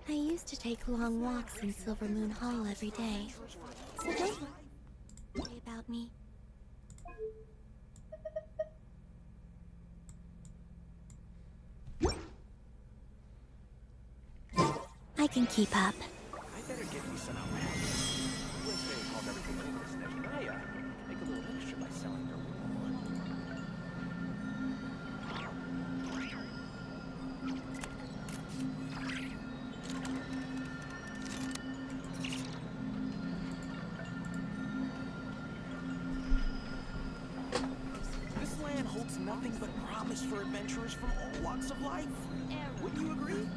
I used to take long walks in Silver Moon Hall every day, so don't worry about me. I can keep up. I better get me some alpacas. Once they hauled everything over to Snezhnaya, make a little extra by selling their wool. This land holds nothing but promise for adventurers from all walks of life. Wouldn't you agree?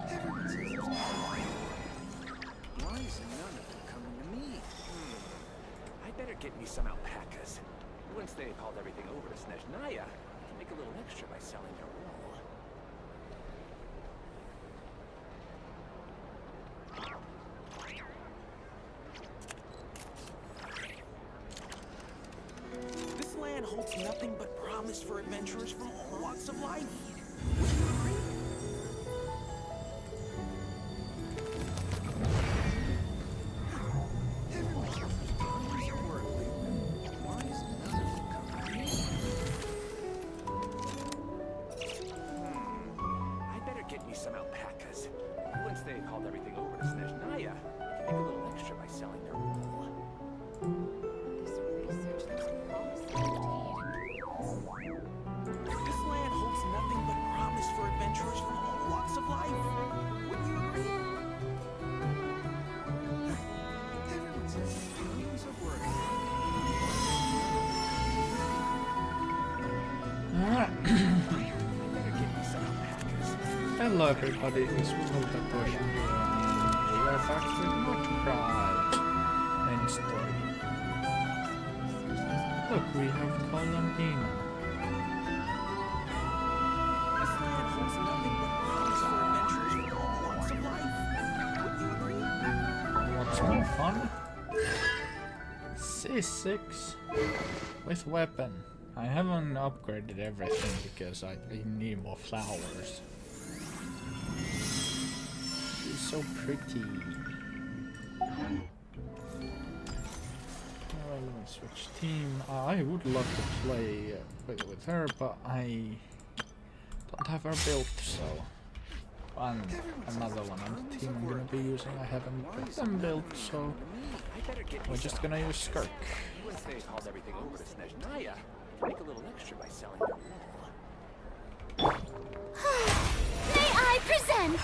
Everyone says there's why is none of them coming to me? I better get me some alpacas. Once they've hauled everything over to Snezhnaya, I can make a little extra by selling their wool. This land holds nothing but promise for adventurers from all walks of life. Would you agree? Some alpacas. Once they've hauled everything over to Snezhnaya, I can make a little extra by selling their wool. This land holds nothing but promise for adventurers from all walks of life. Wouldn't you agree? Everyone says tons of work. Hello everybody, it's Nod-Krai. We are back with Nod-Krai main story. Look, we have Columbina. This land holds nothing but promise for adventurers from all walks of life. Would you agree? What's more fun? C6 with weapon. I haven't upgraded everything because I need more flowers. So pretty. Let me switch team. I would love to play with her, but I don't have her built, so another one on the team I'm gonna be using. I haven't got them built, so we're just gonna use Skirk. Once they've hauled everything over to Snezhnaya, make a little extra by selling their wool. May I present?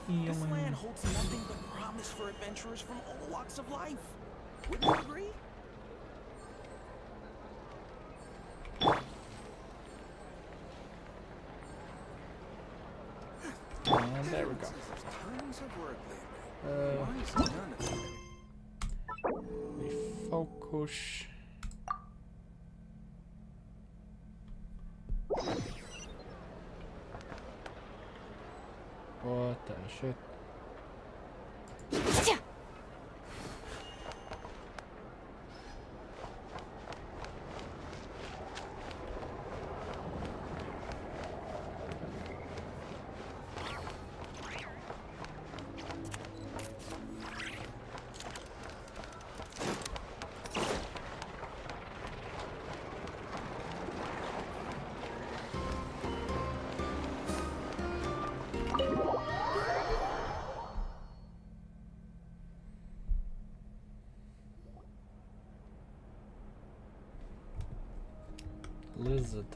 This land holds nothing but promise for adventurers from all walks of life. Wouldn't you agree? And there we go. Tons of work lately. Why is none of them? We focus. What the shit? Lizard.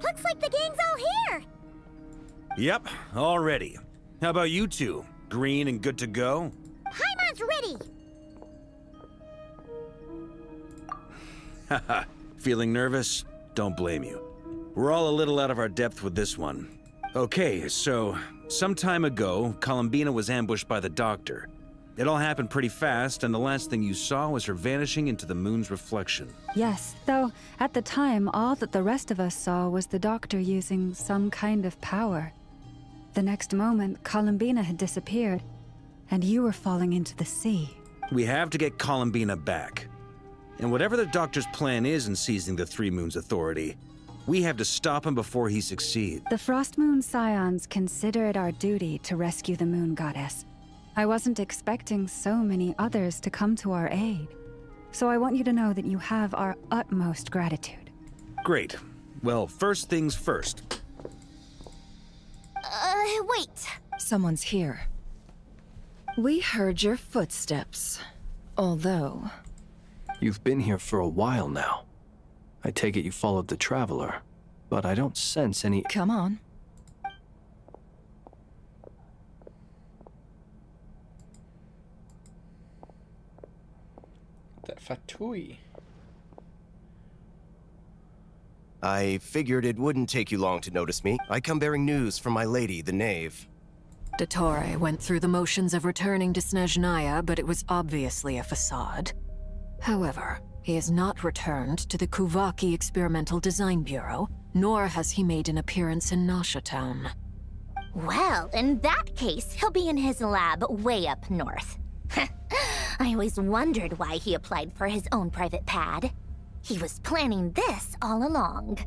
Looks like the gang's all here! Yep, all ready. How about you two? Green and good to go? Paimon's ready! Haha, feeling nervous? Don't blame you. We're all a little out of our depth with this one. Okay, so, some time ago, Columbina was ambushed by the Doctor. It all happened pretty fast, and the last thing you saw was her vanishing into the moon's reflection. Yes, though at the time, all that the rest of us saw was the Doctor using some kind of power. The next moment, Columbina had disappeared, and you were falling into the sea. We have to get Columbina back. And whatever the Doctor's plan is in seizing the Three Moons Authority, we have to stop him before he succeeds. The Frost Moon Scions consider it our duty to rescue the Moon Goddess. I wasn't expecting so many others to come to our aid. So I want you to know that you have our utmost gratitude. Great. Well, first things first. Wait. Someone's here. We heard your footsteps. Although... You've been here for a while now. I take it you followed the Traveler, but I don't sense any... Come on. That Fatui. I figured it wouldn't take you long to notice me. I come bearing news from my lady, the Knave. Dottore went through the motions of returning to Snezhnaya, but it was obviously a facade. However, he has not returned to the Kuvaki Experimental Design Bureau, nor has he made an appearance in Nasha Town. Well, in that case, he'll be in his lab way up north. I always wondered why he applied for his own private pad. He was planning this all along.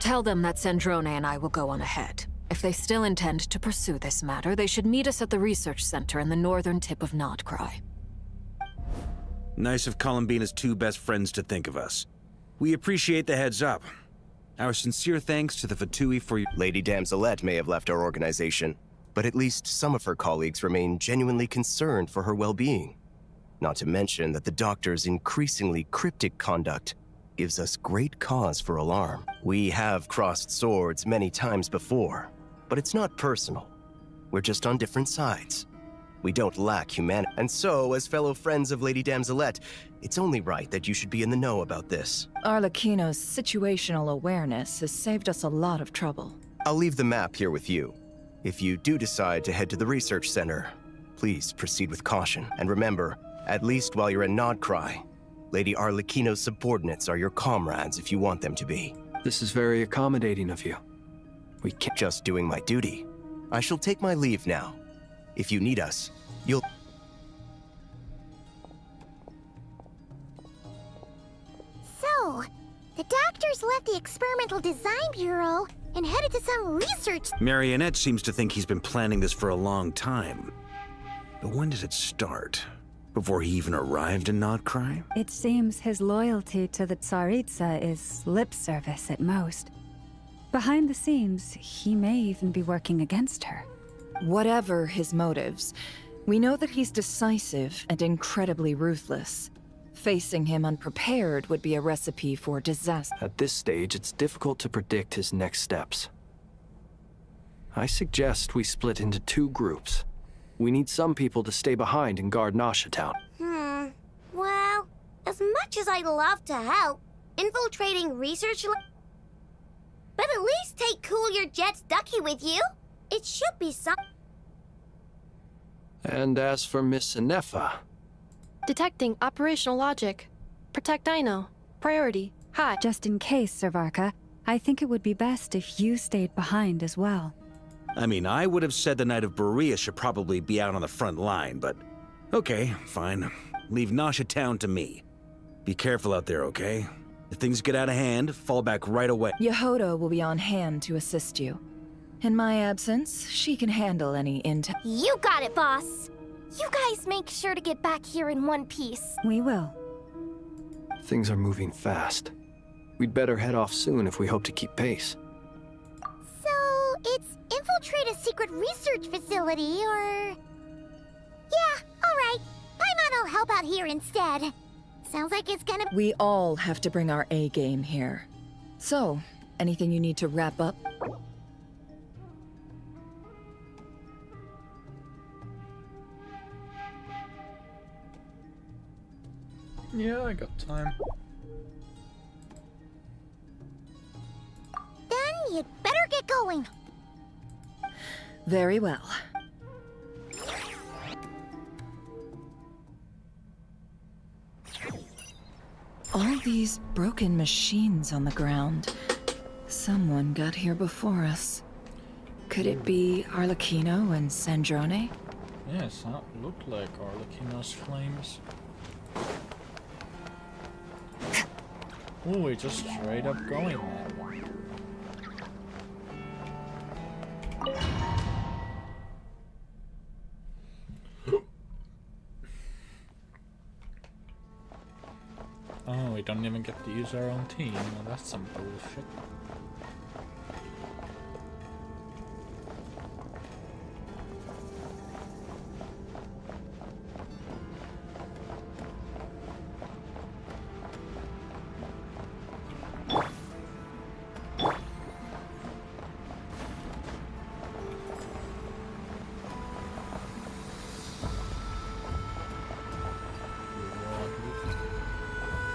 Tell them that Sandrone and I will go on ahead. If they still intend to pursue this matter, they should meet us at the research center in the northern tip of Nod-Krai. Nice of Columbina's two best friends to think of us. We appreciate the heads up. Our sincere thanks to the Fatui for your... Lady Damselette may have left our organization, but at least some of her colleagues remain genuinely concerned for her well-being. Not to mention that the Doctor's increasingly cryptic conduct gives us great cause for alarm. We have crossed swords many times before, but it's not personal. We're just on different sides. We don't lack humanity. And so, as fellow friends of Lady Damselette, it's only right that you should be in the know about this. Arlecchino's situational awareness has saved us a lot of trouble. I'll leave the map here with you. If you do decide to head to the research center, please proceed with caution. And remember, at least while you're in Nod-Krai, Lady Arlecchino's subordinates are your comrades if you want them to be. This is very accommodating of you. We can't just doing my duty. I shall take my leave now. If you need us, you'll... So, the Doctor's left the Experimental Design Bureau and headed to some research... Marionette seems to think he's been planning this for a long time. But when did it start? Before he even arrived in Nod-Krai? It seems his loyalty to the Tsaritsa is lip service at most. Behind the scenes, he may even be working against her. Whatever his motives, we know that he's decisive and incredibly ruthless. Facing him unprepared would be a recipe for disaster. At this stage, it's difficult to predict his next steps. I suggest we split into two groups. We need some people to stay behind and guard Nasha Town. Well, as much as I'd love to help, infiltrating research... But at least take Cool Your Jet's ducky with you. It should be some... And as for Miss Inefa... Detecting operational logic. Protect Dino. Priority. High. Just in case, Servarka, I think it would be best if you stayed behind as well. I mean, I would have said the Knight of Berea should probably be out on the front line, but... Okay, fine. Leave Nasha Town to me. Be careful out there, okay? If things get out of hand, fall back right away. Yehoda will be on hand to assist you. In my absence, she can handle any intel. You got it, boss. You guys make sure to get back here in one piece. We will. Things are moving fast. We'd better head off soon if we hope to keep pace. So, it's infiltrate a secret research facility, or... Yeah, alright. Paimon will help out here instead. Sounds like it's gonna... We all have to bring our A-game here. So, anything you need to wrap up? Yeah, I got time. Then you'd better get going. Very well. All these broken machines on the ground. Someone got here before us. Could it be Arlecchino and Sandrone? Yes, that looked like Arlecchino's flames. Oh, we're just straight up going there. Oh, we don't even get to use our own team. Well, that's some bullshit.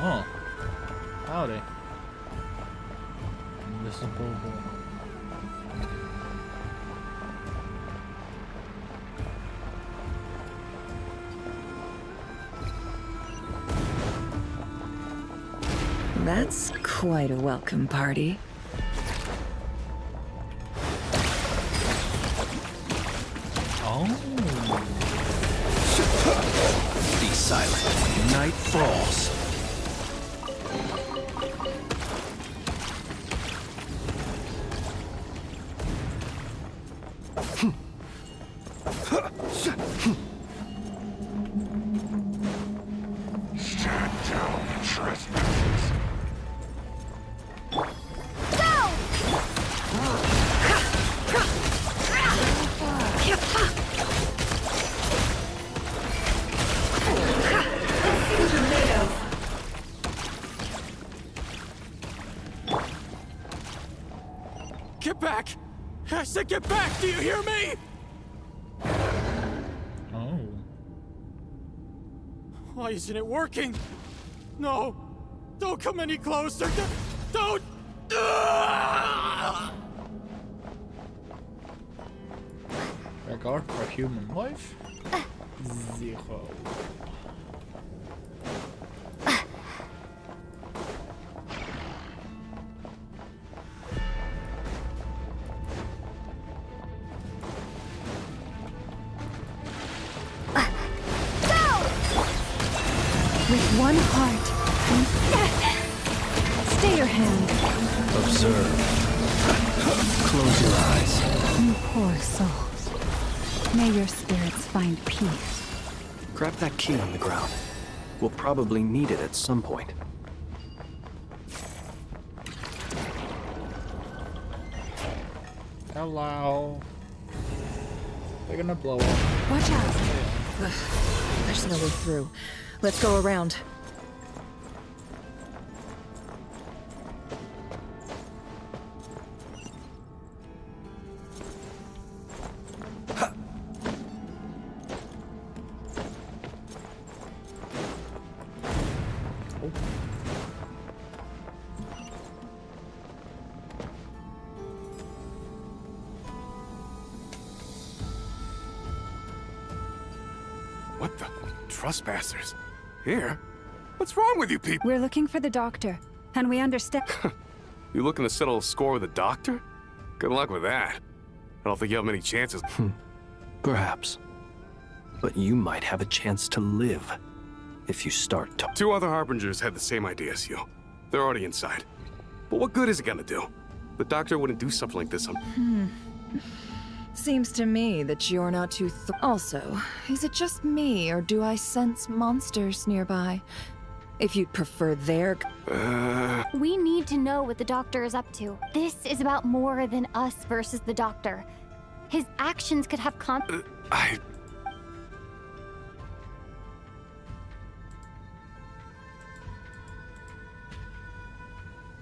Oh, howdy. Invisible wall. That's quite a welcome party. Oh. Be silent. Night falls. Get back! I said get back! Do you hear me? Oh. Why isn't it working? No! Don't come any closer! Don't! Regard for human life? Zero. With one heart. Stay your hand. Observe. Close your eyes. You poor souls. May your spirits find peace. Grab that key on the ground. We'll probably need it at some point. Hello. They're gonna blow up. Watch out. There's no way through. Let's go around. What the? Trespassers? Here? What's wrong with you people? We're looking for the doctor, and we understand. You looking to settle a score with the doctor? Good luck with that. I don't think you have many chances. Perhaps. But you might have a chance to live if you start to. 2 other harbingers had the same idea as you. They're already inside. But what good is it gonna do? The doctor wouldn't do something like this on. Seems to me that you're not too Also, is it just me, or do I sense monsters nearby? If you'd prefer their... We need to know what the doctor is up to. This is about more than us versus the doctor. His actions could have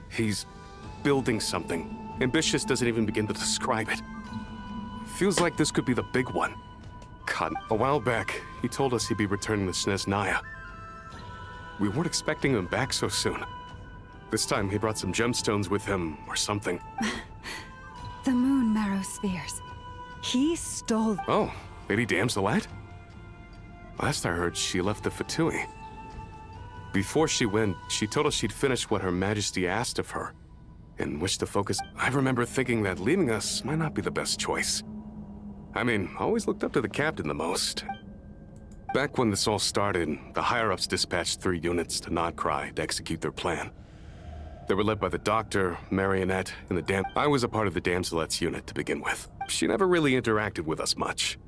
He's building something. Ambitious doesn't even begin to describe it. Feels like this could be the big one. God, a while back, he told us he'd be returning to Snezhnaya. We weren't expecting him back so soon. This time he brought some gemstones with him, or something. The moon marrow spheres. He stole... Oh, Lady Damselite? Last I heard, she left the Fatui. Before she went, she told us she'd finished what Her Majesty asked of her, and wished to focus. I remember thinking that leaving us might not be the best choice. I mean, I always looked up to the captain the most. Back when this all started, the higher-ups dispatched 3 units to Nod-Krai to execute their plan. They were led by the Doctor, Marionette, and the I was a part of the Damselette's unit to begin with. She never really interacted with us much.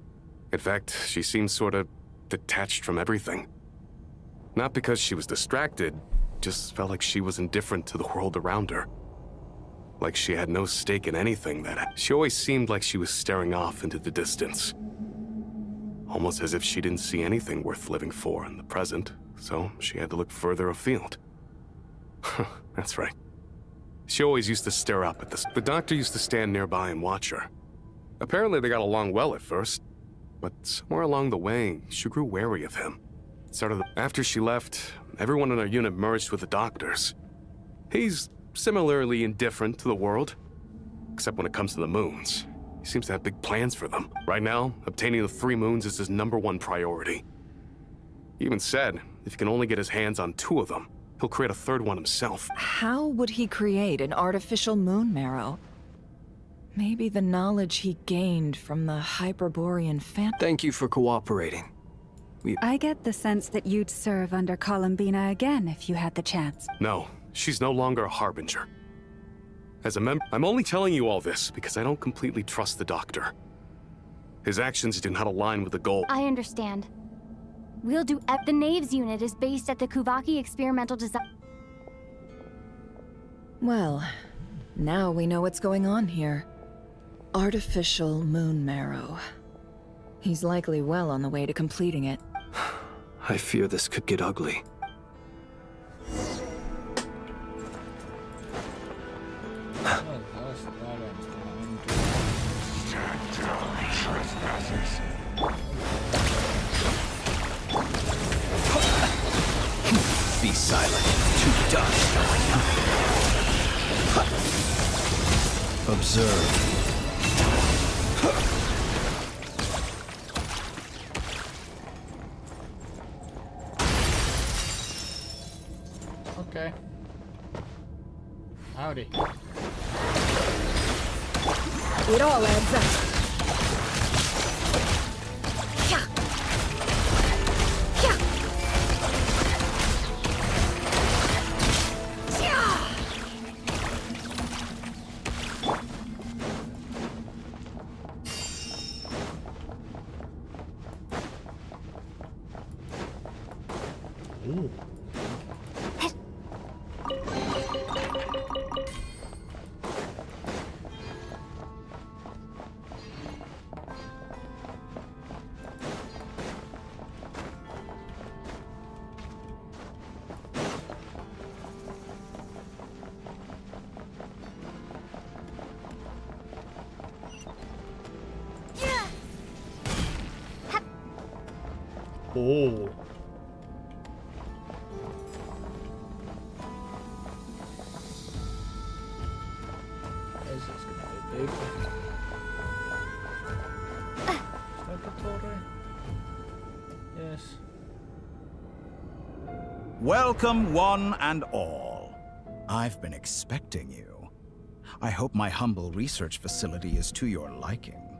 In fact, she seemed sort of detached from everything. Not because she was distracted, just felt like she was indifferent to the world around her. Like she had no stake in anything that... She always seemed like she was staring off into the distance. Almost as if she didn't see anything worth living for in the present, so she had to look further afield. That's right. She always used to stare up at this. The Doctor used to stand nearby and watch her. Apparently they got along well at first, but somewhere along the way, she grew wary of him. After she left, everyone in our unit merged with the Doctor's. He's similarly indifferent to the world, except when it comes to the moons. He seems to have big plans for them. Right now, obtaining the 3 moons is his #1 priority. He even said, if he can only get his hands on 2 of them, he'll create a 3rd one himself. How would he create an artificial moon marrow? Maybe the knowledge he gained from the Hyperborean phantom. Thank you for cooperating. I get the sense that you'd serve under Columbina again if you had the chance. No, she's no longer a Harbinger. As a member, I'm only telling you all this because I don't completely trust the Doctor. His actions do not align with the goal. I understand. We'll do. The Knaves unit is based at the Kuvaki Experimental Design. Well, now we know what's going on here. Artificial moon marrow. He's likely well on the way to completing it. I fear this could get ugly. Be silent. To dust. Observe. Okay. Howdy. It all adds up. Ooh. Oh. Is this gonna be big? Yes. Welcome, one and all. I've been expecting you. I hope my humble research facility is to your liking.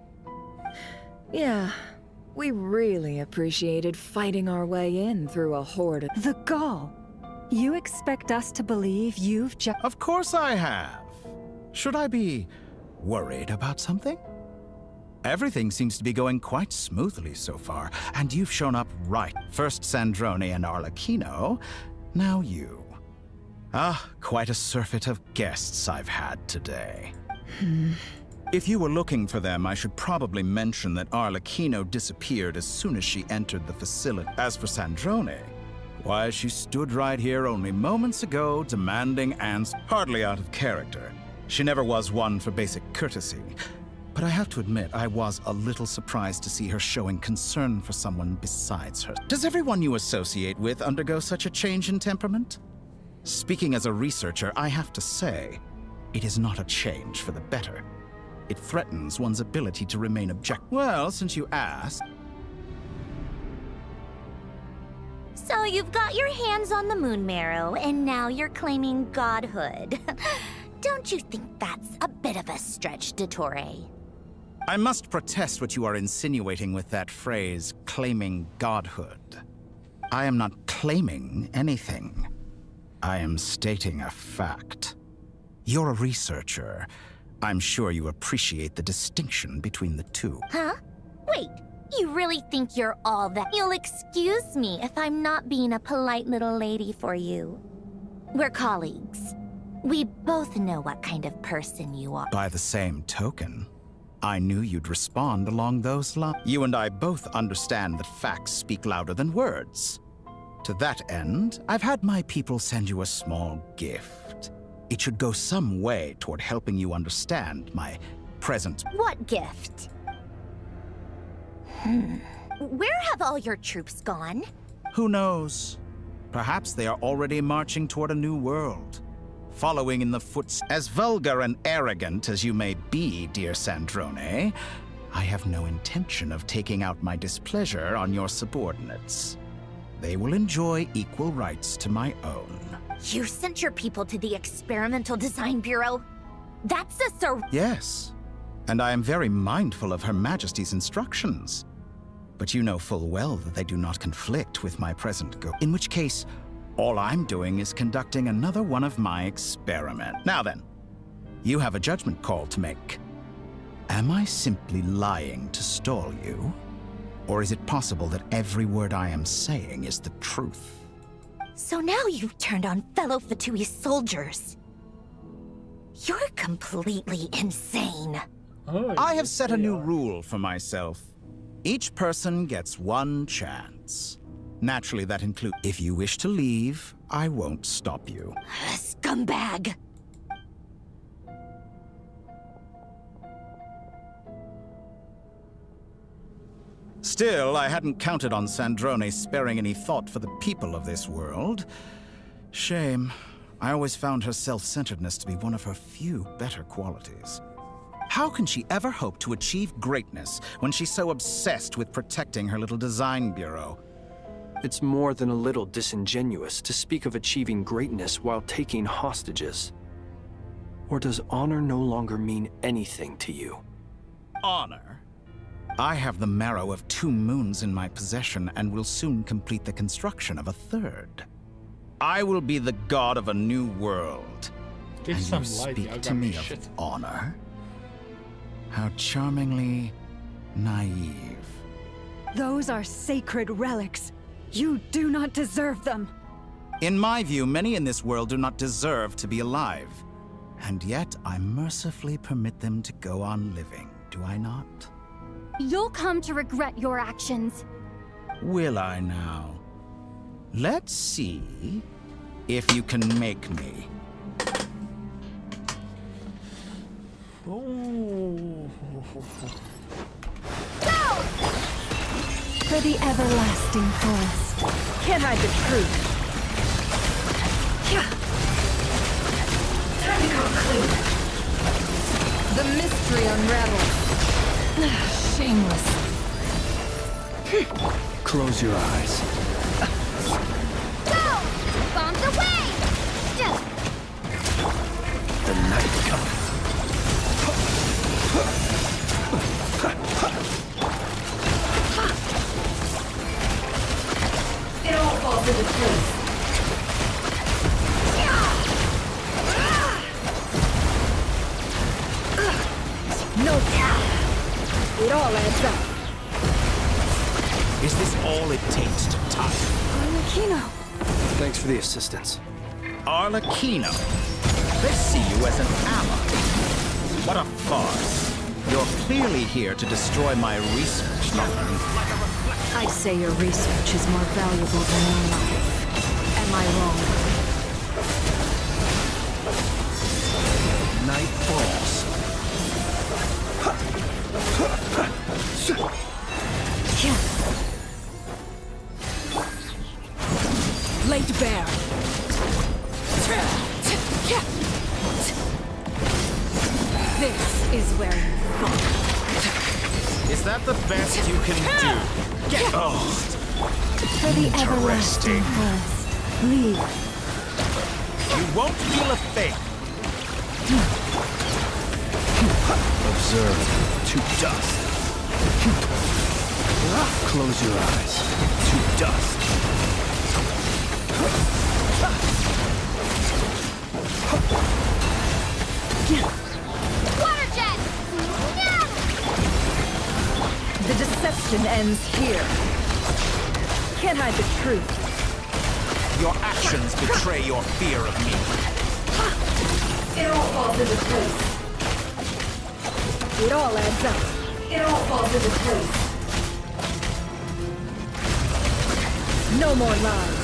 Yeah, we really appreciated fighting our way in through a horde of... The gall! You expect us to believe you've just... Of course I have. Should I be worried about something? Everything seems to be going quite smoothly so far, and you've shown up right. First Sandrone and Arlecchino, now you. Ah, quite a surfeit of guests I've had today. If you were looking for them, I should probably mention that Arlecchino disappeared as soon as she entered the facility. As for Sandrone, why, she stood right here only moments ago, demanding answers. Hardly out of character. She never was one for basic courtesy. But I have to admit, I was a little surprised to see her showing concern for someone besides her. Does everyone you associate with undergo such a change in temperament? Speaking as a researcher, I have to say, it is not a change for the better. It threatens one's ability to remain objective. Well, since you asked... So you've got your hands on the moon marrow, and now you're claiming godhood. Don't you think that's a bit of a stretch, Dottore? I must protest what you are insinuating with that phrase, claiming godhood. I am not claiming anything. I am stating a fact. You're a researcher. I'm sure you appreciate the distinction between the two. Huh? Wait, you really think you're all that? You'll excuse me if I'm not being a polite little lady for you. We're colleagues. We both know what kind of person you are. By the same token, I knew you'd respond along those lines. You and I both understand that facts speak louder than words. To that end, I've had my people send you a small gift. It should go some way toward helping you understand my present. What gift? Where have all your troops gone? Who knows? Perhaps they are already marching toward a new world, following in the footsteps. As vulgar and arrogant as you may be, dear Sandrone, I have no intention of taking out my displeasure on your subordinates. They will enjoy equal rights to my own. You sent your people to the Experimental Design Bureau? That's a Yes, and I am very mindful of Her Majesty's instructions. But you know full well that they do not conflict with my present goal. In which case, all I'm doing is conducting another one of my experiments. Now then, you have a judgment call to make. Am I simply lying to stall you? Or is it possible that every word I am saying is the truth? So now you've turned on fellow Fatui soldiers. You're completely insane. I have set a new rule for myself. Each person gets one chance. Naturally, that includes... If you wish to leave, I won't stop you. Scumbag! Still, I hadn't counted on Sandrone sparing any thought for the people of this world. Shame. I always found her self-centeredness to be one of her few better qualities. How can she ever hope to achieve greatness when she's so obsessed with protecting her little design bureau? It's more than a little disingenuous to speak of achieving greatness while taking hostages. Or does honor no longer mean anything to you? Honor? I have the marrow of 2 moons in my possession and will soon complete the construction of a 3rd. I will be the god of a new world. Give and some you light, speak I to got me me of shit. honor? How charmingly naive. Those are sacred relics. You do not deserve them. In my view, many in this world do not deserve to be alive. And yet, I mercifully permit them to go on living, do I not? You'll come to regret your actions. Will I now? Let's see if you can make me. Oh. For the everlasting forest. Can't hide the truth. Time to come clean. The mystery unravels. Shameless. Close your eyes. Go! Bombs away! The night comes. It all falls into place. No doubt. It all adds up. Is this all it takes to tie? Arlecchino. Thanks for the assistance. Arlecchino. They see you as an ally. What a farce. You're clearly here to destroy my research, Norman. I'd say your research is more valuable than your life. Am I wrong? Night falls. Laid bare. This is where you fall. Is that the best you can do? Get lost. For the everlasting forest. Leave. You won't feel a thing. Observe to dust. Close your eyes. To dust. Water jet! Yeah! The deception ends here. Can't hide the truth. Your actions betray your fear of me. It all falls into place. It all adds up. It all falls into place. No more lies.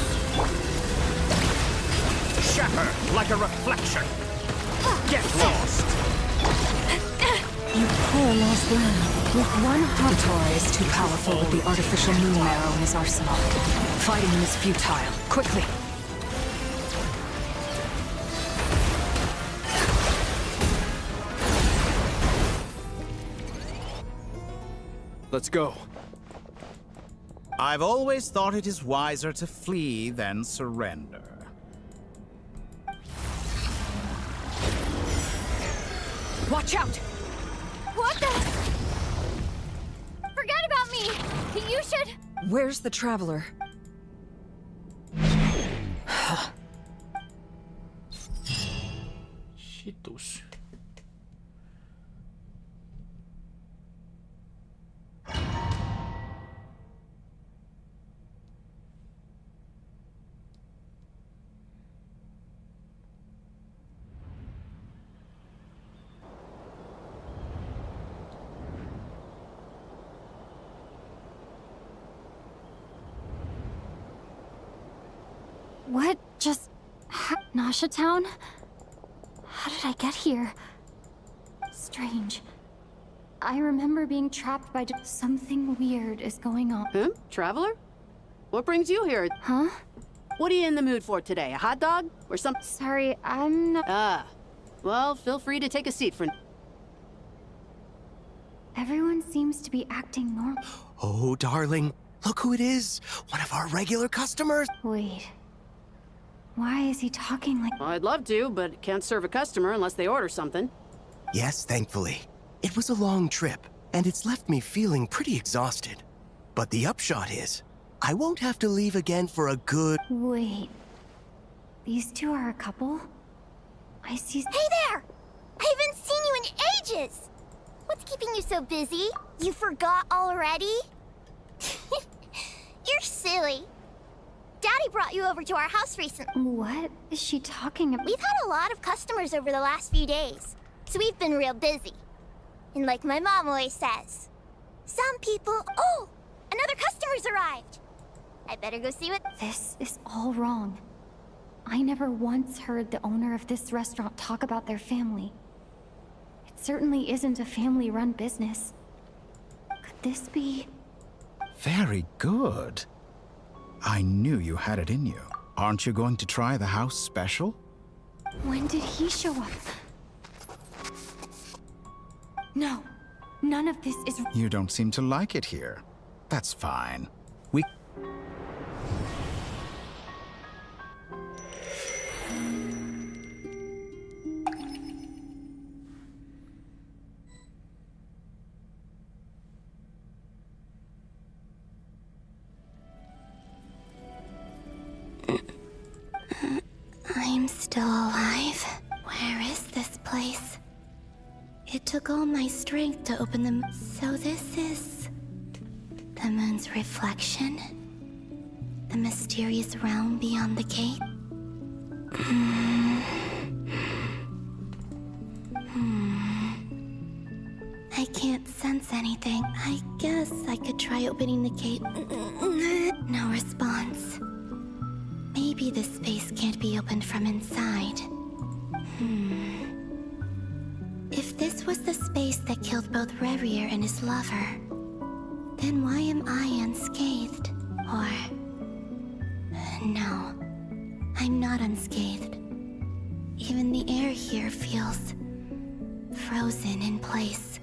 Shatter like a reflection. Get lost. You poor lost lamb. With one heart, Nod-Krai is too powerful with the artificial moon marrow in his arsenal. Fighting him is futile. Quickly. Let's go. I've always thought it is wiser to flee than surrender. Watch out! What the? Forget about me! You should... Where's the Traveler? Shitus. What just... Nasha Town? How did I get here? Strange. I remember being trapped by... Something weird is going on. Hmm? Traveler? What brings you here? Huh? What are you in the mood for today? A hot dog? Or some... Sorry, I'm not... Ah. Well, feel free to take a seat for... Everyone seems to be acting normal. Oh, darling, look who it is. One of our regular customers. Wait. Why is he talking like... Well, I'd love to, but can't serve a customer unless they order something. Yes, thankfully. It was a long trip, and it's left me feeling pretty exhausted. But the upshot is, I won't have to leave again for a good... Wait. These two are a couple? I see... Hey there! I haven't seen you in ages! What's keeping you so busy? You forgot already? You're silly. Daddy brought you over to our house recently. What is she talking about? We've had a lot of customers over the last few days, so we've been real busy. And like my mom always says, some people... Oh! Another customer's arrived! I better go see what... This is all wrong. I never once heard the owner of this restaurant talk about their family. It certainly isn't a family-run business. Could this be... Very good. I knew you had it in you. Aren't you going to try the house special? When did he show up? No. None of this is... You don't seem to like it here. That's fine. We... I'm still alive. Where is this place? It took all my strength to open them. So this is... the moon's reflection? The mysterious realm beyond the gate? I can't sense anything. I guess I could try opening the gate. No response. Maybe this space can't be opened from inside. If this was the space that killed both Revier and his lover, then why am I unscathed? Or... no, I'm not unscathed. Even the air here feels... frozen in place.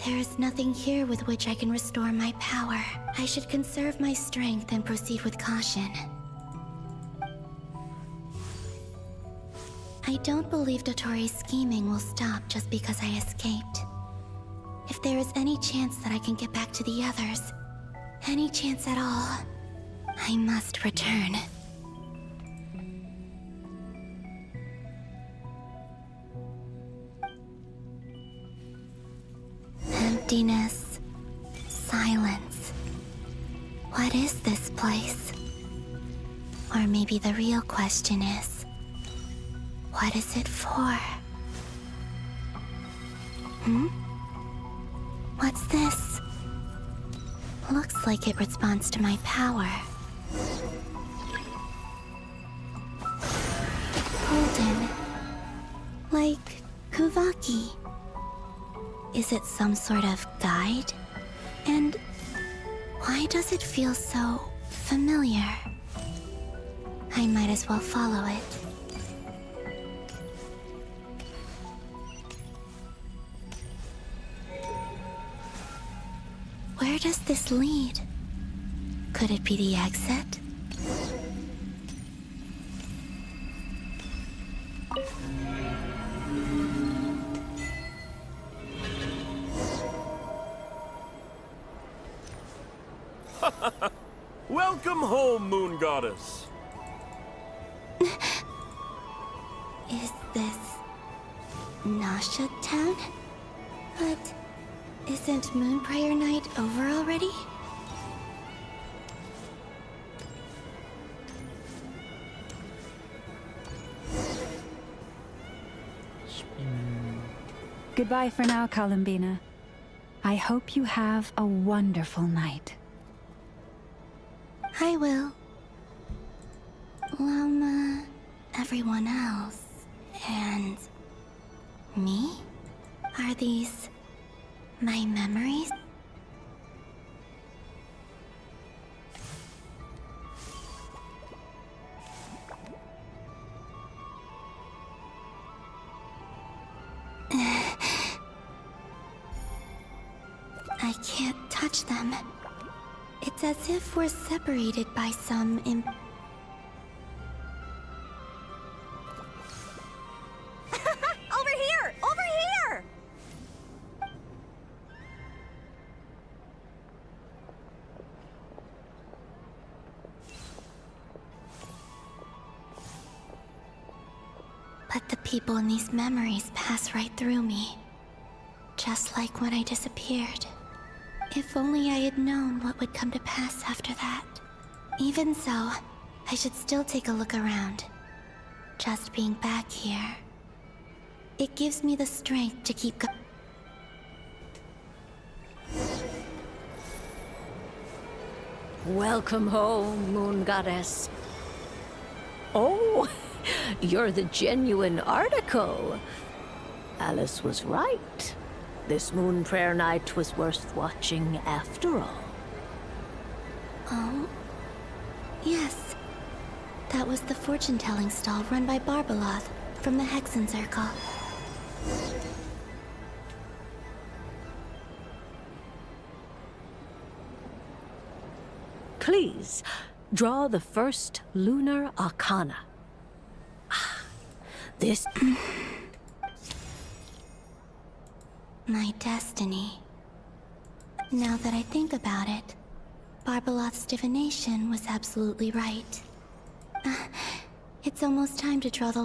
There is nothing here with which I can restore my power. I should conserve my strength and proceed with caution. I don't believe Dotori's scheming will stop just because I escaped. If there is any chance that I can get back to the others, any chance at all, I must return. Emptiness. Silence. What is this place? Or maybe the real question is, what is it for? What's this? Looks like it responds to my power. Golden. Like Kuvaki. Is it some sort of guide? And why does it feel so familiar? I might as well follow it. Where does this lead? Could it be the exit? Welcome home, Moon Goddess. Is this Nasha Town? But isn't Moon Prayer Night over already? Goodbye for now, Columbina. I hope you have a wonderful night. I will. Lama, everyone else, and me? Are these my memories? I can't touch them. It's as if we're separated by some Over here! Over here! But the people in these memories pass right through me. Just like when I disappeared. If only I had known what would come to pass after that. Even so, I should still take a look around. Just being back here. It gives me the strength to keep going. Welcome home, Moon Goddess. Oh, you're the genuine article. Alice was right. This Moon Prayer Night was worth watching after all. Oh? Yes. That was the fortune-telling stall run by Barbeloth from the Hexen Circle. Please, draw the first lunar arcana. This... My destiny. Now that I think about it, Barbeloth's divination was absolutely right. It's almost time to draw the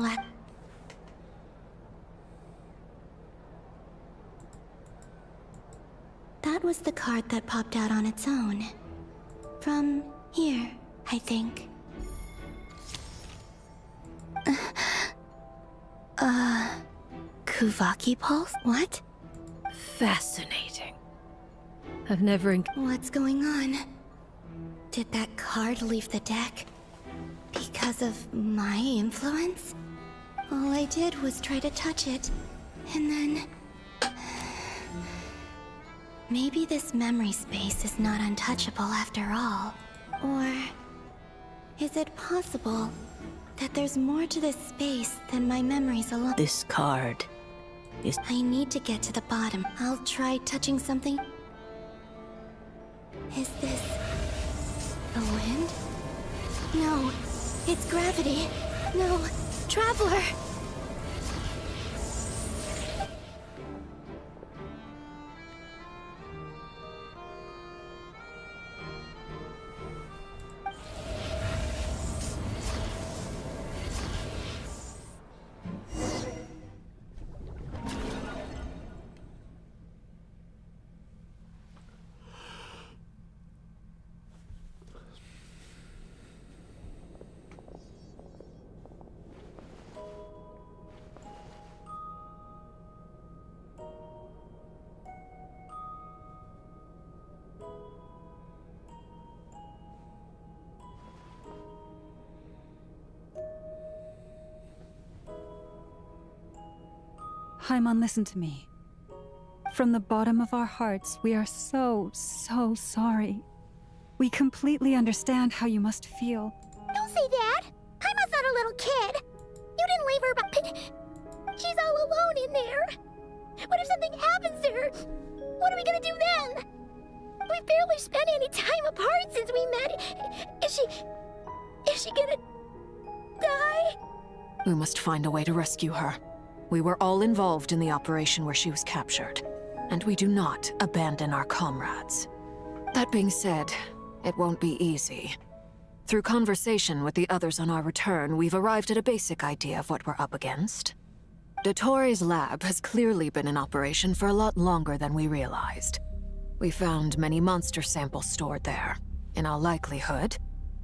That was the card that popped out on its own. From here, I think. Kuvaki Pulse? What? Fascinating. I've never... What's going on? Did that card leave the deck? Because of my influence? All I did was try to touch it, and then... Maybe this memory space is not untouchable after all. Or... is it possible that there's more to this space than my memories alone? This card is... I need to get to the bottom. I'll try touching something. Is this... the wind? No, it's gravity. No, Traveler! Paimon, listen to me. From the bottom of our hearts, we are so sorry. We completely understand how you must feel. Don't say that! Paimon's not a little kid! You didn't leave her, but she's all alone in there! What if something happens to her? What are we gonna do then? We've barely spent any time apart since we met. Is she gonna die? We must find a way to rescue her. We were all involved in the operation where she was captured, and we do not abandon our comrades. That being said, it won't be easy. Through conversation with the others on our return, we've arrived at a basic idea of what we're up against. Dottore's lab has clearly been in operation for a lot longer than we realized. We found many monster samples stored there. In all likelihood,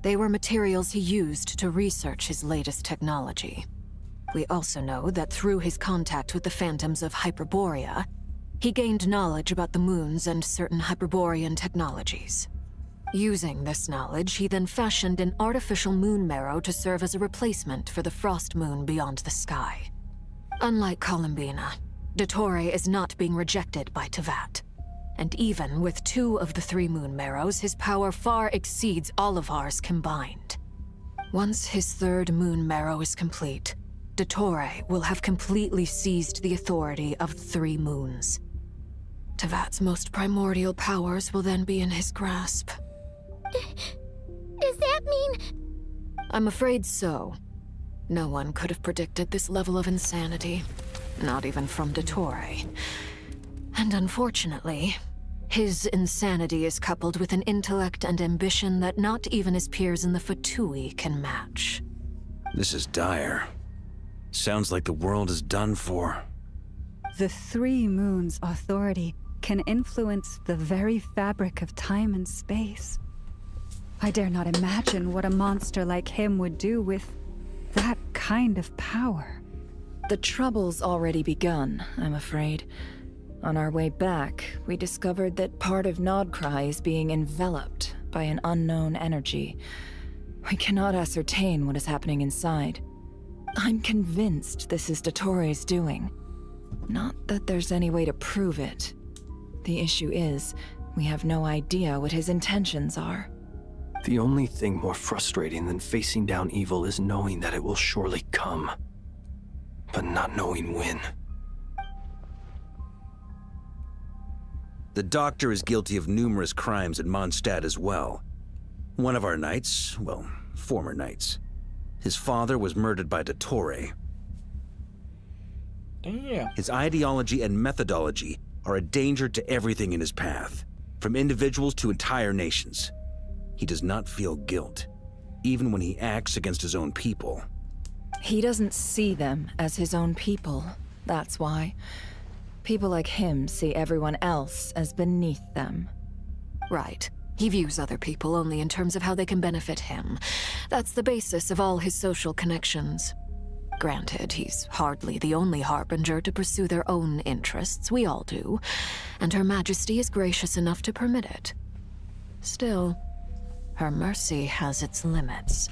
they were materials he used to research his latest technology. We also know that through his contact with the phantoms of Hyperborea, he gained knowledge about the moons and certain Hyperborean technologies. Using this knowledge, he then fashioned an artificial moon marrow to serve as a replacement for the frost moon beyond the sky. Unlike Columbina, Dottore is not being rejected by Teyvat. And even with 2 of the 3 moon marrows, his power far exceeds all of ours combined. Once his 3rd moon marrow is complete, Dottore will have completely seized the authority of the 3 moons. Teyvat's most primordial powers will then be in his grasp. Does that mean... I'm afraid so. No one could have predicted this level of insanity. Not even from Dottore. And unfortunately, his insanity is coupled with an intellect and ambition that not even his peers in the Fatui can match. This is dire. Sounds like the world is done for. The 3 moons' authority can influence the very fabric of time and space. I dare not imagine what a monster like him would do with that kind of power. The trouble's already begun, I'm afraid. On our way back, we discovered that part of Nod-Krai is being enveloped by an unknown energy. We cannot ascertain what is happening inside. I'm convinced this is Dottore's doing. Not that there's any way to prove it. The issue is, we have no idea what his intentions are. The only thing more frustrating than facing down evil is knowing that it will surely come, but not knowing when. The Doctor is guilty of numerous crimes at Mondstadt as well. One of our knights, well, former knights. His father was murdered by Dottore. Yeah. His ideology and methodology are a danger to everything in his path, from individuals to entire nations. He does not feel guilt, even when he acts against his own people. He doesn't see them as his own people, that's why. People like him see everyone else as beneath them. Right. He views other people only in terms of how they can benefit him. That's the basis of all his social connections. Granted, he's hardly the only harbinger to pursue their own interests. We all do. And Her Majesty is gracious enough to permit it. Still, her mercy has its limits.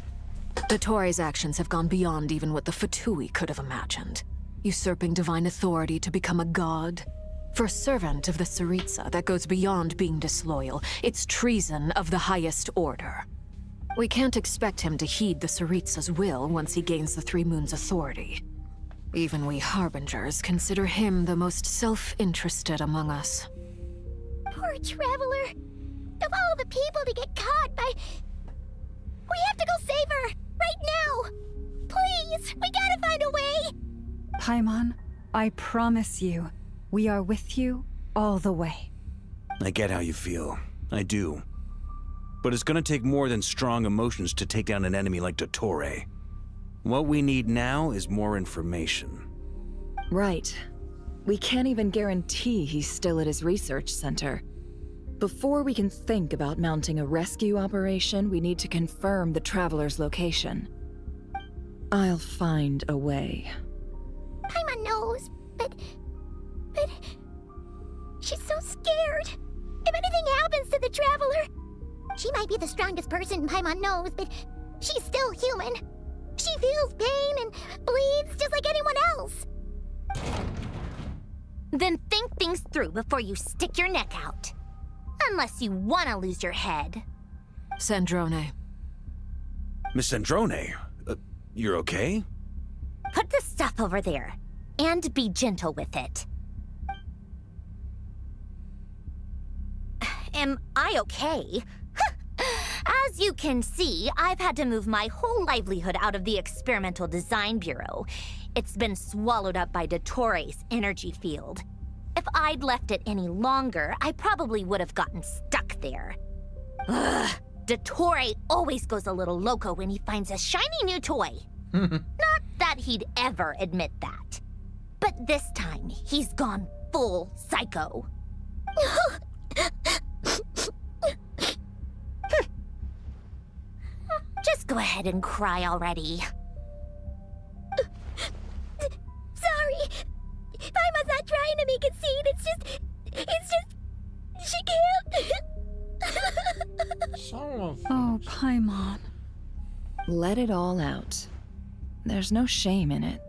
Dottore's actions have gone beyond even what the Fatui could have imagined. Usurping divine authority to become a god. For a servant of the Tsaritsa, that goes beyond being disloyal. It's treason of the highest order. We can't expect him to heed the Tsaritsa's will once he gains the 3 moons' authority. Even we harbingers consider him the most self-interested among us. Poor Traveler. Of all the people to get caught by... We have to go save her! Right now! Please! We gotta find a way! Paimon, I promise you, we are with you all the way. I get how you feel. I do. But it's gonna take more than strong emotions to take down an enemy like Dottore. What we need now is more information. Right. We can't even guarantee he's still at his research center. Before we can think about mounting a rescue operation, we need to confirm the Traveler's location. I'll find a way. Paimon knows, but... She's so scared. If anything happens to the Traveler... She might be the strongest person Paimon knows, but she's still human. She feels pain and bleeds just like anyone else. Then think things through before you stick your neck out. Unless you want to lose your head. Sandrone. Miss Androne, you're okay? Put the stuff over there. And be gentle with it. Am I okay? As you can see, I've had to move my whole livelihood out of the Experimental Design Bureau. It's been swallowed up by Dottores' energy field. If I'd left it any longer, I probably would have gotten stuck there. Ugh, Dottore always goes a little loco when he finds a shiny new toy. Not that he'd ever admit that. But this time, he's gone full psycho. Just go ahead and cry already. Sorry. Paimon's not trying to make it seem. It's just... She can't. Oh, Paimon. Let it all out. There's no shame in it.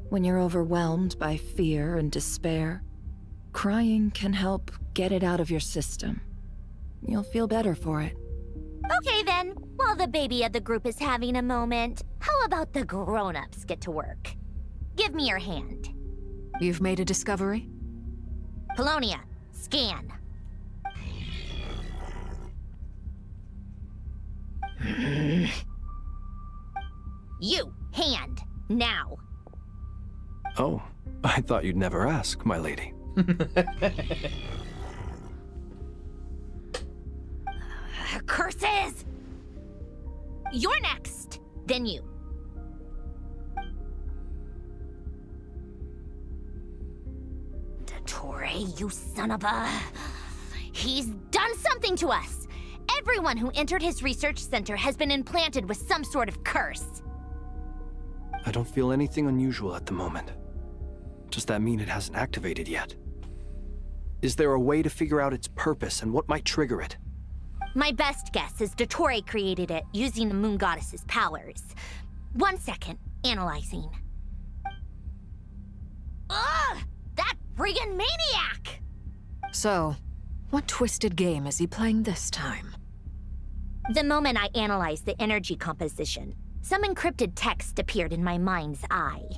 When you're overwhelmed by fear and despair, crying can help get it out of your system. You'll feel better for it. Okay then, while the baby of the group is having a moment, how about the grown-ups get to work? Give me your hand. You've made a discovery? Polonia, scan. You, hand, now. Oh, I thought you'd never ask, my lady. Curses! You're next, then you. Dottore, you son of a... He's done something to us! Everyone who entered his research center has been implanted with some sort of curse. I don't feel anything unusual at the moment. Does that mean it hasn't activated yet? Is there a way to figure out its purpose and what might trigger it? My best guess is Dottore created it using the Moon Goddess's powers. 1 second, analyzing. Ugh! That friggin' maniac! So, what twisted game is he playing this time? The moment I analyzed the energy composition, some encrypted text appeared in my mind's eye.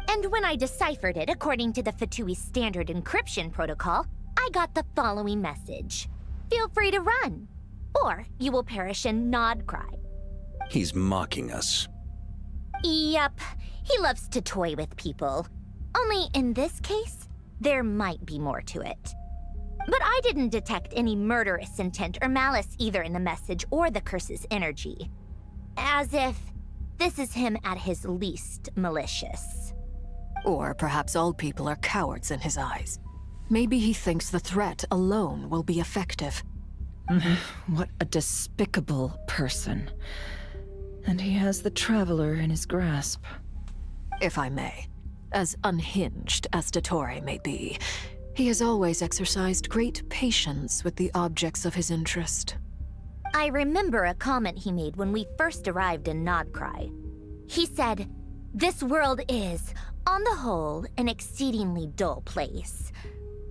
And when I deciphered it according to the Fatui standard encryption protocol, I got the following message. Feel free to run, or you will perish in Nod-Krai. He's mocking us. Yep, he loves to toy with people. Only in this case, there might be more to it. But I didn't detect any murderous intent or malice either in the message or the curse's energy. As if this is him at his least malicious. Or perhaps all people are cowards in his eyes. Maybe he thinks the threat alone will be effective. What a despicable person. And he has the Traveler in his grasp. If I may, as unhinged as Dottore may be, he has always exercised great patience with the objects of his interest. I remember a comment he made when we first arrived in Nod-Krai. He said, "This world is, on the whole, an exceedingly dull place.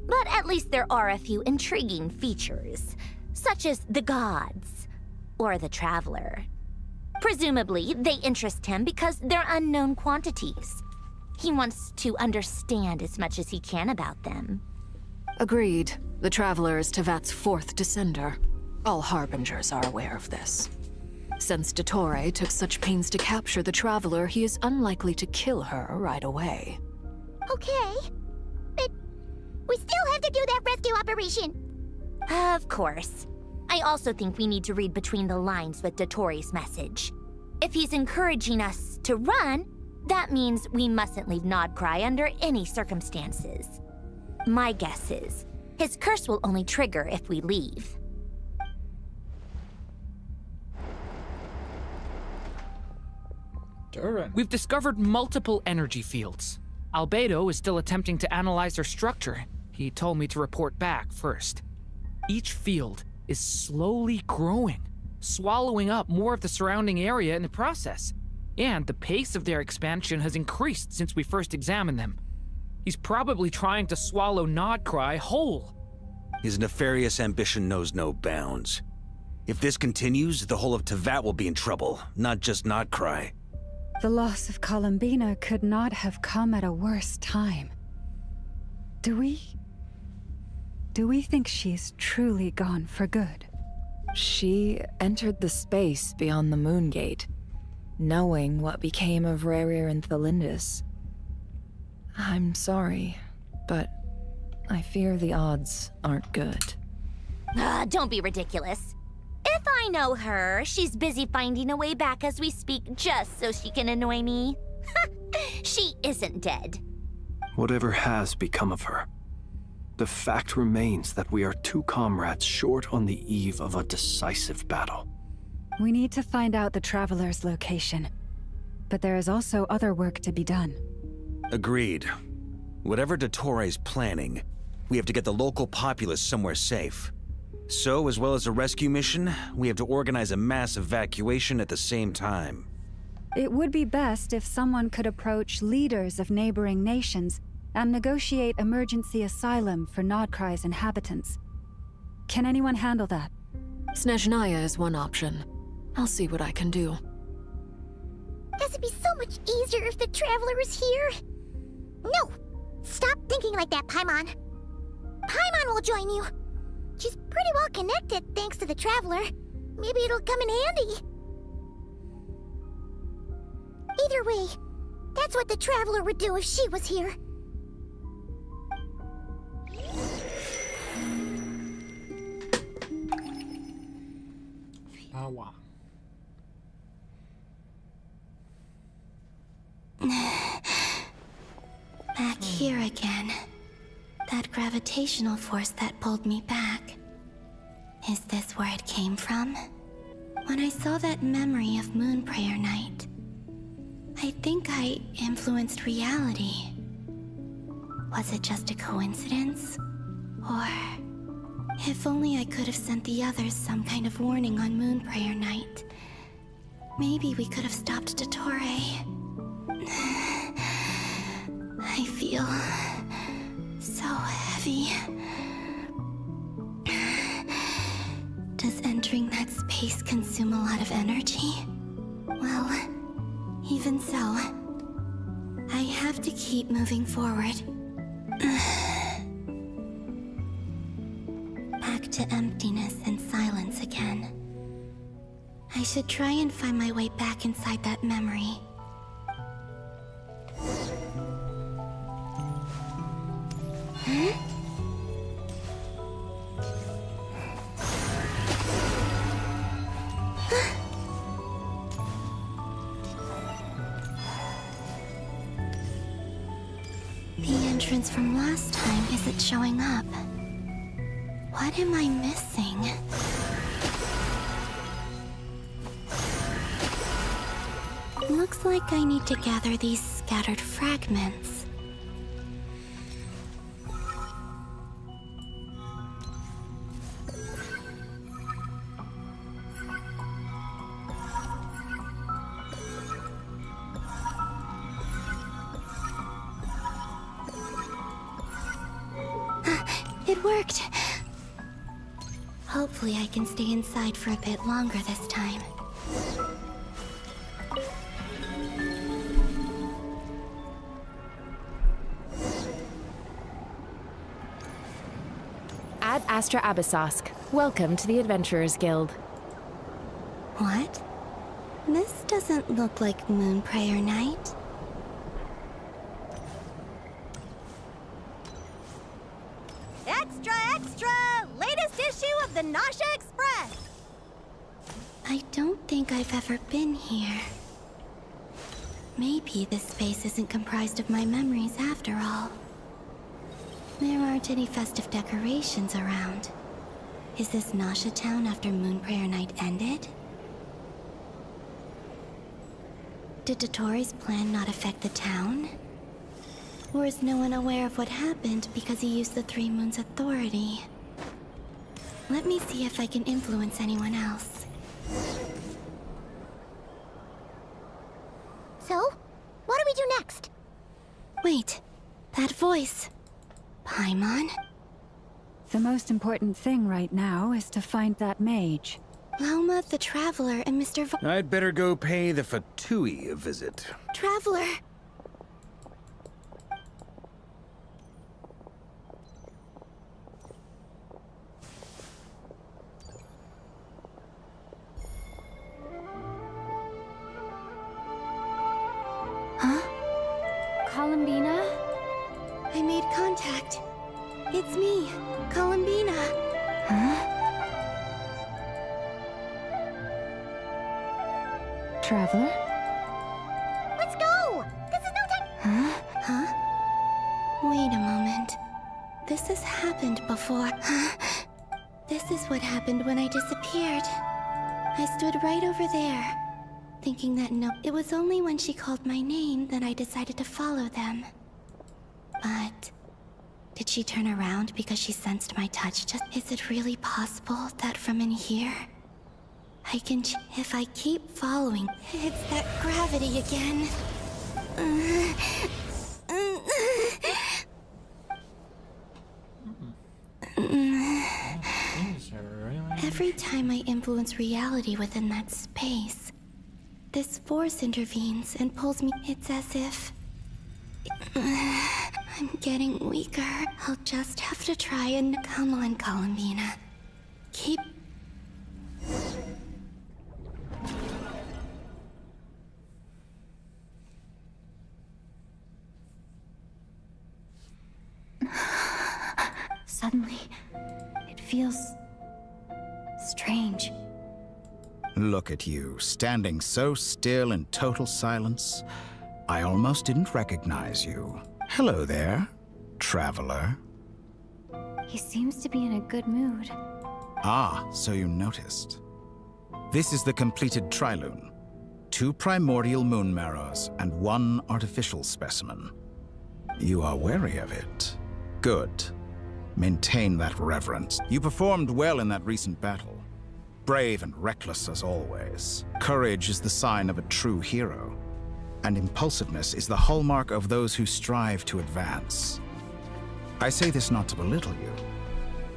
But at least there are a few intriguing features, such as the gods, or the Traveler. Presumably, they interest him because they're unknown quantities. He wants to understand as much as he can about them." Agreed. The Traveler is Tevat's fourth descender. All Harbingers are aware of this. Since Dottore took such pains to capture the Traveler, he is unlikely to kill her right away. Okay, but we still have to do that rescue operation. Of course. I also think we need to read between the lines with Dottore's message. If he's encouraging us to run, that means we mustn't leave Nod-Krai under any circumstances. My guess is, his curse will only trigger if we leave. We've discovered multiple energy fields. Albedo is still attempting to analyze their structure. He told me to report back first. Each field is slowly growing, swallowing up more of the surrounding area in the process. And the pace of their expansion has increased since we first examined them. He's probably trying to swallow Nod-Krai whole. His nefarious ambition knows no bounds. If this continues, the whole of Teyvat will be in trouble, not just Nod-Krai. The loss of Columbina could not have come at a worse time. Do we think she's truly gone for good? She entered the space beyond the Moon Gate, knowing what became of Rerir and Thelindis. I'm sorry, but I fear the odds aren't good. Don't be ridiculous. If I know her, she's busy finding a way back as we speak just so she can annoy me. She isn't dead. Whatever has become of her, the fact remains that we are two comrades short on the eve of a decisive battle. We need to find out the Traveler's location. But there is also other work to be done. Agreed. Whatever Dottore planning, we have to get the local populace somewhere safe. So, as well as a rescue mission, we have to organize a mass evacuation at the same time. It would be best if someone could approach leaders of neighboring nations and negotiate emergency asylum for Nod-Krai's inhabitants. Can anyone handle that? Snezhnaya is one option. I'll see what I can do. This would be so much easier if the Traveler was here. No! Stop thinking like that, Paimon. Paimon will join you. She's pretty well connected thanks to the Traveler. Maybe it'll come in handy. Either way, that's what the Traveler would do if she was here. Flower. Back here again. That gravitational force that pulled me back. Is this where it came from? When I saw that memory of Moon Prayer Night, I think I influenced reality. Was it just a coincidence? Or... if only I could have sent the others some kind of warning on Moon Prayer Night. Maybe we could have stopped Dottore. I feel... so heavy. Does entering that space consume a lot of energy? Well, even so, I have to keep moving forward. Back to emptiness and silence again. I should try and find my way back inside that memory. The entrance from last time isn't showing up. What am I missing? Looks like I need to gather these scattered fragments. It worked! Hopefully I can stay inside for a bit longer this time. Ad Astra Abyssosque. Welcome to the Adventurers Guild. What? This doesn't look like Moon Prayer Night. Extra, extra! Latest issue of the Nasha Express! I don't think I've ever been here. Maybe this space isn't comprised of my memories after all. There aren't any festive decorations around. Is this Nasha Town after Moon Prayer Night ended? Did Dottore's plan not affect the town? Or is no one aware of what happened because he used the Three Moons' authority? Let me see if I can influence anyone else. So, what do we do next? Wait, That voice. Paimon? The most important thing right now is to find that mage. Lauma the Traveler and Mr. I'd better go pay the Fatui a visit. Traveler! Huh? Columbina? I made contact. It's me, Columbina. Huh? Traveler? Let's go! This is no time. Huh? Huh? Wait a moment. This has happened before. This is what happened when I disappeared. I stood right over there, thinking that it was only when she called my name that I decided to follow them. But did she turn around because she sensed my touch? Is it really possible that from in here, I can if I keep following, it's that gravity again. Every time I influence reality within that space, this force intervenes and pulls me. It's as if I'm getting weaker. I'll just have to try and come on, Columbina. Keep. Suddenly, it feels strange. Look at you, standing so still in total silence. I almost didn't recognize you. Hello there, traveler. He seems to be in a good mood. Ah, so you noticed. This is the completed Trilune. 2 primordial moon marrows and 1 artificial specimen. You are wary of it. Good. Maintain that reverence. You performed well in that recent battle. Brave and reckless as always. Courage is the sign of a true hero. And impulsiveness is the hallmark of those who strive to advance. I say this not to belittle you.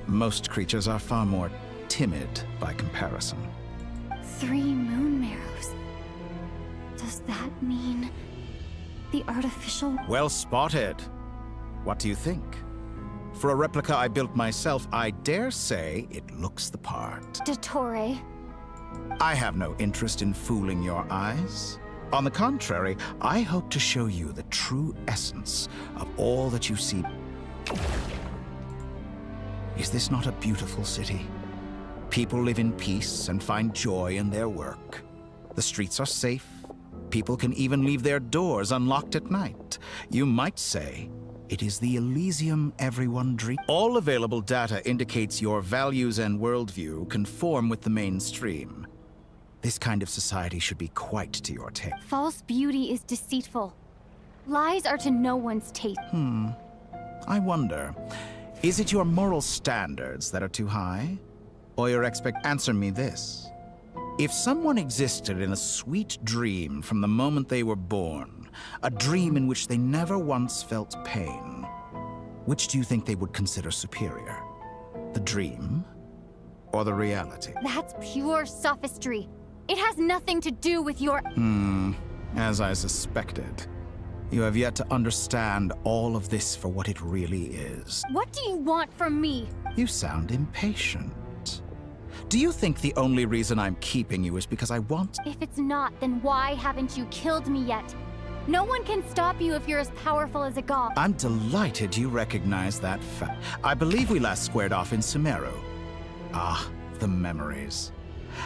Most creatures are far more timid by comparison. 3 moon marrows. Does that mean the artificial? Well spotted. What do you think? For a replica I built myself, I dare say it looks the part. Dottore. I have no interest in fooling your eyes. On the contrary, I hope to show you the true essence of all that you see. Is this not a beautiful city? People live in peace and find joy in their work. The streets are safe. People can even leave their doors unlocked at night. You might say it is the Elysium everyone dreams. All available data indicates your values and worldview conform with the mainstream. This kind of society should be quite to your taste. False beauty is deceitful. Lies are to no one's taste. I wonder, is it your moral standards that are too high? Or your Answer me this. If someone existed in a sweet dream from the moment they were born, a dream in which they never once felt pain, which do you think they would consider superior? The dream or the reality? That's pure sophistry. It has nothing to do with your... As I suspected. You have yet to understand all of this for what it really is. What do you want from me? You sound impatient. Do you think the only reason I'm keeping you is because I want... If it's not, then why haven't you killed me yet? No one can stop you if you're as powerful as a god. I'm delighted you recognize that fact. I believe we last squared off in Sumeru. Ah, the memories.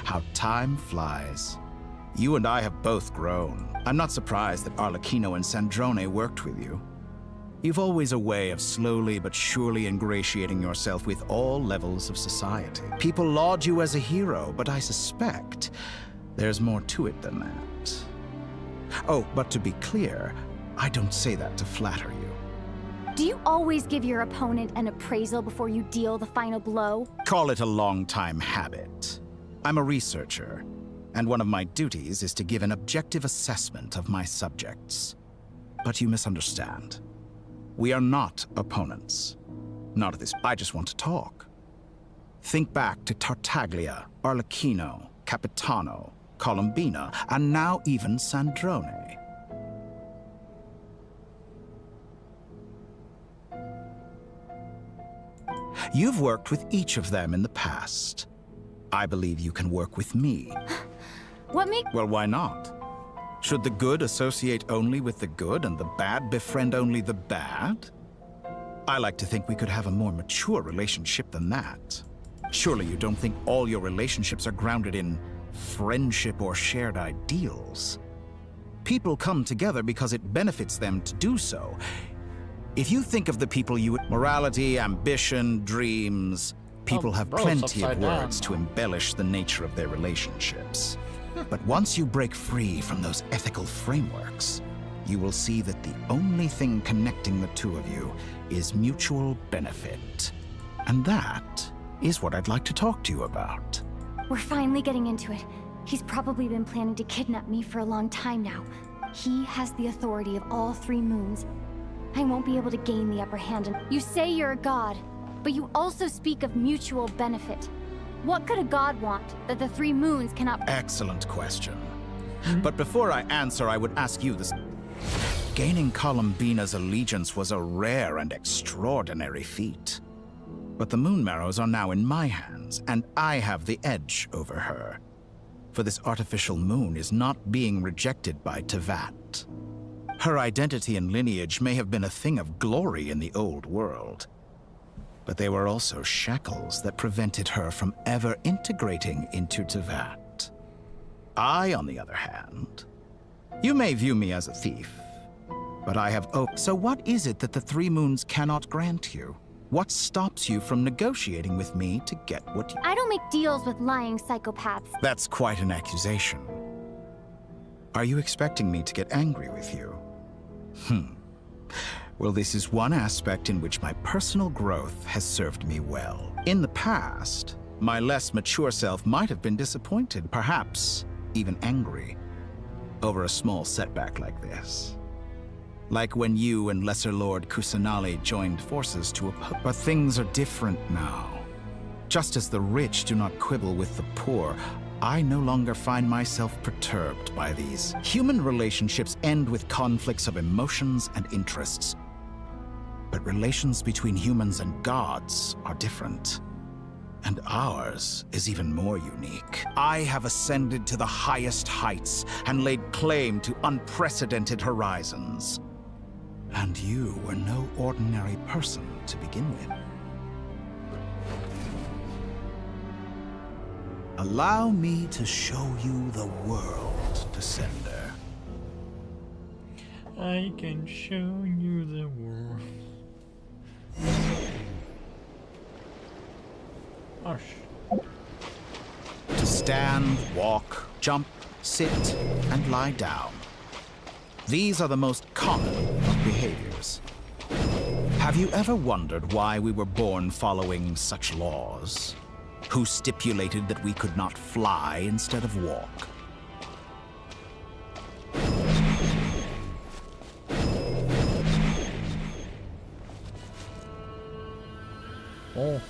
How time flies. You and I have both grown. I'm not surprised that Arlecchino and Sandrone worked with you. You've always a way of slowly but surely ingratiating yourself with all levels of society. People laud you as a hero, but I suspect there's more to it than that. Oh, but to be clear, I don't say that to flatter you. Do you always give your opponent an appraisal before you deal the final blow? Call it a long-time habit. I'm a researcher, and one of my duties is to give an objective assessment of my subjects. But you misunderstand. We are not opponents. Not at this. I just want to talk. Think back to Tartaglia, Arlecchino, Capitano, Columbina, and now even Sandrone. You've worked with each of them in the past. I believe you can work with me. What make— Well, why not? Should the good associate only with the good and the bad befriend only the bad? I like to think we could have a more mature relationship than that. Surely you don't think all your relationships are grounded in friendship or shared ideals? People come together because it benefits them to do so. If you think of the people you— morality, ambition, dreams— people have plenty of words to embellish the nature of their relationships. But once you break free from those ethical frameworks, you will see that the only thing connecting the two of you is mutual benefit. And that is what I'd like to talk to you about. We're finally getting into it. He's probably been planning to kidnap me for a long time now. He has the authority of all 3 moons. I won't be able to gain the upper hand. And you say you're a god, but you also speak of mutual benefit. What could a god want that the 3 moons cannot— Excellent question. But before I answer, I would ask you this. Gaining Columbina's allegiance was a rare and extraordinary feat. But the Moon Marrows are now in my hands, and I have the edge over her. For this artificial moon is not being rejected by Tevat. Her identity and lineage may have been a thing of glory in the old world, but they were also shackles that prevented her from ever integrating into Tevat. I, on the other hand, you may view me as a thief, but I have So what is it that the 3 moons cannot grant you? What stops you from negotiating with me to get what you— I don't make deals with lying psychopaths. That's quite an accusation. Are you expecting me to get angry with you? Well, this is one aspect in which my personal growth has served me well. In the past, my less mature self might have been disappointed, perhaps even angry, over a small setback like this. Like when you and Lesser Lord Kusanali joined forces to oppose. But things are different now. Just as the rich do not quibble with the poor, I no longer find myself perturbed by these. Human relationships end with conflicts of emotions and interests. But relations between humans and gods are different. And ours is even more unique. I have ascended to the highest heights and laid claim to unprecedented horizons. And you were no ordinary person to begin with. Allow me to show you the world, Descender. I can show you the world. Hush. To stand, walk, jump, sit, and lie down. These are the most common of behaviors. Have you ever wondered why we were born following such laws? Who stipulated that we could not fly instead of walk? Oh.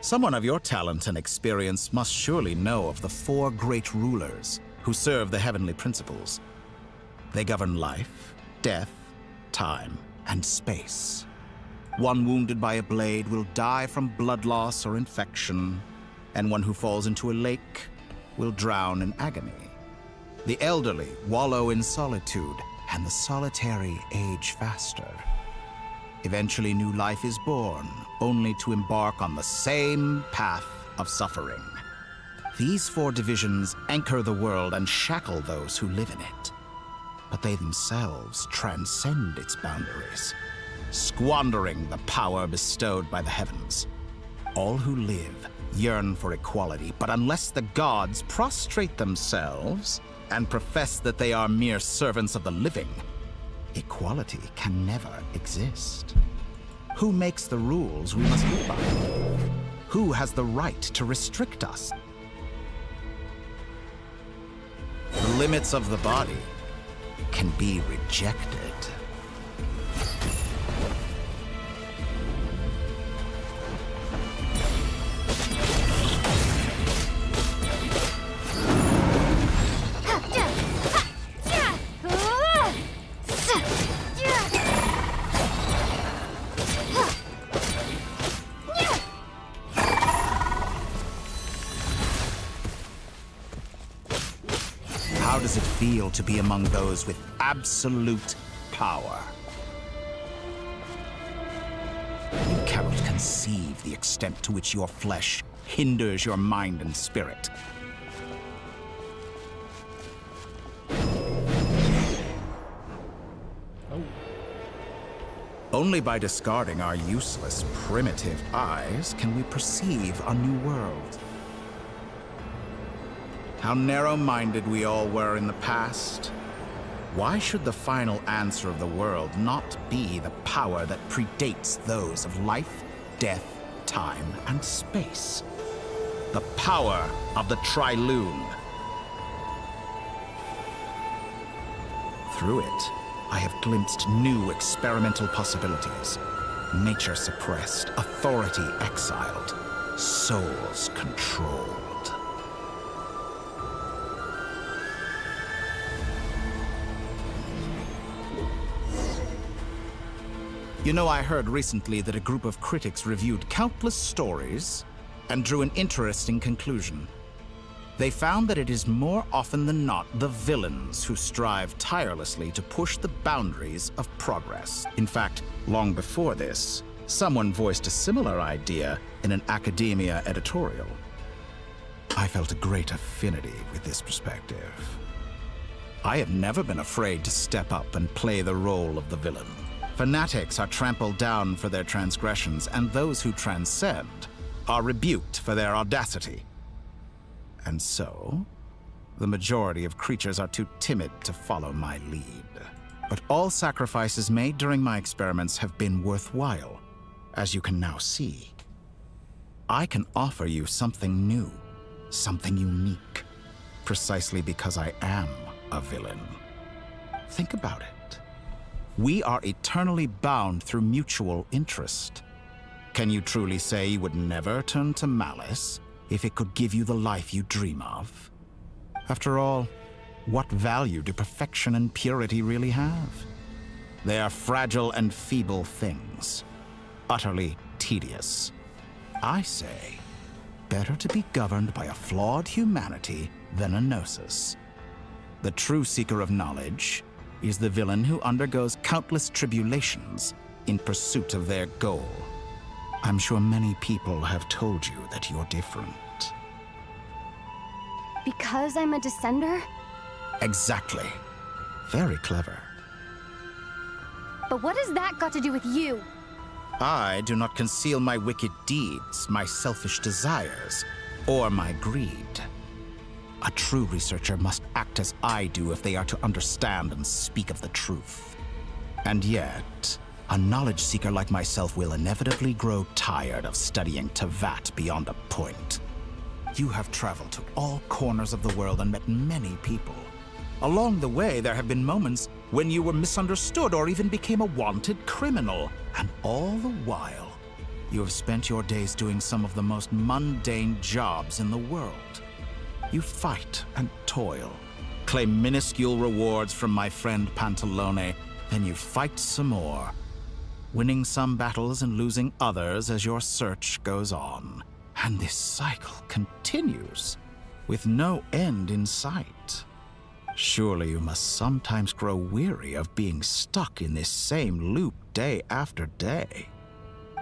Someone of your talent and experience must surely know of the 4 great rulers who serve the heavenly principles. They govern life, death, time, and space. One wounded by a blade will die from blood loss or infection, and one who falls into a lake will drown in agony. The elderly wallow in solitude, and the solitary age faster. Eventually, new life is born, only to embark on the same path of suffering. These 4 divisions anchor the world and shackle those who live in it. But they themselves transcend its boundaries, squandering the power bestowed by the heavens. All who live yearn for equality, but unless the gods prostrate themselves and profess that they are mere servants of the living, equality can never exist. Who makes the rules we must live by? Who has the right to restrict us? The limits of the body can be rejected. How does it feel to be among those with absolute power? You cannot conceive the extent to which your flesh hinders your mind and spirit. Only by discarding our useless, primitive eyes can we perceive a new world. How narrow-minded we all were in the past. Why should the final answer of the world not be the power that predates those of life, death, time, and space? The power of the Tri-Lune. Through it, I have glimpsed new experimental possibilities. Nature suppressed, authority exiled, souls controlled. You know, I heard recently that a group of critics reviewed countless stories and drew an interesting conclusion. They found that it is more often than not the villains who strive tirelessly to push the boundaries of progress. In fact, long before this, someone voiced a similar idea in an academia editorial. I felt a great affinity with this perspective. I have never been afraid to step up and play the role of the villain. Fanatics are trampled down for their transgressions, and those who transcend are rebuked for their audacity. And so, the majority of creatures are too timid to follow my lead. But all sacrifices made during my experiments have been worthwhile, as you can now see. I can offer you something new, something unique, precisely because I am a villain. Think about it. We are eternally bound through mutual interest. Can you truly say you would never turn to malice if it could give you the life you dream of? After all, what value do perfection and purity really have? They are fragile and feeble things, utterly tedious. I say, better to be governed by a flawed humanity than a gnosis. The true seeker of knowledge is the villain who undergoes countless tribulations in pursuit of their goal. I'm sure many people have told you that you're different. Because I'm a descender? Exactly. Very clever. But what has that got to do with you? I do not conceal my wicked deeds, my selfish desires, or my greed. A true researcher must act as I do if they are to understand and speak of the truth. And yet, a knowledge seeker like myself will inevitably grow tired of studying Tevat beyond a point. You have traveled to all corners of the world and met many people. Along the way, there have been moments when you were misunderstood or even became a wanted criminal. And all the while, you have spent your days doing some of the most mundane jobs in the world. You fight and toil, claim minuscule rewards from my friend Pantalone, then you fight some more, winning some battles and losing others as your search goes on. And this cycle continues, with no end in sight. Surely you must sometimes grow weary of being stuck in this same loop day after day.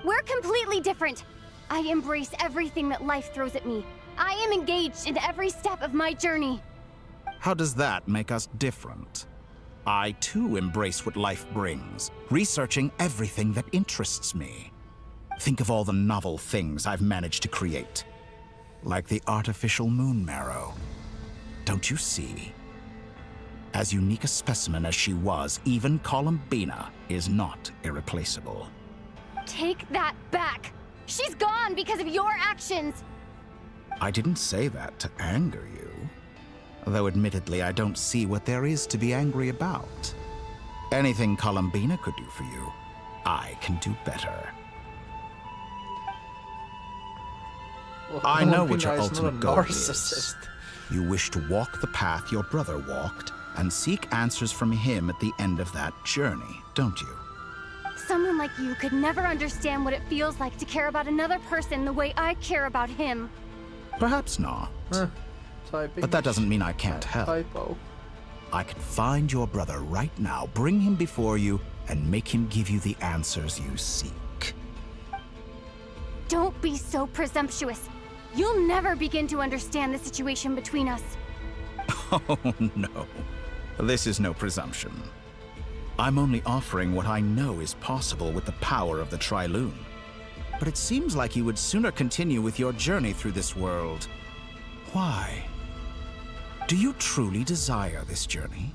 We're completely different. I embrace everything that life throws at me. I am engaged in every step of my journey. How does that make us different? I too embrace what life brings, researching everything that interests me. Think of all the novel things I've managed to create. Like the artificial moon marrow. Don't you see? As unique a specimen as she was, even Columbina is not irreplaceable. Take that back! She's gone because of your actions! I didn't say that to anger you. Though admittedly, I don't see what there is to be angry about. Anything Columbina could do for you, I can do better. Well, I know what Columbina your is not a ultimate goal narcissist. is. You wish to walk the path your brother walked and seek answers from him at the end of that journey, don't you? Someone like you could never understand what it feels like to care about another person the way I care about him. Perhaps not. But that doesn't mean I can't help. Typo. I can find your brother right now, bring him before you, and make him give you the answers you seek. Don't be so presumptuous. You'll never begin to understand the situation between us. Oh, no. This is no presumption. I'm only offering what I know is possible with the power of the Trilune. But it seems like you would sooner continue with your journey through this world. Why? Do you truly desire this journey?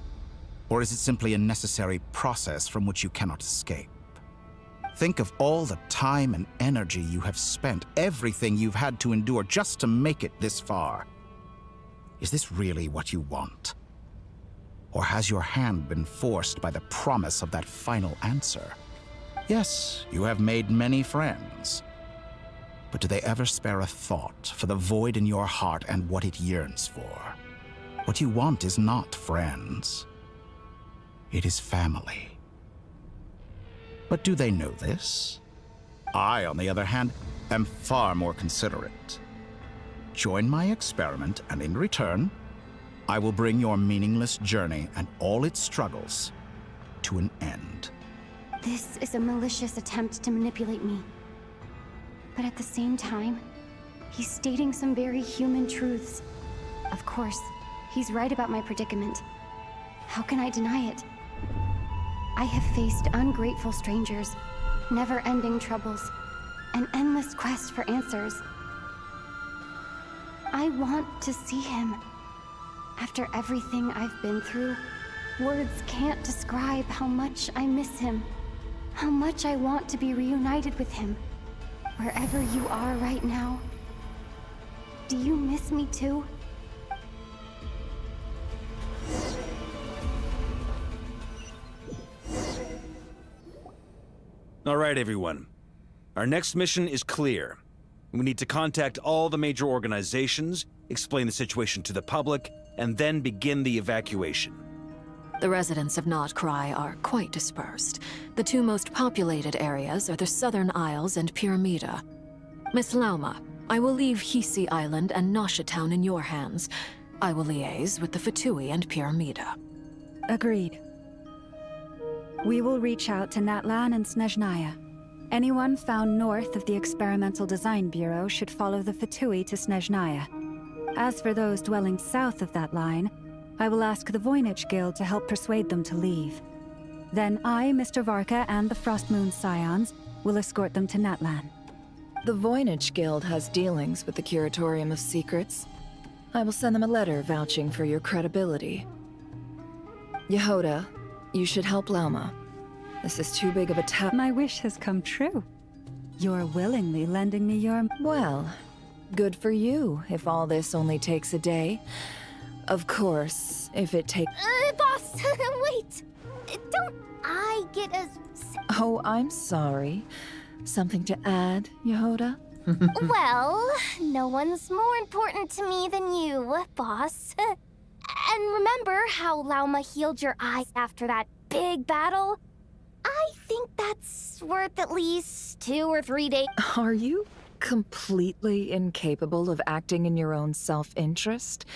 Or is it simply a necessary process from which you cannot escape? Think of all the time and energy you have spent, everything you've had to endure just to make it this far. Is this really what you want? Or has your hand been forced by the promise of that final answer? Yes, you have made many friends. But do they ever spare a thought for the void in your heart and what it yearns for? What you want is not friends. It is family. But do they know this? I, on the other hand, am far more considerate. Join my experiment, and in return, I will bring your meaningless journey and all its struggles to an end. This is a malicious attempt to manipulate me. But at the same time, he's stating some very human truths. Of course, he's right about my predicament. How can I deny it? I have faced ungrateful strangers, never-ending troubles, an endless quest for answers. I want to see him. After everything I've been through, words can't describe how much I miss him. How much I want to be reunited with him. Wherever you are right now. Do you miss me too? All right, everyone. Our next mission is clear. We need to contact all the major organizations, explain the situation to the public, and then begin the evacuation. The residents of Nod-Krai are quite dispersed. The two most populated areas are the Southern Isles and Pyramida. Miss Lauma, I will leave Hisi Island and Nasha Town in your hands. I will liaise with the Fatui and Pyramida. Agreed. We will reach out to Natlan and Snezhnaya. Anyone found north of the Experimental Design Bureau should follow the Fatui to Snezhnaya. As for those dwelling south of that line, I will ask the Voynich Guild to help persuade them to leave. Then I, Mr. Varka, and the Frostmoon Scions will escort them to Natlan. The Voynich Guild has dealings with the Curatorium of Secrets. I will send them a letter vouching for your credibility. Yehoda, you should help Lauma. This is too big of a task. My wish has come true. You're willingly lending me your... Well, good for you, if all this only takes a day. Of course, if it takes... Boss, wait! Don't I get a... Oh, I'm sorry. Something to add, Yehoda? Well, no one's more important to me than you, boss. And remember how Lauma healed your eyes after that big battle? I think that's worth at least 2 or 3 days. Are you completely incapable of acting in your own self-interest?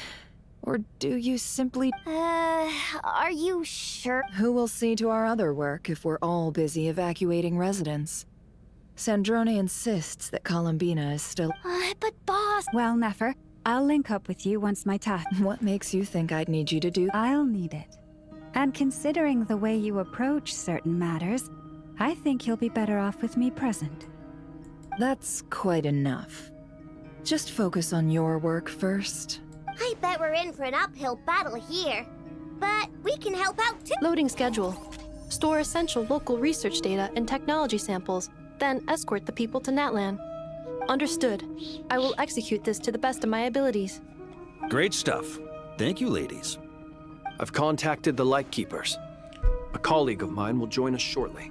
Or do you simply... Are you sure? Who will see to our other work if we're all busy evacuating residents? Sandrone insists that Columbina is still... But boss... Well, Nefer, I'll link up with you once my task... What makes you think I'd need you to do... I'll need it. And considering the way you approach certain matters, I think you'll be better off with me present. That's quite enough. Just focus on your work first. I bet we're in for an uphill battle here. but we can help out too. Loading schedule. Store essential local research data and technology samples, then escort the people to Natlan. Understood. I will execute this to the best of my abilities. Great stuff. Thank you, ladies. I've contacted the Lightkeepers. A colleague of mine will join us shortly.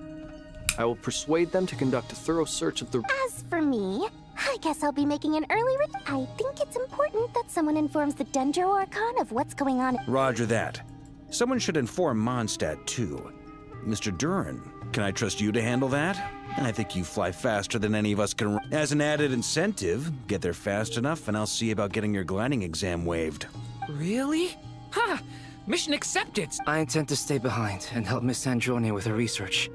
I will persuade them to conduct a thorough search of the... As for me, I guess I'll be making an early I think it's important that someone informs the Dendro Archon of what's going on. Roger that. Someone should inform Mondstadt, too. Mr. Duran, can I trust you to handle that? I think you fly faster than any of us can. As an added incentive, get there fast enough and I'll see about getting your gliding exam waived. Really? Ha! Mission accepted! I intend to stay behind and help Miss Androni with her research.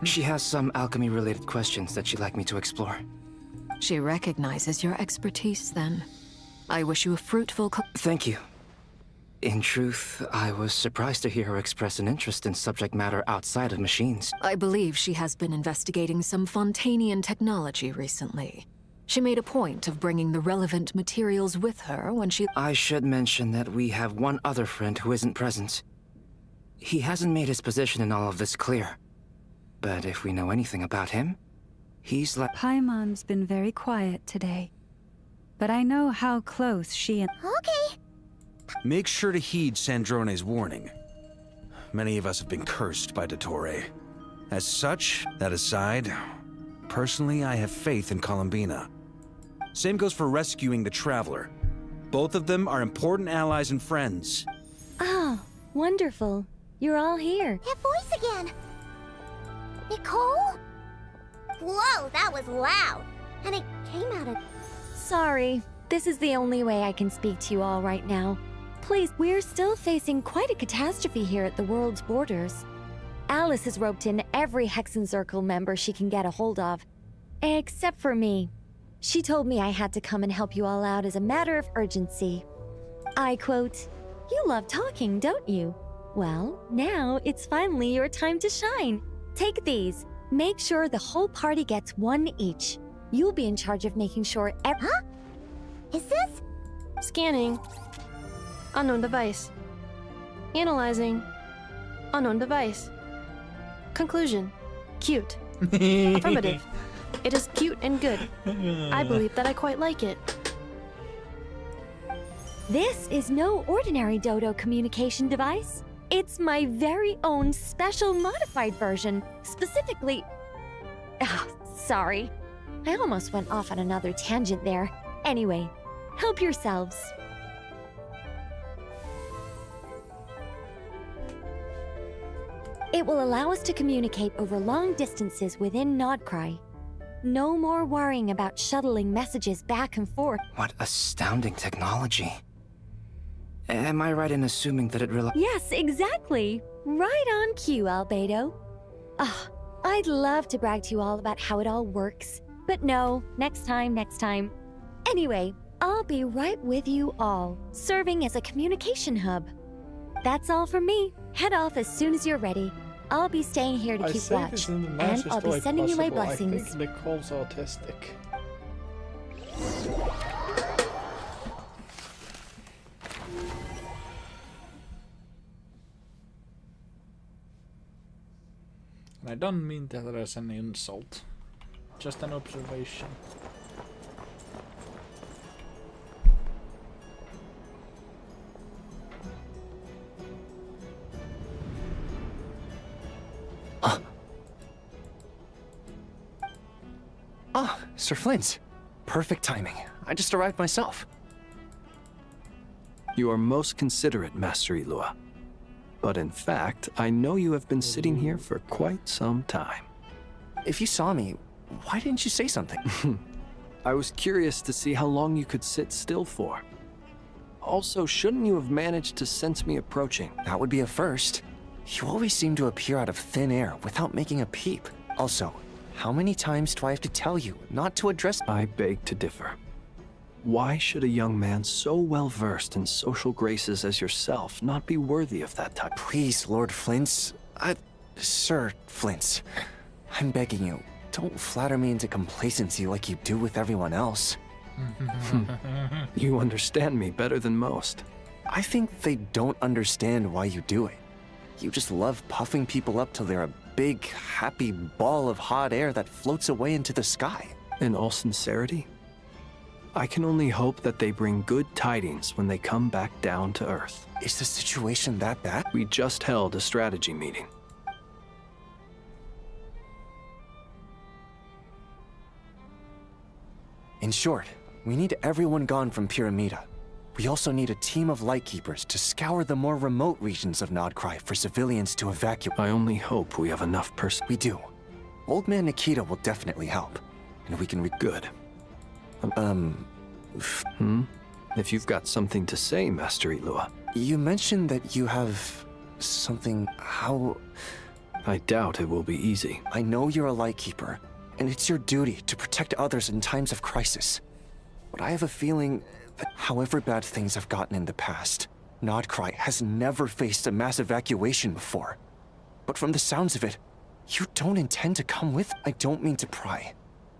She has some alchemy-related questions that she'd like me to explore. She recognizes your expertise, then. I wish you a fruitful Thank you. In truth, I was surprised to hear her express an interest in subject matter outside of machines. I believe she has been investigating some Fontanian technology recently. She made a point of bringing the relevant materials with her when she... I should mention that we have one other friend who isn't present. He hasn't made his position in all of this clear. But if we know anything about him, he's like... Paimon's been very quiet today. But I know how close she and... Okay. Make sure to heed Sandrone's warning. Many of us have been cursed by Dottore. As such, that aside, personally I have faith in Columbina. Same goes for rescuing the Traveler. Both of them are important allies and friends. Oh, wonderful. You're all here. That voice again. Nicole? Whoa, that was loud. And it came out of... Sorry. This is the only way I can speak to you all right now. Please, we're still facing quite a catastrophe here at the world's borders. Alice has roped in every Hexen Circle member she can get a hold of. Except for me. She told me I had to come and help you all out as a matter of urgency. I quote, "You love talking, don't you? Well, now it's finally your time to shine. Take these. Make sure the whole party gets one each. You'll be in charge of making sure Huh? Is this? Scanning. Unknown device. Analyzing. Unknown device. Conclusion. Cute. Affirmative. It is cute and good. I believe that I quite like it. This is no ordinary Dodo communication device. It's my very own special modified version, specifically... sorry. I almost went off on another tangent there. Anyway, help yourselves. It will allow us to communicate over long distances within Nod-Krai. No more worrying about shuttling messages back and forth. What astounding technology. Am I right in assuming that it really... Yes, exactly. Right on cue, Albedo. I'd love to brag to you all about how it all works. But no, next time. Anyway, I'll be right with you all, serving as a communication hub. That's all from me. Head off as soon as you're ready. I'll be staying here to keep watch, and I'll be sending you my blessings. I think Nicole's autistic. And I don't mean that as an insult, just an observation. Sir Flint. Perfect timing. I just arrived myself. You are most considerate, Master Ilua. But in fact, I know you have been sitting here for quite some time. If you saw me, why didn't you say something? I was curious to see how long you could sit still for. Also, shouldn't you have managed to sense me approaching? That would be a first. You always seem to appear out of thin air without making a peep. Also, how many times do I have to tell you not to address— I beg to differ. Why should a young man so well versed in social graces as yourself not be worthy of that type? Please, Lord Flint's— Sir Flint's. I'm begging you, don't flatter me into complacency like you do with everyone else. You understand me better than most. I think they don't understand why you do it. You just love puffing people up till they're a big, happy ball of hot air that floats away into the sky. In all sincerity, I can only hope that they bring good tidings when they come back down to Earth. Is the situation that bad? We just held a strategy meeting. In short, we need everyone gone from Pyramida. We also need a team of Lightkeepers to scour the more remote regions of Nod-Krai for civilians to evacuate. I only hope we have enough We do. Old Man Nikita will definitely help. And we can Good. If you've got something to say, Master Ilua. You mentioned that you have something... How... I doubt it will be easy. I know you're a Lightkeeper, and it's your duty to protect others in times of crisis. But I have a feeling that however bad things have gotten in the past, Nod-Krai has never faced a mass evacuation before. But from the sounds of it, you don't intend to come with... I don't mean to pry,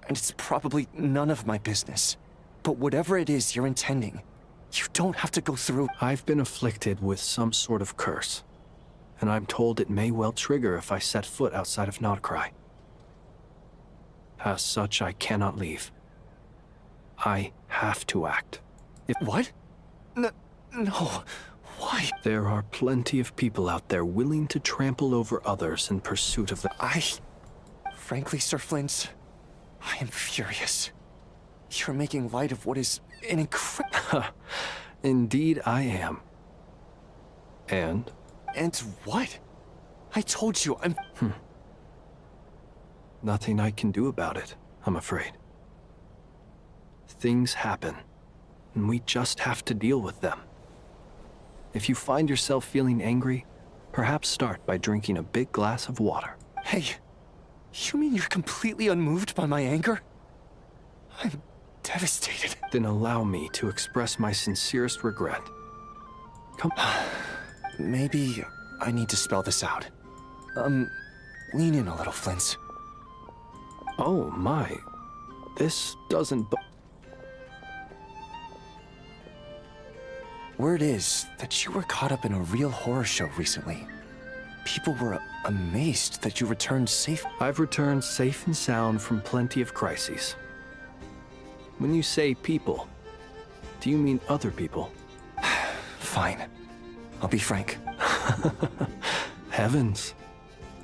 and it's probably none of my business. But whatever it is you're intending, you don't have to go through... I've been afflicted with some sort of curse, and I'm told it may well trigger if I set foot outside of Nod-Krai. As such, I cannot leave. I have to act. What? No. Why? There are plenty of people out there willing to trample over others in pursuit of the... Frankly, Sir Flint, I am furious. You're making light of what is an incredible... Indeed I am. And? And what? I told you, I'm... Nothing I can do about it, I'm afraid. Things happen, and we just have to deal with them. If you find yourself feeling angry, perhaps start by drinking a big glass of water. Hey, you mean you're completely unmoved by my anger? I'm devastated. Then allow me to express my sincerest regret. Come on. Maybe I need to spell this out. Lean in a little, Flint. Oh my. This doesn't... Word is that you were caught up in a real horror show recently. People were amazed that you returned safe. I've returned safe and sound from plenty of crises. When you say people, do you mean other people? Fine. I'll be frank. Heavens.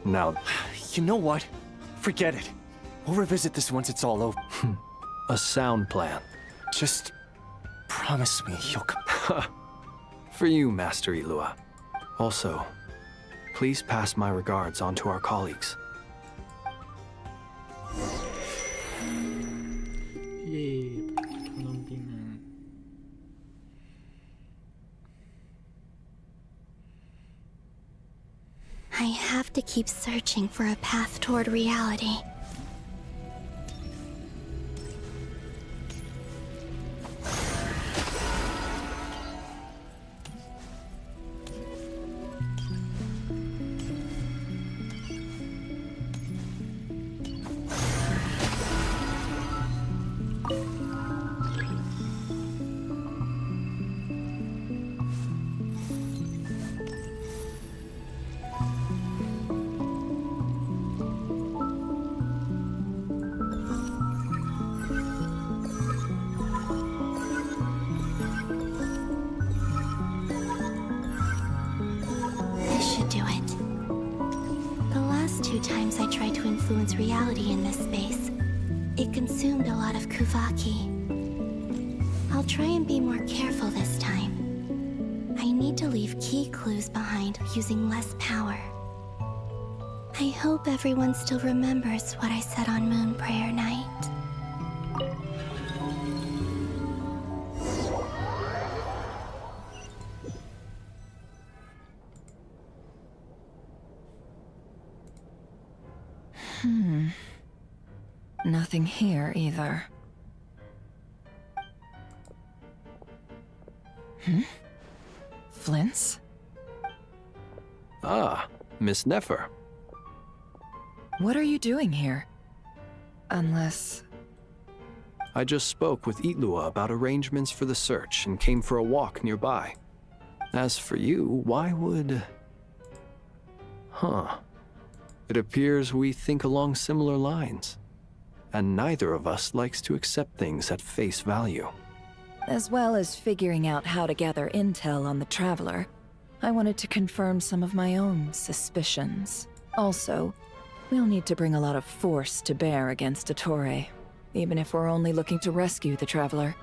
Now... You know what? Forget it. We'll revisit this once it's all over. A sound plan. Just promise me you'll come. For you, Master Ilua. Also, please pass my regards on to our colleagues. Yay, Columbina. I have to keep searching for a path toward reality. Times I tried to influence reality in this space, it consumed a lot of Kuvaki. I'll try and be more careful this time. I need to leave key clues behind using less power. I hope everyone still remembers what I said on Moon Prayer Night. Nothing here either. Flint's? Ah, Miss Nefer. What are you doing here? Unless... I just spoke with Ilua about arrangements for the search and came for a walk nearby. As for you, why would... Huh. It appears we think along similar lines. And neither of us likes to accept things at face value. As well as figuring out how to gather intel on the Traveler, I wanted to confirm some of my own suspicions. Also, we'll need to bring a lot of force to bear against Ettore, even if we're only looking to rescue the Traveler.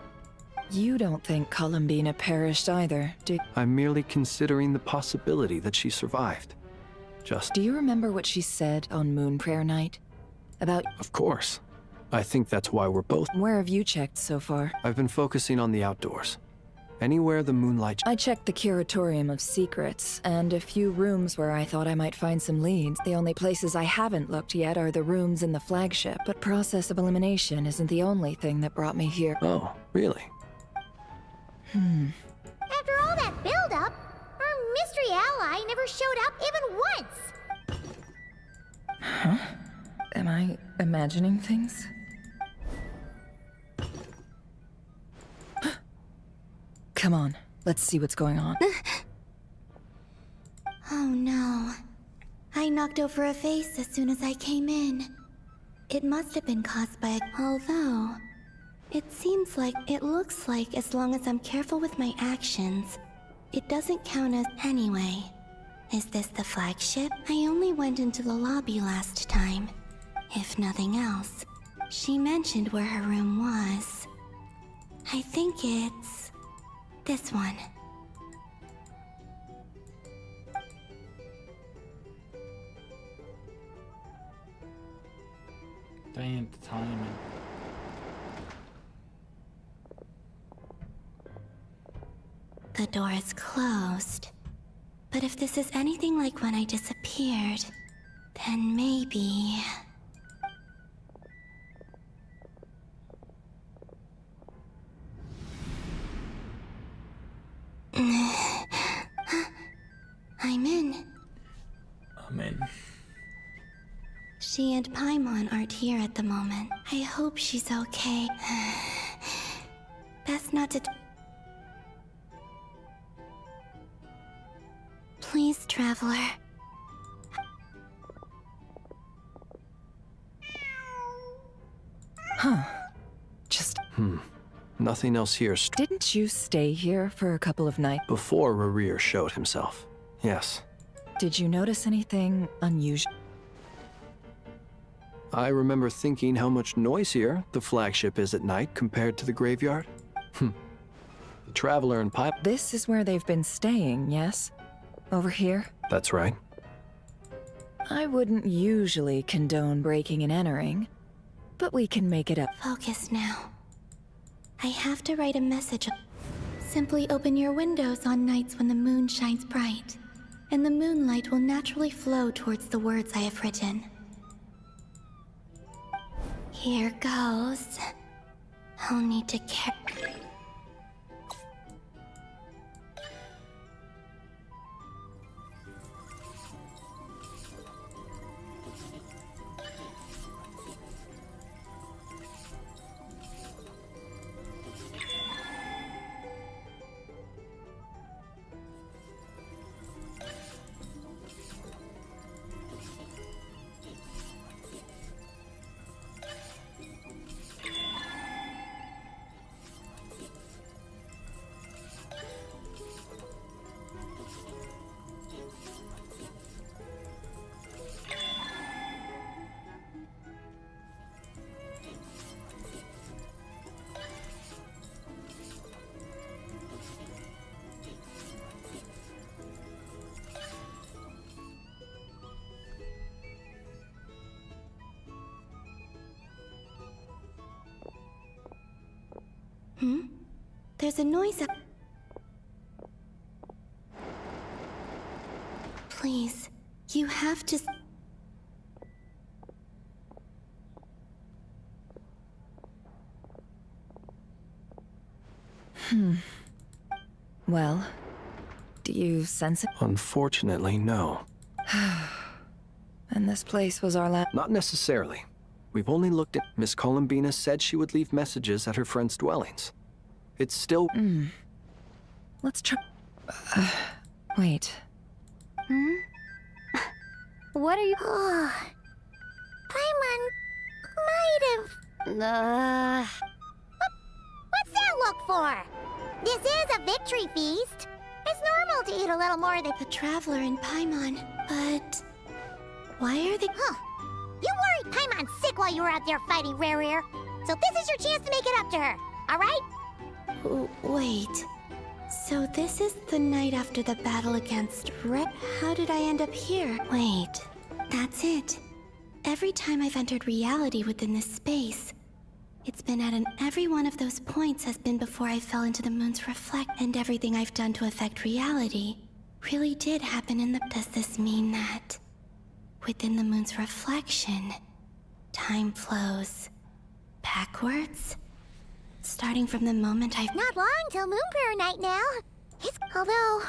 You don't think Columbina perished either, do you? I'm merely considering the possibility that she survived. Just... Do you remember what she said on Moon Prayer Night? About... Of course. I think that's why we're both... Where have you checked so far? I've been focusing on the outdoors. Anywhere the moonlight... I checked the Curatorium of Secrets, and a few rooms where I thought I might find some leads. The only places I haven't looked yet are the rooms in the flagship, but process of elimination isn't the only thing that brought me here. Oh, really? After all that build-up, our mystery ally never showed up even once! Huh? Am I imagining things? Come on, let's see what's going on. Oh no. I knocked over a vase as soon as I came in. It must have been caused by although... It looks like as long as I'm careful with my actions, it doesn't count as anyway. Is this the flagship? I only went into the lobby last time. If nothing else, she mentioned where her room was. I think it's... this one. Dang the timing. The door is closed. But if this is anything like when I disappeared, then maybe... I'm in. I'm in. She and Paimon aren't here at the moment. I hope she's okay. Best not to... Please, Traveler. Huh. Just... Nothing else here. Didn't you stay here for a couple of nights? Before Rerir showed himself. Yes. Did you notice anything unusual? I remember thinking how much noisier the flagship is at night compared to the graveyard. The Traveler and Pipe... This is where they've been staying, yes? Over here? That's right. I wouldn't usually condone breaking and entering, but we can make it up. Focus now. I have to write a message. Simply open your windows on nights when the moon shines bright, and the moonlight will naturally flow towards the words I have written. Here goes. I'll need to carry... There's a noise up... Please, you have to... Well, do you sense it? Unfortunately, no. And this place was our last... Not necessarily. We've only looked at... Miss Columbina said she would leave messages at her friends' dwellings. It's still... Let's try... Wait. Hmm? What are you... Paimon might have... What's that look for? This is a victory feast. It's normal to eat a little more than... The Traveler and Paimon, but... Why are they... Huh. You worried Paimon's sick while you were out there fighting Rare. So this is your chance to make it up to her, alright? Wait. So this is the night after the battle against How did I end up here? Wait. That's it. Every time I've entered reality within this space, it's been at every one of those points has been before I fell into the moon's reflect, and everything I've done to affect reality really did happen in the... Does this mean that within the moon's reflection, time flows backwards? Starting from the moment I've... Not long till Moon Prayer Night now. Although,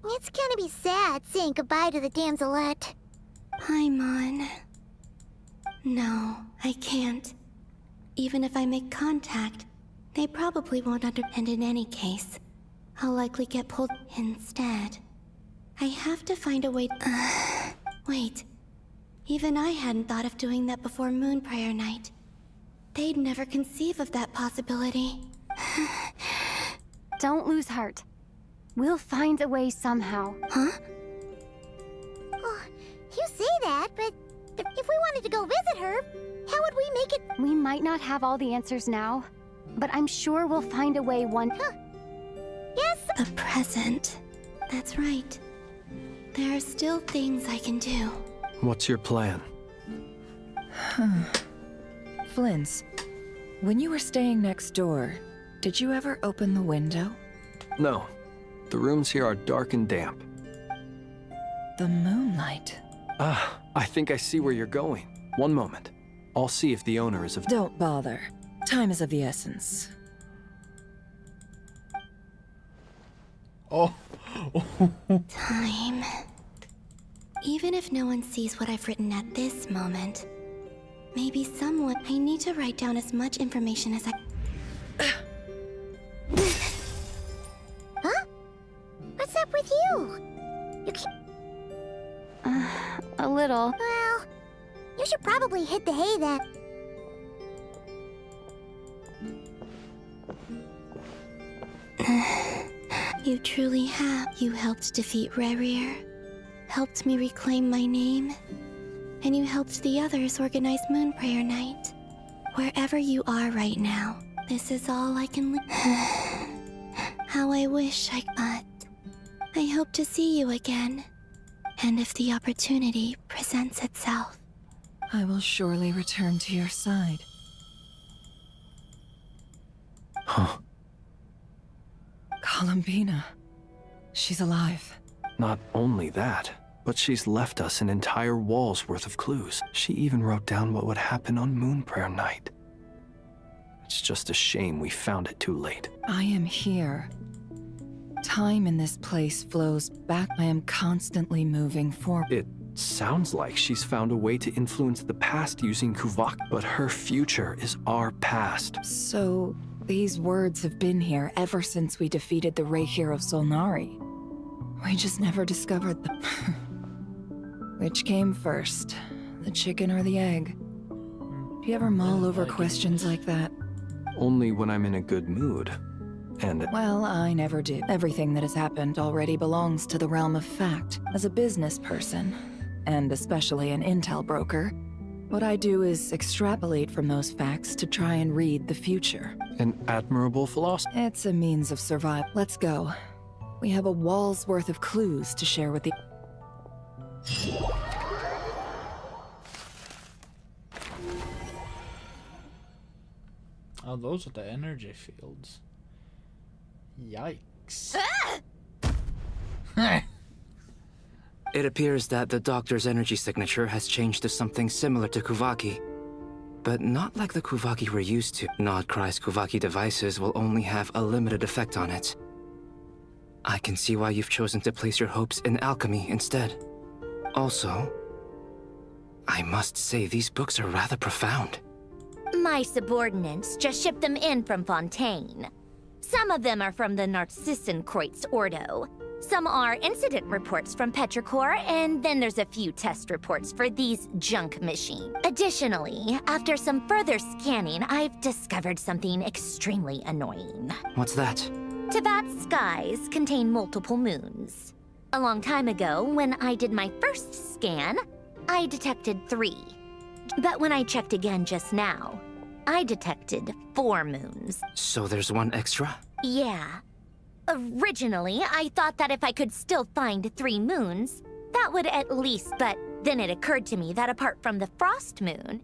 it's gonna be sad saying goodbye to the damselette. Paimon. No, I can't. Even if I make contact, they probably won't understand in any case. I'll likely get pulled instead. I have to find a way... Wait. Even I hadn't thought of doing that before Moon Prayer Night. They'd never conceive of that possibility. Don't lose heart. We'll find a way somehow. Huh? Oh, you say that, but if we wanted to go visit her, how would we make it? We might not have all the answers now, but I'm sure we'll find a way one... Huh. Yes? The present. That's right. There are still things I can do. What's your plan? Flins, when you were staying next door, did you ever open the window? No. The rooms here are dark and damp. The moonlight. I think I see where you're going. One moment. I'll see if the owner is of... Don't bother. Time is of the essence. Oh. Time. Even if no one sees what I've written at this moment, maybe someone... I need to write down as much information as I... Huh? What's up with you? You can't... A little. Well, you should probably hit the hay then. You truly have. You helped defeat Rerir, helped me reclaim my name, and you helped the others organize Moon Prayer Night. Wherever you are right now, this is all I can... How I wish I could. I hope to see you again. And if the opportunity presents itself, I will surely return to your side. Huh. Columbina. She's alive. Not only that, but she's left us an entire wall's worth of clues. She even wrote down what would happen on Moon Prayer Night. It's just a shame we found it too late. I am here. Time in this place flows back. I am constantly moving forward. It sounds like she's found a way to influence the past using Kuvak, but her future is our past. So, these words have been here ever since we defeated the Ray Hero Solnari. We just never discovered the... Which came first, the chicken or the egg? Do you ever mull over questions like that? Only when I'm in a good mood. And... Well, I never did. Everything that has happened already belongs to the realm of fact. As a business person, and especially an intel broker, what I do is extrapolate from those facts to try and read the future. An admirable philosophy. It's a means of survival. Let's go. We have a wall's worth of clues to share with the... Oh, those are the energy fields. Yikes. It appears that the doctor's energy signature has changed to something similar to Kuvaki. But not like the Kuvaki we're used to. Nod-Krai's Kuvaki devices will only have a limited effect on it. I can see why you've chosen to place your hopes in alchemy instead. Also, I must say these books are rather profound. My subordinates just shipped them in from Fontaine. Some of them are from the Narcissenkreuz Ordo. Some are incident reports from Petrichor, and then there's a few test reports for these junk machines. Additionally, after some further scanning, I've discovered something extremely annoying. What's that? Teyvat's skies contain multiple moons. A long time ago, when I did my first scan, I detected 3. But when I checked again just now, I detected 4 moons. So there's one extra? Yeah. Originally, I thought that if I could still find 3 moons, that would at least, but then it occurred to me that apart from the frost moon,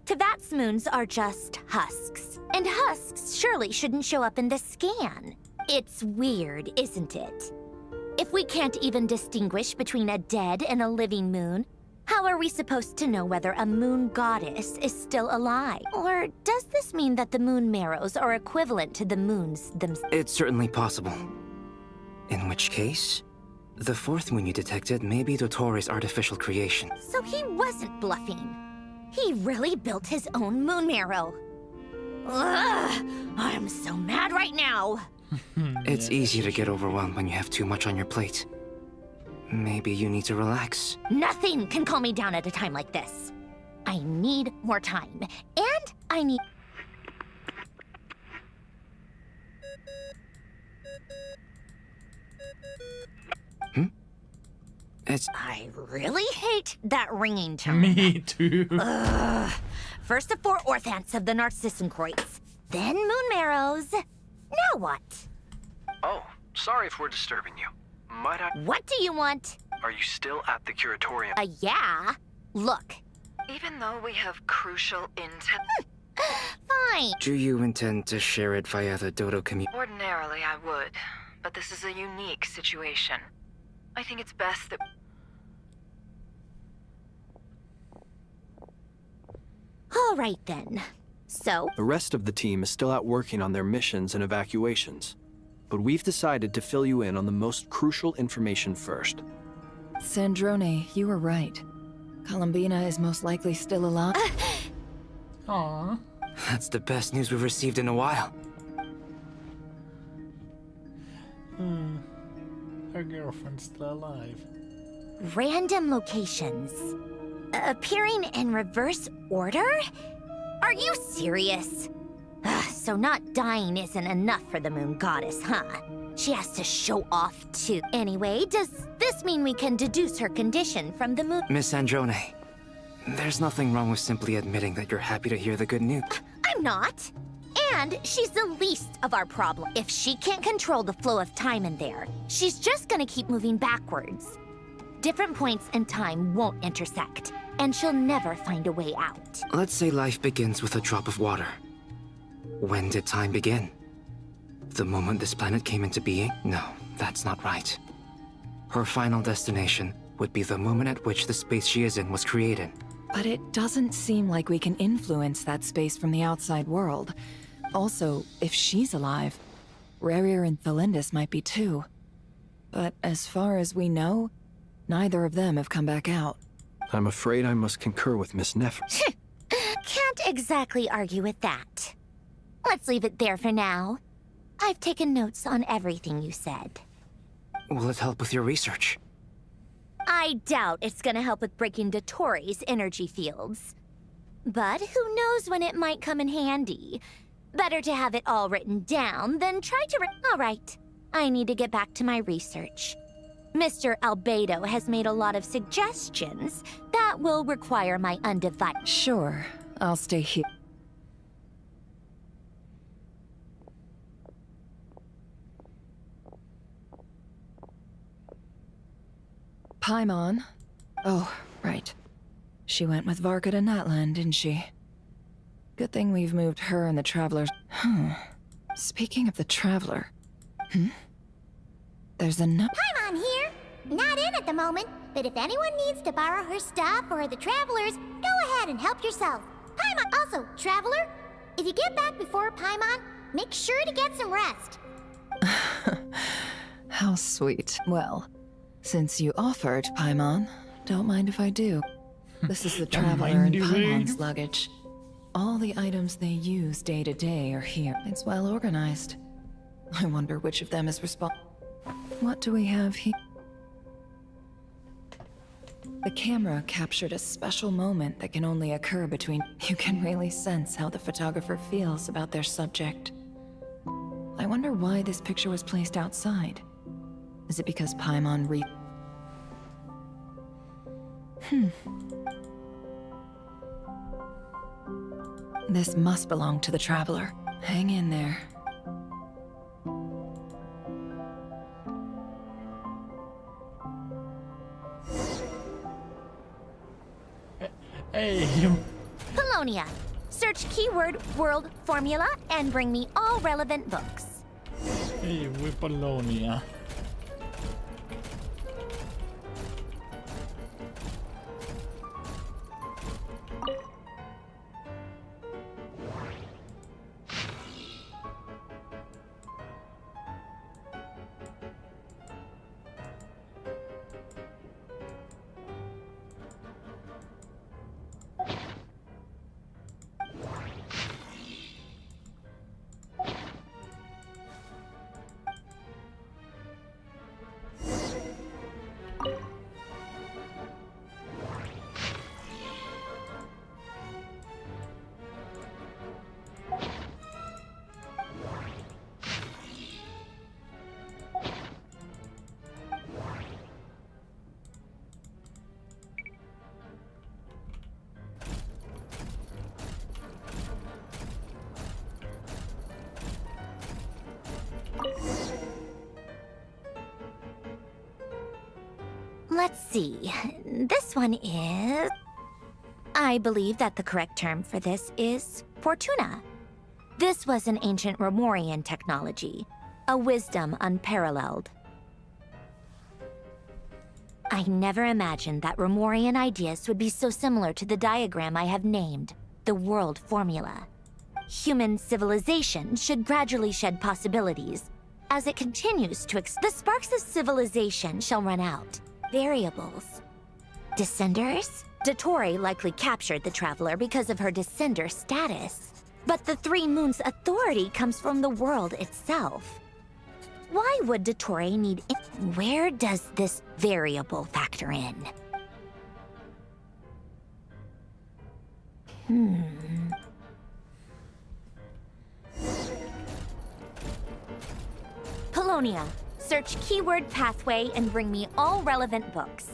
Teyvat's moons are just husks. And husks surely shouldn't show up in the scan. It's weird, isn't it? If we can't even distinguish between a dead and a living moon, how are we supposed to know whether a moon goddess is still alive? Or does this mean that the moon marrows are equivalent to the moons themselves? It's certainly possible. In which case, the 4th moon you detected may be Dottore artificial creation. So he wasn't bluffing. He really built his own moon marrow. Ugh! I'm so mad right now! It's easy to get overwhelmed when you have too much on your plate. Maybe you need to relax. Nothing can calm me down at a time like this. I need more time. And I need... I really hate that ringing tone. Me too. Ugh. First the 4 orthants of the Narcissenkreuz, then moon marrows. Now what? Oh, sorry if we're disturbing you. Might I... What do you want? Are you still at the curatorium? Yeah. Look. Even though we have crucial intel... Fine. Do you intend to share it via the Dodo community? Ordinarily, I would. But this is a unique situation. I think it's best that... All right, then. So? The rest of the team is still out working on their missions and evacuations. But we've decided to fill you in on the most crucial information first. Sandrone, you were right. Columbina is most likely still alive. Aww. That's the best news we've received in a while. Her girlfriend's still alive. Random locations. Appearing in reverse order? Are you serious? So not dying isn't enough for the moon goddess, huh? She has to show off too. Anyway, does this mean we can deduce her condition from the moon? Miss Androne, there's nothing wrong with simply admitting that you're happy to hear the good news. I'm not. And she's the least of our problem. If she can't control the flow of time in there, she's just gonna keep moving backwards. Different points in time won't intersect, and she'll never find a way out. Let's say life begins with a drop of water. When did time begin? The moment this planet came into being? No, that's not right. Her final destination would be the moment at which the space she is in was created. But it doesn't seem like we can influence that space from the outside world. Also, if she's alive, Rerir and Thelindis might be too. But as far as we know, neither of them have come back out. I'm afraid I must concur with Miss Nefer. Can't exactly argue with that. Let's leave it there for now. I've taken notes on everything you said. Will it help with your research? I doubt it's gonna help with breaking Dottori's energy fields. But who knows when it might come in handy. Better to have it all written down than try to All right, I need to get back to my research. Mr. Albedo has made a lot of suggestions that will require my undivided... Sure, I'll stay here. Paimon. Oh, right. She went with Varka to Natlan, didn't she? Good thing we've moved her and the Travelers. Speaking of the Traveler... There's a Paimon here! Not in at the moment, but if anyone needs to borrow her stuff or the Travelers, go ahead and help yourself. Paimon! Also, Traveler, if you get back before Paimon, make sure to get some rest. How sweet. Well, since you offered, Paimon, don't mind if I do. This is the Traveler and Paimon's luggage. All the items they use day to day are here. It's well organized. I wonder which of them is responsible. What do we have here? The camera captured a special moment that can only occur between... You can really sense how the photographer feels about their subject. I wonder why this picture was placed outside. Is it because Paimon This must belong to the Traveler. Hang in there. Hey. Polonia. Search keyword world formula and bring me all relevant books. Hey, we're Polonia. Let's see. This one is... I believe that the correct term for this is Fortuna. This was an ancient Romorian technology, a wisdom unparalleled. I never imagined that Romorian ideas would be so similar to the diagram I have named, the world formula. Human civilization should gradually shed possibilities. As it continues to the sparks of civilization shall run out. Variables. Descenders? Dottore likely captured the Traveler because of her descender status. But the Three Moons' authority comes from the world itself. Why would Dottore need it? Where does this variable factor in? Polonia. Search keyword pathway and bring me all relevant books.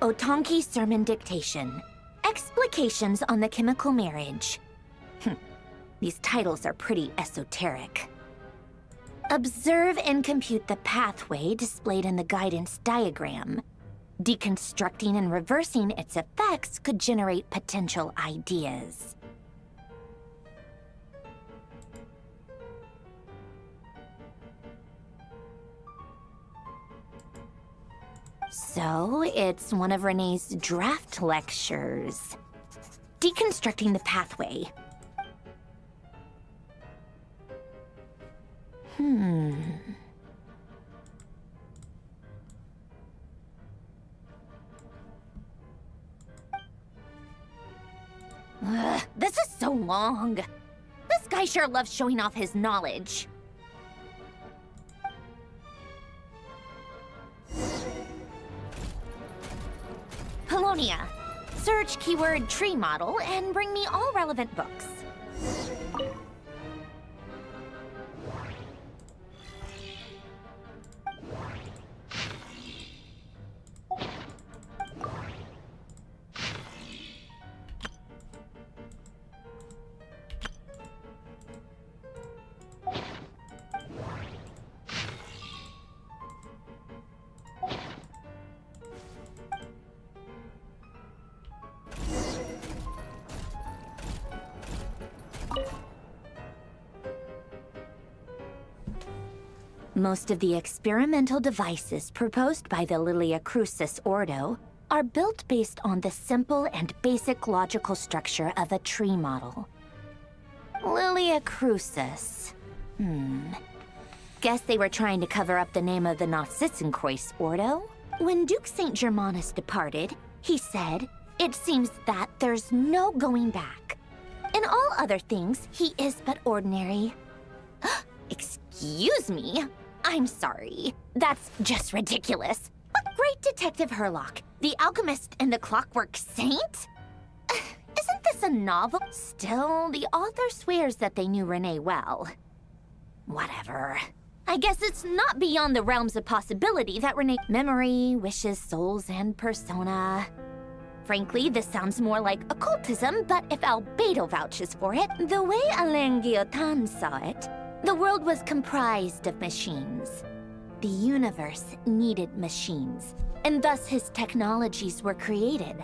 Otonki Sermon Dictation. Explications on the Chemical Marriage. These titles are pretty esoteric. Observe and compute the pathway displayed in the guidance diagram. Deconstructing and reversing its effects could generate potential ideas. So, it's one of Renee's draft lectures. Deconstructing the pathway. Ugh, this is so long. This guy sure loves showing off his knowledge. Polonia. Search keyword tree model and bring me all relevant books. Most of the experimental devices proposed by the Lilia Crucis Ordo are built based on the simple and basic logical structure of a tree model. Lilia Crucis. Guess they were trying to cover up the name of the Nod-Krai Ordo? When Duke St. Germanus departed, he said, "It seems that there's no going back. In all other things, he is but ordinary." Excuse me? I'm sorry. That's just ridiculous. But great Detective Herlock, the alchemist and the clockwork saint? Isn't this a novel? Still, the author swears that they knew Renee well. Whatever. I guess it's not beyond the realms of possibility that Renee... Memory, wishes, souls, and persona. Frankly, this sounds more like occultism, but if Albedo vouches for it, the way Alain Guillotin saw it, the world was comprised of machines. The universe needed machines, and thus his technologies were created.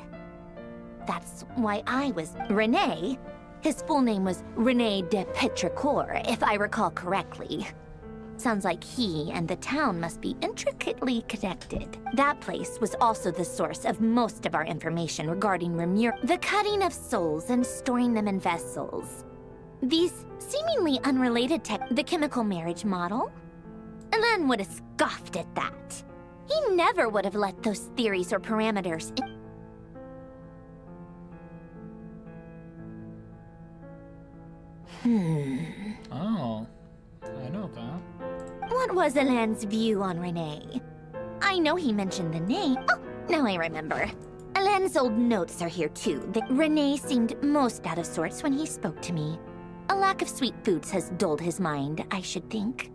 That's why I was... Renee? His full name was René de Petrichor, if I recall correctly. Sounds like he and the town must be intricately connected. That place was also the source of most of our information regarding the cutting of souls and storing them in vessels. These seemingly unrelated the chemical marriage model? Alain would have scoffed at that. He never would have let those theories or parameters Oh, I know that. What was Alain's view on Renee? I know he mentioned the name. Oh, now I remember. Alain's old notes are here too. That Renee seemed most out of sorts when he spoke to me. A lack of sweet foods has dulled his mind, I should think.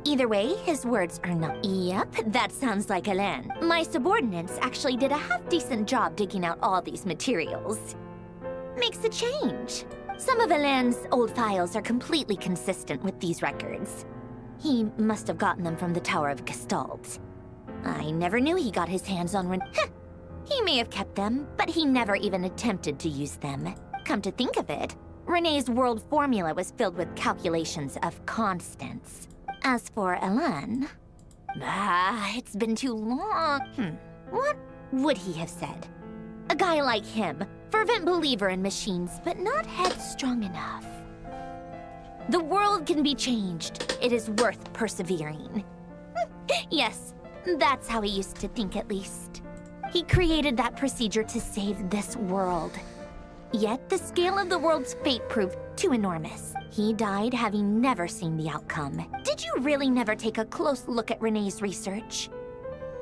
Either way, his words are not... Yep, that sounds like Alain. My subordinates actually did a half-decent job digging out all these materials. Makes a change. Some of Alain's old files are completely consistent with these records. He must have gotten them from the Tower of Gestalt. I never knew he got his hands on He may have kept them, but he never even attempted to use them. Come to think of it, Renee's world formula was filled with calculations of constants. As for Alain... it's been too long. What would he have said? A guy like him, fervent believer in machines, but not headstrong enough. The world can be changed. It is worth persevering. Yes, that's how he used to think at least. He created that procedure to save this world. Yet the scale of the world's fate proved too enormous. He died having never seen the outcome. Did you really never take a close look at Renee's research?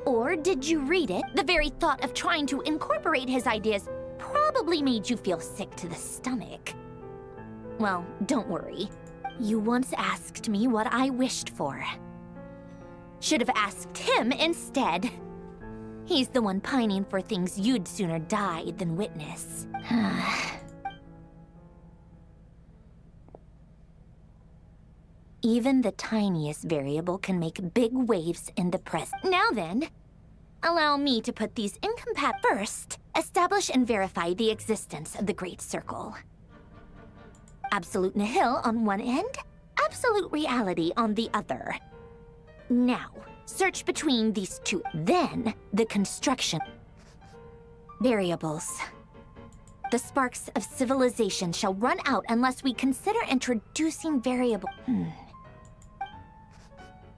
Or did you read it? The very thought of trying to incorporate his ideas probably made you feel sick to the stomach. Well, don't worry. You once asked me what I wished for. Should have asked him instead. He's the one pining for things you'd sooner die than witness. Even the tiniest variable can make big waves in the present. Now then, allow me to put these incompatible. First, establish and verify the existence of the Great Circle. Absolute nihil on one end, absolute reality on the other. Now, search between these two. Then, the construction. Variables. The sparks of civilization shall run out unless we consider introducing variable.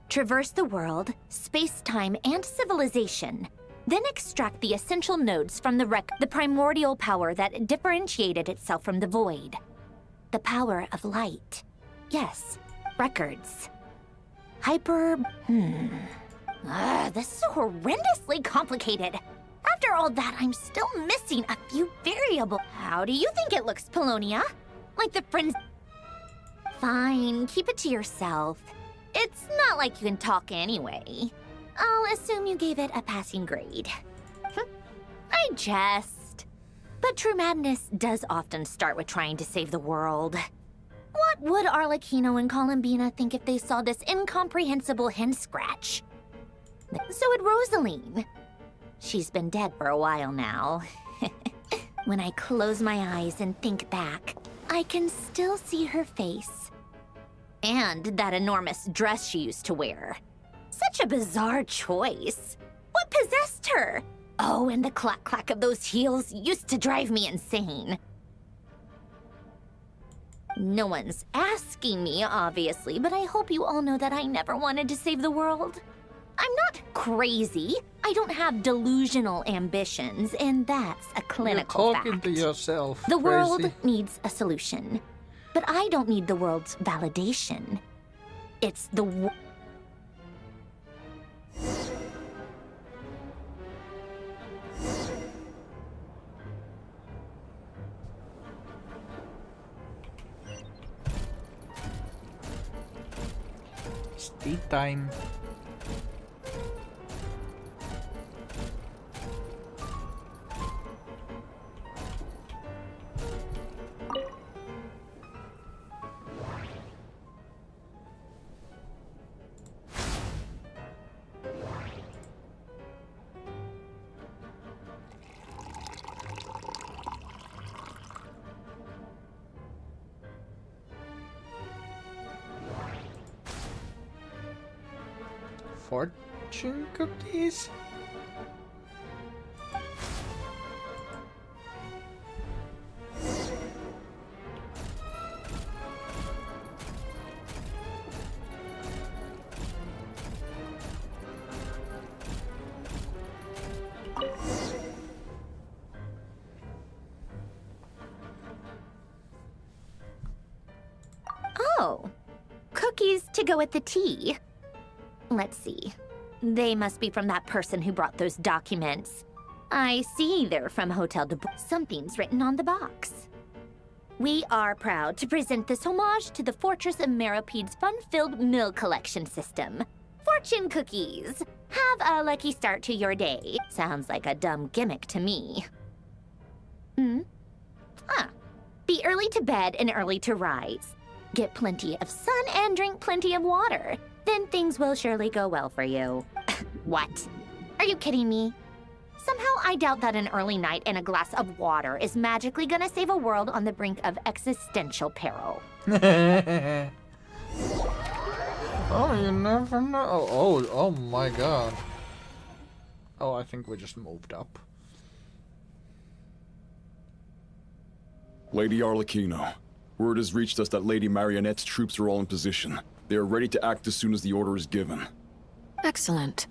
Traverse the world, space-time, and civilization. Then extract the essential nodes from the primordial power that differentiated itself from the void. The power of light. Yes, records. This is horrendously complicated. After all that, I'm still missing a few variables. How do you think it looks, Polonia? Like the friends... Fine, keep it to yourself. It's not like you can talk anyway. I'll assume you gave it a passing grade. I jest. But true madness does often start with trying to save the world. What would Arlecchino and Columbina think if they saw this incomprehensible hen scratch? So would Rosaline. She's been dead for a while now. When I close my eyes and think back, I can still see her face. And that enormous dress she used to wear. Such a bizarre choice. What possessed her? Oh, and the clack-clack of those heels used to drive me insane. No one's asking me, obviously, but I hope you all know that I never wanted to save the world. I'm not crazy. I don't have delusional ambitions, and that's a clinical You're talking fact. to yourself. The world crazy. needs a solution, but I don't need the world's validation. It's the It's tea time. Fortune cookies? Oh, cookies to go with the tea. Let's see. They must be from that person who brought those documents. I see they're from Hotel de Something's written on the box. We are proud to present this homage to the Fortress of Meropede's fun-filled mill collection system. Fortune cookies. Have a lucky start to your day. Sounds like a dumb gimmick to me. Be early to bed and early to rise. Get plenty of sun and drink plenty of water. Then things will surely go well for you. What? Are you kidding me? Somehow I doubt that an early night and a glass of water is magically gonna save a world on the brink of existential peril. Oh, you never know. Oh my god. Oh, I think we just moved up. Lady Arlecchino, word has reached us that Lady Marionette's troops are all in position. They are ready to act as soon as the order is given. Excellent.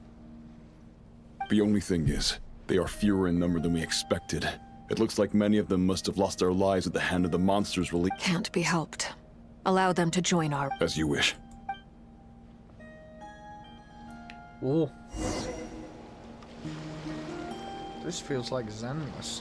The only thing is, they are fewer in number than we expected. It looks like many of them must have lost their lives at the hand of the monsters released. Can't be helped. Allow them to join our... As you wish. Oh. This feels like Zenless.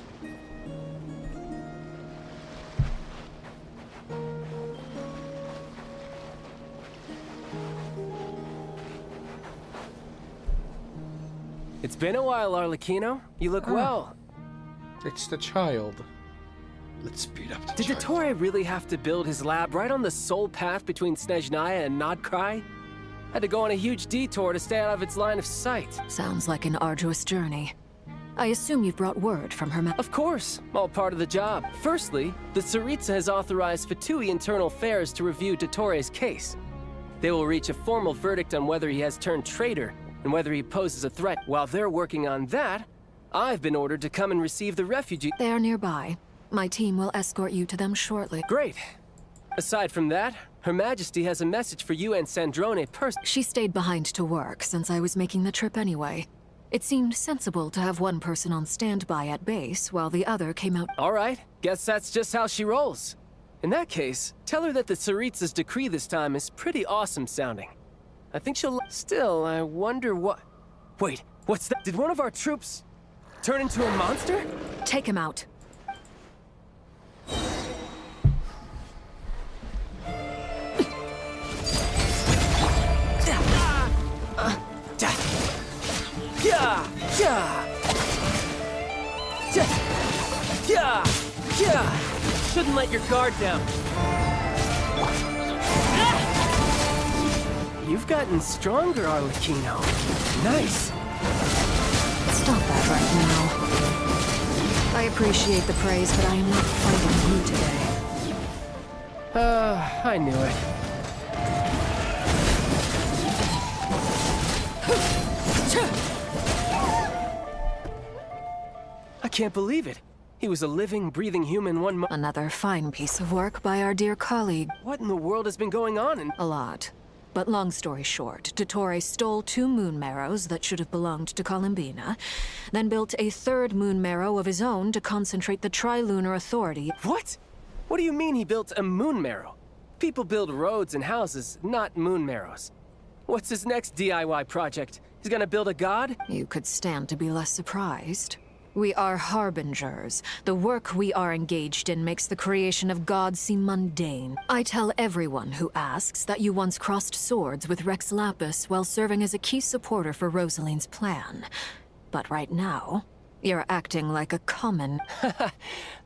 It's been a while, Arlecchino. You look well. It's the child. Let's speed up the Did Dottore really have to build his lab right on the sole path between Snezhnaya and Nod-Krai? Had to go on a huge detour to stay out of its line of sight. Sounds like an arduous journey. I assume you've brought word from her Of course, all part of the job. Firstly, the Tsaritsa has authorized Fatui Internal Affairs to review Dottore's case. They will reach a formal verdict on whether he has turned traitor and whether he poses a threat. While they're working on that, I've been ordered to come and receive the refugee. They are nearby. My team will escort you to them shortly. Great. Aside from that, Her Majesty has a message for you and Sandrone personally. She stayed behind to work since I was making the trip anyway. It seemed sensible to have one person on standby at base while the other came out. All right, guess that's just how she rolls. In that case, tell her that the Tsaritsa's decree this time is pretty awesome sounding. I think she'll... Still, I wonder what... Wait, what's that? Did one of our troops turn into a monster? Take him out. Shouldn't let your guard down. You've gotten stronger, Arlecchino. Nice. Stop that right now. I appreciate the praise, but I am not fighting you today. I knew it. I can't believe it. He was a living, breathing human Another fine piece of work by our dear colleague. What in the world has been going on in— A lot. But long story short, Dottore stole 2 moon marrows that should have belonged to Columbina, then built a 3rd moon marrow of his own to concentrate the Tri-Lunar Authority. What? What do you mean he built a moon marrow? People build roads and houses, not moon marrows. What's his next DIY project? He's gonna build a god? You could stand to be less surprised. We are harbingers. The work we are engaged in makes the creation of gods seem mundane. I tell everyone who asks that you once crossed swords with Rex Lapis while serving as a key supporter for Rosaline's plan. But right now, you're acting like a common...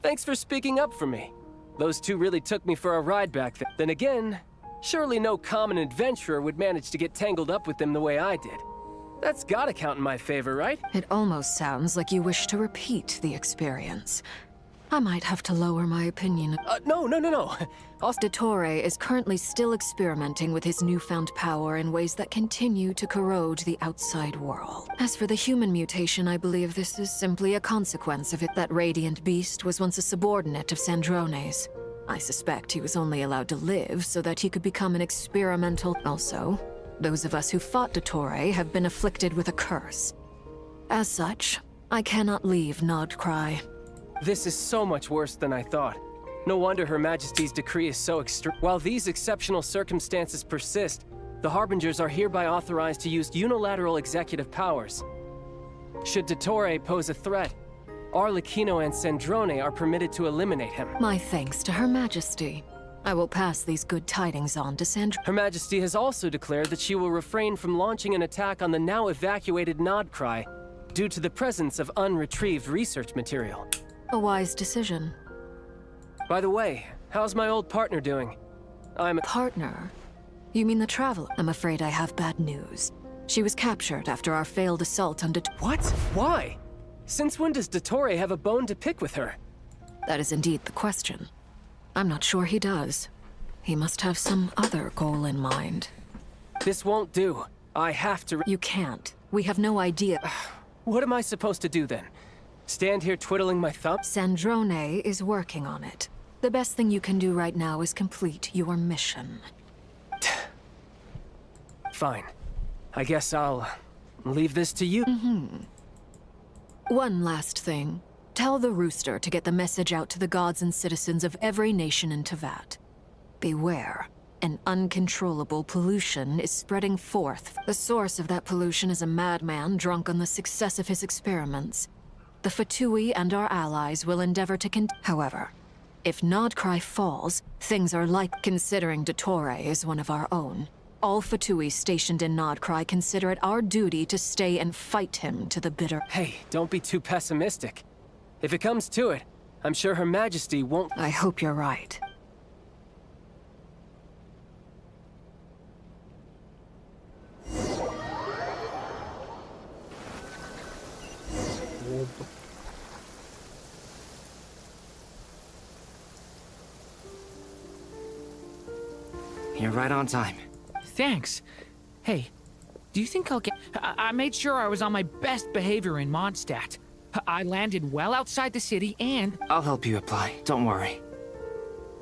Thanks for speaking up for me. Those 2 really took me for a ride back then. Then again, surely no common adventurer would manage to get tangled up with them the way I did. That's gotta count in my favor, right? It almost sounds like you wish to repeat the experience. I might have to lower my opinion. No. Dottore is currently still experimenting with his newfound power in ways that continue to corrode the outside world. As for the human mutation, I believe this is simply a consequence of it. That radiant beast was once a subordinate of Sandrone's. I suspect he was only allowed to live so that he could become an experimental... Also, those of us who fought Dottore have been afflicted with a curse. As such, I cannot leave Nod-Krai. This is so much worse than I thought. No wonder Her Majesty's decree is so extreme. While these exceptional circumstances persist, the Harbingers are hereby authorized to use unilateral executive powers. Should Dottore pose a threat, Arlecchino and Sandrone are permitted to eliminate him. My thanks to Her Majesty. I will pass these good tidings on to Sandrone. Her Majesty has also declared that she will refrain from launching an attack on the now evacuated Nod-Krai due to the presence of unretrieved research material. A wise decision. By the way, how's my old partner doing? Partner? You mean the Traveler? I'm afraid I have bad news. She was captured after our failed assault on What? Why? Since when does Dottore have a bone to pick with her? That is indeed the question. I'm not sure he does. He must have some other goal in mind. This won't do. I have to— You can't. We have no idea. What am I supposed to do then? Stand here twiddling my thumbs? Sandrone is working on it. The best thing you can do right now is complete your mission. Fine. I guess I'll leave this to you. One last thing. Tell the Rooster to get the message out to the gods and citizens of every nation in Teyvat. Beware. An uncontrollable pollution is spreading forth. The source of that pollution is a madman drunk on the success of his experiments. The Fatui and our allies will endeavor to However, if Nod-Krai falls, things are like considering Dottore is one of our own. All Fatui stationed in Nod-Krai consider it our duty to stay and fight him to the bitter. Hey, don't be too pessimistic. If it comes to it, I'm sure Her Majesty won't— I hope you're right. You're right on time. Thanks. Hey, do you think I'll get... I made sure I was on my best behavior in Mondstadt. I landed well outside the city and... I'll help you apply, don't worry.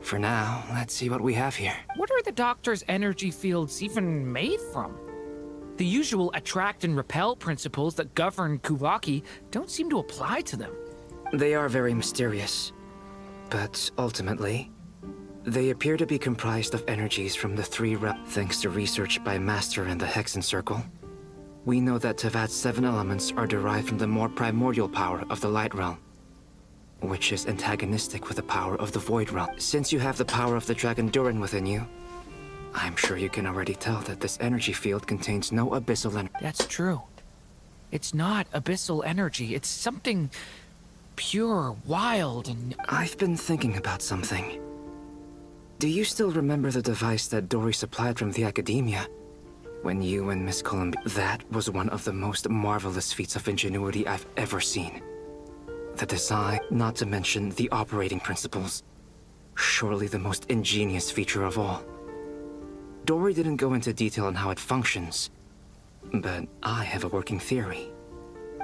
For now, let's see what we have here. What are the doctor's energy fields even made from? The usual attract and repel principles that govern Kuvaki don't seem to apply to them. They are very mysterious. But ultimately, they appear to be comprised of energies from the 3 realms. Thanks to research by Master in the Hexen Circle, we know that Teyvat's 7 elements are derived from the more primordial power of the Light Realm, which is antagonistic with the power of the Void Realm. Since you have the power of the Dragon Durin within you, I'm sure you can already tell that this energy field contains no abyssal energy. That's true. It's not abyssal energy. It's something pure, wild, and... I've been thinking about something. Do you still remember the device that Dory supplied from the Academia? When you and Miss Columbina... That was one of the most marvelous feats of ingenuity I've ever seen. The design, not to mention the operating principles. Surely the most ingenious feature of all. Dory didn't go into detail on how it functions, But I have a working theory.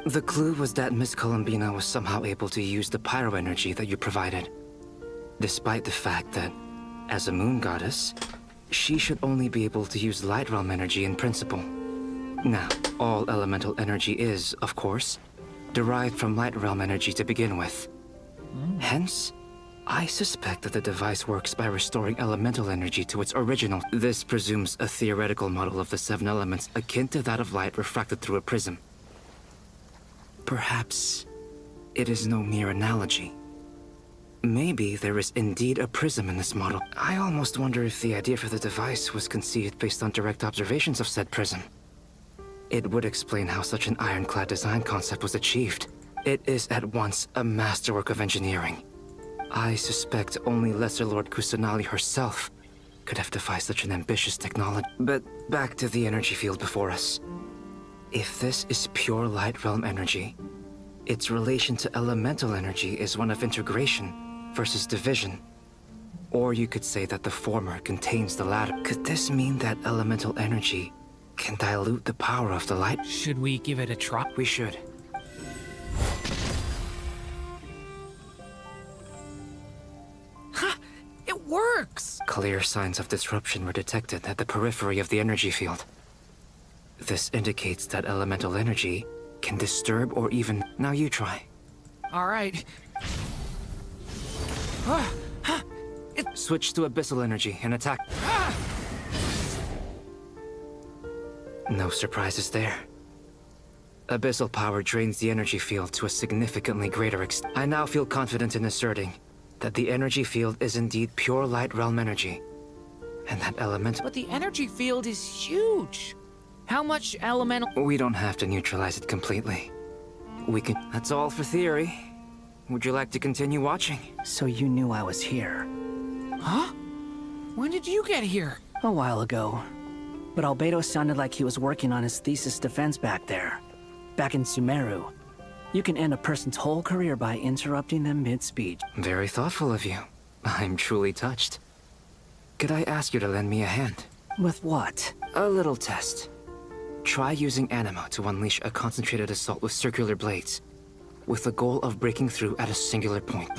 The clue was that Miss Columbina was somehow able to use the pyro energy that you provided, despite the fact that, as a moon goddess, she should only be able to use light realm energy in principle. Now, all elemental energy is, of course, derived from light realm energy to begin with. Hence, I suspect that the device works by restoring elemental energy to its original. This presumes a theoretical model of the 7 elements akin to that of light refracted through a prism. Perhaps it is no mere analogy. Maybe there is indeed a prism in this model. I almost wonder if the idea for the device was conceived based on direct observations of said prism. It would explain how such an ironclad design concept was achieved. It is at once a masterwork of engineering. I suspect only Lesser Lord Kusanali herself could have devised such an ambitious technology. But back to the energy field before us. If this is pure light realm energy, its relation to elemental energy is one of integration versus division. Or you could say that the former contains the latter. Could this mean that elemental energy can dilute the power of the light? Should we give it a try? We should. Ha! It works! Clear signs of disruption were detected at the periphery of the energy field. This indicates that elemental energy can disturb or even... Now you try. All right. Switch to abyssal energy and attack. No surprises there. Abyssal power drains the energy field to a significantly greater extent. I now feel confident in asserting that the energy field is indeed pure light realm energy. And that elemental... But the energy field is huge. How much elemental... We don't have to neutralize it completely. We can... That's all for theory. Would you like to continue watching? So you knew I was here? Huh? When did you get here? A while ago. But Albedo sounded like he was working on his thesis defense back there. Back in Sumeru. You can end a person's whole career by interrupting them mid-speech. Very thoughtful of you. I'm truly touched. Could I ask you to lend me a hand? With what? A little test. Try using Anima to unleash a concentrated assault with circular blades, with the goal of breaking through at a singular point.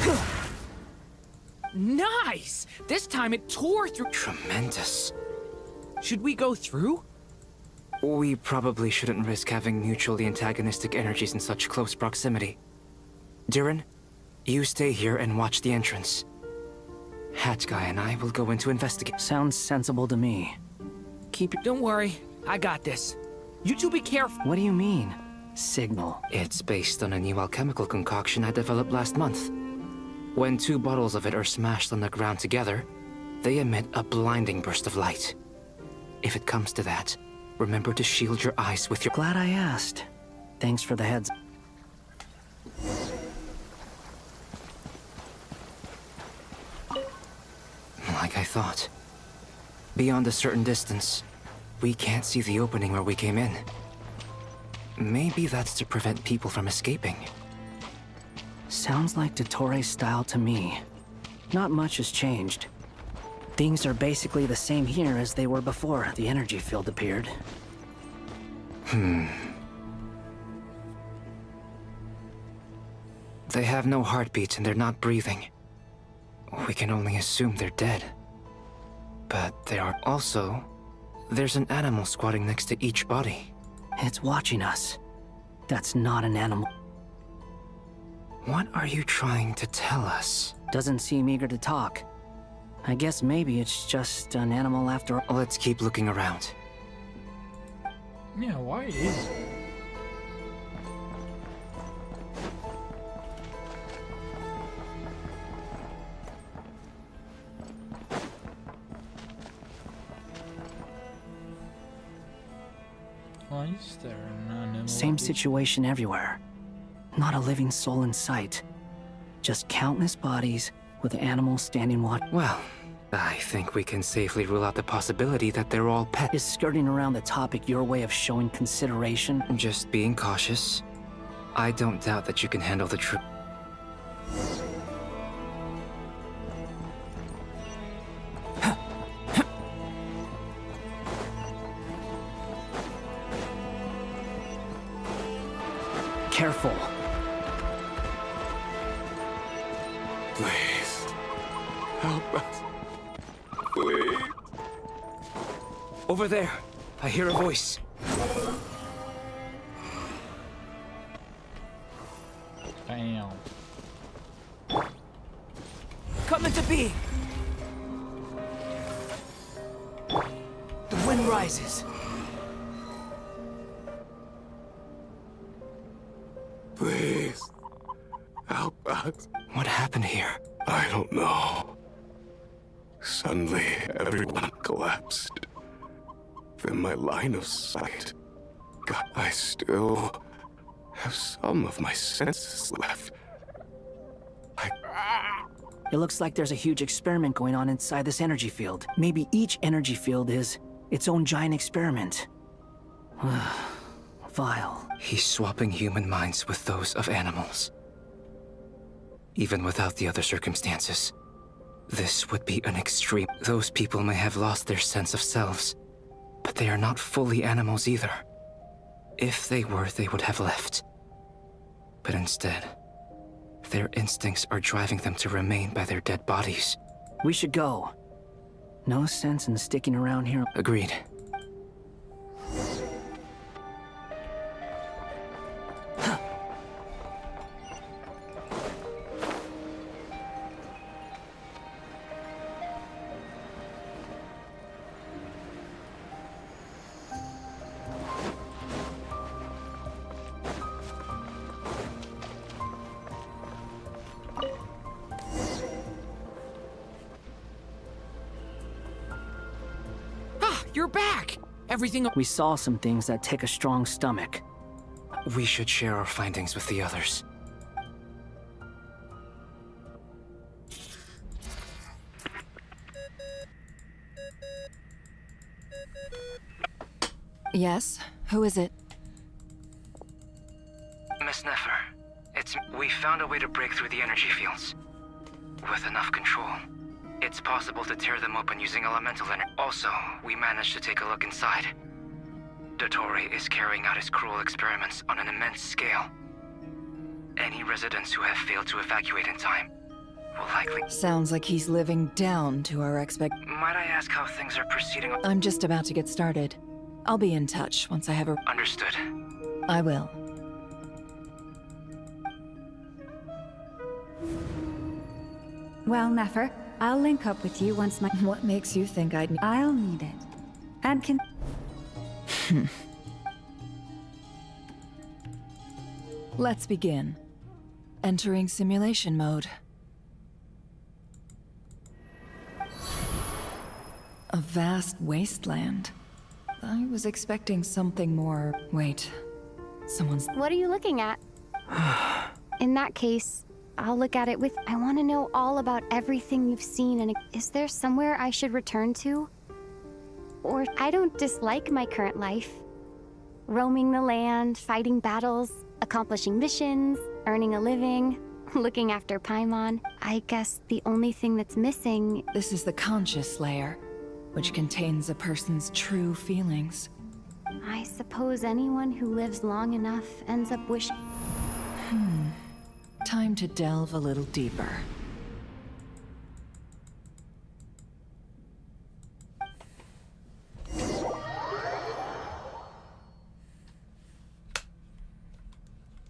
Nice! This time it tore through... Tremendous. Should we go through? We probably shouldn't risk having mutually antagonistic energies in such close proximity. Durin, you stay here and watch the entrance. Hat Guy and I will go in to investigate. Sounds sensible to me. Keep your... Don't worry, I got this. You two be careful. What do you mean? Signal? It's based on a new alchemical concoction I developed last month. When 2 bottles of it are smashed on the ground together, they emit a blinding burst of light. If it comes to that, remember to shield your eyes with your... Glad I asked. Thanks for the heads. Like I thought. Beyond a certain distance, we can't see the opening where we came in. Maybe that's to prevent people from escaping. Sounds like Dottore style to me. Not much has changed. Things are basically the same here as they were before the energy field appeared. They have no heartbeats and they're not breathing. We can only assume they're dead. But they are also... There's an animal squatting next to each body. It's watching us. That's not an animal. What are you trying to tell us? Doesn't seem eager to talk. I guess maybe it's just an animal after all. Let's keep looking around. Yeah, why is... Why is there an animal? Same situation everywhere. Not a living soul in sight. Just countless bodies with animals standing watch. Well, I think we can safely rule out the possibility that they're all pets. Is skirting around the topic your way of showing consideration? Just being cautious. I don't doubt that you can handle the truth. careful. Please. Help us. Please. Over there. I hear a voice. Damn. Come into being! The wind rises. Please. Help us. What happened here? I don't know. Suddenly, everyone collapsed. Then my line of sight. God, I still have some of my senses left. It looks like there's a huge experiment going on inside this energy field. Maybe each energy field is its own giant experiment. Vile. He's swapping human minds with those of animals. Even without the other circumstances. This would be an extreme. Those people may have lost their sense of selves, but they are not fully animals either. If they were, they would have left. But instead, their instincts are driving them to remain by their dead bodies. We should go. No sense in sticking around here. Agreed. You're back! Everything... We saw some things that take a strong stomach. We should share our findings with the others. Yes? Who is it? Miss Nefer, we found a way to break through the energy fields. With enough control, it's possible to tear them open using elemental energy. Also, we managed to take a look inside. Dottore is carrying out his cruel experiments on an immense scale. Any residents who have failed to evacuate in time will likely... Sounds like he's living down to our Might I ask how things are proceeding? I'm just about to get started. I'll be in touch once I have a... Understood. I will. Well, Nefer, I'll link up with you once my... What makes you think I'd... I'll need it. And can... Let's begin. Entering simulation mode. A vast wasteland. I was expecting something more... Wait. Someone's... What are you looking at? In that case, I'll look at it with... I want to know all about everything you've seen, and is there somewhere I should return to? Or I don't dislike my current life. Roaming the land, fighting battles, accomplishing missions, earning a living, looking after Paimon. I guess the only thing that's missing... This is the conscious layer, which contains a person's true feelings. I suppose anyone who lives long enough ends up wishing... Time to delve a little deeper.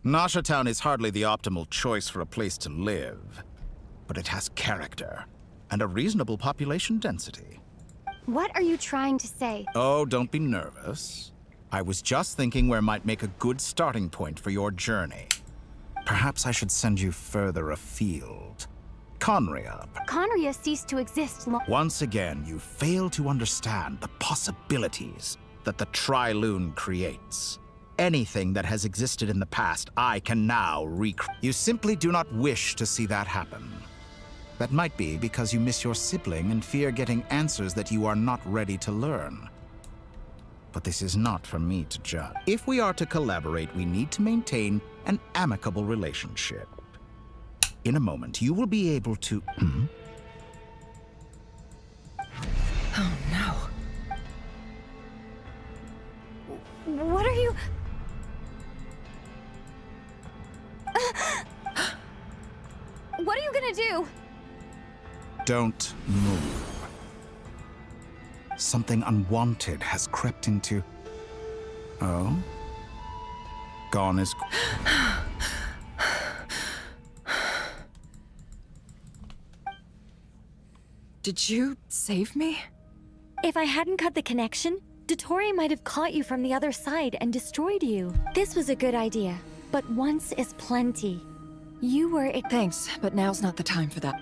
Nasha Town is hardly the optimal choice for a place to live, but it has character and a reasonable population density. What are you trying to say? Oh, don't be nervous. I was just thinking where might make a good starting point for your journey. Perhaps I should send you further afield. Conria. Conria ceased to exist Once again, you fail to understand the possibilities that the Tri-Lune creates. Anything that has existed in the past, I can now recreate. You simply do not wish to see that happen. That might be because you miss your sibling and fear getting answers that you are not ready to learn. But this is not for me to judge. If we are to collaborate, we need to maintain an amicable relationship. In a moment, you will be able to... Oh no. What are you... gonna do? Don't move. Something unwanted has crept into... Oh? Gone is... Did you save me? If I hadn't cut the connection, Dottore might have caught you from the other side and destroyed you. This was a good idea, but once is plenty. You were... Thanks, but now's not the time for that.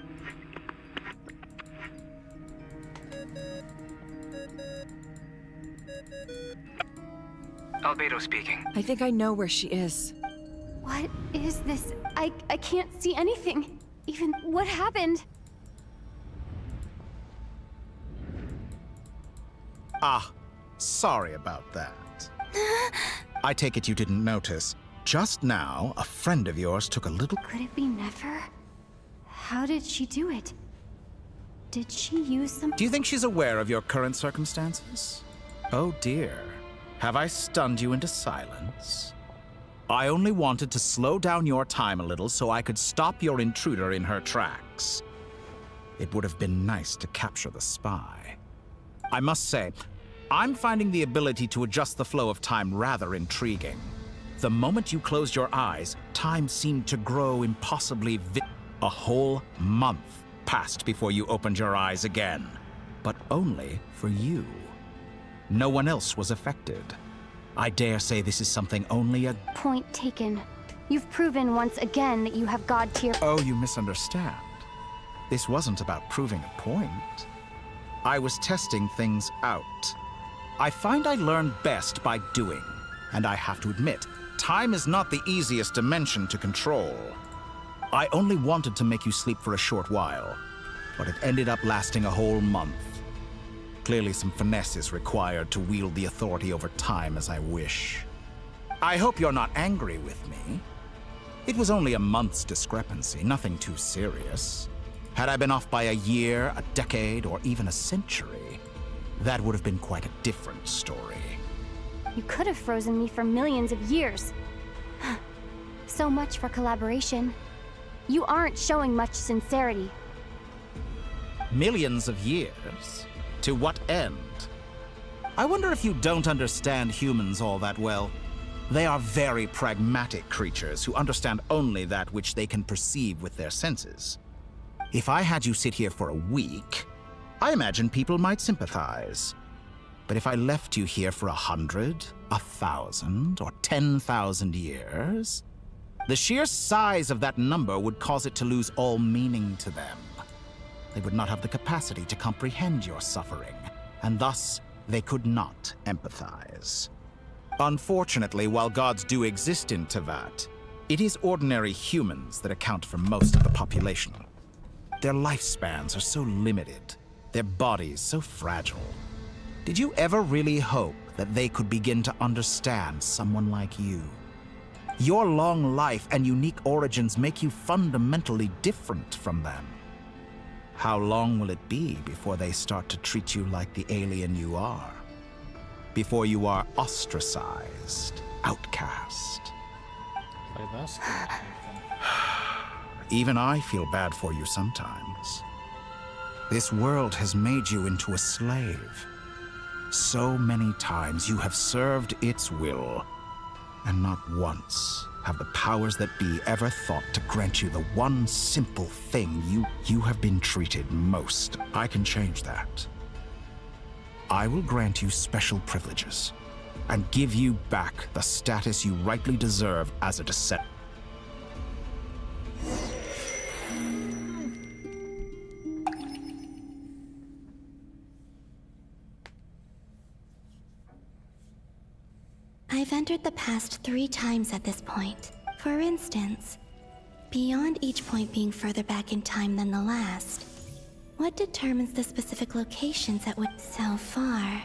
Albedo speaking. I think I know where she is. What is this? I can't see anything. Even what happened? Ah, sorry about that. I take it you didn't notice. Just now, a friend of yours took a little... Could it be Nefer? How did she do it? Did she use some... Do you think she's aware of your current circumstances? Oh dear. Have I stunned you into silence? I only wanted to slow down your time a little so I could stop your intruder in her tracks. It would have been nice to capture the spy. I must say, I'm finding the ability to adjust the flow of time rather intriguing. The moment you closed your eyes, time seemed to grow impossibly A whole month passed before you opened your eyes again. But only for you. No one else was affected. I dare say this is something only a... Point taken. You've proven once again that you have God tier... Oh, you misunderstand. This wasn't about proving a point. I was testing things out. I find I learn best by doing. And I have to admit, time is not the easiest dimension to control. I only wanted to make you sleep for a short while, but it ended up lasting a whole month. Clearly some finesse is required to wield the authority over time as I wish. I hope you're not angry with me. It was only a month's discrepancy, nothing too serious. Had I been off by a year, a decade, or even a century, that would have been quite a different story. You could have frozen me for millions of years. So much for collaboration. You aren't showing much sincerity. Millions of years? To what end? I wonder if you don't understand humans all that well. They are very pragmatic creatures who understand only that which they can perceive with their senses. If I had you sit here for a week, I imagine people might sympathize. But if I left you here for 100, 1,000, or 10,000 years, the sheer size of that number would cause it to lose all meaning to them. They would not have the capacity to comprehend your suffering, and thus they could not empathize. Unfortunately, while gods do exist in Tevat, it is ordinary humans that account for most of the population. Their lifespans are so limited, their bodies so fragile. Did you ever really hope that they could begin to understand someone like you? Your long life and unique origins make you fundamentally different from them. How long will it be before they start to treat you like the alien you are? Before you are ostracized, outcast? Even I feel bad for you sometimes. This world has made you into a slave. So many times you have served its will, and not once have the powers that be ever thought to grant you the one simple thing you have been treated most. I can change that. I will grant you special privileges and give you back the status you rightly deserve as a descendant. I've entered the past 3 times at this point. For instance, beyond each point being further back in time than the last, what determines the specific locations at which... So far,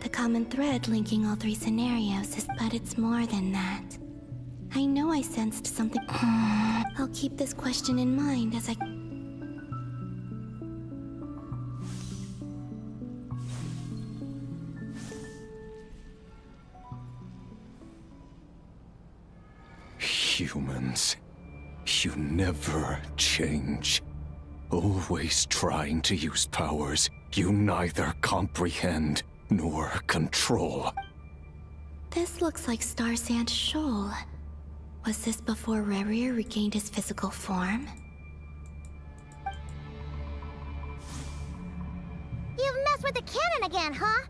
the common thread linking all 3 scenarios is... But it's more than that. I know I sensed something... I'll keep this question in mind as I... Humans. You never change. Always trying to use powers you neither comprehend nor control. This looks like Star Sand Shoal. Was this before Rerir regained his physical form? You've messed with the cannon again, huh?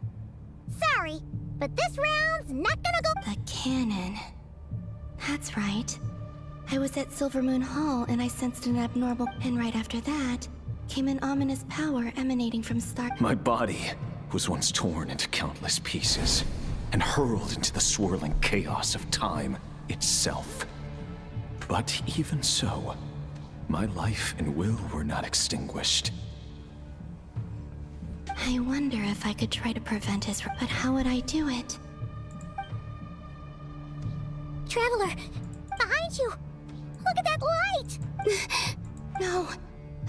Sorry, but this round's not gonna go— The cannon. That's right. I was at Silver Moon Hall and I sensed an abnormal, and right after that came an ominous power emanating from Star— My body was once torn into countless pieces and hurled into the swirling chaos of time itself. But even so, my life and will were not extinguished. I wonder if I could try to prevent his— but how would I do it? Traveler, behind you! Look at that light! No,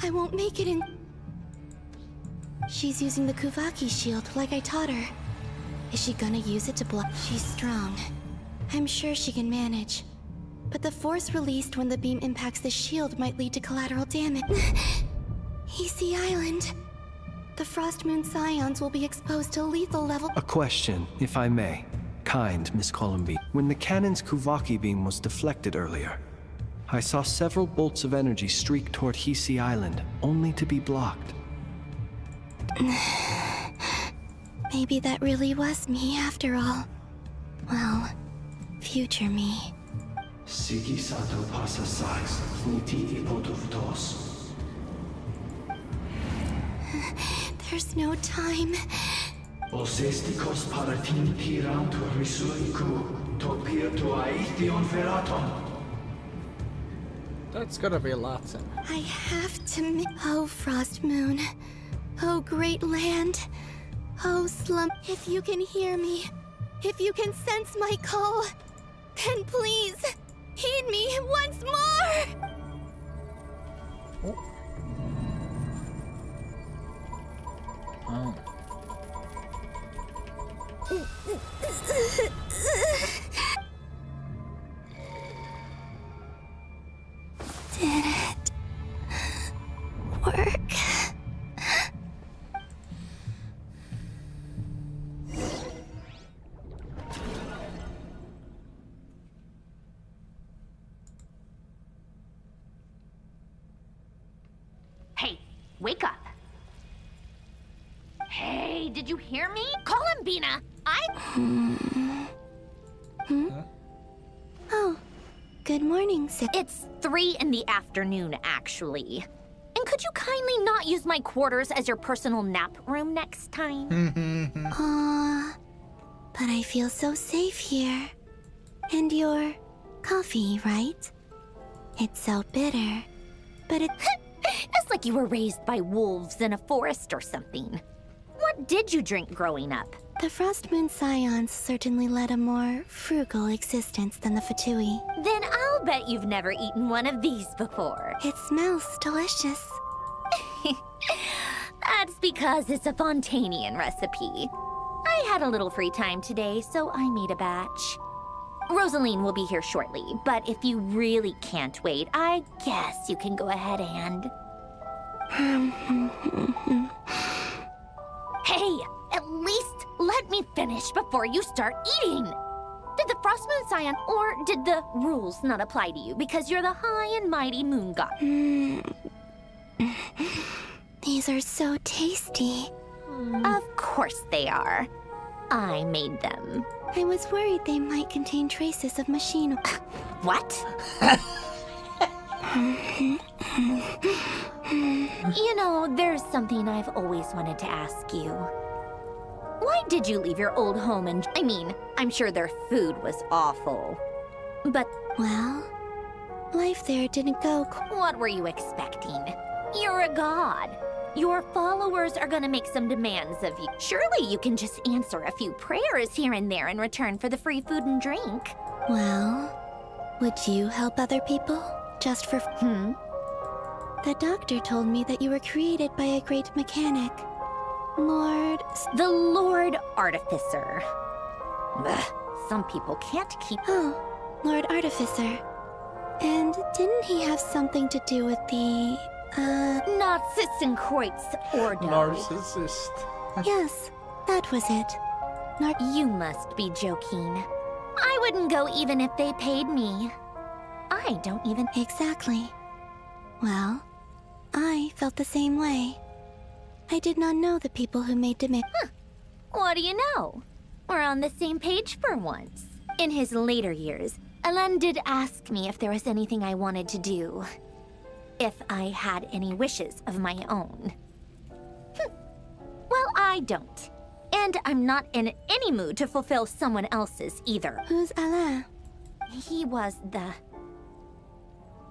I won't make it in— She's using the Kuvaki shield like I taught her. Is she gonna use it to block— She's strong. I'm sure she can manage. But the force released when the beam impacts the shield might lead to collateral damage. Easy Island. The Frost Moon Scions will be exposed to lethal level— A question, if I may. Kind Miss Columbina. When the cannon's Kuvaki beam was deflected earlier, I saw several bolts of energy streak toward Hisi Island, only to be blocked. Maybe that really was me after all. Well, future me. Siki sato pasa sax, niti ipotuvtos. There's no time. Osestikos paratin tiran to risuiku, topir to aithion feraton. That's gotta be Latin. I have to Oh, Frost Moon. Oh, great land. Oh, Slump. If you can hear me, if you can sense my call, then please, heed me once more! Oh. Did it work? Hey, wake up. Hey, did you hear me? Columbina, Oh, good morning, It's 3 in the afternoon, actually. And could you kindly not use my quarters as your personal nap room next time? Aw, but I feel so safe here. And your coffee, right? It's so bitter, but it— It's like you were raised by wolves in a forest or something. What did you drink growing up? The Frost Moon Scions certainly led a more frugal existence than the Fatui. Then I'll bet you've never eaten one of these before. It smells delicious. That's because it's a Fontanian recipe. I had a little free time today, so I made a batch. Rosaline will be here shortly, but if you really can't wait, I guess you can go ahead and... Hey, at least let me finish before you start eating. Did the Frost Moon Scion, or did the rules not apply to you because you're the high and mighty moon god? These are so tasty. Of course they are. I made them. I was worried they might contain traces of machine. What? You know, there's something I've always wanted to ask you. Why did you leave your old home and... I mean, I'm sure their food was awful. But... Well, life there didn't go... What were you expecting? You're a god. Your followers are gonna make some demands of you. Surely you can just answer a few prayers here and there in return for the free food and drink. Well, would you help other people? Just for... The doctor told me that you were created by a great mechanic. Lord... The Lord Artificer. Ugh, some people can't keep... Oh, Lord Artificer. And didn't he have something to do with the, Narzissenkreuz Ordo. Narcissist. Yes, that was it. You must be joking. I wouldn't go even if they paid me. I don't even... Exactly. Well, I felt the same way. I did not know the people who made demand. Huh. What do you know? We're on the same page for once. In his later years, Alain did ask me if there was anything I wanted to do. If I had any wishes of my own. Well, I don't. And I'm not in any mood to fulfill someone else's either. Who's Alain? He was the...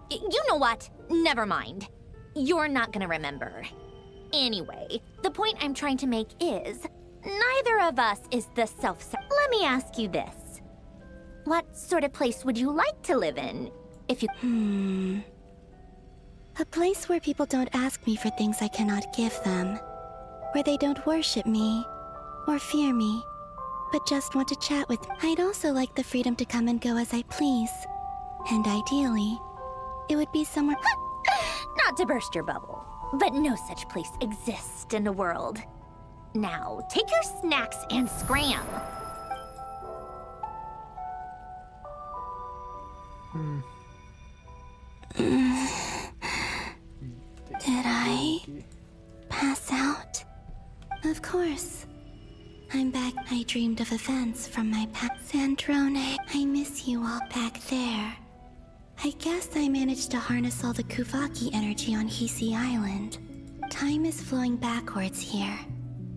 You know what? Never mind. You're not gonna remember. Anyway, the point I'm trying to make is, neither of us is the self... Let me ask you this. What sort of place would you like to live in, if you... A place where people don't ask me for things I cannot give them. Where they don't worship me, or fear me, but just want to chat with me. I'd also like the freedom to come and go as I please. And ideally, it would be somewhere... Not to burst your bubble, but no such place exists in the world. Now, take your snacks and scram. Did I pass out? Of course. I'm back. I dreamed of events from my past. Sandrone, I miss you all back there. I guess I managed to harness all the Kuvaki energy on Hisi Island. Time is flowing backwards here,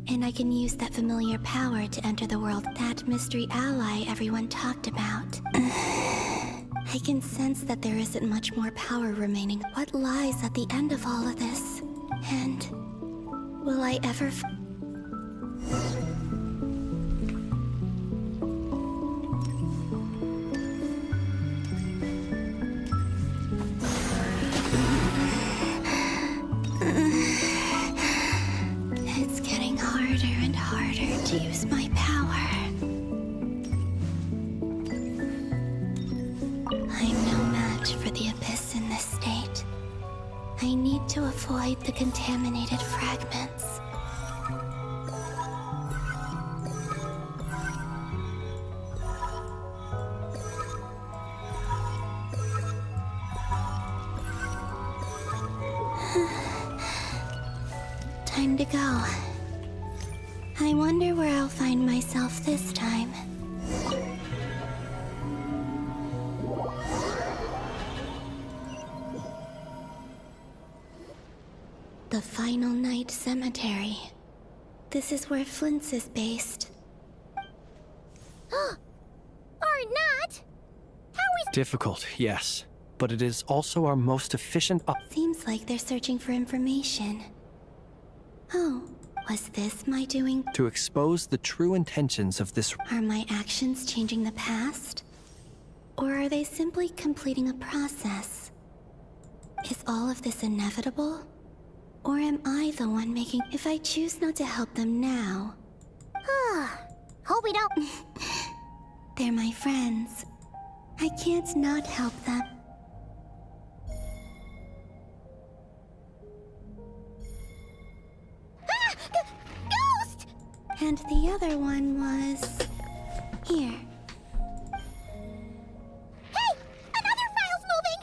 and I can use that familiar power to enter the world, that mystery ally everyone talked about. I can sense that there isn't much more power remaining. What lies at the end of all of this? And will I ever It's getting harder and harder to use my power. I'm no match for the Abyss in this state. I need to avoid the contaminated fragments. Time to go. I wonder where I'll find myself this time. The Final Night Cemetery. This is where Flint's is based. Or not? Difficult, yes. But it is also our most efficient Seems like they're searching for information. Oh, was this my doing? to expose the true intentions of this. Are my actions changing the past? Or are they simply completing a process? Is all of this inevitable? Or am I the one making... If I choose not to help them now... Hope we don't... They're my friends. I can't not help them. Ghost! And the other one was... here. Hey! Another file's moving!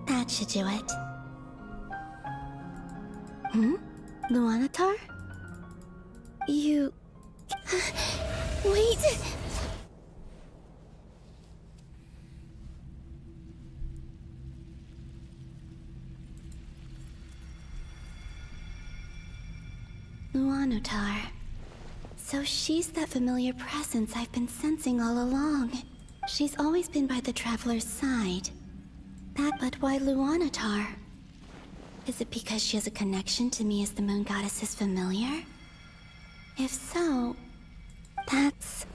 That should do it. Luanatar? You... Wait! Luanatar. So she's that familiar presence I've been sensing all along. She's always been by the Traveler's side. But why Luanatar? Is it because she has a connection to me as the Moon Goddess's familiar? If so, that's...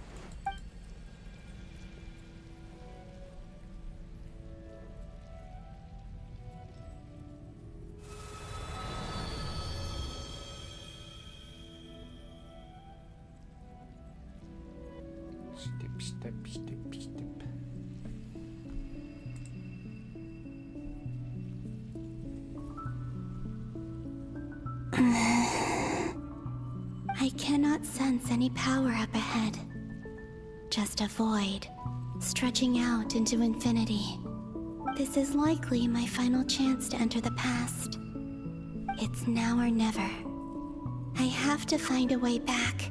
Step, step, step, step. I cannot sense any power up ahead. Just a void, stretching out into infinity. This is likely my final chance to enter the past. It's now or never. I have to find a way back.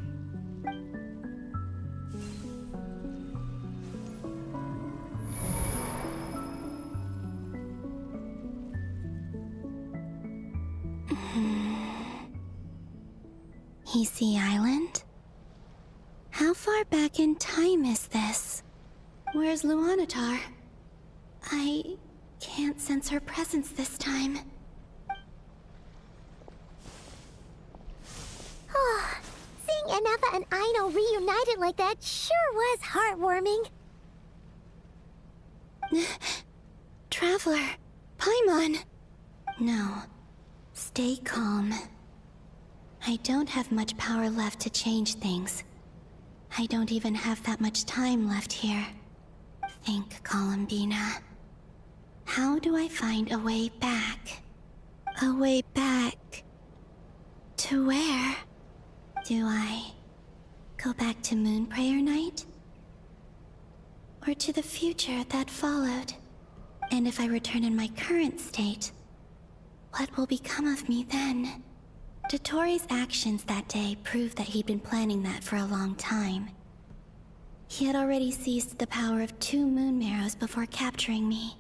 Hisi Island? How far back in time is this? Where's Luanatar? I can't sense her presence this time. Oh, seeing Anafa and Aino reunited like that sure was heartwarming. Traveler, Paimon. No, stay calm. I don't have much power left to change things. I don't even have that much time left here. Think, Columbina. How do I find a way back? A way back... to where? Do I go back to Moon Prayer Night? Or to the future that followed? And if I return in my current state, what will become of me then? Dotori's actions that day proved that he'd been planning that for a long time. He had already seized the power of 2 moon marrows before capturing me.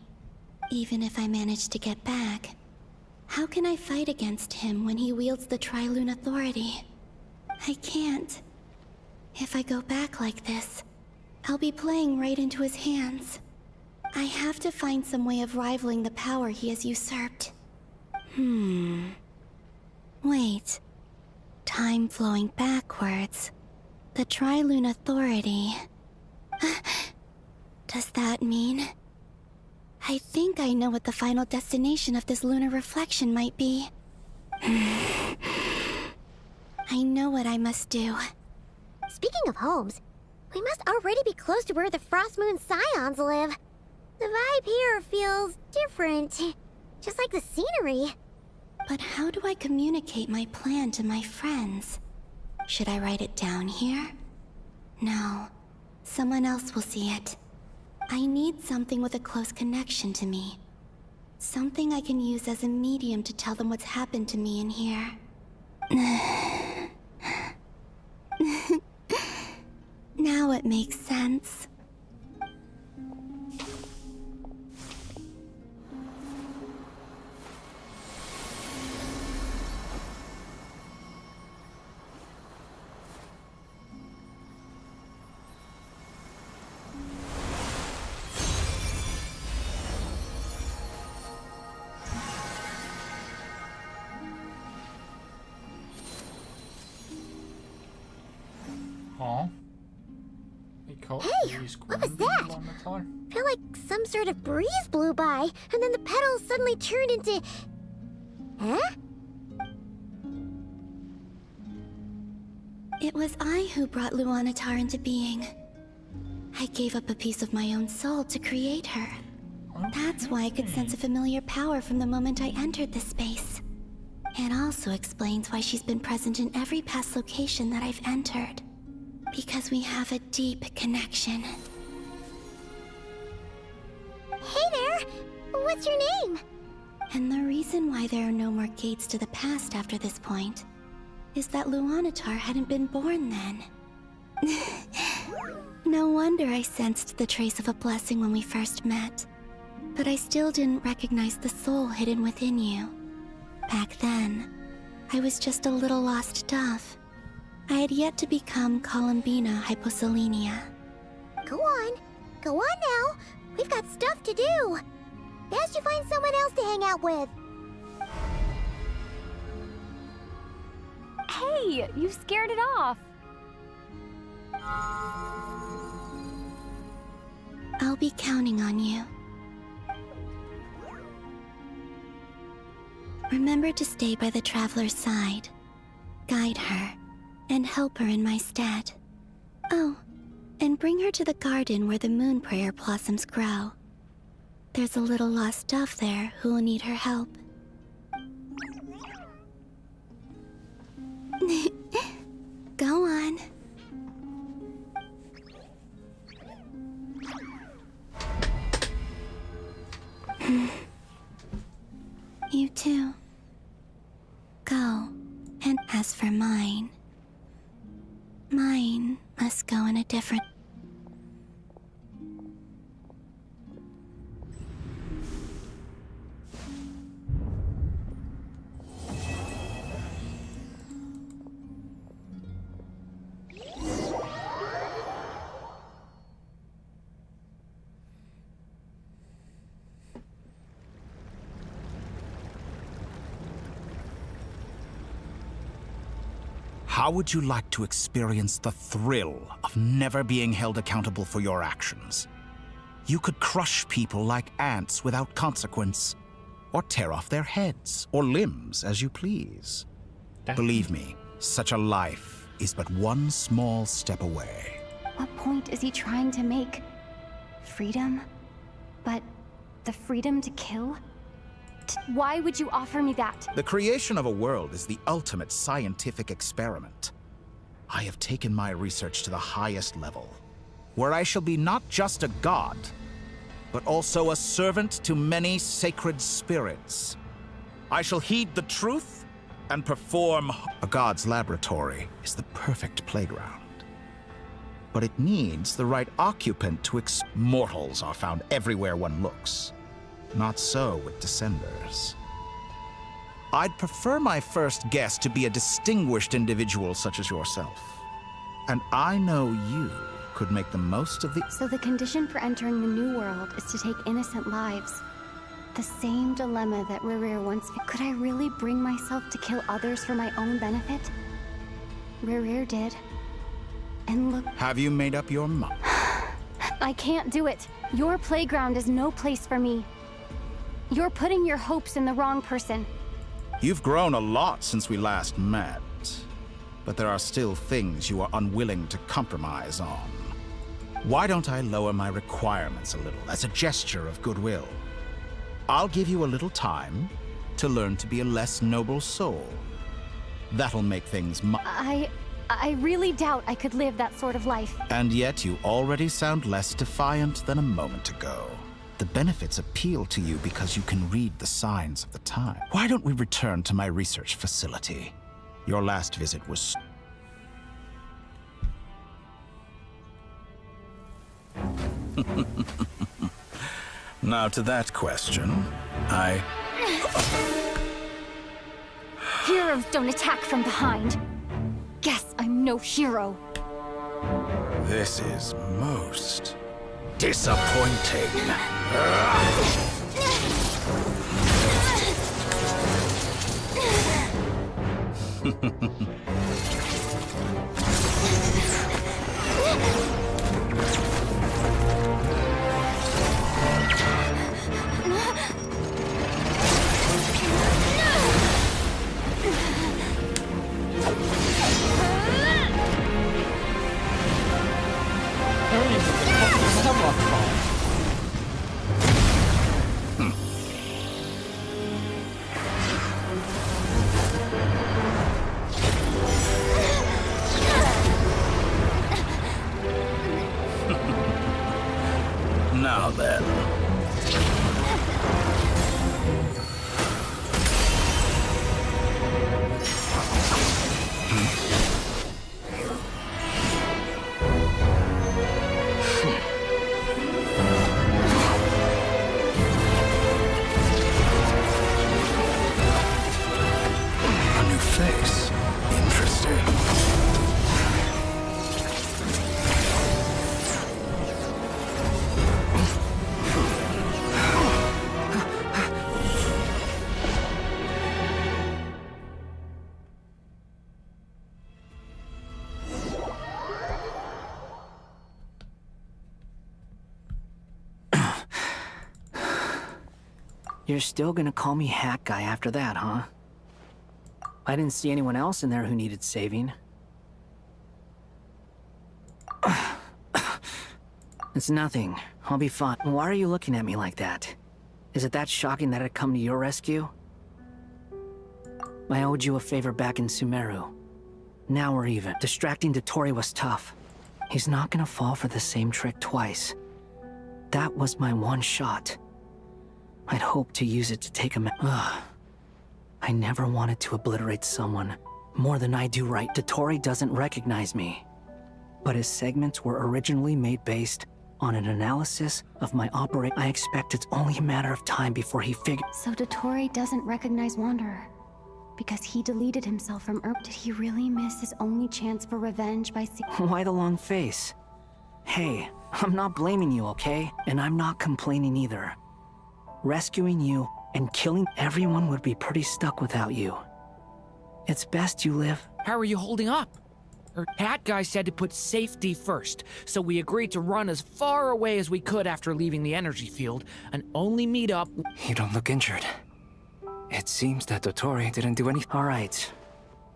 Even if I managed to get back, how can I fight against him when he wields the Tri-Lune Authority? I can't. If I go back like this, I'll be playing right into his hands. I have to find some way of rivaling the power he has usurped. Wait. Time flowing backwards. The Tri-Lune Authority. Does that mean... I think I know what the final destination of this lunar reflection might be. I know what I must do. Speaking of homes, we must already be close to where the Frost Moon Scions live. The vibe here feels different, just like the scenery. But how do I communicate my plan to my friends? Should I write it down here? No. Someone else will see it. I need something with a close connection to me. Something I can use as a medium to tell them what's happened to me in here. Now it makes sense. Hey, what was that? Felt like some sort of breeze blew by, and then the petals suddenly turned into... Huh? It was I who brought Luanatar into being. I gave up a piece of my own soul to create her. That's why I could sense a familiar power from the moment I entered this space. It also explains why she's been present in every past location that I've entered. Because we have a deep connection. Hey there! What's your name? And the reason why there are no more gates to the past after this point is that Luanatar hadn't been born then. No wonder I sensed the trace of a blessing when we first met. But I still didn't recognize the soul hidden within you. Back then, I was just a little lost dove. I had yet to become Columbina Hyposelenia. Go on now. We've got stuff to do. Best you find someone else to hang out with. Hey, you scared it off. I'll be counting on you. Remember to stay by the traveler's side, guide her, and help her in my stead. Oh, and bring her to the garden where the moon prayer blossoms grow. There's a little lost dove there who will need her help. Go on. You too. Go. And as for mine must go in a different... How would you like to experience the thrill of never being held accountable for your actions? You could crush people like ants without consequence, or tear off their heads or limbs as you please. Believe me, such a life is but one small step away. What point is he trying to make? Freedom? But the freedom to kill? Why would you offer me that? The creation of a world is the ultimate scientific experiment. I have taken my research to the highest level, where I shall be not just a god, but also a servant to many sacred spirits. I shall heed the truth and perform. A god's laboratory is the perfect playground, but it needs the right occupant to Mortals are found everywhere one looks. Not so with Descenders. I'd prefer my first guest to be a distinguished individual such as yourself. And I know you could make the most of the... So the condition for entering the new world is to take innocent lives. The same dilemma that Rerir once... Could I really bring myself to kill others for my own benefit? Rerir did. And look... Have you made up your mind? I can't do it. Your playground is no place for me. You're putting your hopes in the wrong person. You've grown a lot since we last met, but there are still things you are unwilling to compromise on. Why don't I lower my requirements a little as a gesture of goodwill? I'll give you a little time to learn to be a less noble soul. That'll make things I really doubt I could live that sort of life. And yet you already sound less defiant than a moment ago. The benefits appeal to you because you can read the signs of the time. Why don't we return to my research facility? Your last visit was... Now to that question, Heroes don't attack from behind. Guess I'm no hero. This is most disappointing. Now then. A new face. Interesting. You're still gonna call me Hack Guy after that, huh? I didn't see anyone else in there who needed saving. It's nothing. I'll be fine. Why are you looking at me like that? Is it that shocking that I'd come to your rescue? I owed you a favor back in Sumeru. Now we're even. Distracting Dotori was tough. He's not gonna fall for the same trick twice. That was my one shot. I'd hoped to use it to take him out. I never wanted to obliterate someone more than I do right. Dotori doesn't recognize me. But his segments were originally made based on an analysis of my operation. I expect it's only a matter of time before he figures. So Dotori doesn't recognize Wanderer. Because he deleted himself from Earth. Did he really miss his only chance for revenge by Why the long face? Hey, I'm not blaming you, okay? And I'm not complaining either. Rescuing you and killing everyone would be pretty stuck without you. It's best you live. How are you holding up? Our hat guy said to put safety first, so we agreed to run as far away as we could after leaving the energy field, and only meet up. You don't look injured. It seems that Dotori didn't do anything. All right.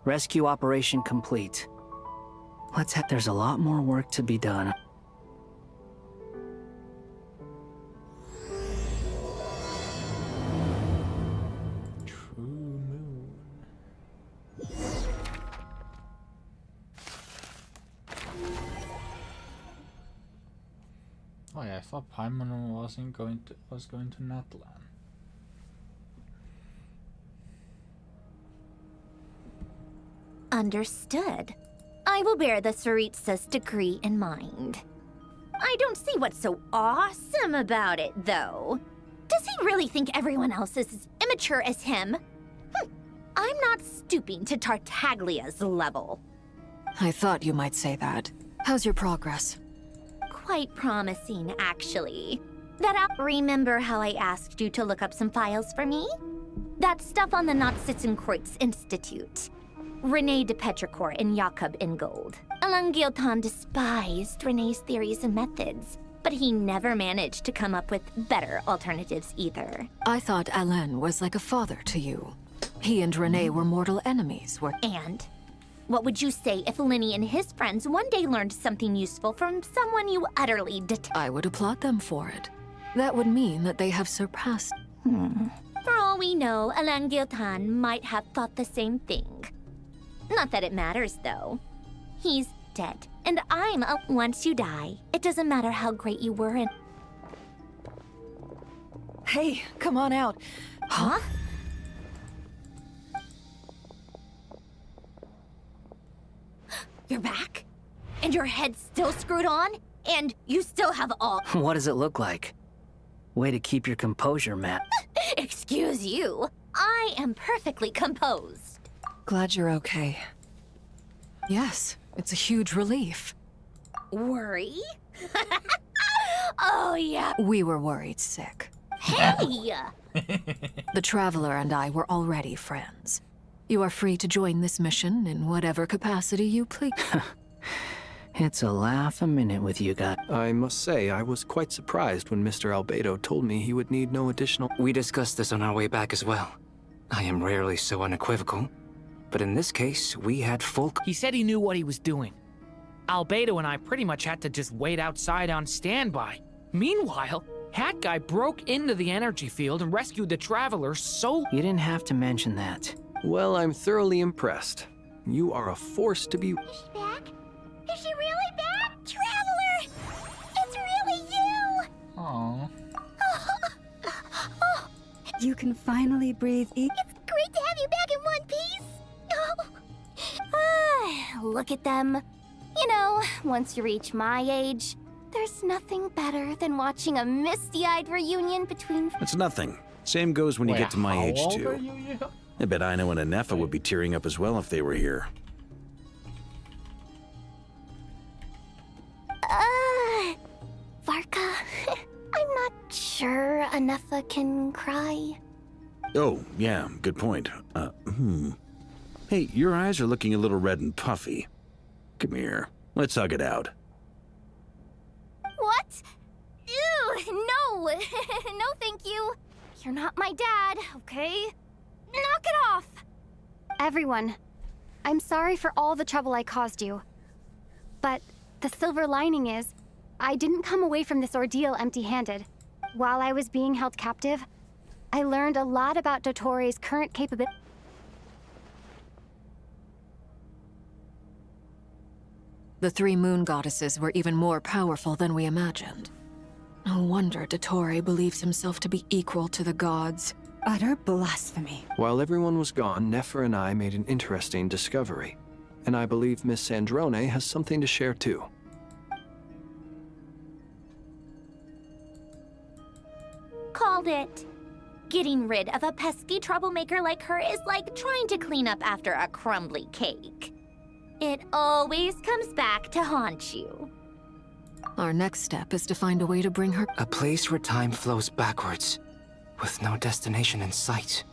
Rescue operation complete. There's a lot more work to be done. Oh yeah, I thought Paimon wasn't going to Natlan. Understood. I will bear the Tsaritsa's decree in mind. I don't see what's so awesome about it, though. Does he really think everyone else is as immature as him? I'm not stooping to Tartaglia's level. I thought you might say that. How's your progress? Quite promising, actually. Remember how I asked you to look up some files for me? That stuff on the Nazi-Kreuz Institute. René de Petrichor and Jakob Ingold. Alain Guillotin despised René's theories and methods, but he never managed to come up with better alternatives either. I thought Alain was like a father to you. He and René were mortal enemies, And? What would you say if Linny and his friends one day learned something useful from someone you utterly detest? I would applaud them for it. That would mean that they have surpassed... For all we know, Alain Guillotin might have thought the same thing. Not that it matters, though. He's dead, and I'm once you die, it doesn't matter how great you were and... Hey, come on out. Huh? You're back? And your head's still screwed on? And you still have all... What does it look like? Way to keep your composure, Matt. Excuse you. I am perfectly composed. Glad you're okay. Yes, it's a huge relief. Worry? Oh, yeah. We were worried sick. Hey! The Traveler and I were already friends. You are free to join this mission in whatever capacity you please. It's a laugh a minute with you guys. I must say, I was quite surprised when Mr. Albedo told me he would need no additional... We discussed this on our way back as well. I am rarely so unequivocal, but in this case, we had full... He said he knew what he was doing. Albedo and I pretty much had to just wait outside on standby. Meanwhile, Hat Guy broke into the energy field and rescued the Traveler so... You didn't have to mention that. Well, I'm thoroughly impressed. You are a force to be... Is she back? Is she really back? Traveler! It's really you! Aww. You can finally breathe It's great to have you back in one piece! Look at them. You know, once you reach my age, there's nothing better than watching a misty-eyed reunion between... It's nothing. Same goes when you get to my age, How old too. are you? I bet Ino and Anefa would be tearing up as well if they were here. Varka, I'm not sure Anefa can cry. Oh, yeah, good point. Hey, your eyes are looking a little red and puffy. Come here, let's hug it out. What? Ew, no! No, thank you. You're not my dad, okay? Knock it off! Everyone, I'm sorry for all the trouble I caused you. But the silver lining is, I didn't come away from this ordeal empty-handed. While I was being held captive, I learned a lot about Dottoro's current capability. The three moon goddesses were even more powerful than we imagined. No wonder Dottore believes himself to be equal to the gods. Utter blasphemy. While everyone was gone, Nefer and I made an interesting discovery. And I believe Miss Sandrone has something to share too. Called it. Getting rid of a pesky troublemaker like her is like trying to clean up after a crumbly cake. It always comes back to haunt you. Our next step is to find a way to bring her. A place where time flows backwards, with no destination in sight.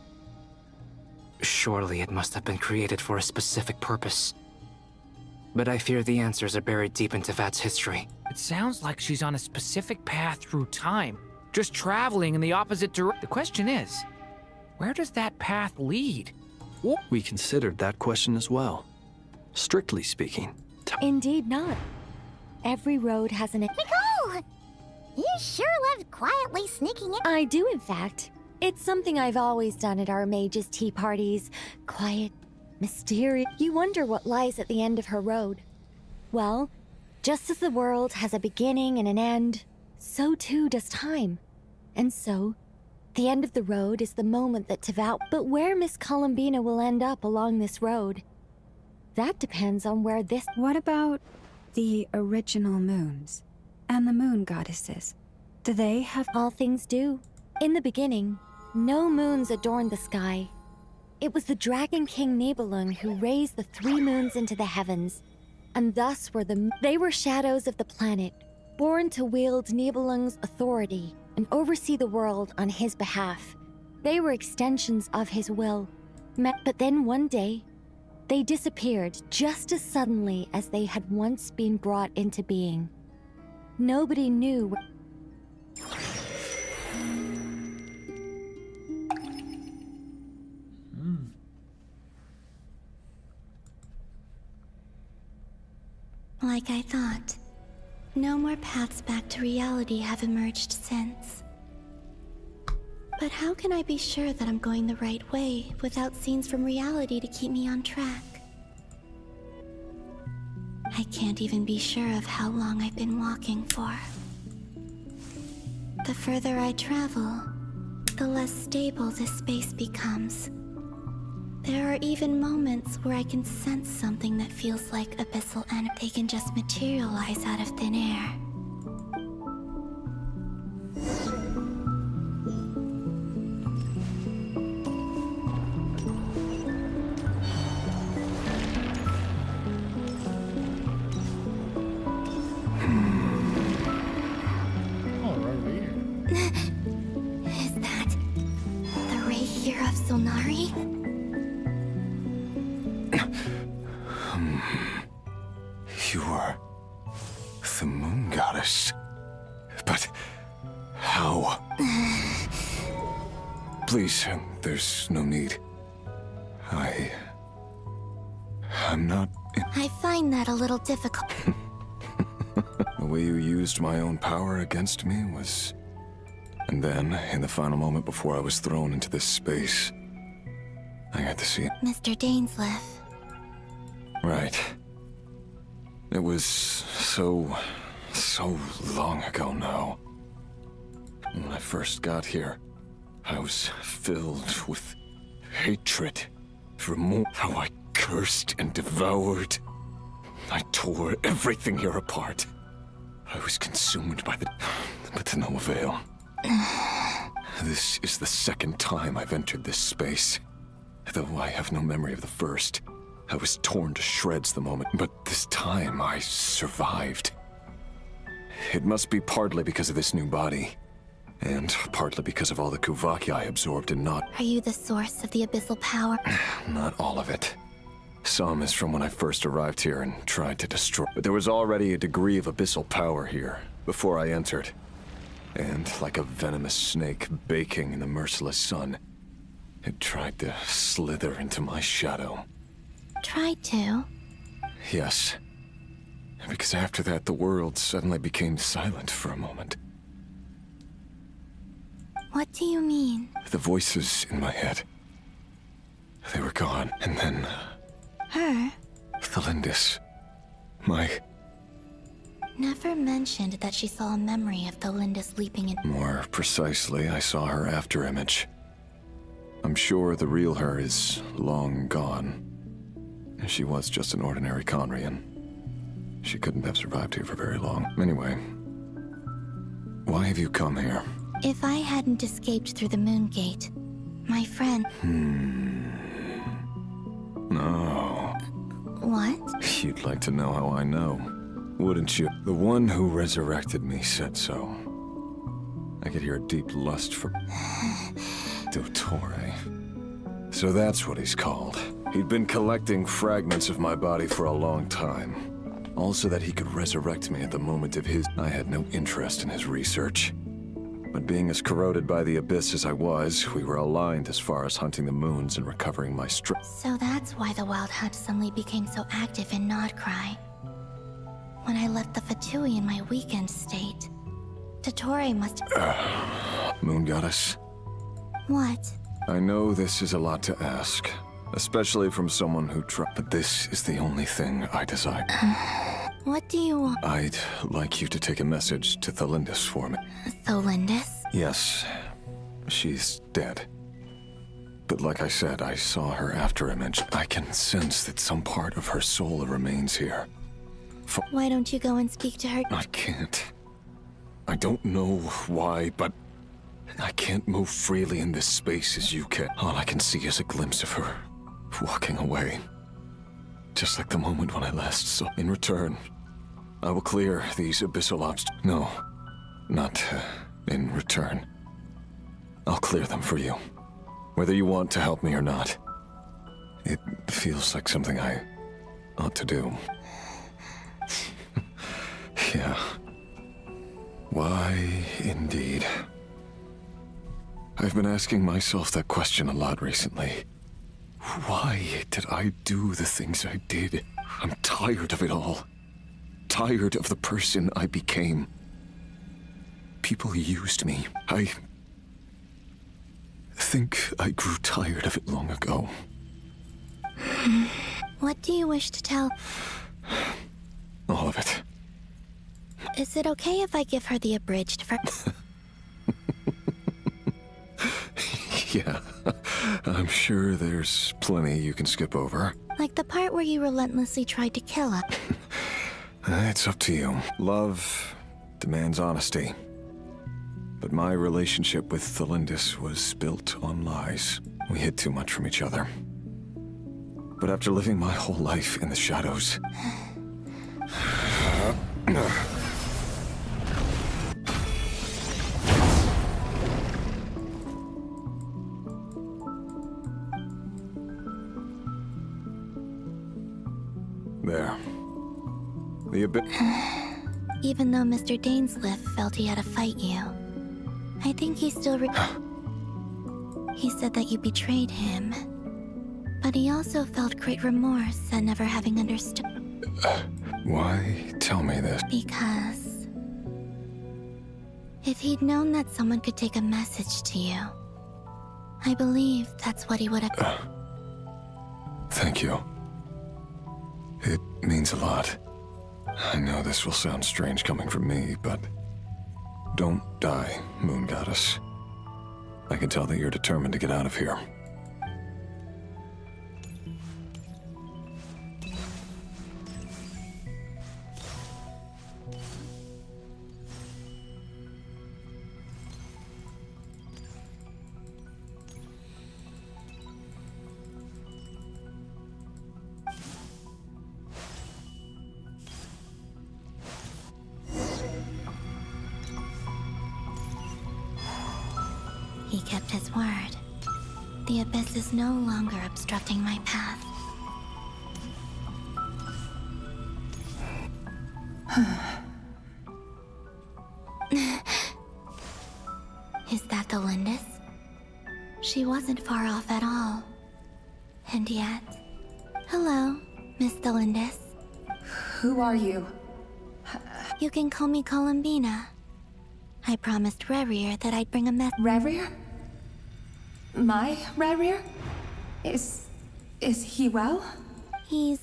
Surely it must have been created for a specific purpose. But I fear the answers are buried deep in Tevat's history. It sounds like she's on a specific path through time, just traveling in the opposite direction. The question is, where does that path lead? We considered that question as well. Strictly speaking. Indeed not. Every road has an... Nicole! You sure love quietly sneaking in. I do, in fact. It's something I've always done at our mages' tea parties. Quiet, mysterious. You wonder what lies at the end of her road. Well, just as the world has a beginning and an end, so too does time. And so, the end of the road is the moment that Tevat... But where Miss Columbina will end up along this road, that depends on where this... What about the original moons and the moon goddesses? Do they have... All things do. In the beginning, no moons adorned the sky. It was the Dragon King Nibelung who raised the three moons into the heavens, and thus were they were shadows of the planet, born to wield Nibelung's authority and oversee the world on his behalf. They were extensions of his will. But then one day, they disappeared just as suddenly as they had once been brought into being. Nobody knew. Like I thought, no more paths back to reality have emerged since. But how can I be sure that I'm going the right way without scenes from reality to keep me on track? I can't even be sure of how long I've been walking for. The further I travel, the less stable this space becomes. There are even moments where I can sense something that feels like abyssal energy. They can just materialize out of thin air. Is that the ray here of Solnari? You are the moon goddess. But how? Please, there's no need. I'm not... I find that a little difficult. The way you used my own power against me was... And then, in the final moment before I was thrown into this space, I got to see it. Mr. Dainsleif. Right. It was so long ago now. When I first got here, I was filled with hatred for how I cursed and devoured. I tore everything here apart. I was consumed by but to no avail. This is the second time I've entered this space. Though I have no memory of the first. I was torn to shreds the moment, but this time I survived. It must be partly because of this new body, and partly because of all the Kuvaki I absorbed and not... Are you the source of the abyssal power? Not all of it. Some is from when I first arrived here and tried to destroy... But there was already a degree of abyssal power here, before I entered. And like a venomous snake baking in the merciless sun, it tried to slither into my shadow. Tried to? Yes. Because after that, the world suddenly became silent for a moment. What do you mean? The voices in my head, they were gone. And then Her? Thelindis, my... Never mentioned that she saw a memory of Thelindis leaping in. More precisely, I saw her afterimage. I'm sure the real her is long gone. She was just an ordinary Conrian. She couldn't have survived here for very long. Anyway, why have you come here? If I hadn't escaped through the moon gate, my friend... No. What? You'd like to know how I know, wouldn't you? The one who resurrected me said so. I could hear a deep lust for... Dottore. So that's what he's called. He'd been collecting fragments of my body for a long time. Also that he could resurrect me at the moment of his... I had no interest in his research. But being as corroded by the abyss as I was, we were aligned as far as hunting the moons and recovering my strength. So that's why the Wild Hunt suddenly became so active in Nod-Krai. When I left the Fatui in my weakened state, Dottore must... Moon Goddess? What? I know this is a lot to ask, especially from someone who tried, but this is the only thing I desire. What do you want? I'd like you to take a message to Thelindis for me. Thelindis? Yes, she's dead. But like I said, I saw her afterimage. I can sense that some part of her soul remains here. Why don't you go and speak to her? I can't. I don't know why, but I can't move freely in this space as you can. All I can see is a glimpse of her walking away. Just like the moment when I last saw. In return, I will clear these abyssal obstacles. No, not in return. I'll clear them for you. Whether you want to help me or not. It feels like something I ought to do. Yeah. Why, indeed. I've been asking myself that question a lot recently. Why did I do the things I did? I'm tired of it all. Tired of the person I became. People used me. I think I grew tired of it long ago. What do you wish to tell? All of it. Is it okay if I give her the abridged Yeah, I'm sure there's plenty you can skip over. Like the part where you relentlessly tried to kill us. It's up to you. Love demands honesty. But my relationship with Thelindis was built on lies. We hid too much from each other. But after living my whole life in the shadows... There. The abyss. Even though Mr. Dainsliff felt he had to fight you, I think he still He said that you betrayed him. But he also felt great remorse at never having understood. Why tell me this? Because... if he'd known that someone could take a message to you, I believe that's what he would have... Thank you. It means a lot. I know this will sound strange coming from me, but... don't die, Moon Goddess. I can tell that you're determined to get out of here. He kept his word. The abyss is no longer obstructing my path. Is that Thelindis? She wasn't far off at all. And yet... Hello, Miss Thelindis. Who are you? You can call me Columbina. I promised Rerir that I'd bring a mess. Rerir? My Rerir? Is he well? He's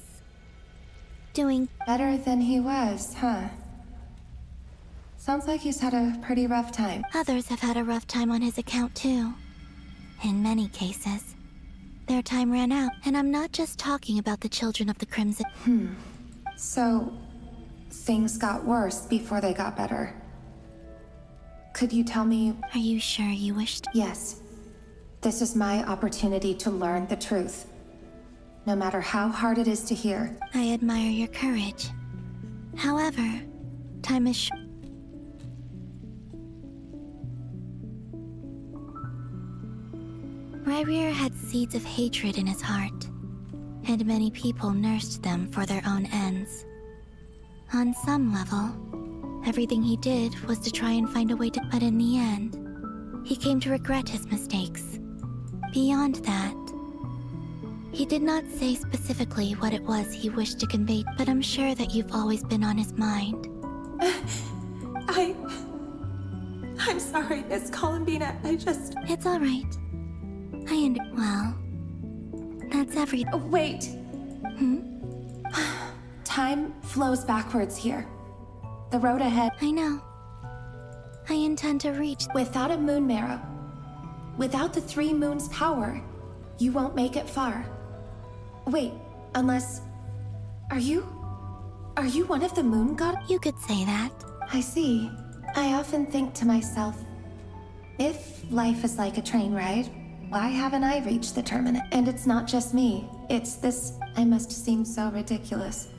doing better than he was, huh? Sounds like he's had a pretty rough time. Others have had a rough time on his account too. In many cases, their time ran out, and I'm not just talking about the children of the Crimson. So, things got worse before they got better. Could you tell me? Are you sure you wished? Yes. This is my opportunity to learn the truth. No matter how hard it is to hear. I admire your courage. However, time is short. Rerir had seeds of hatred in his heart, and many people nursed them for their own ends. On some level, everything he did was to try and find a way to... But in the end, he came to regret his mistakes. Beyond that, he did not say specifically what it was he wished to convey, but I'm sure that you've always been on his mind. I'm sorry, Miss Columbina. It's all right. Well, that's everything. Wait. Time flows backwards here. The road ahead. I know. I intend to reach. Without a moon marrow, without the 3 moons' power, you won't make it far. Wait, unless... Are you one of the moon god? You could say that. I see. I often think to myself, if life is like a train ride, why haven't I reached the terminus? And it's not just me. It's this... I must seem so ridiculous.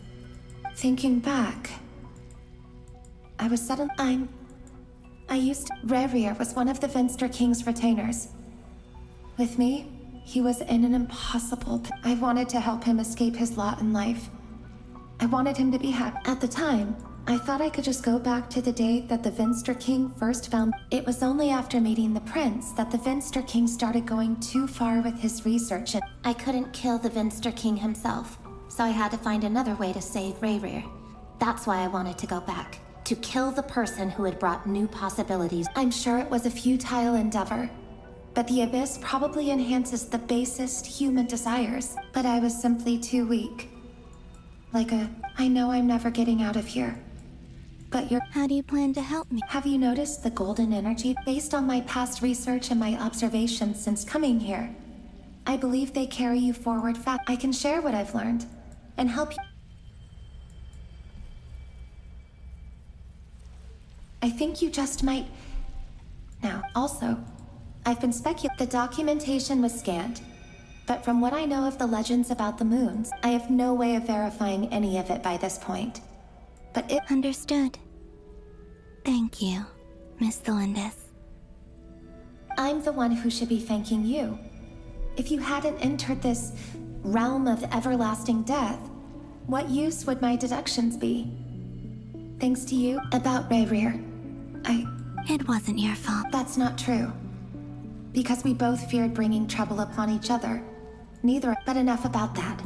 Thinking back, I was suddenly... Rerir was one of the Venster King's retainers. With me, he was in an impossible... I wanted to help him escape his lot in life. I wanted him to be happy. At the time, I thought I could just go back to the day that the Venster King first found... It was only after meeting the prince that the Venster King started going too far with his research, and I couldn't kill the Venster King himself, so I had to find another way to save Rerir. That's why I wanted to go back. To kill the person who had brought new possibilities. I'm sure it was a futile endeavor, but the Abyss probably enhances the basest human desires. But I was simply too weak. I know I'm never getting out of here. But How do you plan to help me? Have you noticed the golden energy? Based on my past research and my observations since coming here, I believe they carry you forward fast. I can share what I've learned and help you. I think you just might... Now, also, I've been the documentation was scanned, but from what I know of the legends about the moons, I have no way of verifying any of it by this point. But it... Understood. Thank you, Miss Thelindis. I'm the one who should be thanking you. If you hadn't entered this realm of everlasting death, what use would my deductions be? Thanks to you, about Rerir, It wasn't your fault. That's not true. Because we both feared bringing trouble upon each other. But enough about that.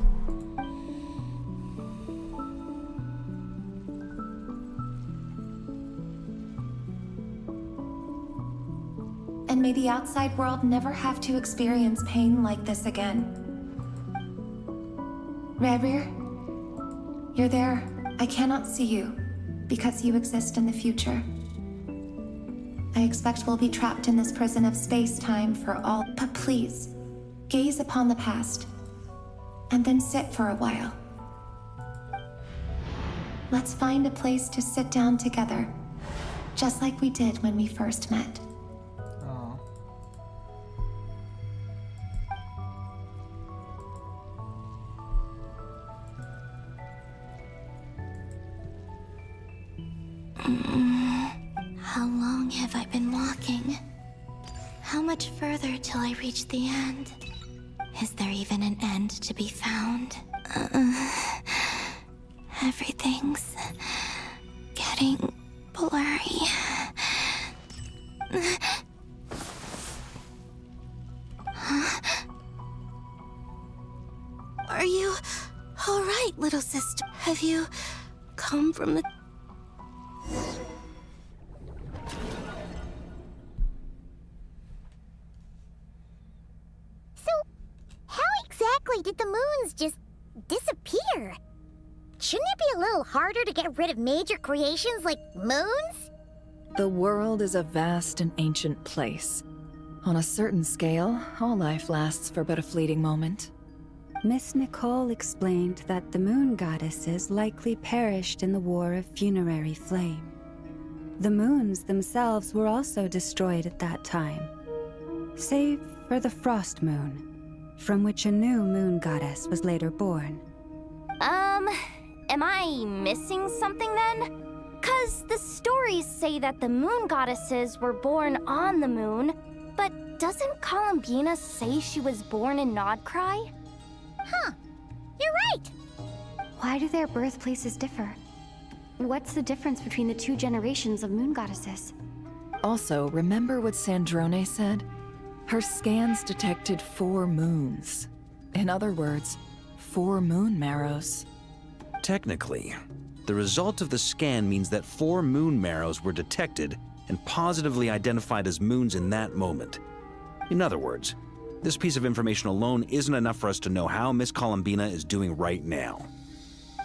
And may the outside world never have to experience pain like this again. Rerir, you're there. I cannot see you, because you exist in the future. I expect we'll be trapped in this prison of space-time for all... But please, gaze upon the past, and then sit for a while. Let's find a place to sit down together, just like we did when we first met. How long have I been walking? How much further till I reach the end? Is there even an end to be found? Everything's getting blurry. Are you all right, little sister? Have you come from the... exactly did the moons just disappear? Shouldn't it be a little harder to get rid of major creations like moons? The world is a vast and ancient place. On a certain scale, all life lasts for but a fleeting moment. Miss Nicole explained that the moon goddesses likely perished in the War of Funerary Flame. The moons themselves were also destroyed at that time, save for the Frost Moon, from which a new moon goddess was later born. Am I missing something then? 'Cause the stories say that the moon goddesses were born on the moon, but doesn't Columbina say she was born in Nod-Krai? Huh. You're right. Why do their birthplaces differ? What's the difference between the two generations of moon goddesses? Also, remember what Sandrone said? Her scans detected 4 moons. In other words, 4 moon marrows. Technically, the result of the scan means that 4 moon marrows were detected and positively identified as moons in that moment. In other words, this piece of information alone isn't enough for us to know how Miss Columbina is doing right now.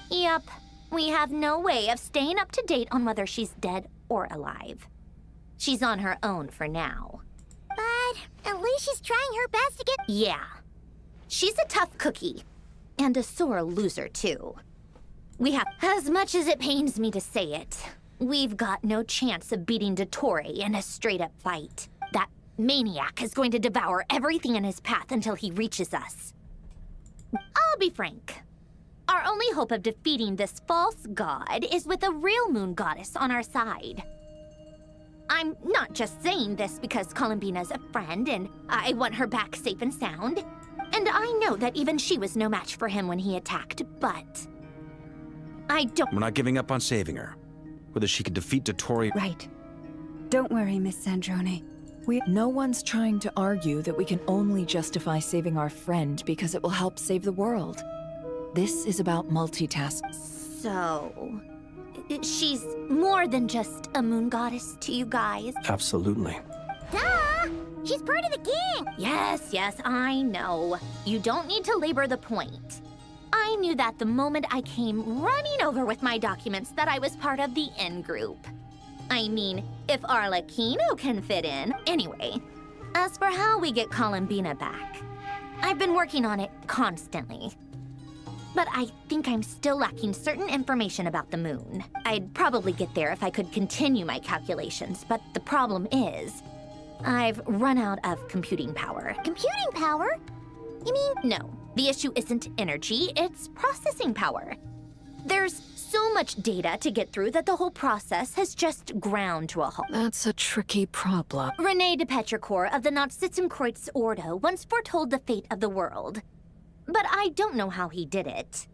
Yep. We have no way of staying up to date on whether she's dead or alive. She's on her own for now. But at least she's trying her best to get... Yeah. She's a tough cookie. And a sore loser, too. We have, as much as it pains me to say it, we've got no chance of beating Dottore in a straight-up fight. That maniac is going to devour everything in his path until he reaches us. I'll be frank. Our only hope of defeating this false god is with a real moon goddess on our side. I'm not just saying this because Columbina's a friend and I want her back safe and sound. And I know that even she was no match for him when he attacked, but... We're not giving up on saving her. Whether she can defeat Dottore... Right. Don't worry, Miss Sandrone. No one's trying to argue that we can only justify saving our friend because it will help save the world. This is about multitasking. So... she's more than just a moon goddess to you guys? Absolutely. Duh! She's part of the gang! Yes, I know. You don't need to labor the point. I knew that the moment I came running over with my documents that I was part of the in-group. I mean, if Arlecchino can fit in. Anyway, as for how we get Columbina back, I've been working on it constantly. But I think I'm still lacking certain information about the moon. I'd probably get there if I could continue my calculations, but the problem is, I've run out of computing power. Computing power? You mean... No, the issue isn't energy, it's processing power. There's so much data to get through that the whole process has just ground to a halt. That's a tricky problem. René de Petrichor of the Nazissenkreuz Ordo once foretold the fate of the world. But I don't know how he did it.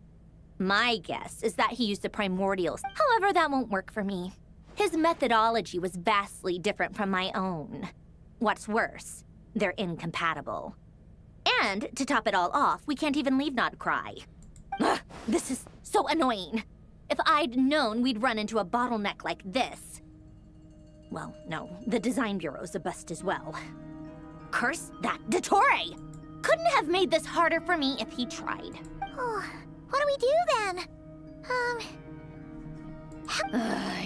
My guess is that he used the primordials. However, that won't work for me. His methodology was vastly different from my own. What's worse, they're incompatible. And, to top it all off, we can't even leave Nod-Krai. Ugh, this is so annoying. If I'd known we'd run into a bottleneck like this... Well, no, the design bureau's a bust as well. Curse that Dottore! Couldn't have made this harder for me if he tried. Oh, what do we do then?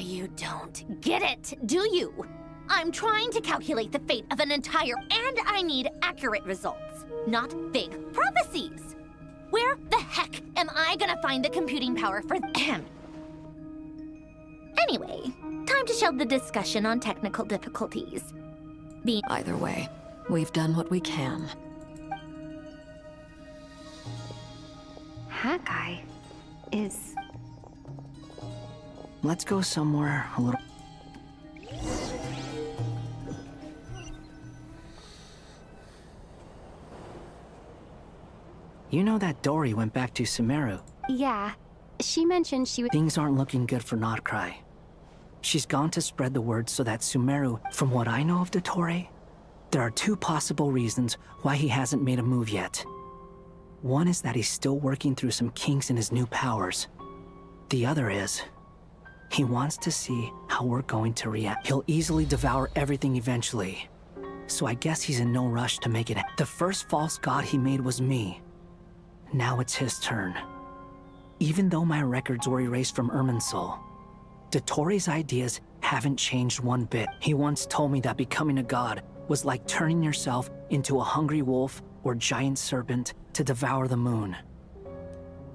You don't get it, do you? I'm trying to calculate the fate of an entire, and I need accurate results, not vague prophecies. Where the heck am I gonna find the computing power for them? Anyway, time to shelve the discussion on technical difficulties. Either way, we've done what we can. That guy is... Let's go somewhere a little... You know that Dory went back to Sumeru. Yeah. She mentioned she would... Things aren't looking good for Nod-Krai. She's gone to spread the word so that Sumeru... From what I know of Dottore, there are 2 possible reasons why he hasn't made a move yet. One is that he's still working through some kinks in his new powers. The other is... he wants to see how we're going to react. He'll easily devour everything eventually. So I guess he's in no rush to make it. The first false god he made was me. Now it's his turn. Even though my records were erased from Irminsul, Dottore ideas haven't changed one bit. He once told me that becoming a god was like turning yourself into a hungry wolf or giant serpent to devour the moon.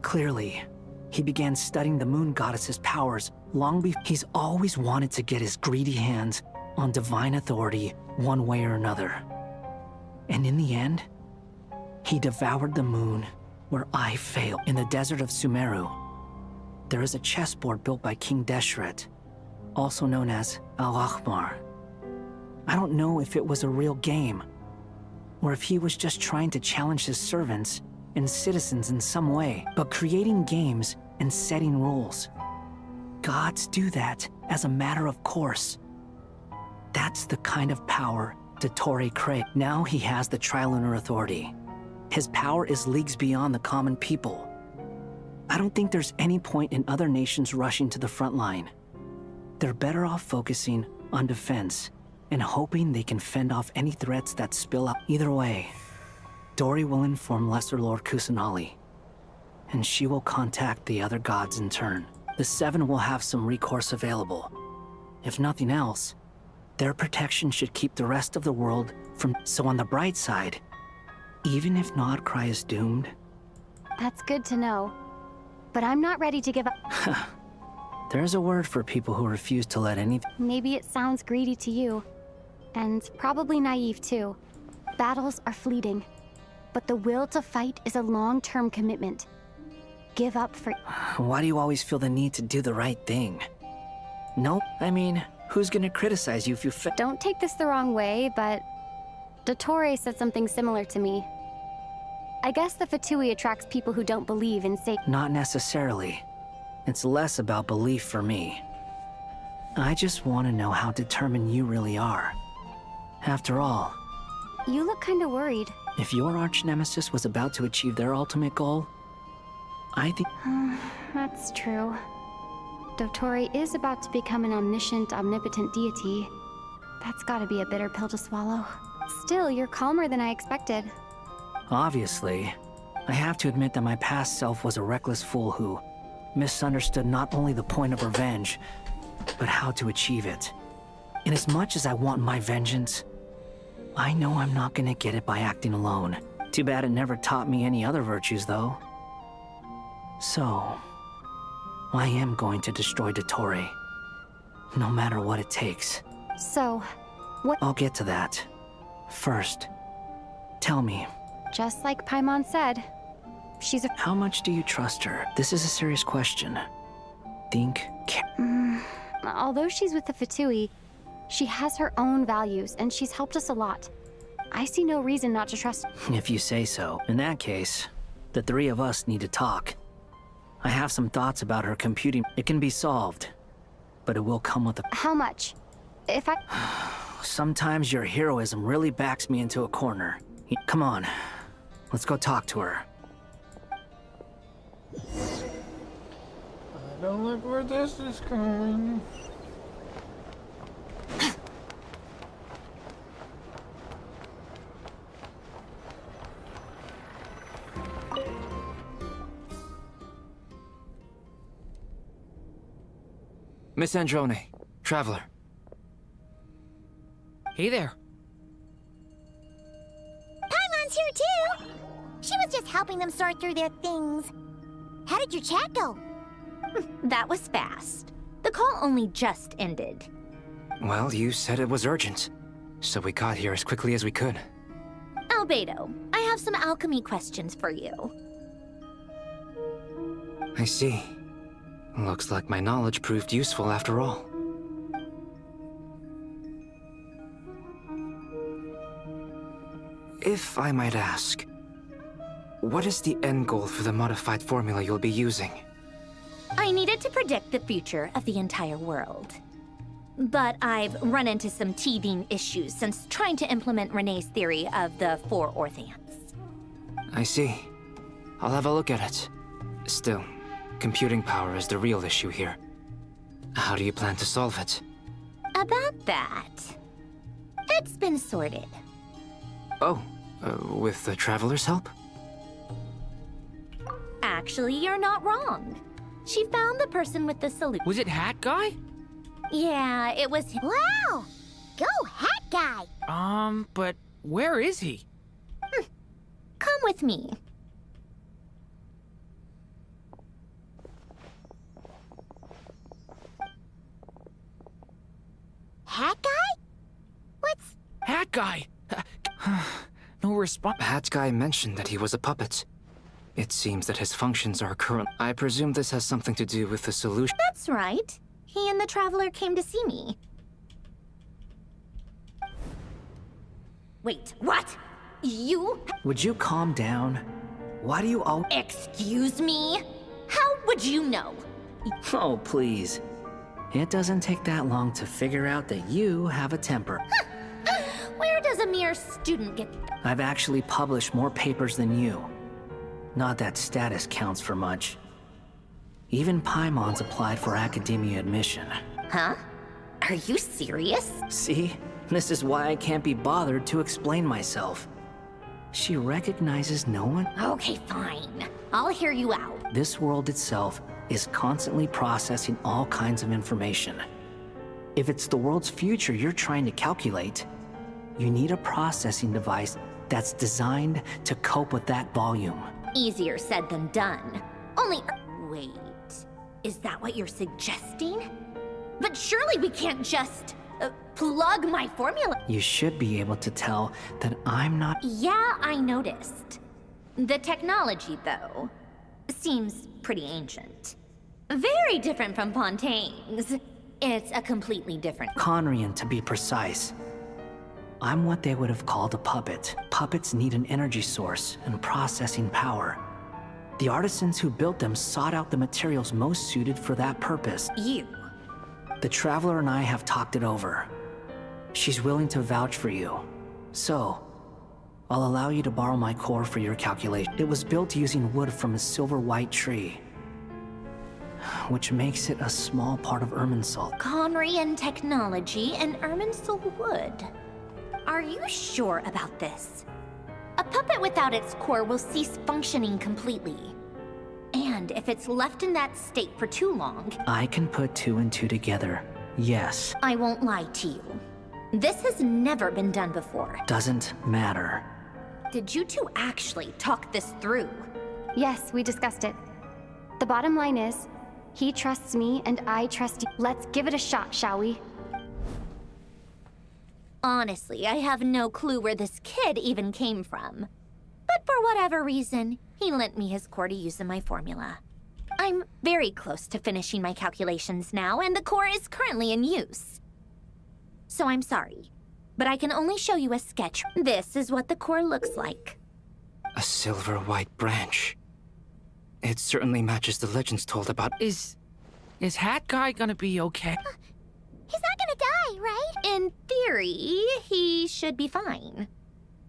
Clearly, he began studying the moon goddess's powers long before. He's always wanted to get his greedy hands on divine authority one way or another. And in the end, he devoured the moon where I failed. In the desert of Sumeru, there is a chessboard built by King Deshret, also known as Al-Ahmar. I don't know if it was a real game, or if he was just trying to challenge his servants and citizens in some way, but creating games and setting rules. Gods do that as a matter of course. That's the kind of power Dottore craved. Now he has the Trilunar Authority. His power is leagues beyond the common people. I don't think there's any point in other nations rushing to the front line. They're better off focusing on defense and hoping they can fend off any threats that spill out. Either way, Dori will inform Lesser Lord Kusanali, and she will contact the other gods in turn. The Seven will have some recourse available. If nothing else, their protection should keep the rest of the world from. So on the bright side, even if Nod-Krai is doomed... That's good to know. But I'm not ready to give up. There's a word for people who refuse to let anything... Maybe it sounds greedy to you. And probably naive too. Battles are fleeting. But the will to fight is a long-term commitment. Give up for... Why do you always feel the need to do the right thing? Nope, I mean, who's gonna criticize you if you Don't take this the wrong way, but... Dottore said something similar to me. I guess the Fatui attracts people who don't believe in Satan. Not necessarily. It's less about belief for me. I just want to know how determined you really are. After all... You look kinda worried. If your arch-nemesis was about to achieve their ultimate goal, I think... That's true. Dottore is about to become an omniscient, omnipotent deity. That's gotta be a bitter pill to swallow. Still, you're calmer than I expected. Obviously, I have to admit that my past self was a reckless fool who misunderstood not only the point of revenge, but how to achieve it. And as much as I want my vengeance, I know I'm not gonna get it by acting alone. Too bad it never taught me any other virtues, though. So, I am going to destroy Dottore, no matter what it takes. So, what— I'll get to that. First, tell me. Just like Paimon said, she's a— How much do you trust her? This is a serious question. Think... Although she's with the Fatui, she has her own values, and she's helped us a lot. I see no reason not to trust— If you say so. In that case, the three of us need to talk. I have some thoughts about her computing. It can be solved, but it will come with a— How much? If I— Sometimes your heroism really backs me into a corner. Come on, let's go talk to her. I don't like where this is going. Miss Androne, Traveler. Hey there. Paimon's here too! She was just helping them sort through their things. How did your chat go? That was fast. The call only just ended. Well, you said it was urgent, so we got here as quickly as we could. Albedo, I have some alchemy questions for you. I see. Looks like my knowledge proved useful after all. If I might ask, what is the end goal for the modified formula you'll be using? I needed to predict the future of the entire world. But I've run into some teething issues since trying to implement Renee's theory of the four Orthants. I see. I'll have a look at it. Still, computing power is the real issue here. How do you plan to solve it? About that, it's been sorted. Oh, with the Traveler's help? Actually, you're not wrong. She found the person with the solution. Was it Hat Guy? Yeah, it was him. Wow! Go, Hat Guy! But where is he? Come with me. Hat Guy? What's... Hat Guy! No response. Hat Guy mentioned that he was a puppet. It seems that his functions are current. I presume this has something to do with the solution. That's right. He and the Traveler came to see me. Wait, what? You? Would you calm down? Why do you all... Excuse me? How would you know? Oh, please. It doesn't take that long to figure out that you have a temper. Where does a mere student get... I've actually published more papers than you. Not that status counts for much. Even Paimon's applied for academia admission. Huh? Are you serious? See? This is why I can't be bothered to explain myself. She recognizes no one? Okay, fine. I'll hear you out. This world itself is constantly processing all kinds of information. If it's the world's future you're trying to calculate, you need a processing device that's designed to cope with that volume. Easier said than done. Only... Wait, is that what you're suggesting? But surely we can't just... plug my formula. You should be able to tell that I'm not... Yeah, I noticed. The technology, though, seems pretty ancient. Very different from Fontaine's. It's a completely different... Conrian, to be precise. I'm what they would have called a puppet. Puppets need an energy source and processing power. The artisans who built them sought out the materials most suited for that purpose. You? The Traveler and I have talked it over. She's willing to vouch for you. So, I'll allow you to borrow my core for your calculation. It was built using wood from a silver white tree, which makes it a small part of Irminsul. Conrian technology and Irminsul wood. Are you sure about this? A puppet without its core will cease functioning completely. And if it's left in that state for too long... I can put two and two together, yes. I won't lie to you. This has never been done before. Doesn't matter. Did you two actually talk this through? Yes, we discussed it. The bottom line is, he trusts me and I trust you. Let's give it a shot, shall we? Honestly, I have no clue where this kid even came from. But for whatever reason, he lent me his core to use in my formula. I'm very close to finishing my calculations now, and the core is currently in use. So I'm sorry, but I can only show you a sketch. This is what the core looks like. A silver white branch. It certainly matches the legends told about... Is Hat Guy gonna be okay? He's not gonna die, right? In theory, he should be fine.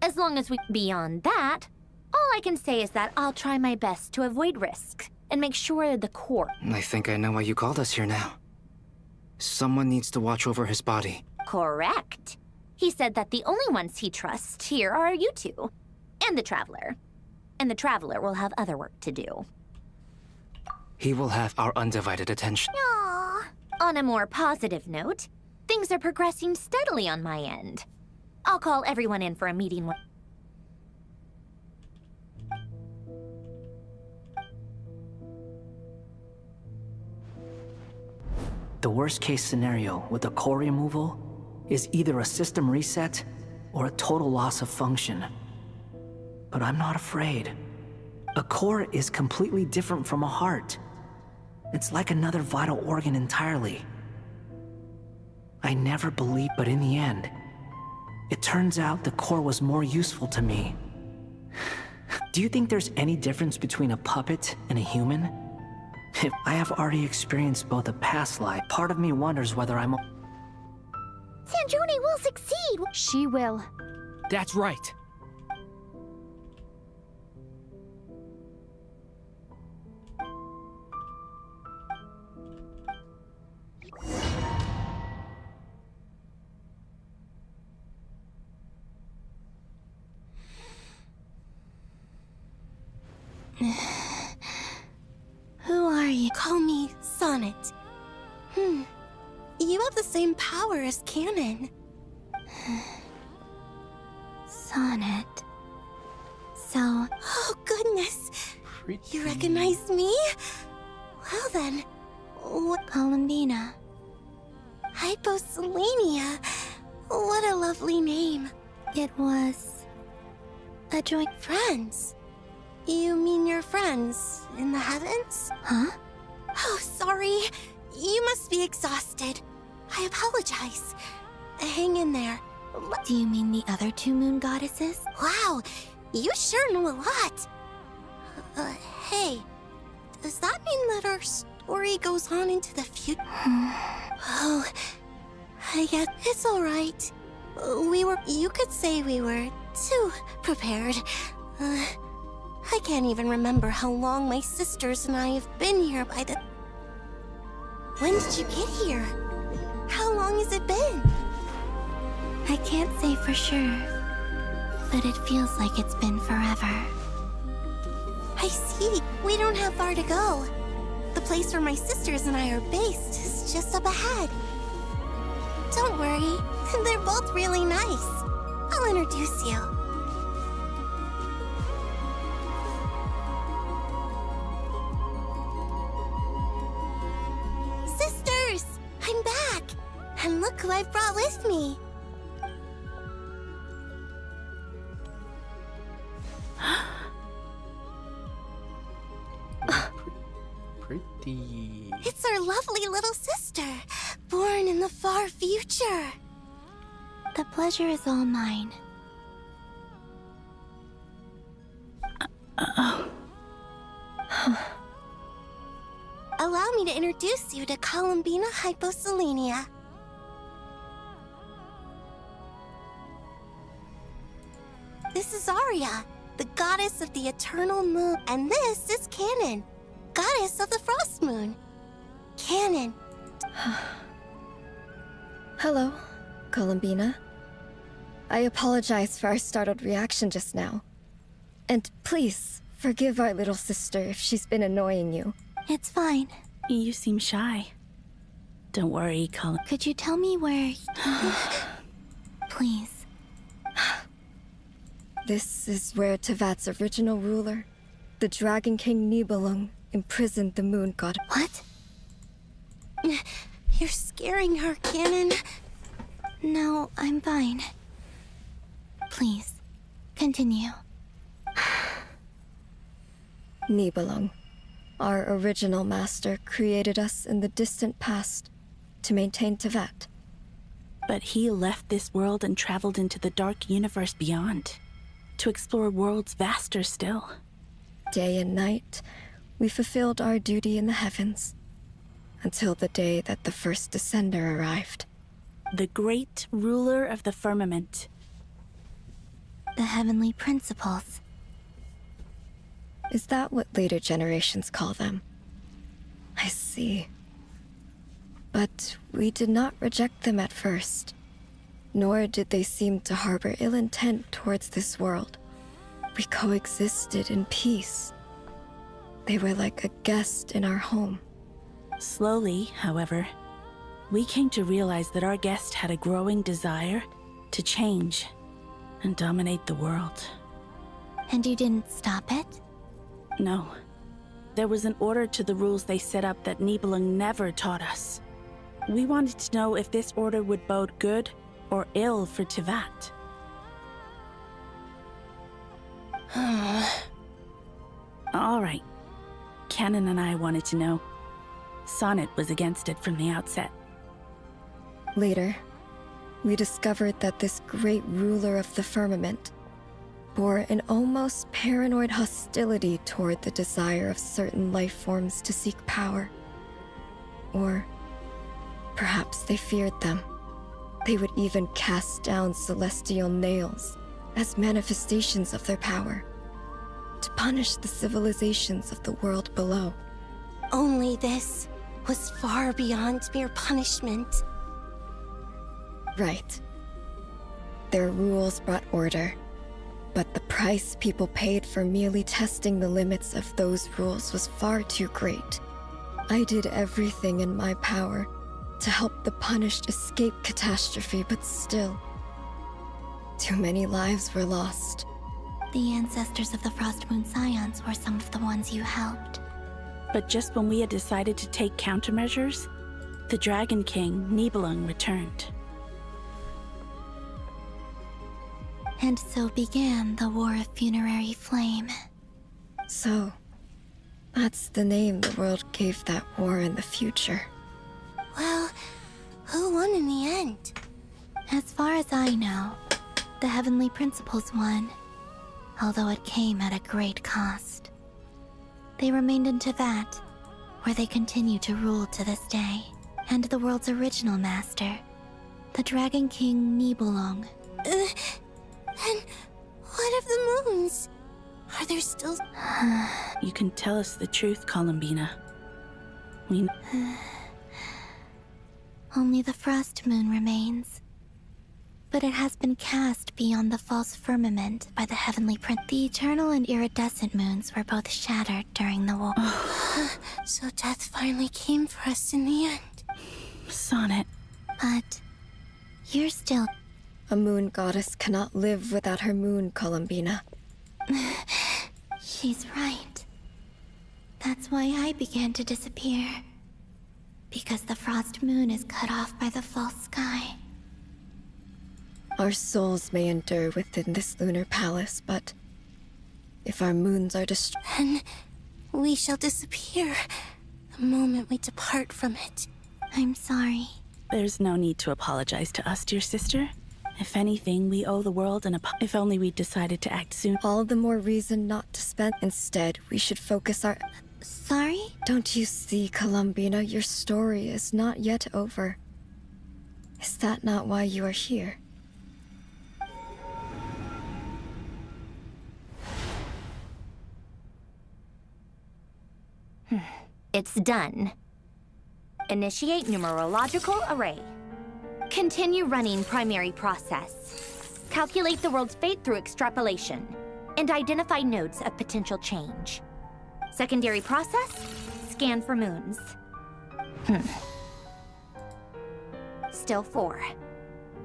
As long as we... Beyond that, all I can say is that I'll try my best to avoid risks and make sure the core... I think I know why you called us here now. Someone needs to watch over his body. Correct. He said that the only ones he trusts here are you two, and the Traveler. And the Traveler will have other work to do. He will have our undivided attention. Aww. On a more positive note, things are progressing steadily on my end. I'll call everyone in for a meeting when... The worst case scenario with the core removal is either a system reset or a total loss of function. But I'm not afraid. A core is completely different from a heart. It's like another vital organ entirely. I never believed, but in the end, it turns out the core was more useful to me. Do you think there's any difference between a puppet and a human? If I have already experienced both a past life, part of me wonders whether I'm... Sandrone will succeed! She will. That's right. Sonnet. You have the same power as Canon. Sonnet. So... Oh, goodness. You recognize me? Well then, what... Columbina. Hyposelenia. What a lovely name. It was... a joint... Friends? You mean your friends in the heavens? Huh? Oh, sorry. You must be exhausted. I apologize. Hang in there. Do you mean the other two moon goddesses? Wow, you sure know a lot. Hey, does that mean that our story goes on into the future? Oh, I guess it's alright. You could say we were too prepared. I can't even remember how long my sisters and I have been here by the... When did you get here? How long has it been? I can't say for sure, but it feels like it's been forever. I see. We don't have far to go. The place where my sisters and I are based is just up ahead. Don't worry, they're both really nice. I'll introduce you. Sisters! I'm back! And look who I've brought with me. Pretty. It's our lovely little sister, born in the far future. The pleasure is all mine. Allow me to introduce you to Columbina Hyposelenia. This is Arya, the goddess of the eternal moon, and this is Canon, goddess of the frost moon. Canon. Hello, Columbina. I apologize for our startled reaction just now. And please, forgive our little sister if she's been annoying you. It's fine. You seem shy. Don't worry, Colin. Could you tell me where... Please. This is where Tevat's original ruler, the Dragon King Nibelung, imprisoned the moon god. What? You're scaring her, Canon. No, I'm fine. Please, continue. Nibelung, our original master, created us in the distant past to maintain Tevat. But he left this world and traveled into the dark universe beyond, to explore worlds vaster still. Day and night, we fulfilled our duty in the heavens, until the day that the first Descender arrived. The great ruler of the firmament. The heavenly principles. Is that what later generations call them? I see. But we did not reject them at first, nor did they seem to harbor ill intent towards this world. We coexisted in peace. They were like a guest in our home. Slowly, however, we came to realize that our guest had a growing desire to change and dominate the world. And you didn't stop it? No. There was an order to the rules they set up that Nibelung never taught us. We wanted to know if this order would bode good or ill for Tevat. All right. Canon and I wanted to know. Sonnet was against it from the outset. Later, we discovered that this great ruler of the firmament bore an almost paranoid hostility toward the desire of certain life forms to seek power. Or perhaps they feared them. They would even cast down celestial nails as manifestations of their power, to punish the civilizations of the world below. Only this was far beyond mere punishment. Right. Their rules brought order, but the price people paid for merely testing the limits of those rules was far too great. I did everything in my power to help the punished escape catastrophe, but still, too many lives were lost. The ancestors of the Frost Moon Scions were some of the ones you helped. But just when we had decided to take countermeasures, the Dragon King, Nibelung, returned. And so began the War of Funerary Flame. So, that's the name the world gave that war in the future. Well, who won in the end? As far as I know, the Heavenly Principles won, although it came at a great cost. They remained in Teyvat, where they continue to rule to this day, and the world's original master, the Dragon King Nibelung. And what of the moons? Are there still... You can tell us the truth, Columbina. We... Only the Frost Moon remains. But it has been cast beyond the false firmament by the Heavenly Prince. The eternal and iridescent moons were both shattered during the war. So death finally came for us in the end. Sonnet. But you're still... A moon goddess cannot live without her moon, Columbina. She's right. That's why I began to disappear. Because the Frost Moon is cut off by the false sky. Our souls may endure within this lunar palace, but if our moons are destroyed, then we shall disappear the moment we depart from it. I'm sorry. There's no need to apologize to us, dear sister. If anything, we owe the world an apology. If only we'd decided to act soon. All the more reason not to spend. Instead, we should focus our... Sorry? Don't you see, Columbina, your story is not yet over. Is that not why you are here? It's done. Initiate numerological array. Continue running primary process. Calculate the world's fate through extrapolation. And identify nodes of potential change. Secondary process, scan for moons. Still 4.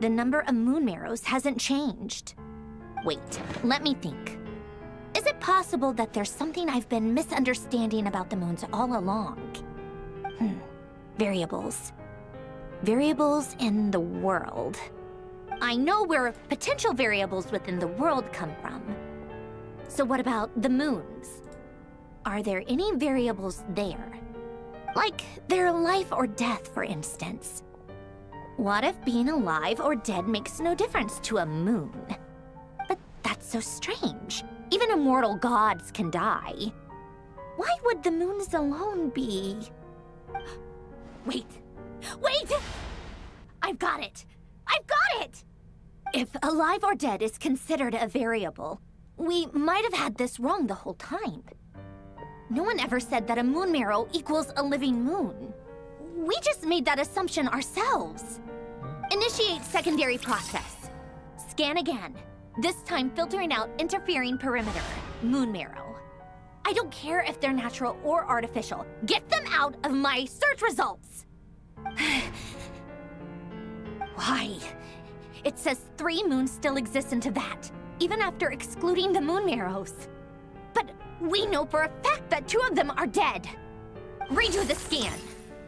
The number of moon marrows hasn't changed. Wait, let me think. Is it possible that there's something I've been misunderstanding about the moons all along? Variables. Variables in the world. I know where potential variables within the world come from. So what about the moons? Are there any variables there? Like their life or death, for instance. What if being alive or dead makes no difference to a moon? But that's so strange. Even immortal gods can die. Why would the moons alone be... Wait! Wait! I've got it! I've got it! If alive or dead is considered a variable, we might have had this wrong the whole time. No one ever said that a moon marrow equals a living moon. We just made that assumption ourselves. Initiate secondary process. Scan again. This time filtering out interfering perimeter, moon marrow. I don't care if they're natural or artificial. Get them out of my search results! Why? It says 3 moons still exist in Teyvat, even after excluding the moon marrows. But we know for a fact that 2 of them are dead. Redo the scan.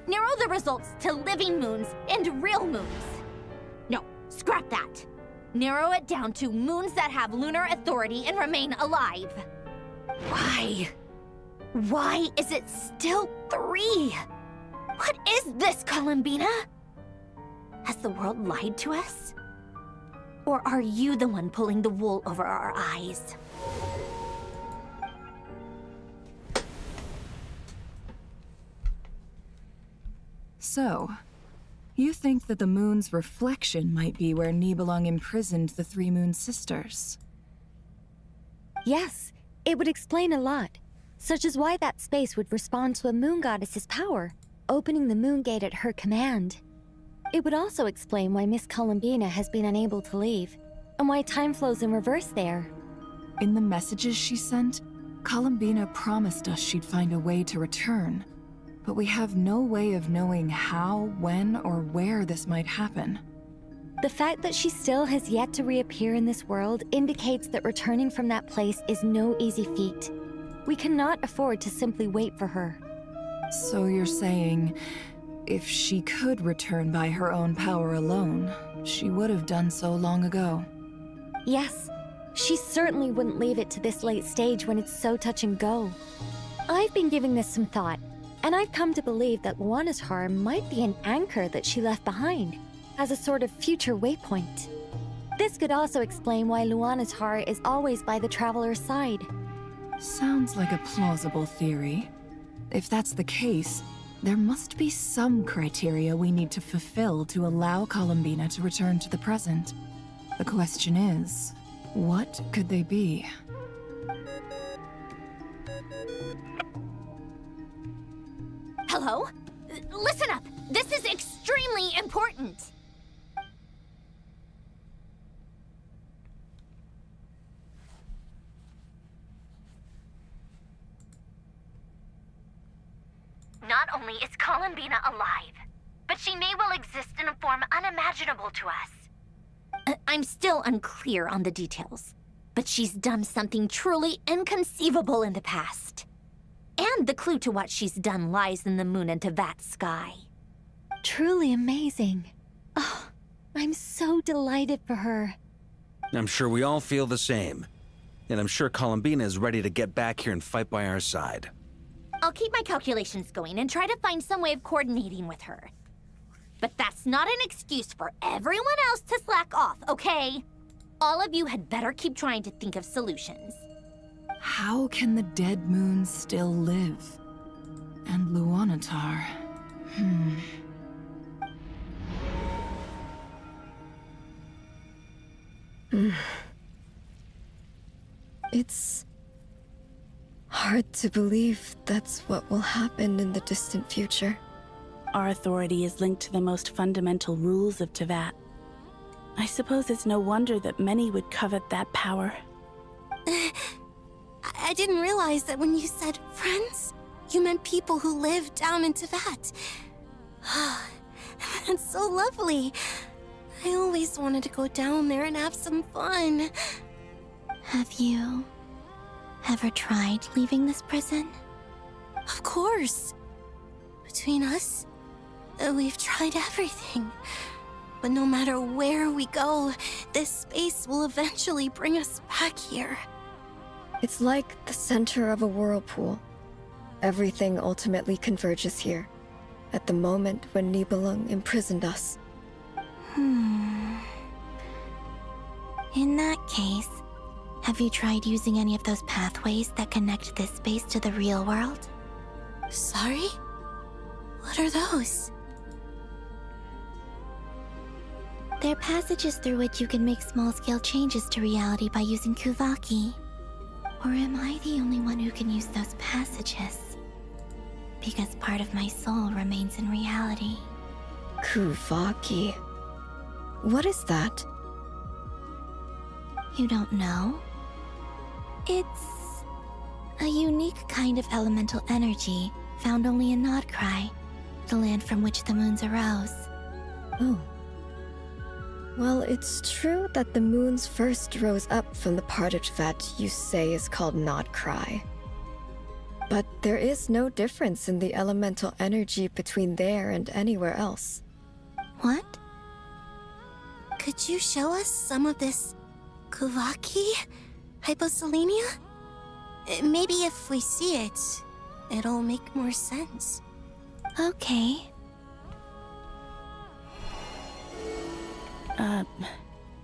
Narrow the results to living moons and real moons. No, scrap that. Narrow it down to moons that have lunar authority and remain alive. Why? Why is it still 3? What is this, Columbina? Has the world lied to us? Or are you the one pulling the wool over our eyes? So, you think that the moon's reflection might be where Nibelung imprisoned the 3 moon sisters? Yes, it would explain a lot, such as why that space would respond to a moon goddess's power, opening the moon gate at her command. It would also explain why Miss Columbina has been unable to leave, and why time flows in reverse there. In the messages she sent, Columbina promised us she'd find a way to return. but we have no way of knowing how, when, or where this might happen. The fact that she still has yet to reappear in this world indicates that returning from that place is no easy feat. We cannot afford to simply wait for her. So you're saying, if she could return by her own power alone, she would have done so long ago? Yes, she certainly wouldn't leave it to this late stage when it's so touch and go. I've been giving this some thought, and I've come to believe that Luanatar might be an anchor that she left behind, as a sort of future waypoint. This could also explain why Luanatar is always by the Traveler's side. Sounds like a plausible theory. If that's the case, there must be some criteria we need to fulfill to allow Columbina to return to the present. The question is, what could they be? Hello? Listen up! This is extremely important! Not only is Columbina alive, but she may well exist in a form unimaginable to us. I'm still unclear on the details, but she's done something truly inconceivable in the past. And the clue to what she's done lies in the moon and Tevat sky. Truly amazing. Oh, I'm so delighted for her. I'm sure we all feel the same. And I'm sure Columbina is ready to get back here and fight by our side. I'll keep my calculations going and try to find some way of coordinating with her. But that's not an excuse for everyone else to slack off, okay? All of you had better keep trying to think of solutions. How can the dead moon still live? And Luanatar... It's hard to believe that's what will happen in the distant future. Our authority is linked to the most fundamental rules of Tevat. I suppose it's no wonder that many would covet that power. I didn't realize that when you said friends, you meant people who live down in Tevat. That's so lovely. I always wanted to go down there and have some fun. Have you ever tried leaving this prison? Of course. Between us, we've tried everything. But no matter where we go, this space will eventually bring us back here. It's like the center of a whirlpool. Everything ultimately converges here, at the moment when Nibelung imprisoned us. In that case, have you tried using any of those pathways that connect this space to the real world? Sorry? What are those? They're passages through which you can make small-scale changes to reality by using Kuvaki. Or am I the only one who can use those passages? Because part of my soul remains in reality. Kuvaki. What is that? You don't know? It's a unique kind of elemental energy found only in Nod-Krai, the land from which the moons arose. Oh. Well, it's true that the moons first rose up from the part of Tevat you say is called Nod-Krai. But there is no difference in the elemental energy between there and anywhere else. What? Could you show us some of this Kuvaki? Hyposelenia? Maybe if we see it, it'll make more sense. Okay.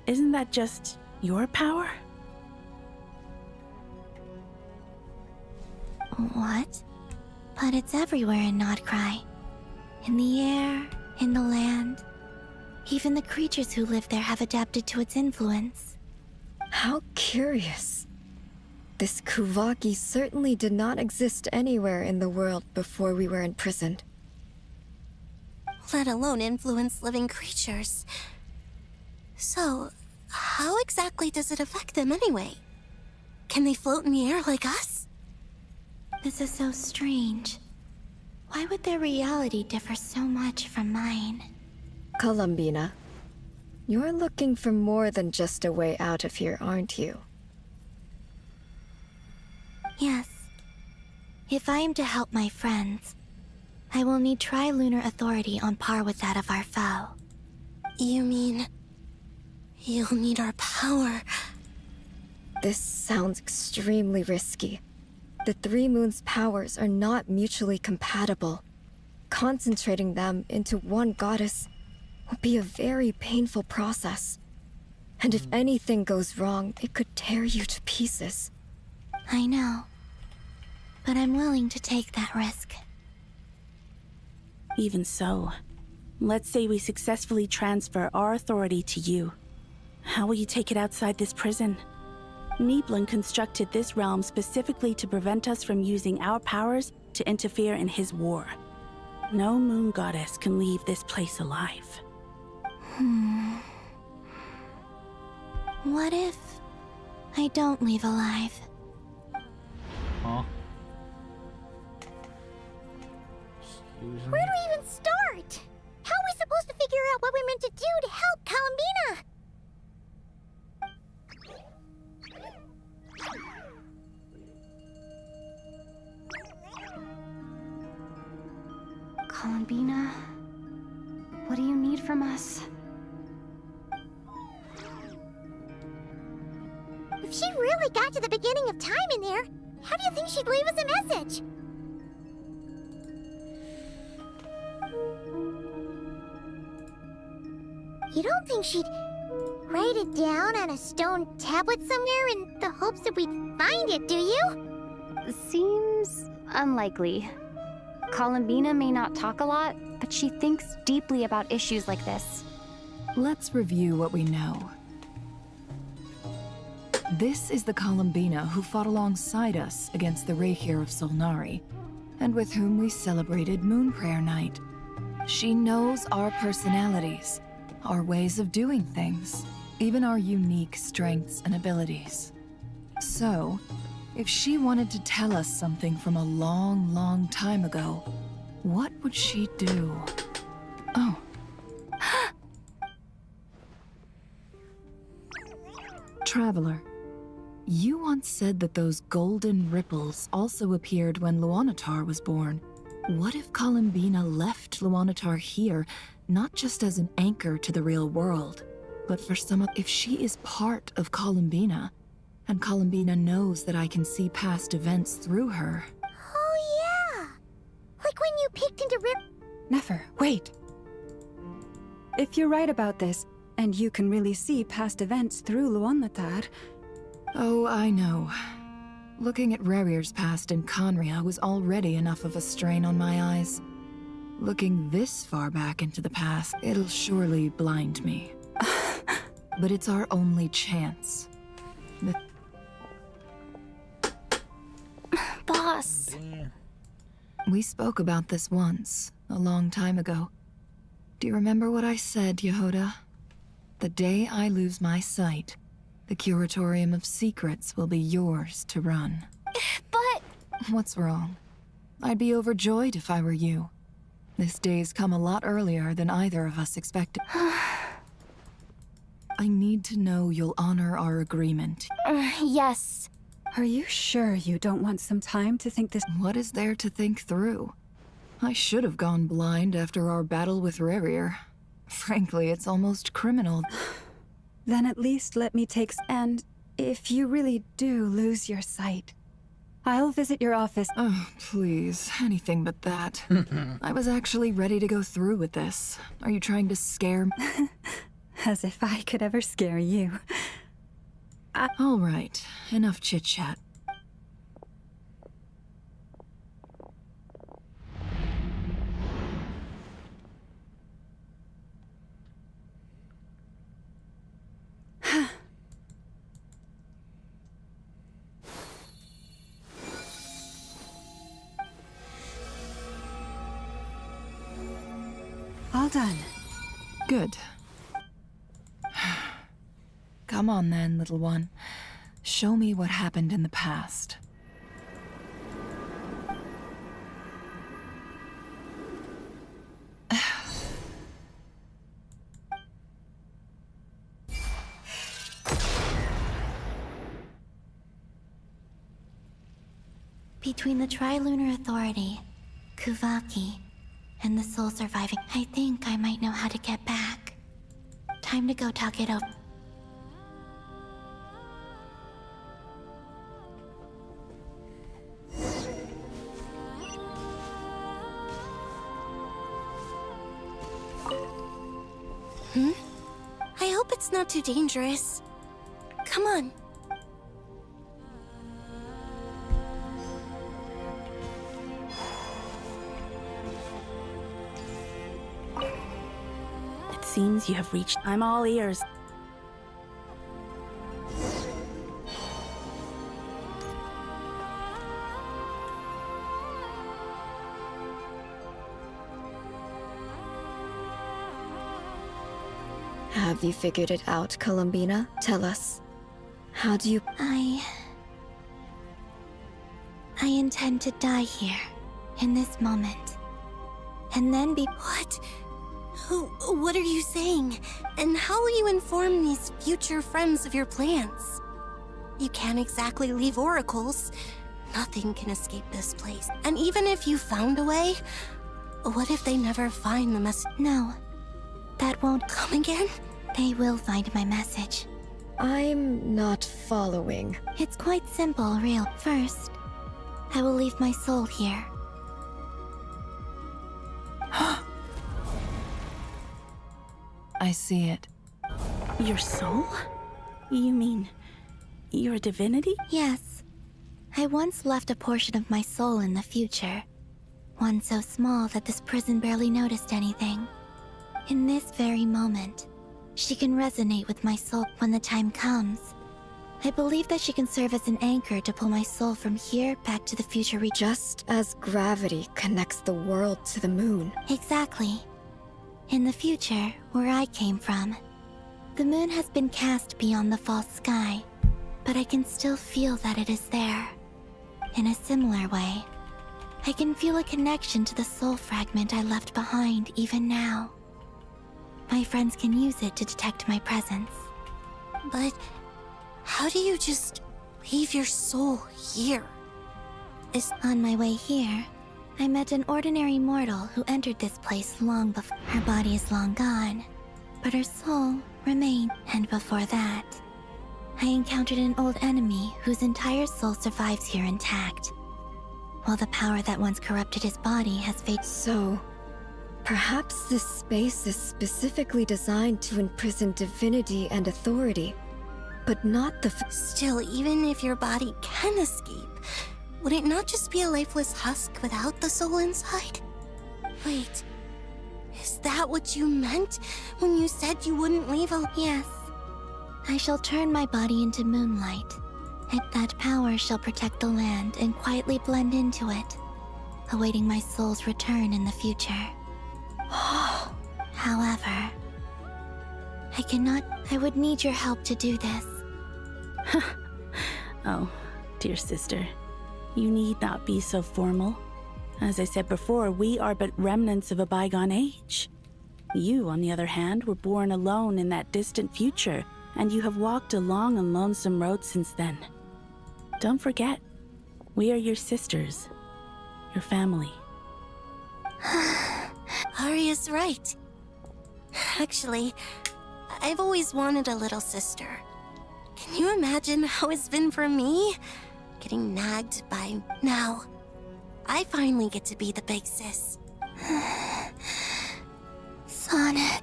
Isn't that just your power? What? But it's everywhere in Nod-Krai. In the air, in the land. Even the creatures who live there have adapted to its influence. How curious. This Kuvaki certainly did not exist anywhere in the world before we were imprisoned. Let alone influence living creatures. So, how exactly does it affect them anyway? Can they float in the air like us? This is so strange. Why would their reality differ so much from mine? Columbina, you're looking for more than just a way out of here, aren't you? Yes. If I am to help my friends, I will need tri-lunar authority on par with that of our foe. You mean... you'll need our power? This sounds extremely risky. The Three Moons' powers are not mutually compatible. Concentrating them into one goddess will be a very painful process. And if anything goes wrong, it could tear you to pieces. I know. But I'm willing to take that risk. Even so, let's say we successfully transfer our authority to you. How will you take it outside this prison? Nibelung constructed this realm specifically to prevent us from using our powers to interfere in his war. No moon goddess can leave this place alive. What if I don't leave alive? Huh? Where do we even start? How are we supposed to figure out what we're meant to do to help Columbina? Columbina, what do you need from us? If she really got to the beginning of time in there, how do you think she'd leave us a message? You don't think she'd write it down on a stone tablet somewhere in the hopes that we'd find it, do you? Seems unlikely. Columbina may not talk a lot, but she thinks deeply about issues like this. Let's review what we know. This is the Columbina who fought alongside us against the Reikir of Solnari, and with whom we celebrated Moon Prayer Night. She knows our personalities, our ways of doing things, even our unique strengths and abilities. So, if she wanted to tell us something from a long, long time ago, what would she do? Oh. Traveler, you once said that those golden ripples also appeared when Luanatar was born. What if Columbina left Luanatar here, not just as an anchor to the real world, but for some... If she is part of Columbina, and Columbina knows that I can see past events through her... Oh yeah! Like when you peeked into Nefer, wait! If you're right about this, and you can really see past events through Luanatar... Oh, I know. Looking at Rerir's past in Conria was already enough of a strain on my eyes. Looking this far back into the past, it'll surely blind me. But it's our only chance. Boss! We spoke about this once, a long time ago. Do you remember what I said, Yehoda? The day I lose my sight, the Curatorium of Secrets will be yours to run. But... What's wrong? I'd be overjoyed if I were you. This day's come a lot earlier than either of us expected. I need to know you'll honor our agreement. Yes. Are you sure you don't want some time to think this? What is there to think through? I should have gone blind after our battle with Rerir. Frankly, it's almost criminal. Then at least let me take... And if you really do lose your sight, I'll visit your office. Oh, please. Anything but that. I was actually ready to go through with this. Are you trying to scare me? As if I could ever scare you. All right. Enough chit-chat. All done. Good. Come on then, little one. Show me what happened in the past. Between the Trilunar Authority, Kuvaki, and the soul surviving, I think I might know how to get back. Time to go talk it over. I hope it's not too dangerous. Come on. It seems you have reached. I'm all ears. Have you figured it out, Columbina? Tell us. How do you... I intend to die here, in this moment. And then be... What? What are you saying? And how will you inform these future friends of your plans? You can't exactly leave oracles. Nothing can escape this place. And even if you found a way, what if they never find the message? No. That won't... Come again? They will find my message. I'm not following. It's quite simple, real. First, I will leave my soul here. I see it. Your soul? You mean you're a divinity? Yes. I once left a portion of my soul in the future. One so small that this prison barely noticed anything. In this very moment, she can resonate with my soul when the time comes. I believe that she can serve as an anchor to pull my soul from here back to the future Just as gravity connects the world to the moon. Exactly. In the future, where I came from, the moon has been cast beyond the false sky, but I can still feel that it is there. In a similar way, I can feel a connection to the soul fragment I left behind even now. My friends can use it to detect my presence. But how do you just leave your soul here? On my way here, I met an ordinary mortal who entered this place long before. Her body is long gone, but her soul remained. And before that, I encountered an old enemy whose entire soul survives here intact, while the power that once corrupted his body has faded. So, perhaps this space is specifically designed to imprison divinity and authority, but not the... Still, even if your body can escape, would it not just be a lifeless husk without the soul inside? Wait, is that what you meant when you said you wouldn't leave a... Yes. I shall turn my body into moonlight, and that power shall protect the land and quietly blend into it, awaiting my soul's return in the future. However, I would need your help to do this. Oh, dear sister. You need not be so formal. As I said before, we are but remnants of a bygone age. You, on the other hand, were born alone in that distant future, and you have walked a long and lonesome road since then. Don't forget, we are your sisters, your family. Arya's right. Actually, I've always wanted a little sister. Can you imagine how it's been for me? Getting nagged by... Now, I finally get to be the big sis. Sonnet.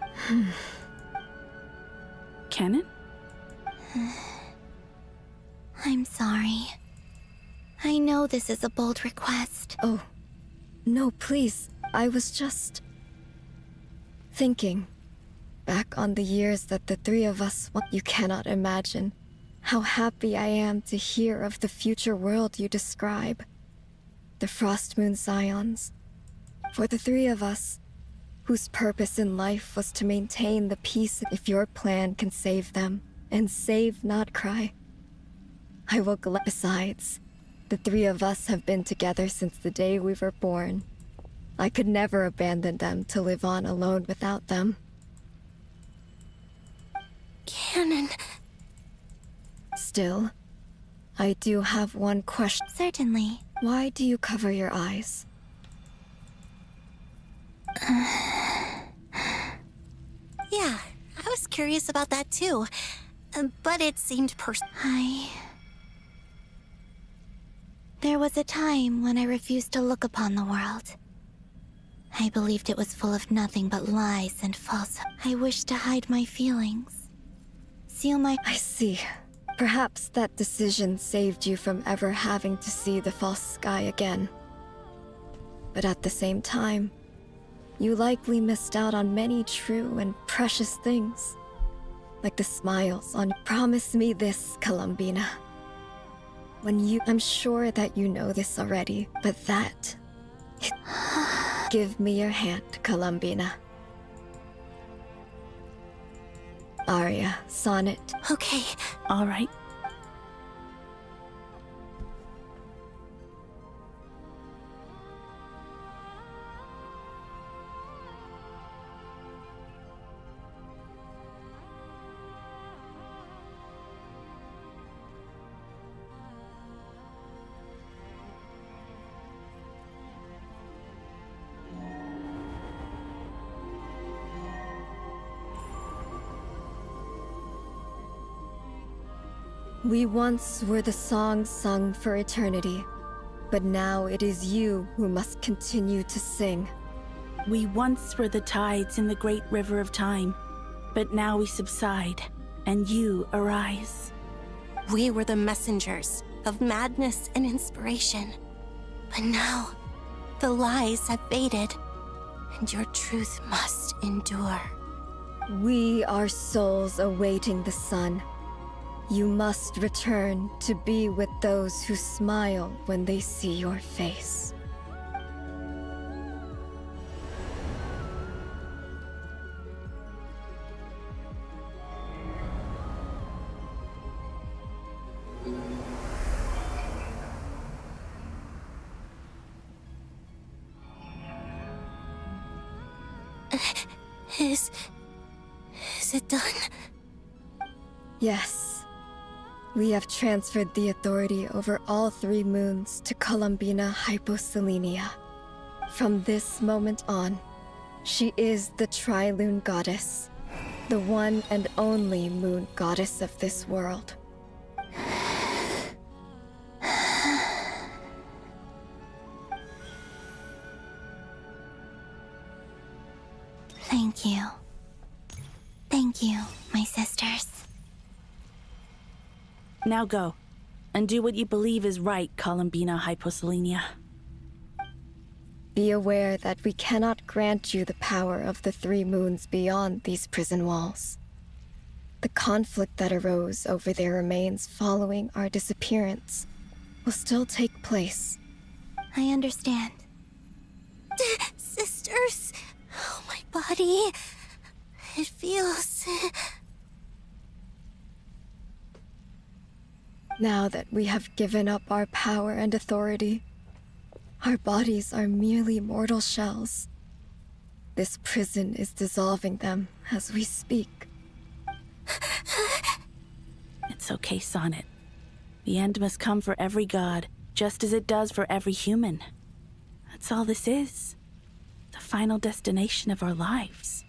Canon? I'm sorry. I know this is a bold request. Oh, no, please. I was just... thinking. Back on the years that the three of us... You cannot imagine how happy I am to hear of the future world you describe. The Frost Moon Scions. For the three of us, whose purpose in life was to maintain the peace. If your plan can save them, and save Nod-Krai, I will Besides, the three of us have been together since the day we were born. I could never abandon them to live on alone without them. Canon. Still, I do have one question. Certainly. Why do you cover your eyes? Yeah, I was curious about that too. But it seemed There was a time when I refused to look upon the world. I believed it was full of nothing but lies and falsehood. I wished to hide my feelings. Seal my... I see. Perhaps that decision saved you from ever having to see the false sky again. But at the same time, you likely missed out on many true and precious things. Like the smiles on... Promise me this, Columbina. I'm sure that you know this already, but that... Give me your hand, Columbina. Aria, sonnet. Okay. All right. We once were the songs sung for eternity, but now it is you who must continue to sing. We once were the tides in the great river of time, but now we subside, and you arise. We were the messengers of madness and inspiration. But now, the lies have faded, and your truth must endure. We are souls awaiting the sun. You must return to be with those who smile when they see your face. Is it done? Yes. We have transferred the authority over all 3 moons to Columbina Hyposelenia. From this moment on, she is the Tri-Lune Goddess, the one and only moon goddess of this world. Thank you. Thank you, my sisters. Now go, and do what you believe is right, Columbina Hyposelenia. Be aware that we cannot grant you the power of the 3 moons beyond these prison walls. The conflict that arose over their remains following our disappearance will still take place. I understand. Sisters, oh, my body. It feels... Now that we have given up our power and authority, our bodies are merely mortal shells. This prison is dissolving them as we speak. It's okay, Sonnet. The end must come for every god, just as it does for every human. That's all this is. The final destination of our lives.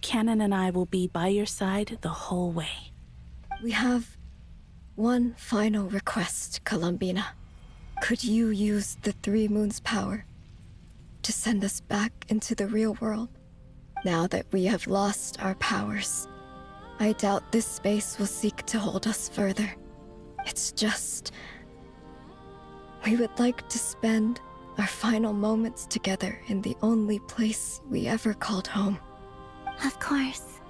Canon and I will be by your side the whole way. We have one final request, Columbina. Could you use the 3 moons' power to send us back into the real world? Now that we have lost our powers, I doubt this space will seek to hold us further. It's just... we would like to spend our final moments together in the only place we ever called home. Of course.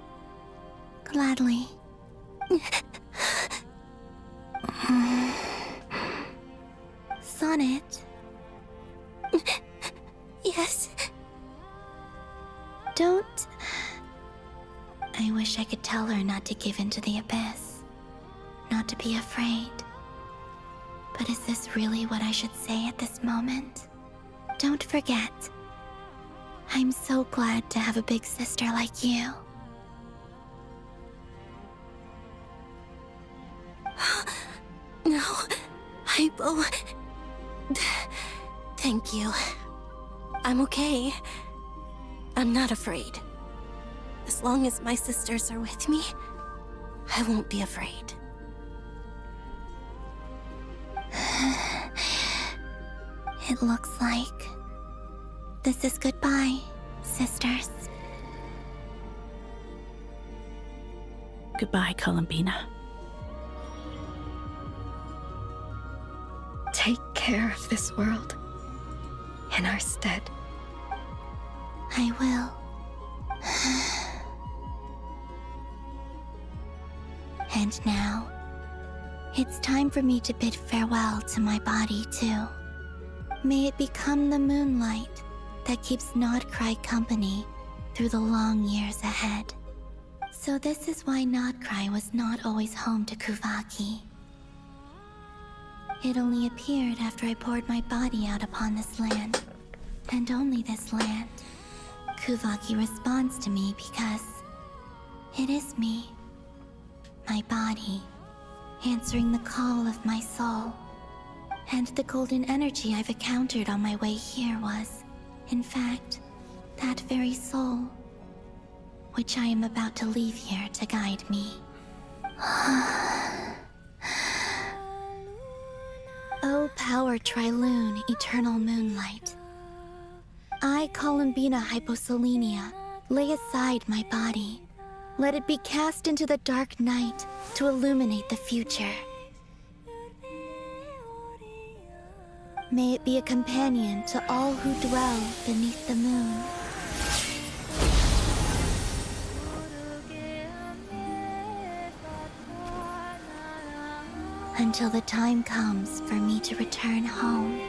Gladly. Sonnet? Yes? Don't... I wish I could tell her not to give in to the abyss. Not to be afraid. But is this really what I should say at this moment? Don't forget. I'm so glad to have a big sister like you. No, I will... Thank you. I'm okay. I'm not afraid. As long as my sisters are with me, I won't be afraid. It looks like this is goodbye, sisters. Goodbye, Columbina. Take care of this world in our stead. I will. And now, it's time for me to bid farewell to my body, too. May it become the moonlight that keeps Nod-Krai company through the long years ahead. So this is why Nod-Krai was not always home to Kuvaki. It only appeared after I poured my body out upon this land, and only this land. Kuvaki responds to me because it is me, my body, answering the call of my soul. And the golden energy I've encountered on my way here was, in fact, that very soul, which I am about to leave here to guide me. O power Trilune, eternal moonlight. I, Columbina Hyposelenia, lay aside my body. Let it be cast into the dark night to illuminate the future. May it be a companion to all who dwell beneath the moon. Until the time comes for me to return home.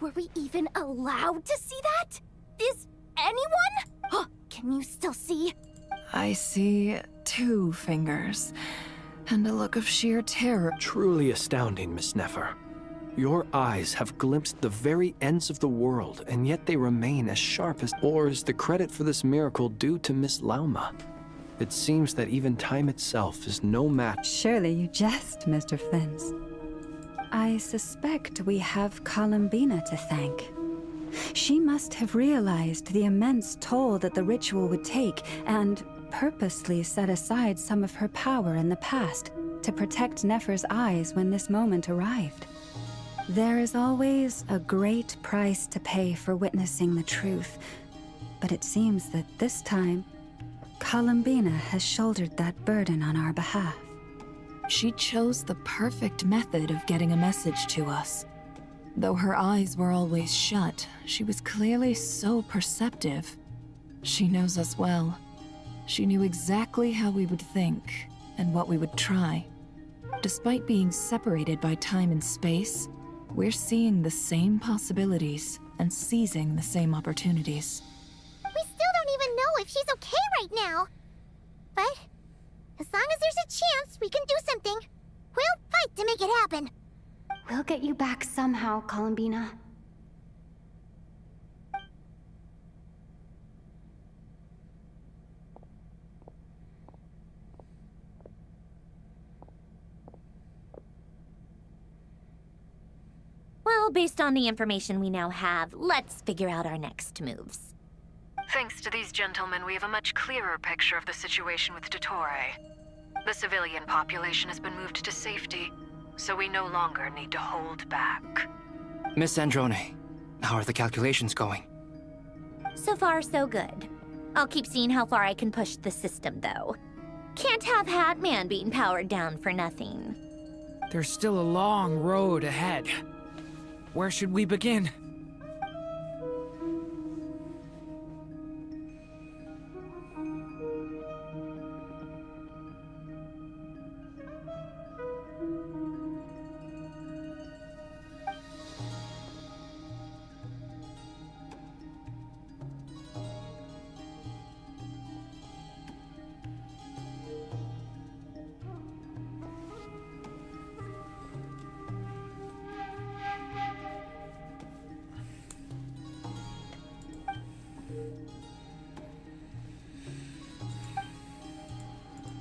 Were we even allowed to see that? Is anyone? Can you still see? I see 2 fingers, and a look of sheer terror. Truly astounding, Miss Nefer. Your eyes have glimpsed the very ends of the world, and yet they remain as sharp as... Or is the credit for this miracle due to Miss Lauma? It seems that even time itself is no match. Surely you jest, Mr. Flins. I suspect we have Columbina to thank. She must have realized the immense toll that the ritual would take and purposely set aside some of her power in the past to protect Nefer's eyes when this moment arrived. There is always a great price to pay for witnessing the truth, but it seems that this time, Columbina has shouldered that burden on our behalf. She chose the perfect method of getting a message to us. Though her eyes were always shut, she was clearly so perceptive. She knows us well. She knew exactly how we would think and what we would try. Despite being separated by time and space, we're seeing the same possibilities and seizing the same opportunities. We still don't even know if she's okay right now. But as long as there's a chance we can do something, we'll fight to make it happen. We'll get you back somehow, Columbina. based on the information we now have, let's figure out our next moves. Thanks to these gentlemen, we have a much clearer picture of the situation with Dottore. The civilian population has been moved to safety, so we no longer need to hold back. Miss Androne, how are the calculations going? So far, so good. I'll keep seeing how far I can push the system, though. Can't have Hat Man being powered down for nothing. There's still a long road ahead. Where should we begin?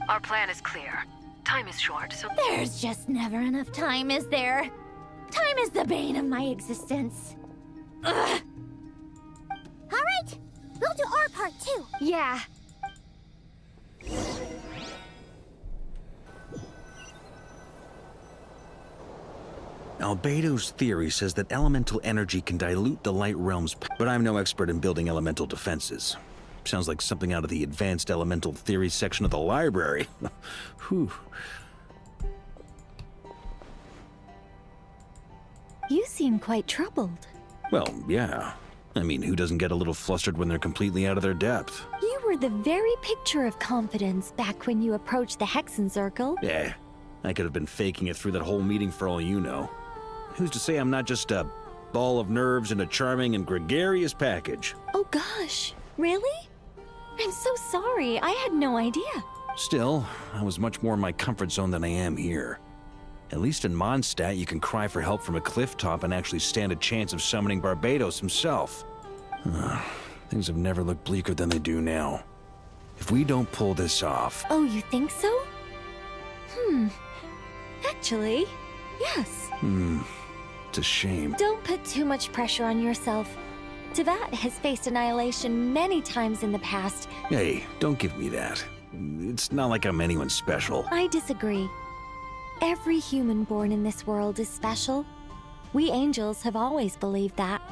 Our plan is clear. Time is short, so... There's just never enough time, is there? Time is the bane of my existence. Ugh. All right, we'll do our part too. Yeah. Albedo's theory says that elemental energy can dilute the light realm's... But I'm no expert in building elemental defenses. Sounds like something out of the advanced elemental theory section of the library. Whew. You seem quite troubled. Well, yeah. I mean, who doesn't get a little flustered when they're completely out of their depth? You were the very picture of confidence back when you approached the Hexen Circle. Yeah, I could have been faking it through that whole meeting for all you know. Who's to say I'm not just a ball of nerves in a charming and gregarious package? Oh gosh, really? I'm so sorry, I had no idea. Still, I was much more in my comfort zone than I am here. At least in Mondstadt, you can cry for help from a cliff top and actually stand a chance of summoning Barbados himself. Things have never looked bleaker than they do now. If we don't pull this off... Oh, you think so? Actually, yes. It's a shame. Don't put too much pressure on yourself. Tevat has faced annihilation many times in the past. Hey, don't give me that. It's not like I'm anyone special. I disagree. Every human born in this world is special. We angels have always believed that.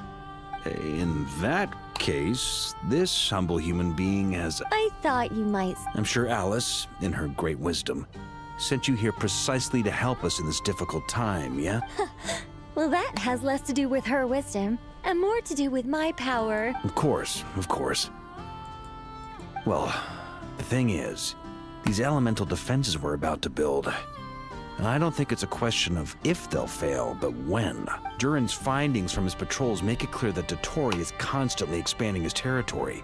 In that case, this humble human being has... I thought you might... I'm sure Alice, in her great wisdom, sent you here precisely to help us in this difficult time, yeah? Well, that has less to do with her wisdom, and more to do with my power. Of course, of course. Well, the thing is, these elemental defenses we're about to build, I don't think it's a question of if they'll fail, but when. Durin's findings from his patrols make it clear that Dottore is constantly expanding his territory.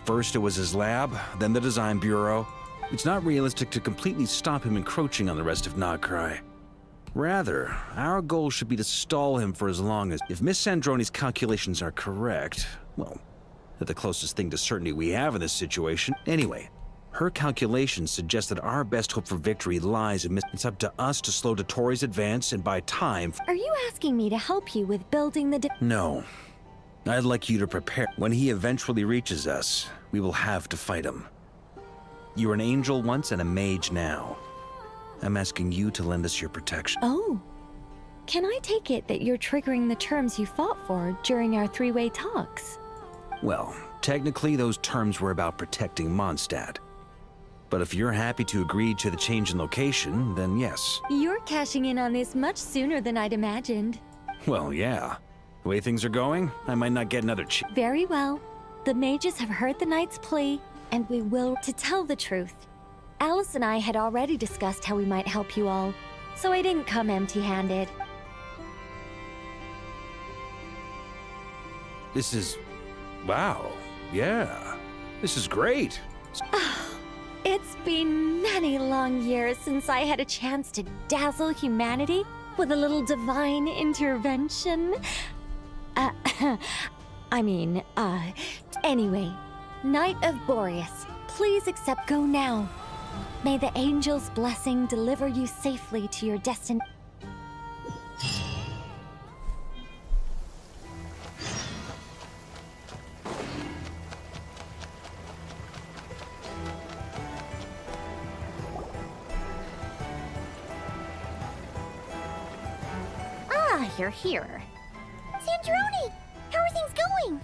First it was his lab, then the design bureau. It's not realistic to completely stop him encroaching on the rest of Nod-Krai. Rather, our goal should be to stall him for as long as... If Miss Sandroni's calculations are correct, well, they're the closest thing to certainty we have in this situation. Anyway, her calculations suggest that our best hope for victory lies in... It's up to us to slow Dottore's advance and buy time... Are you asking me to help you with building the... No. I'd like you to prepare. When he eventually reaches us, we will have to fight him. You were an angel once and a mage now. I'm asking you to lend us your protection. Oh. Can I take it that you're triggering the terms you fought for during our three-way talks? Well, technically those terms were about protecting Mondstadt. But if you're happy to agree to the change in location, then yes. You're cashing in on this much sooner than I'd imagined. Well, yeah. The way things are going, I might not get another Very well. The mages have heard the knight's plea, and we will... To tell the truth, Alice and I had already discussed how we might help you all, so I didn't come empty-handed. This is... wow. Yeah. This is great. It's been many long years since I had a chance to dazzle humanity with a little divine intervention. Anyway, Knight of Boreas, please accept. Go now. May the angel's blessing deliver you safely to your destiny. Ah, you're here. Sandrone! How are things going?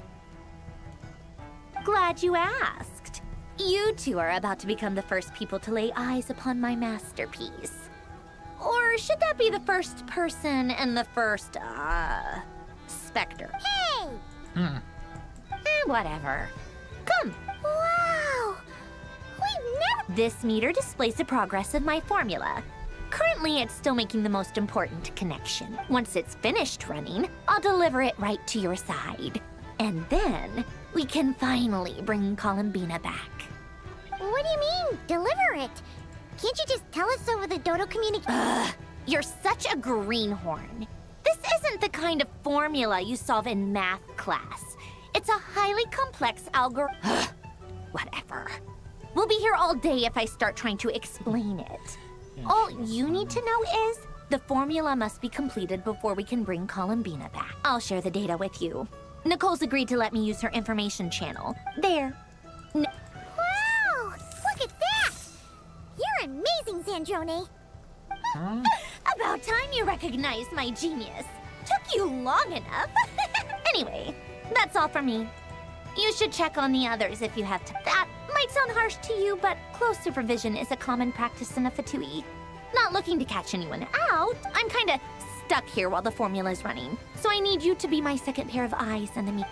Glad you asked. You two are about to become the first people to lay eyes upon my masterpiece. Or should that be the first person and the first, specter? Hey! Whatever. Come. Wow! We've never... This meter displays the progress of my formula. Currently, it's still making the most important connection. Once it's finished running, I'll deliver it right to your side. And then, we can finally bring Columbina back. What do you mean, deliver it? Can't you just tell us over the Dodo communication? You're such a greenhorn. This isn't the kind of formula you solve in math class. It's a highly complex algorithm. Whatever. We'll be here all day if I start trying to explain it. All you need to know is the formula must be completed before we can bring Columbina back. I'll share the data with you. Nicole's agreed to let me use her information channel. There. Wow! Look at that! You're amazing, Sandrone. About time you recognized my genius. Took you long enough. Anyway, that's all for me. You should check on the others if you have to. That might sound harsh to you, but close supervision is a common practice in a Fatui. Not looking to catch anyone out, I'm kinda stuck here while the formula's running. So I need you to be my second pair of eyes and the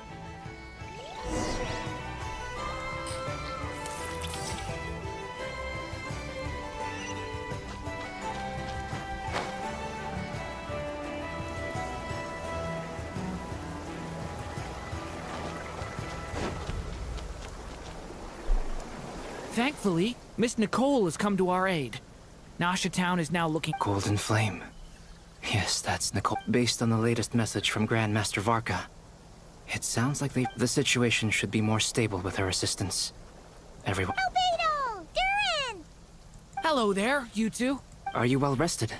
Thankfully, Miss Nicole has come to our aid. Nasha Town is now looking— Golden Flame. Yes, that's Nicole. Based on the latest message from Grandmaster Varka, it sounds like the situation should be more stable with her assistance. Everyone— Albedo! Durin! Hello there, you two. Are you well rested?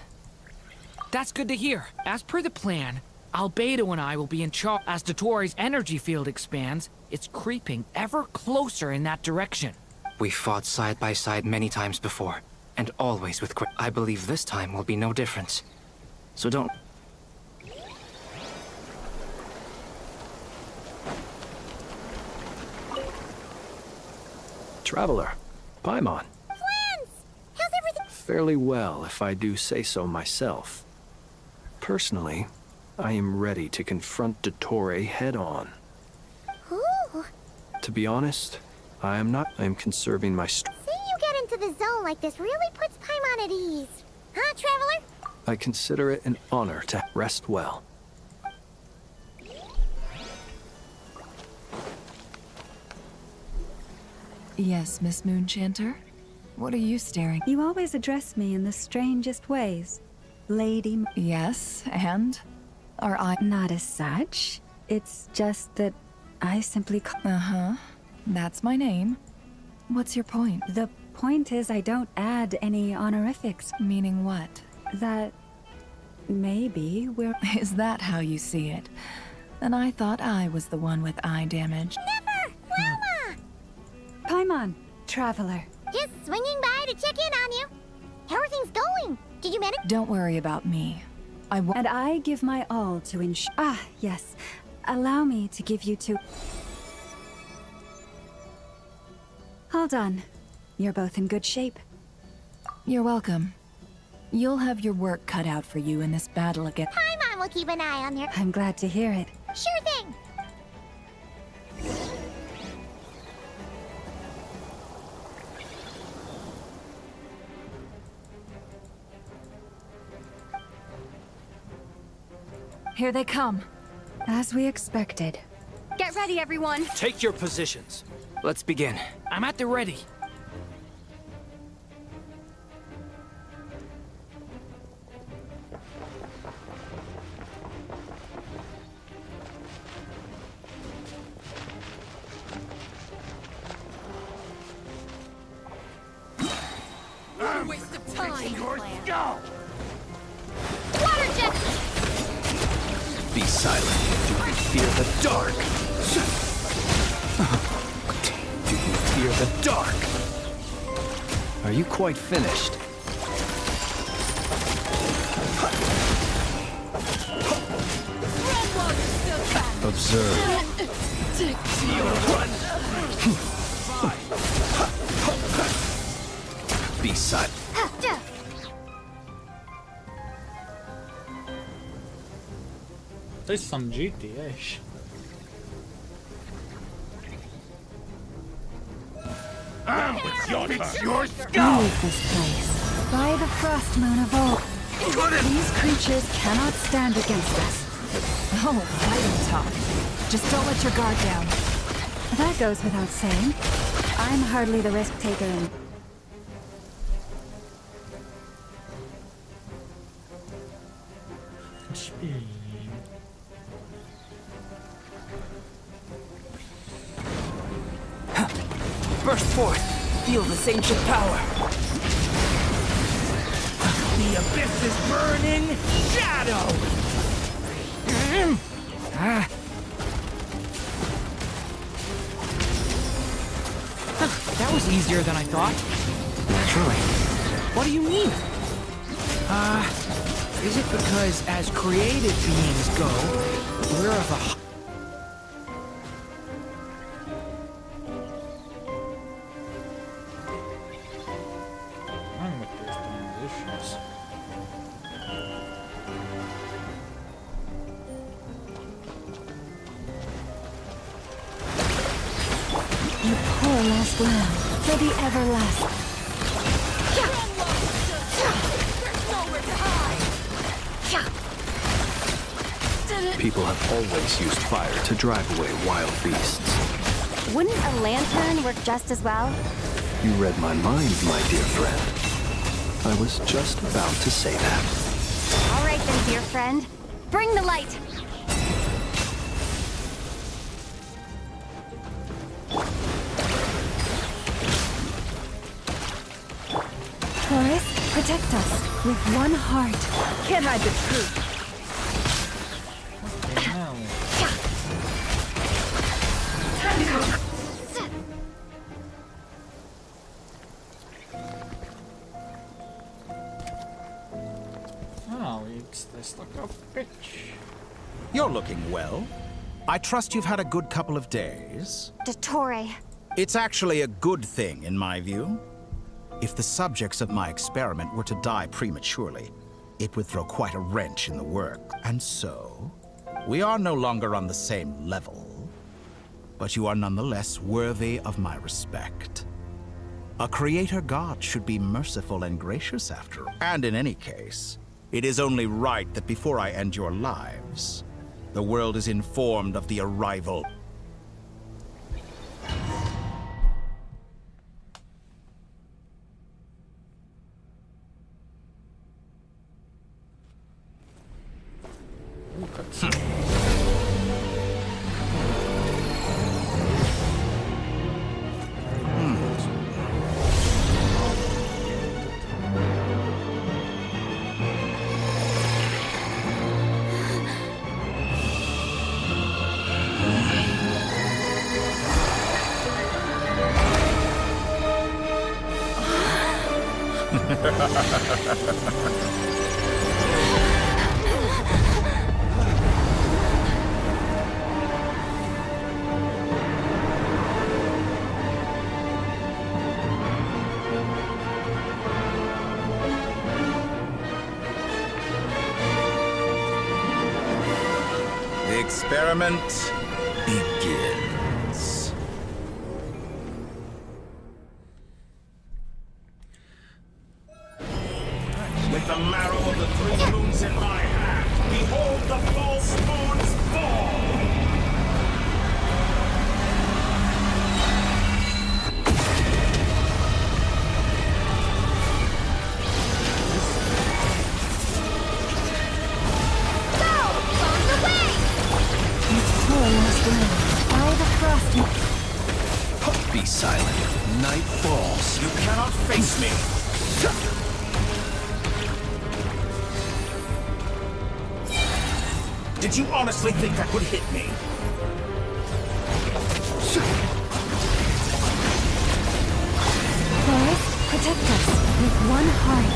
That's good to hear. As per the plan, Albedo and I will be in charge. As Dotori's energy field expands, it's creeping ever closer in that direction. We fought side by side many times before, and always with I believe this time will be no different. So don't— Traveler, Paimon. Plans! How's everything? Fairly well, if I do say so myself. Personally, I am ready to confront Dottore head-on. Ooh! To be honest, I am not. I am conserving my strength. Seeing you get into the zone like this really puts Paimon at ease. Huh, Traveler? I consider it an honor to rest well. Yes, Miss Moonchanter? What are you staring? You always address me in the strangest ways. Lady— Yes, and? Are I— Not as such. It's just that I simply— Uh-huh. That's my name. What's your point? The point is I don't add any honorifics. Meaning what? That maybe we're— Is that how you see it? Then I thought I was the one with eye damage. Never! Mama! Paimon, Traveler. Just swinging by to check in on you. How are things going? Did you manage? Don't worry about me. And I give my all to ensure— Ah, yes. Allow me to give you two— Hold on. You're both in good shape. You're welcome. You'll have your work cut out for you in this battle again. Paimon will keep an eye on their— I'm glad to hear it. Sure thing! Here they come. As we expected. Get ready, everyone. Take your positions. Let's begin. I'm at the ready. Waste of time. Go! Water jet! Be silent. Do you fear the dark? Do you fear the dark? Are you quite finished? deserve. Be silent. This is some GTA shit. Leave this place. By the frost moon of old. These creatures cannot stand against us. Oh, fighting talk. Just don't let your guard down. That goes without saying. I'm hardly the risk taker in. Burst forth! Feel this ancient power! The abyss is burning! Shadow! That was easier than I thought. Naturally. What do you mean? Is it because as created beings go, we're of a... I'm with these transitions. You poor lost lamb, for the everlasting. People have always used fire to drive away wild beasts. Wouldn't a lantern work just as well? You read my mind, my dear friend. I was just about to say that. All right then, dear friend. Bring the light! Taurus, protect us with one heart. Can't hide the truth. Oh, it's this like a bitch. You're looking well. I trust you've had a good couple of days. Dottore. It's actually a good thing, in my view. If the subjects of my experiment were to die prematurely, it would throw quite a wrench in the work. And so, we are no longer on the same level. But you are nonetheless worthy of my respect. A creator god should be merciful and gracious after all. And in any case, it is only right that before I end your lives, the world is informed of the arrival. The experiment begins. With the marrow of the three moons in my hand, behold the false moons fall! Poor lost lamb, by the frost moon. Be silent. Night falls. You cannot face me! Did you honestly think that would hit me? Taurus, protect us with one heart.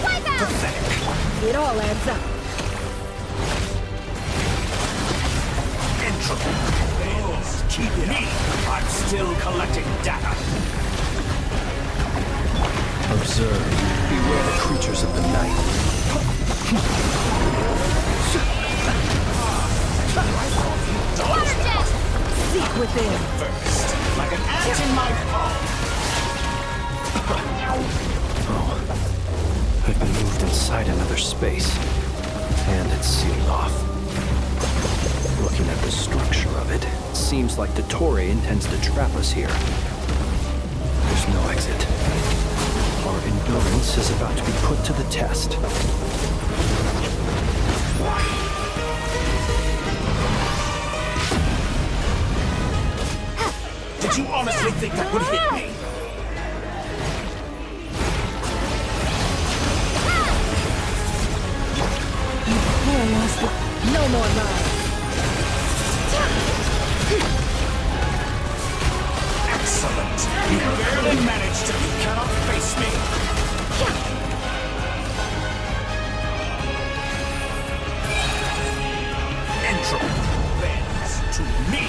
Pathetic. It all adds up. still collecting data. Observe. Beware the creatures of the night. Water jet! Seek within. First, like an ant in my palm. Oh. I've been moved inside another space. And it's sealed off. Looking at the structure of it, it seems like the Torii intends to trap us here. There's no exit. Our endurance is about to be put to the test. Did you honestly think that would hit me? No more lies. Excellent. You barely managed to. You cannot face me. Entropy bends to me.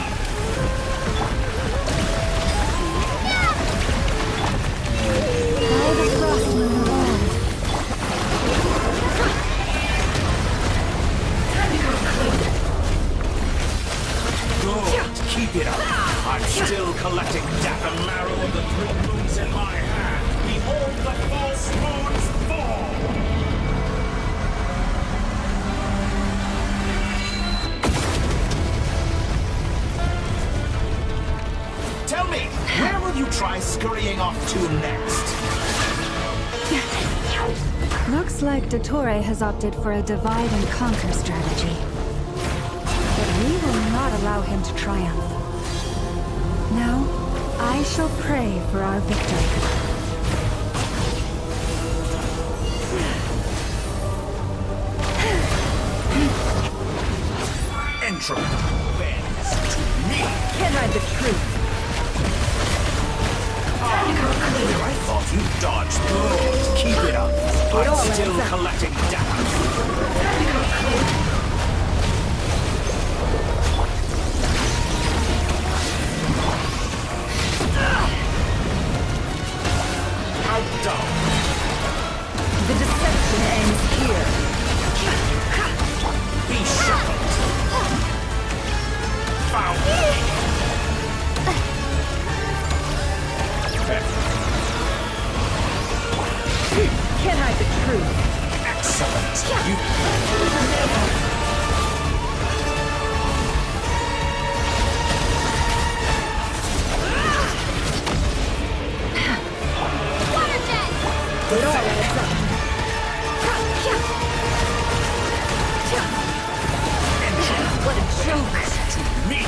Good. Keep it up. I'm still collecting data marrow of the three moons in my hand. Behold the false moons fall. Tell me, where will you try scurrying off to next? Looks like Dottore has opted for a divide and conquer strategy. But we will not allow him to triumph. Now, I shall pray for our victory. Entropy bends to me. Can't hide the truth. I thought you dodged. Good. Keep it up. I'm still collecting data. How dumb. The deception ends here. Be shackled. Found. Can't hide the truth. Excellent. You. Water jet! It all adds up. What a joke. To me.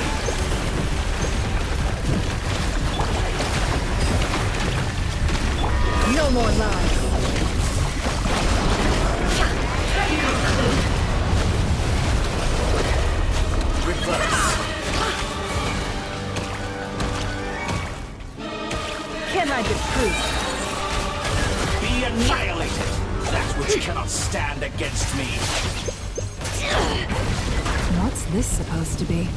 No more lies. Reverse. Can't hide the truth. Be annihilated. That which cannot stand against me. What's this supposed to be?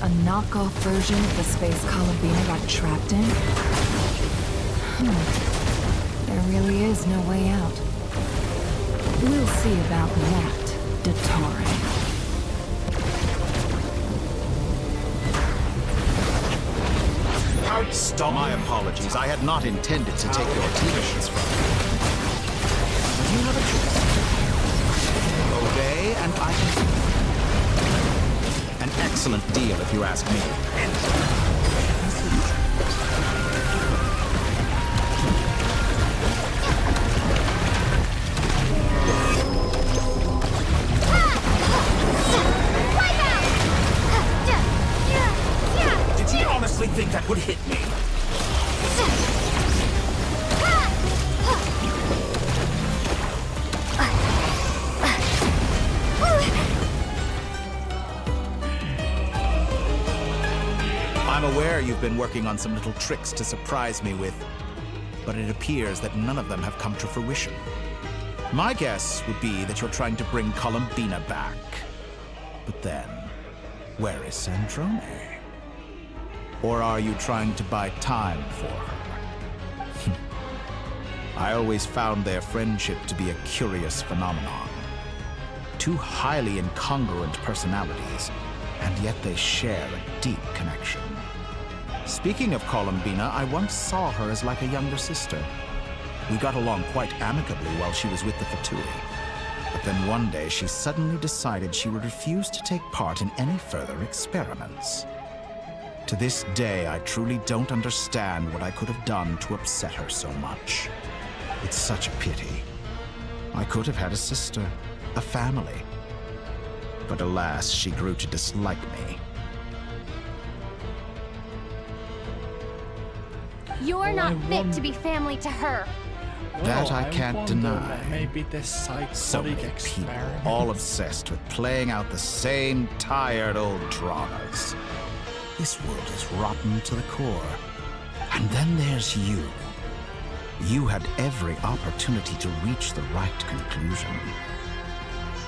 A knockoff version of the space Columbina got trapped in? There really is no way out. We'll see about that, Dottore. Stop. My apologies. I had not intended to take your teachings from you. You have a choice. Obey, and I can. An excellent deal, if you ask me. Did you honestly think that would hit me? I'm aware you've been working on some little tricks to surprise me with, but it appears that none of them have come to fruition. My guess would be that you're trying to bring Columbina back. But then, where is Sandrone? Or are you trying to buy time for her? I always found their friendship to be a curious phenomenon. Two highly incongruent personalities, and yet they share a deep connection. Speaking of Columbina, I once saw her as like a younger sister. We got along quite amicably while she was with the Fatui. But then one day she suddenly decided she would refuse to take part in any further experiments. To this day, I truly don't understand what I could have done to upset her so much. It's such a pity. I could have had a sister, a family. But alas, she grew to dislike me. You're not fit to be family to her. That I can't wonder deny. that maybe this psychotic So many people, experiment. all obsessed with playing out the same tired old dramas. This world is rotten to the core. And then there's you. You had every opportunity to reach the right conclusion.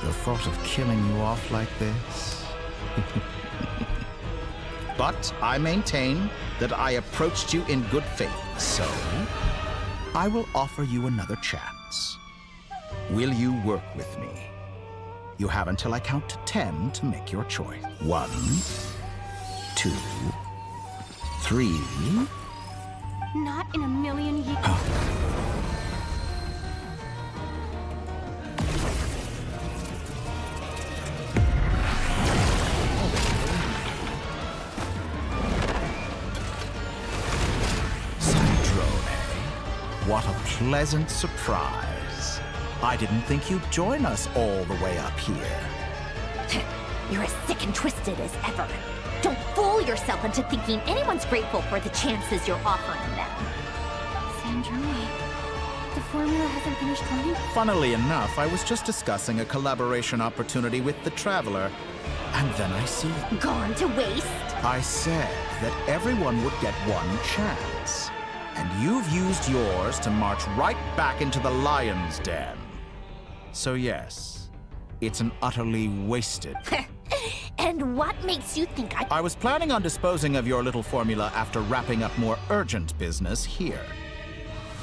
The thought of killing you off like this? But I maintain that I approached you in good faith, so I will offer you another chance. Will you work with me? You have until I count to 10 to make your choice. 1, 2, 3. Not in a million years. What a pleasant surprise. I didn't think you'd join us all the way up here. You're as sick and twisted as ever. Don't fool yourself into thinking anyone's grateful for the chances you're offering them. Sandrone, the formula hasn't finished running? Funnily enough, I was just discussing a collaboration opportunity with the Traveler, and then I see... Gone to waste? I said that everyone would get one chance. And you've used yours to march right back into the lion's den. So yes, it's an utterly wasted... And what makes you think I was planning on disposing of your little formula after wrapping up more urgent business here.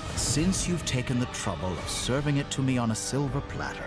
But since you've taken the trouble of serving it to me on a silver platter...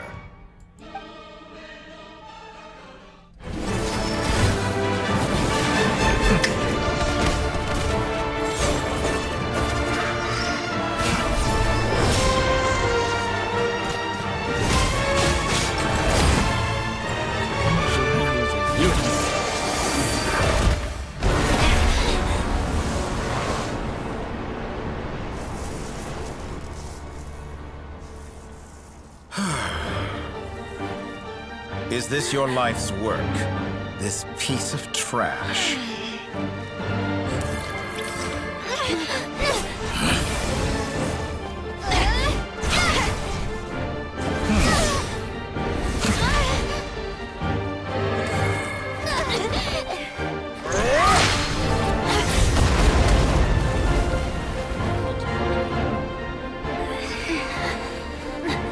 Is this your life's work? This piece of trash?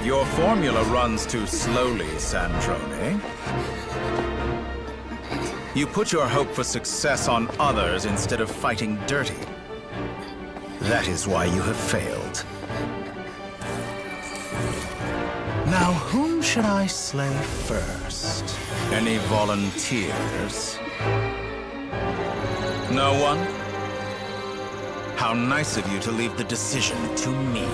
Your formula runs too slowly, Sandrone. You put your hope for success on others instead of fighting dirty. That is why you have failed. Now, whom should I slay first? Any volunteers? No one? How nice of you to leave the decision to me.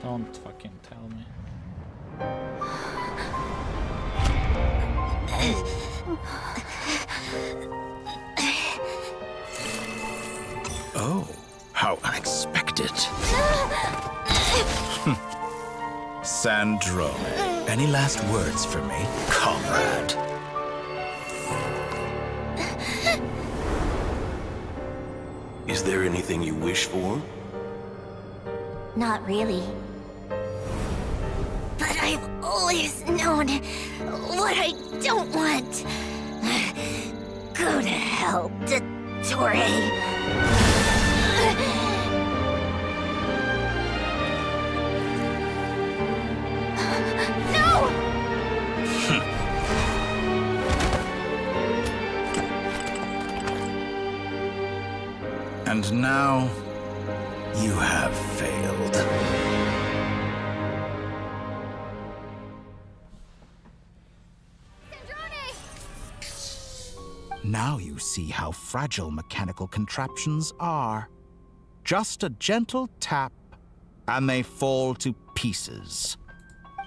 Don't fucking tell me. Oh, how unexpected. Sandrone, any last words for me, comrade? Is there anything you wish for? Not really. But I've always known what I don't want. Go to hell, Torre. And now, you have failed. Now you see how fragile mechanical contraptions are. Just a gentle tap, and they fall to pieces.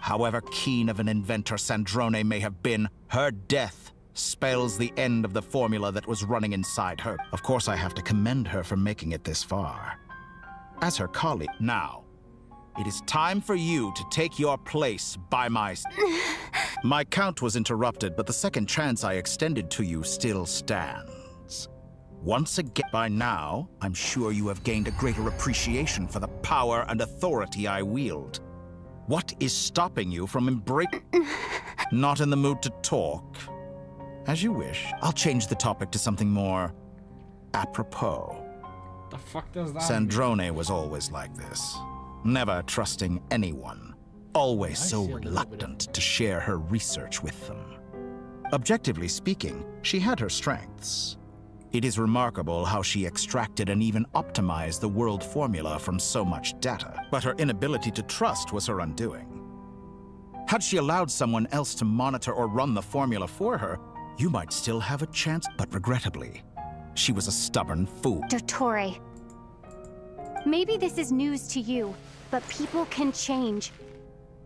However keen of an inventor Sandrone may have been, her death spells the end of the formula that was running inside her. Of course, I have to commend her for making it this far. As her colleague, now, it is time for you to take your place by my... My count was interrupted, but the second chance I extended to you still stands. Once again, by now, I'm sure you have gained a greater appreciation for the power and authority I wield. What is stopping you from embracing... Not in the mood to talk? As you wish. I'll change the topic to something more apropos. The fuck does that mean? Sandrone was always like this. Never trusting anyone. Always so reluctant to share her research with them. Objectively speaking, she had her strengths. It is remarkable how she extracted and even optimized the world formula from so much data, but her inability to trust was her undoing. Had she allowed someone else to monitor or run the formula for her, you might still have a chance, but regrettably, she was a stubborn fool. Dottore, maybe this is news to you, but people can change.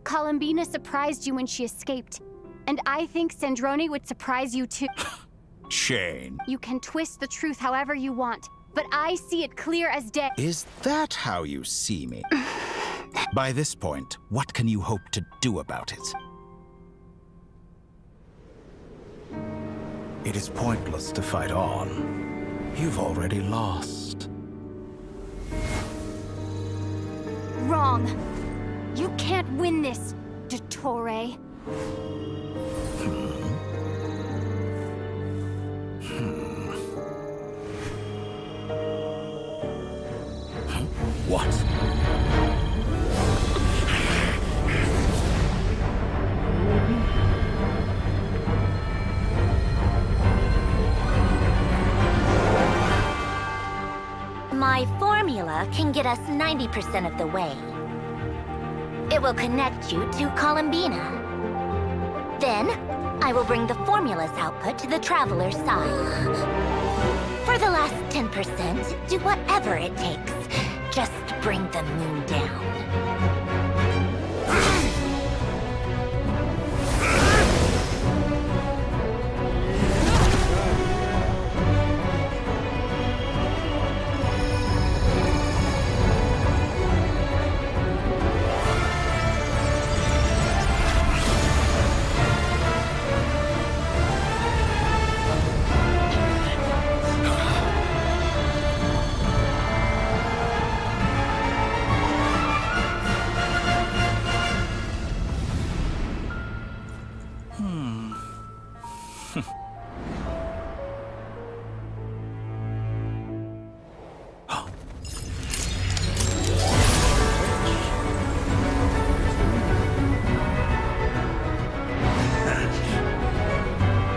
Columbina surprised you when she escaped, and I think Sandrone would surprise you too. Shane. You can twist the truth however you want, but I see it clear as day. Is that how you see me? By this point, what can you hope to do about it? It is pointless to fight on. You've already lost. Wrong. You can't win this, Dottore. What? My formula can get us 90% of the way. It will connect you to Columbina. Then, I will bring the formula's output to the Traveler's side. For the last 10%, do whatever it takes. Just bring the moon down.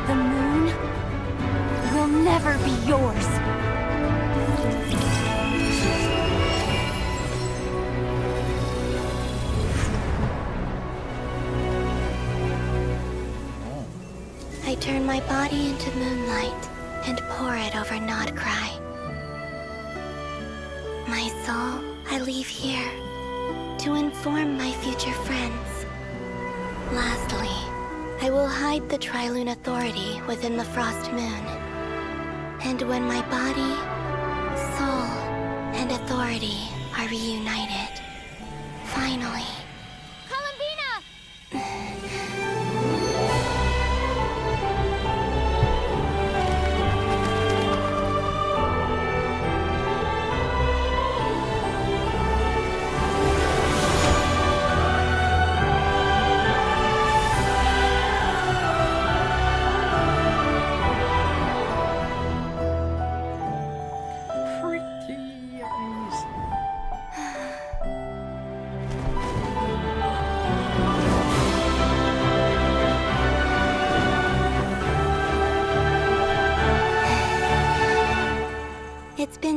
The moon will never be yours. I turn my body into moonlight and pour it over Nod-Krai. My soul, I leave here to inform my future friends. Lastly, I will hide the Trilune Authority within the Frost Moon. And when my body, soul, and authority are reunited, finally...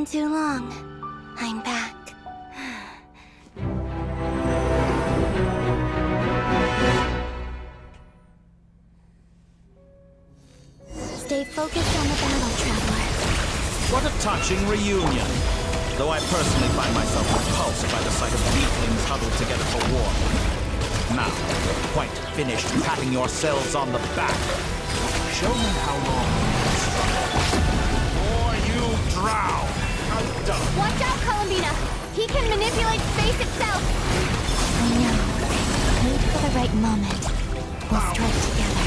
too long. I'm back. Stay focused on the battle, Traveler. What a touching reunion. Though I personally find myself repulsed by the sight of weaklings huddled together for war. Now, quite finished patting yourselves on the back. Show me how long you can struggle. Or you drown. How done. Watch out, Columbina! He can manipulate space itself! I know. Wait for the right moment. We'll strike together.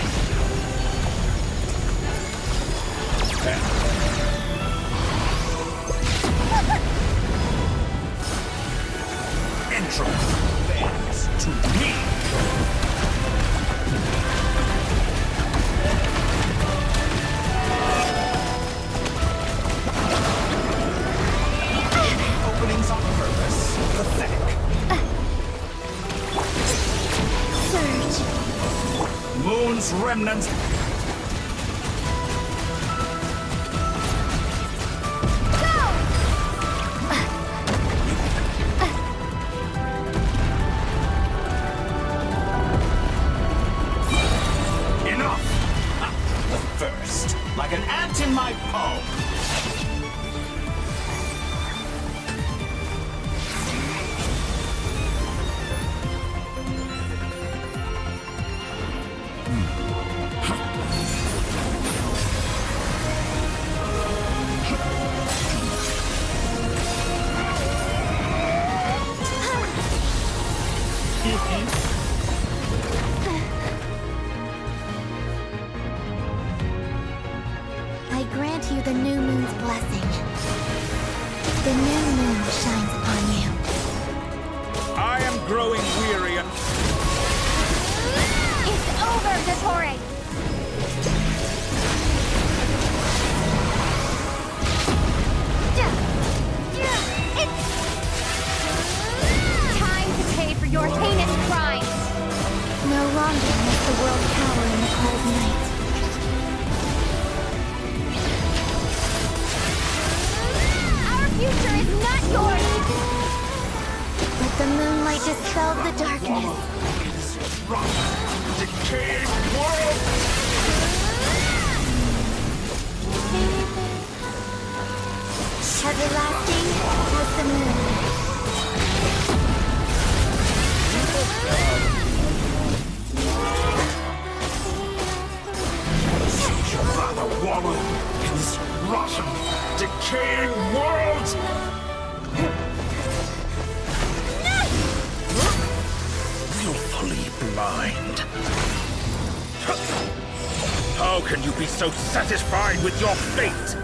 Entropy bends to me. Openings on purpose. Pathetic. Surge. Moon's remnants. Like an ant in my palm. I grant you the new moon's blessing. The new moon shines upon you. I am growing weary and... It's over, Dottore! It's time to pay for your heinous crimes! No longer must the world cower in the cold night. Future is not yours! Let the moonlight dispel the darkness. Decaying world! Everlasting as the moon. See your brother wallow in this rotten, decaying world! Willfully blind. How can you be so satisfied with your fate?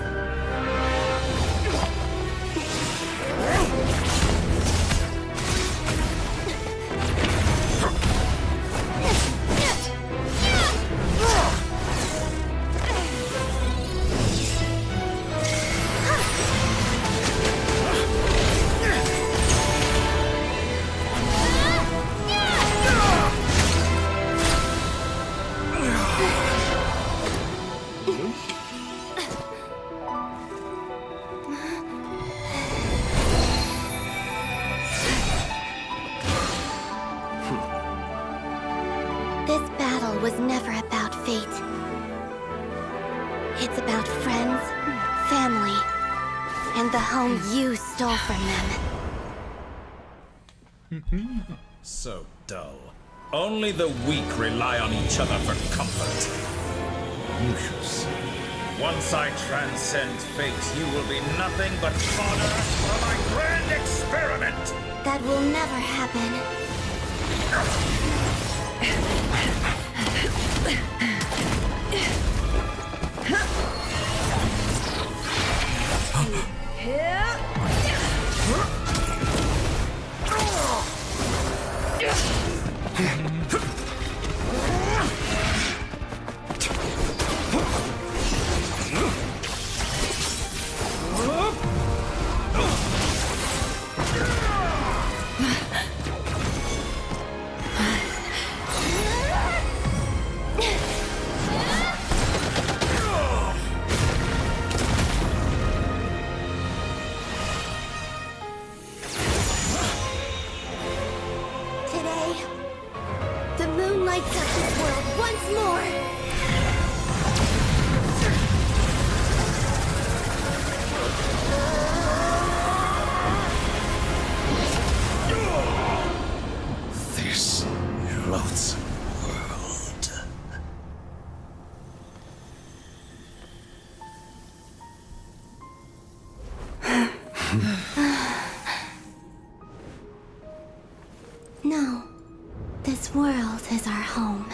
This battle was never about fate. It's about friends, family, and the home you stole from them. So dull. Only the weak rely on each other for comfort. You shall see. Once I transcend fate, you will be nothing but fodder for my grand experiment! That will never happen. No. This world is our home.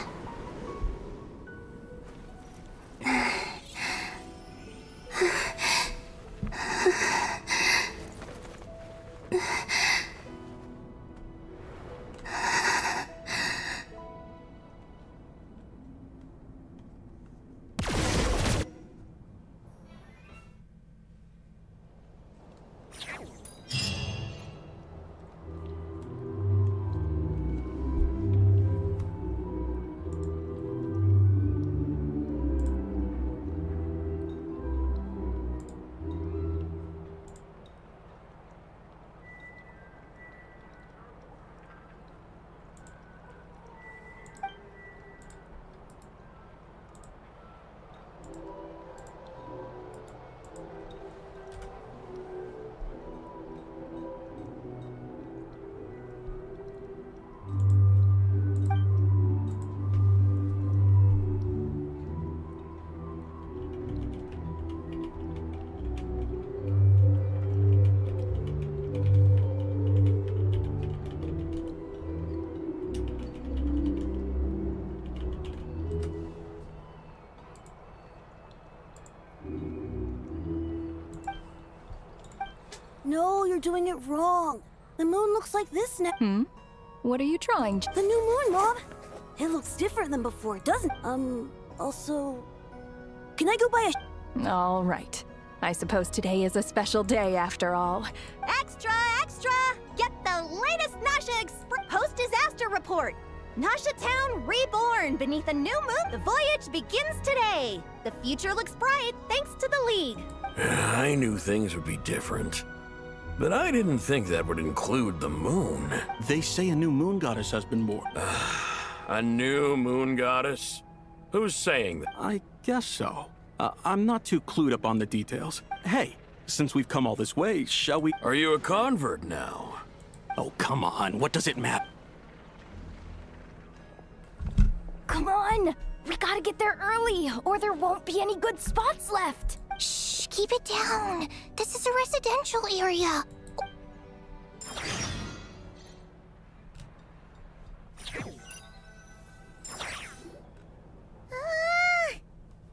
No, you're doing it wrong. The moon looks like this now. What are you trying to— The new moon, Mom. It looks different than before, doesn't it? Also... Can I go buy a... All right. I suppose today is a special day after all. Extra, extra! Get the latest Nasha post-disaster report! Nasha Town reborn beneath a new moon. The voyage begins today. The future looks bright thanks to the League. I knew things would be different. But I didn't think that would include the moon. They say a new moon goddess has been born. A new moon goddess? Who's saying that? I guess so. I'm not too clued up on the details. Hey, since we've come all this way, shall we— Are you a convert now? Oh, come on. What does it matter? Come on! We gotta get there early, or there won't be any good spots left. Shh, keep it down. This is a residential area.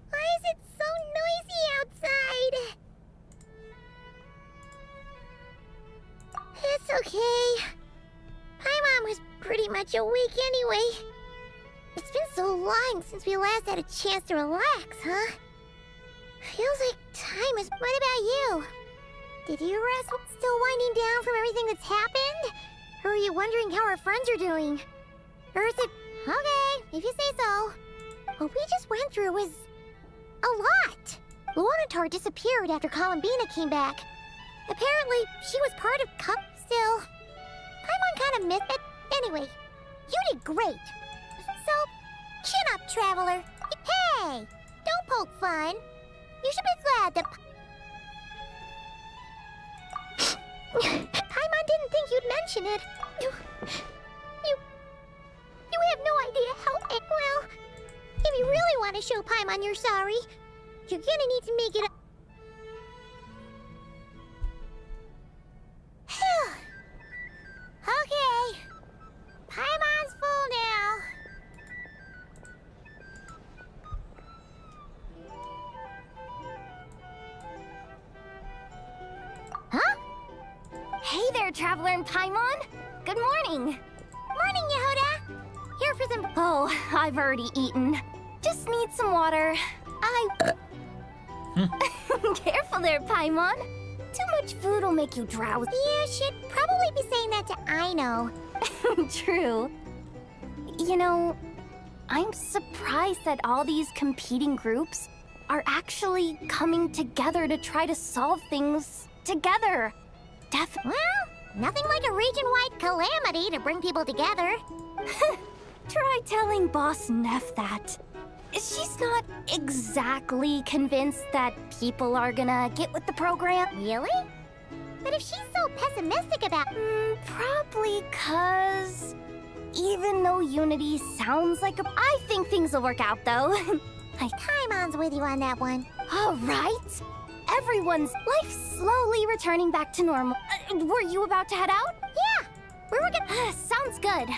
Why is it so noisy outside? It's okay. Paimon was pretty much awake anyway. It's been so long since we last had a chance to relax, huh? Feels like time is... What about you? Did you rest? Still winding down from everything that's happened? Or are you wondering how our friends are doing? Or is it... Okay, if you say so. What we just went through was... a lot. Luonatar disappeared after Columbina came back. Apparently, she was part of Cup still. Paimon kind of missed it. Anyway, you did great. So, chin up, Traveler. Hey, don't poke fun. You should be glad that... Paimon didn't think you'd mention it. You have no idea how... Well, if you really want to show Paimon you're sorry, you're gonna need to make it up. Okay. Paimon's full now. Huh? Hey there, Traveler and Paimon. Good morning. Morning, Yehuda. Here for some... Oh, I've already eaten. Just need some water. Careful there, Paimon. Too much food will make you drowsy. You should probably be saying that to Aino. True. You know, I'm surprised that all these competing groups are actually coming together to try to solve things together. Well, nothing like a region-wide calamity to bring people together. Try telling Boss Neff that. She's not exactly convinced that people are gonna get with the program. Really? But if she's so pessimistic about... Probably 'cause... even though Unity sounds like a... I think things will work out, though. Paimon's with you on that one. All right. everyone's life slowly returning back to normal. Were you about to head out? Yeah, we were gonna... Sounds good.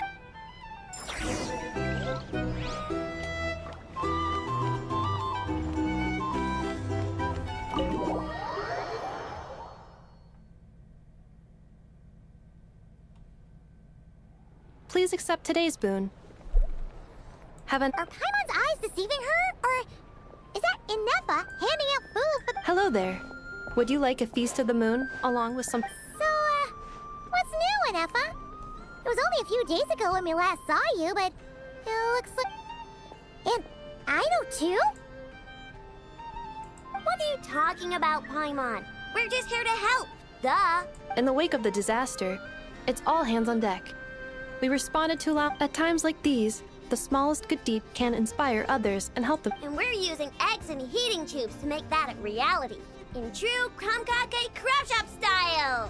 Please accept today's boon. Are Paimon's eyes deceiving her? Or is that Ineffa handing out food for... Hello there. Would you like a feast of the moon, along with some... So, what's new, Ineffa? It was only a few days ago when we last saw you, but it looks like... And I know too? What are you talking about, Paimon? We're just here to help. Duh. In the wake of the disaster, it's all hands on deck. We responded to at times like these, the smallest good deed can inspire others and help them. And we're using eggs and heating tubes to make that a reality. In true Kamkake Crab Shop style!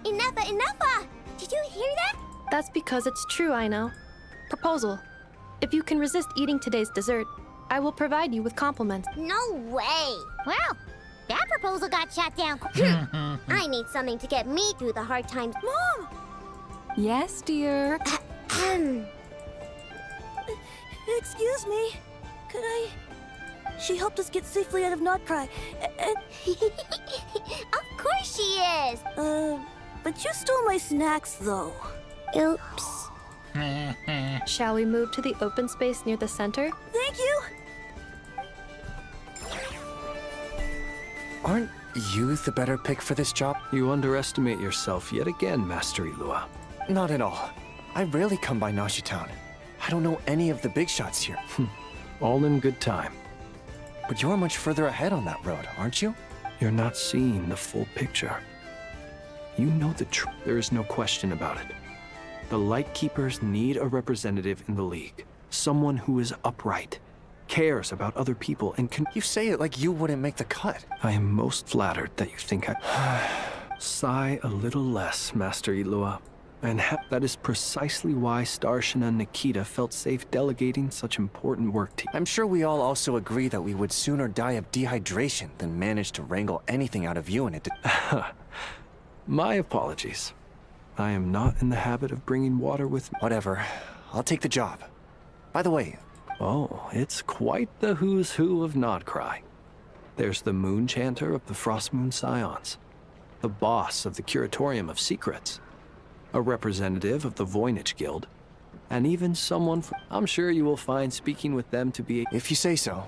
Ineffa! Did you hear that? That's because it's true, I know. Proposal. If you can resist eating today's dessert, I will provide you with compliments. No way! Well, that proposal got shot down. I need something to get me through the hard times. Mom! Yes, dear. Excuse me. Could I... She helped us get safely out of Nod-Krai. Of course she is! But you stole my snacks, though. Oops. Shall we move to the open space near the center? Thank you! Aren't you the better pick for this job? You underestimate yourself yet again, Master Ilua. Not at all. I rarely come by Nashi Town. I don't know any of the big shots here. All in good time. But you're much further ahead on that road, aren't you? You're not seeing the full picture. You know the truth. There is no question about it. The Lightkeepers need a representative in the League. Someone who is upright, cares about other people, and can... You say it like you wouldn't make the cut. I am most flattered that you think I... Sigh a little less, Master Ilua. And that is precisely why Starshina and Nikita felt safe delegating such important work to you. I'm sure we all also agree that we would sooner die of dehydration than manage to wrangle anything out of you and it. My apologies. I am not in the habit of bringing water with me. Whatever. I'll take the job. By the way... Oh, it's quite the who's who of Nod-Krai. There's the Moon Chanter of the Frostmoon Scions, the boss of the Curatorium of Secrets, a representative of the Voynich Guild, and even someone from... I'm sure you will find speaking with them to be... If you say so.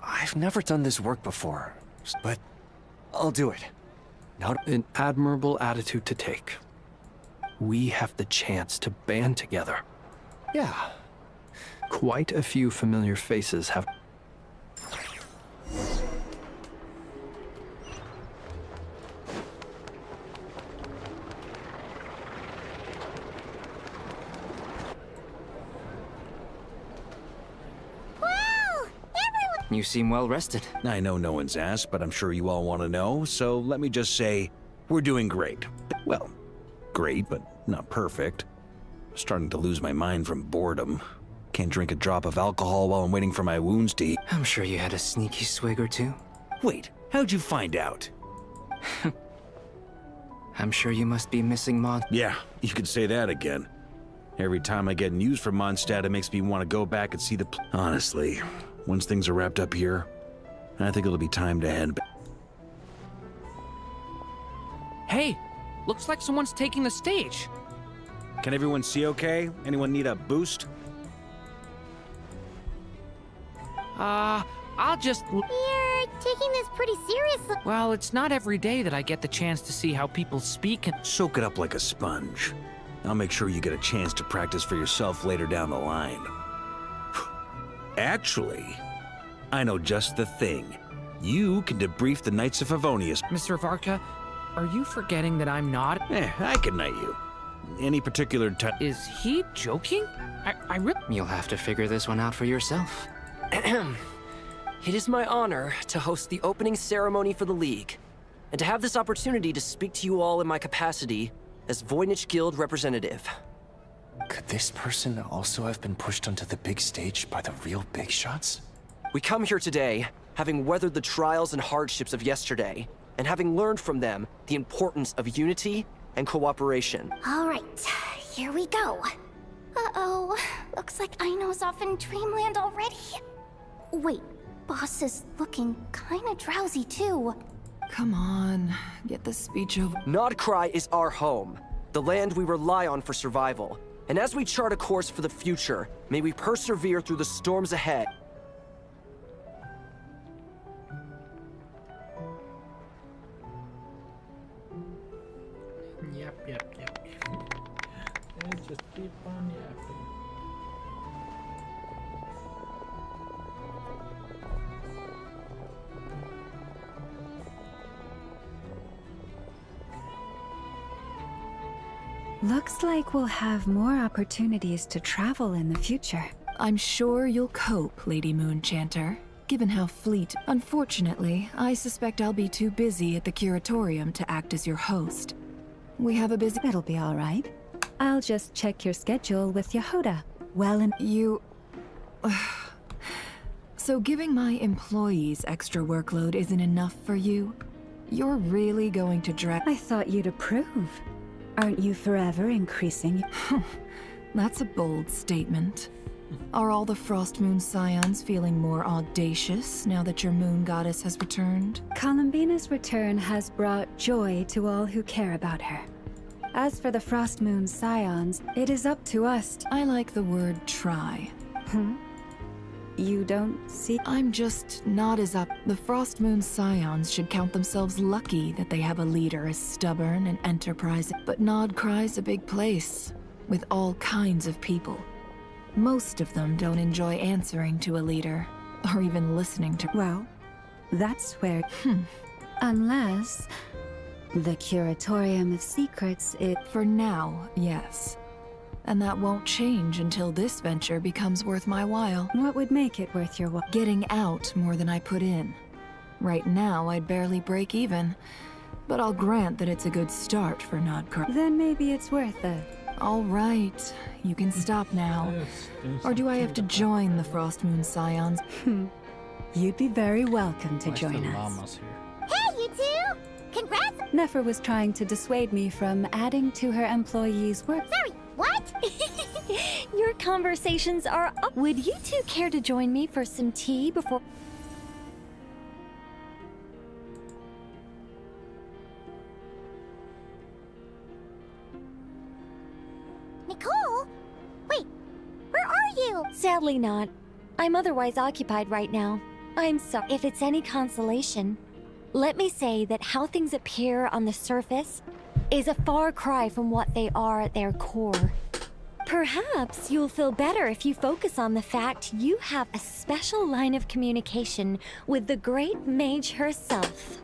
I've never done this work before, but I'll do it. Now... An admirable attitude to take. We have the chance to band together. Yeah. Quite a few familiar faces have... You seem well rested. I know no one's asked, but I'm sure you all want to know, so let me just say, we're doing great. Well, great, but not perfect. Starting to lose my mind from boredom. Can't drink a drop of alcohol while I'm waiting for my wounds to heal. I'm sure you had a sneaky swig or two. Wait, how'd you find out? I'm sure you must be missing Mon... Yeah, you could say that again. Every time I get news from Mondstadt, it makes me want to go back and see the... Honestly, once things are wrapped up here, I think it'll be time to head back. Hey, looks like someone's taking the stage. Can everyone see okay? Anyone need a boost? I'll just... You're taking this pretty seriously. Well, it's not every day that I get the chance to see how people speak and... Soak it up like a sponge. I'll make sure you get a chance to practice for yourself later down the line. Actually, I know just the thing. You can debrief the Knights of Favonius. Mr. Varka, are you forgetting that I'm not... I can knight you. Any particular time... Is he joking? I really... You'll have to figure this one out for yourself. It is my honor to host the opening ceremony for the League, and to have this opportunity to speak to you all in my capacity as Voynich Guild representative. Could this person also have been pushed onto the big stage by the real big shots? We come here today having weathered the trials and hardships of yesterday, and having learned from them the importance of unity and cooperation. All right, here we go. Uh-oh, looks like Aino's off in Dreamland already. Wait, boss is looking kinda drowsy too. Come on, get the speech over. Nod-Krai is our home, the land we rely on for survival. And as we chart a course for the future, may we persevere through the storms ahead. Yep. Let's just keep on yapping. Looks like we'll have more opportunities to travel in the future. I'm sure you'll cope, Lady Moonchanter, given how fleet. Unfortunately, I suspect I'll be too busy at the Curatorium to act as your host. We have a busy... It'll be all right. I'll just check your schedule with Yehuda. Well, and you... So giving my employees extra workload isn't enough for you? You're really going to drag... I thought you'd approve. Aren't you forever increasing? That's a bold statement. Are all the Frost Moon Scions feeling more audacious now that your moon goddess has returned? Columbina's return has brought joy to all who care about her. As for the Frost Moon Scions, it is up to us I like the word try. You don't see? I'm just not as up. The Frost Moon Scions should count themselves lucky that they have a leader as stubborn and enterprising. But Nod-Krai's a big place, with all kinds of people. Most of them don't enjoy answering to a leader, or even listening to... Well, that's where... Unless... the Curatorium of Secrets, For now, yes. And that won't change until this venture becomes worth my while. What would make it worth your while? Getting out more than I put in. Right now, I'd barely break even. But I'll grant that it's a good start for Nod-Krai. Then maybe it's worth it. All right, you can stop now. Or do I have to join the Frost Moon Scions? You'd be very welcome to join us. Hey, you two! Congrats! Nefer was trying to dissuade me from adding to her employees' work. Sorry, what? Your conversations are up. Would you two care to join me for some tea before... Nicole? Wait, where are you? Sadly not. I'm otherwise occupied right now. I'm sorry. If it's any consolation, let me say that how things appear on the surface is a far cry from what they are at their core. Perhaps you'll feel better if you focus on the fact you have a special line of communication with the great mage herself.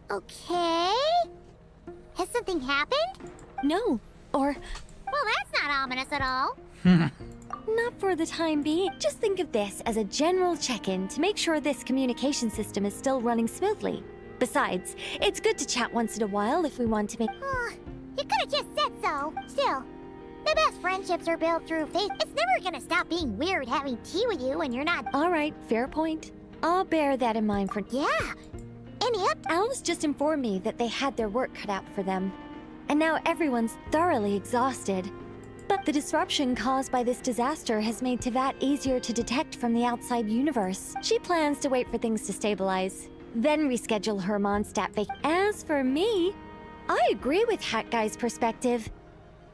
Okay? Has something happened? No, or... Well, that's not ominous at all. Not for the time being. Just think of this as a general check-in to make sure this communication system is still running smoothly. Besides, it's good to chat once in a while if we want to make... You could have just said so. Still, the best friendships are built through faith. It's never gonna stop being weird having tea with you when you're not... All right, fair point. I'll bear that in mind for... Yeah. Any up? Alice just informed me that they had their work cut out for them. And now everyone's thoroughly exhausted. But the disruption caused by this disaster has made Teyvat easier to detect from the outside universe. She plans to wait for things to stabilize, then reschedule her Mondstadt vac. As for me, I agree with Hat Guy's perspective.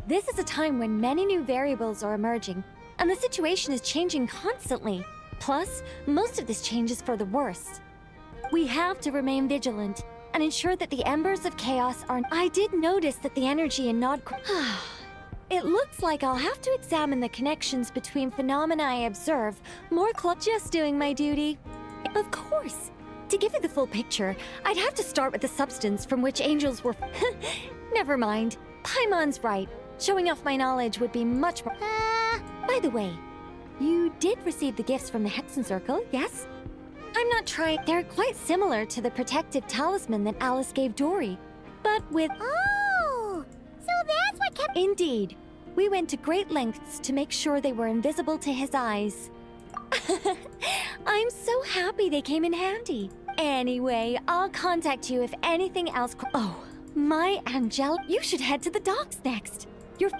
This is a time when many new variables are emerging, and the situation is changing constantly. Plus, most of this change is for the worse. We have to remain vigilant and ensure that the embers of chaos are... I did notice that the energy in Nod-Krai... It looks like I'll have to examine the connections between phenomena I observe more just doing my duty. Of course. To give you the full picture, I'd have to start with the substance from which angels were... Never mind. Paimon's right. Showing off my knowledge would be much more... By the way, you did receive the gifts from the Hexen Circle, yes? I'm not trying... They're quite similar to the protective talisman that Alice gave Dory, but with... Oh! So that's what kept... Indeed. We went to great lengths to make sure they were invisible to his eyes. I'm so happy they came in handy. Anyway, I'll contact you if anything else. Oh, my Angel, you should head to the docks next. You're.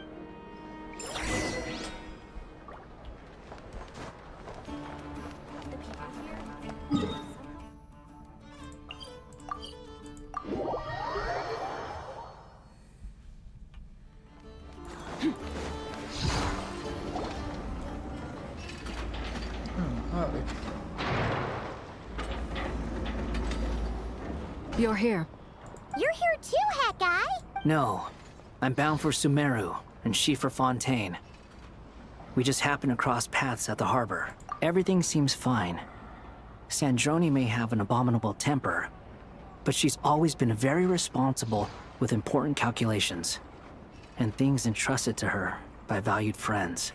You're here. You're here too, Hat Guy. No, I'm bound for Sumeru, and she for Fontaine. We just happened to cross paths at the harbor. Everything seems fine. Sandrone may have an abominable temper, but she's always been very responsible with important calculations, and things entrusted to her by valued friends.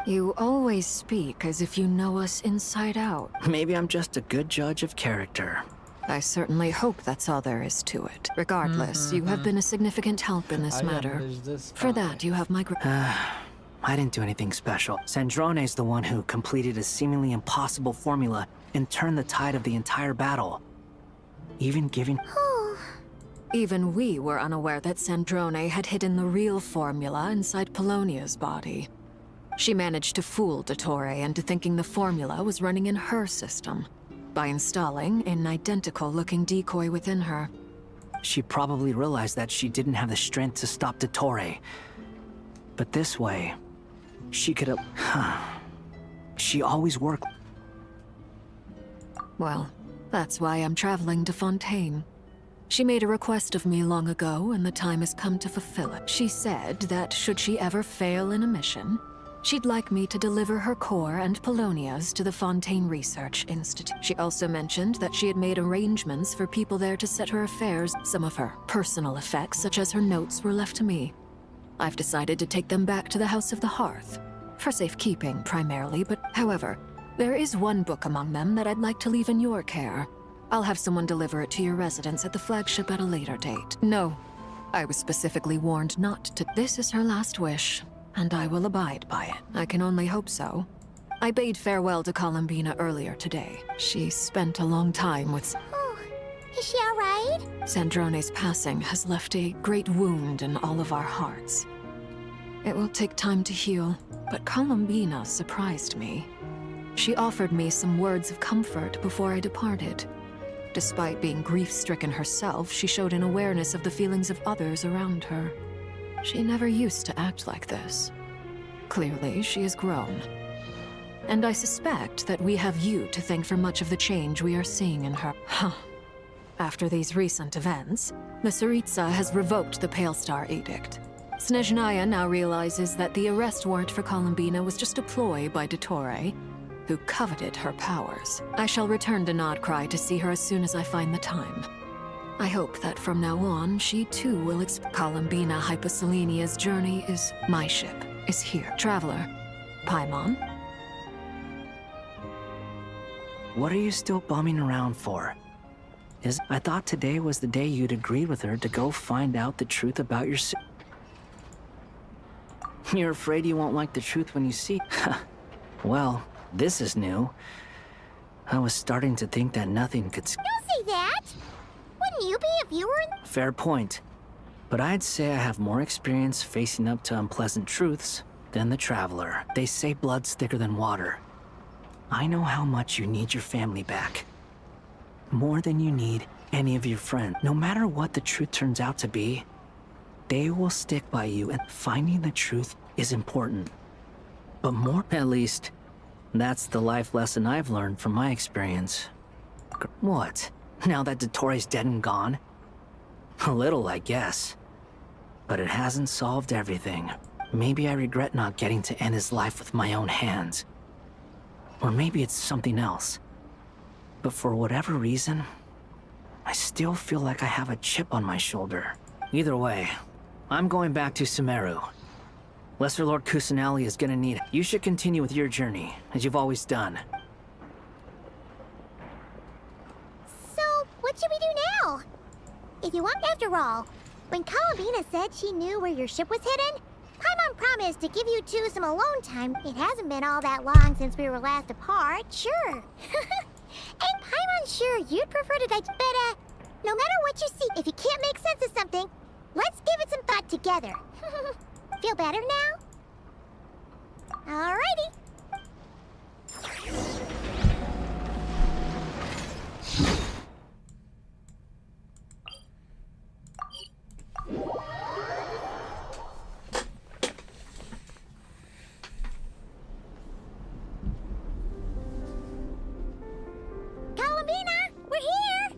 You always speak as if you know us inside out. Maybe I'm just a good judge of character. I certainly hope that's all there is to it. Regardless, you have been a significant help in this matter. For that, you have my I didn't do anything special. Sandrone's the one who completed a seemingly impossible formula and turned the tide of the entire battle. Even giving... Even we were unaware that Sandrone had hidden the real formula inside Polonia's body. She managed to fool Dottore into thinking the formula was running in her system by installing an identical-looking decoy within her. She probably realized that she didn't have the strength to stop Dottore. But this way, she could have... She always worked... Well, that's why I'm traveling to Fontaine. She made a request of me long ago, and the time has come to fulfill it. She said that should she ever fail in a mission, she'd like me to deliver her core and Polonia's to the Fontaine Research Institute. She also mentioned that she had made arrangements for people there to set her affairs. Some of her personal effects, such as her notes, were left to me. I've decided to take them back to the House of the Hearth. For safekeeping, primarily, but however, there is one book among them that I'd like to leave in your care. I'll have someone deliver it to your residence at the flagship at a later date. No, I was specifically warned not to. This is her last wish, and I will abide by it. I can only hope so. I bade farewell to Columbina earlier today. She spent a long time with... Oh, is she all right? Sandrone's passing has left a great wound in all of our hearts. It will take time to heal, but Columbina surprised me. She offered me some words of comfort before I departed. Despite being grief-stricken herself, she showed an awareness of the feelings of others around her. She never used to act like this. Clearly, she has grown. And I suspect that we have you to thank for much of the change we are seeing in her. After these recent events, the Tsaritsa has revoked the Pale Star Edict. Snezhnaya now realizes that the arrest warrant for Columbina was just a ploy by Dottore, who coveted her powers. I shall return to Nod-Krai to see her as soon as I find the time. I hope that from now on, she too will Columbina Hyposelenia's journey is... My ship is here. Traveler, Paimon? What are you still bumming around for? I thought today was the day you'd agreed with her to go find out the truth about your... You're afraid you won't like the truth when you see... Well... This is new. I was starting to think that nothing could... Don't say that! Wouldn't you be if you were in... Fair point. But I'd say I have more experience facing up to unpleasant truths than the Traveler. They say blood's thicker than water. I know how much you need your family back. More than you need any of your friends. No matter what the truth turns out to be, they will stick by you, and finding the truth is important. But more, at least... That's the life lesson I've learned from my experience. What? Now that Dottore's dead and gone? A little, I guess. But it hasn't solved everything. Maybe I regret not getting to end his life with my own hands. Or maybe it's something else. But for whatever reason, I still feel like I have a chip on my shoulder. Either way, I'm going back to Sumeru. Lesser Lord Kusanali is gonna need it. You should continue with your journey, as you've always done. So, what should we do now? If you want, after all, when Columbina said she knew where your ship was hidden, Paimon promised to give you two some alone time. It hasn't been all that long since we were last apart, sure. And Paimon's sure you'd prefer to but no matter what you see, if you can't make sense of something, let's give it some thought together. Feel better now? Alrighty. Columbina, we're here!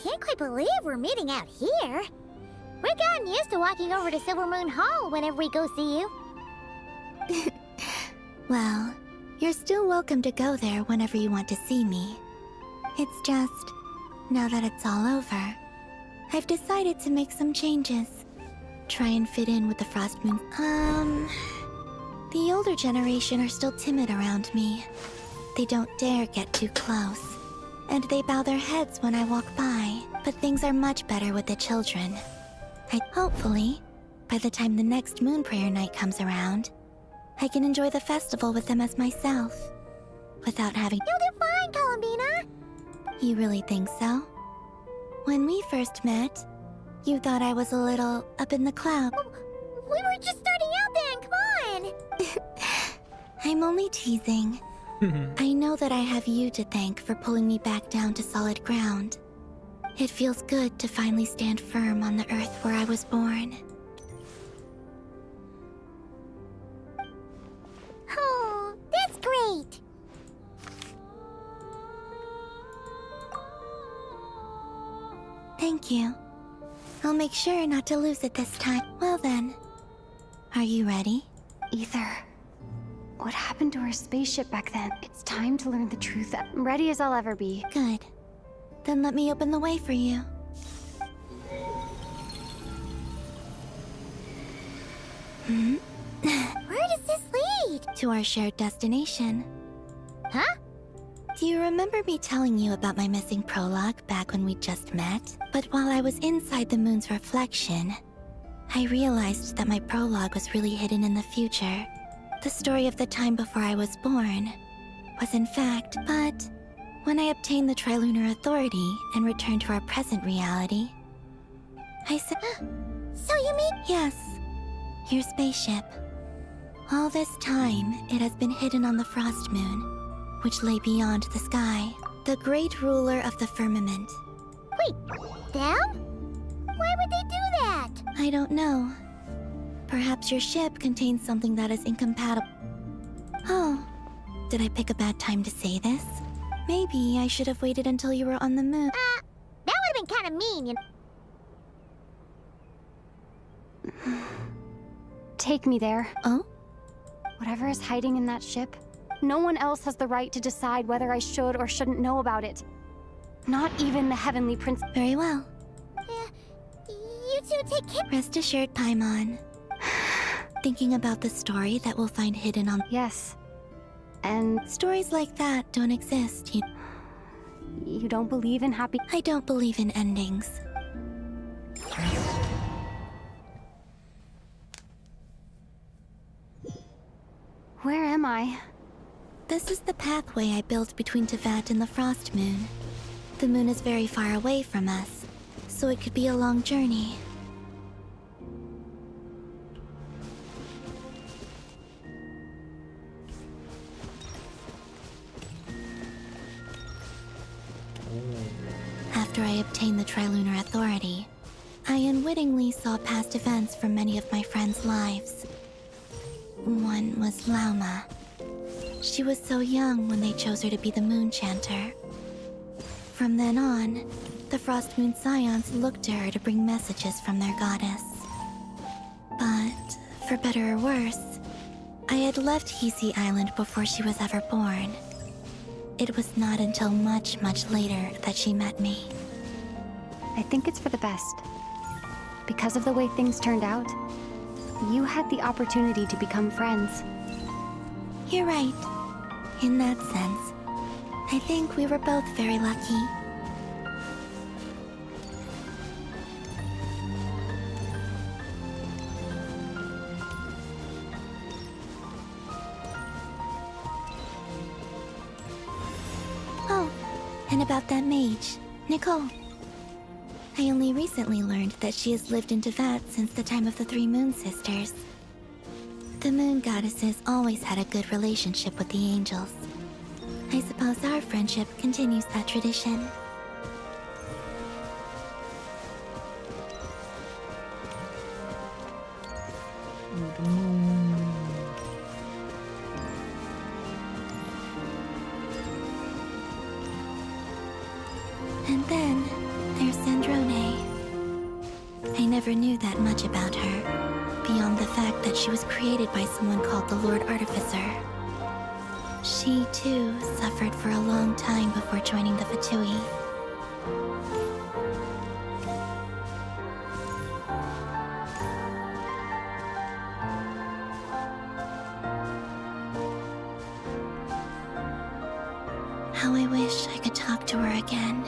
Can't quite believe we're meeting out here. We've gotten used to walking over to Silver Moon Hall whenever we go see you. Well, you're still welcome to go there whenever you want to see me. It's just, now that it's all over, I've decided to make some changes. Try and fit in with the Frost Moon. The older generation are still timid around me. They don't dare get too close, and they bow their heads when I walk by. But things are much better with the children. Hopefully, by the time the next Moon Prayer Night comes around, I can enjoy the festival with them as myself, without having— You'll do fine, Columbina! You really think so? When we first met, you thought I was a little up in the cloud. We were just starting out then, come on! I'm only teasing. I know that I have you to thank for pulling me back down to solid ground. It feels good to finally stand firm on the earth where I was born. Oh, that's great! Thank you. I'll make sure not to lose it this time. Well then, are you ready? Ether. What happened to our spaceship back then? It's time to learn the truth. I'm ready as I'll ever be. Good. Then let me open the way for you. Where does this lead? To our shared destination. Huh? Do you remember me telling you about my missing prologue back when we just met? But while I was inside the moon's reflection, I realized that my prologue was really hidden in the future. The story of the time before I was born was in fact, but when I obtained the Trilunar Authority and returned to our present reality, I said— So you mean— Yes, your spaceship. All this time, it has been hidden on the Frost Moon, which lay beyond the sky, the great ruler of the firmament. Wait, them? Why would they do that? I don't know. Perhaps your ship contains something that is incompatible. Oh, did I pick a bad time to say this? Maybe I should have waited until you were on the moon. That would have been kind of mean, you know. Take me there. Oh? Whatever is hiding in that ship, no one else has the right to decide whether I should or shouldn't know about it. Not even the Heavenly Prince. Very well. You two take care. Rest assured, Paimon. Thinking about the story that we'll find hidden on— Yes. And stories like that don't exist. You don't believe in happy— I don't believe in endings. Where am I? This is the pathway I built between Tevat and the Frost Moon. The moon is very far away from us, so it could be a long journey. After I obtained the Trilunar Authority, I unwittingly saw past events from many of my friends' lives. One was Lauma. She was so young when they chose her to be the Moon Chanter. From then on, the Frost Moon Scions looked to her to bring messages from their goddess. But, for better or worse, I had left Hisi Island before she was ever born. It was not until much, much later that she met me. I think it's for the best. Because of the way things turned out, you had the opportunity to become friends. You're right. In that sense, I think we were both very lucky. And about that mage, Nicole. I only recently learned that she has lived in Tevat since the time of the Three Moon Sisters. The Moon Goddesses always had a good relationship with the angels. I suppose our friendship continues that tradition. And then there's Sandrone. I never knew that much about her, beyond the fact that she was created by someone called the Lord Artificer. She, too, suffered for a long time before joining the Fatui. How I wish I could talk to her again.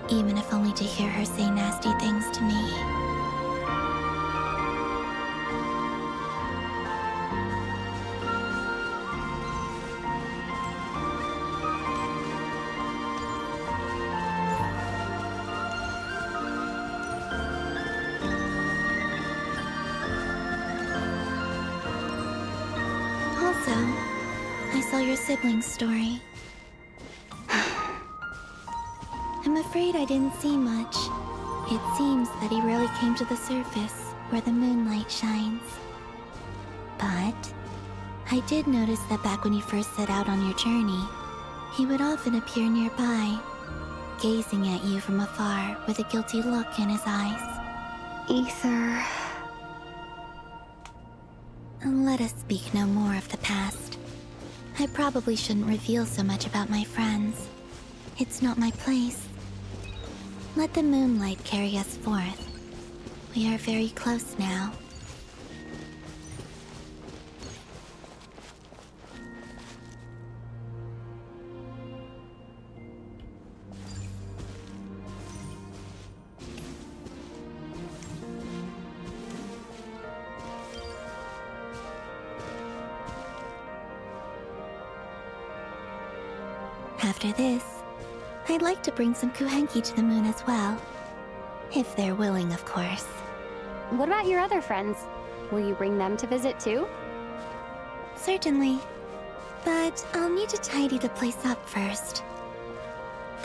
Even if only to hear her say nasty things to me. Also, I saw your sibling's story. I'm afraid I didn't see much. It seems that he rarely came to the surface, where the moonlight shines. But I did notice that back when you first set out on your journey, he would often appear nearby, gazing at you from afar with a guilty look in his eyes. Ether. Let us speak no more of the past. I probably shouldn't reveal so much about my friends. It's not my place. Let the moonlight carry us forth. We are very close now. After this, I'd like to bring some kuhenki to the moon as well. If they're willing, of course. What about your other friends? Will you bring them to visit too? Certainly. But I'll need to tidy the place up first.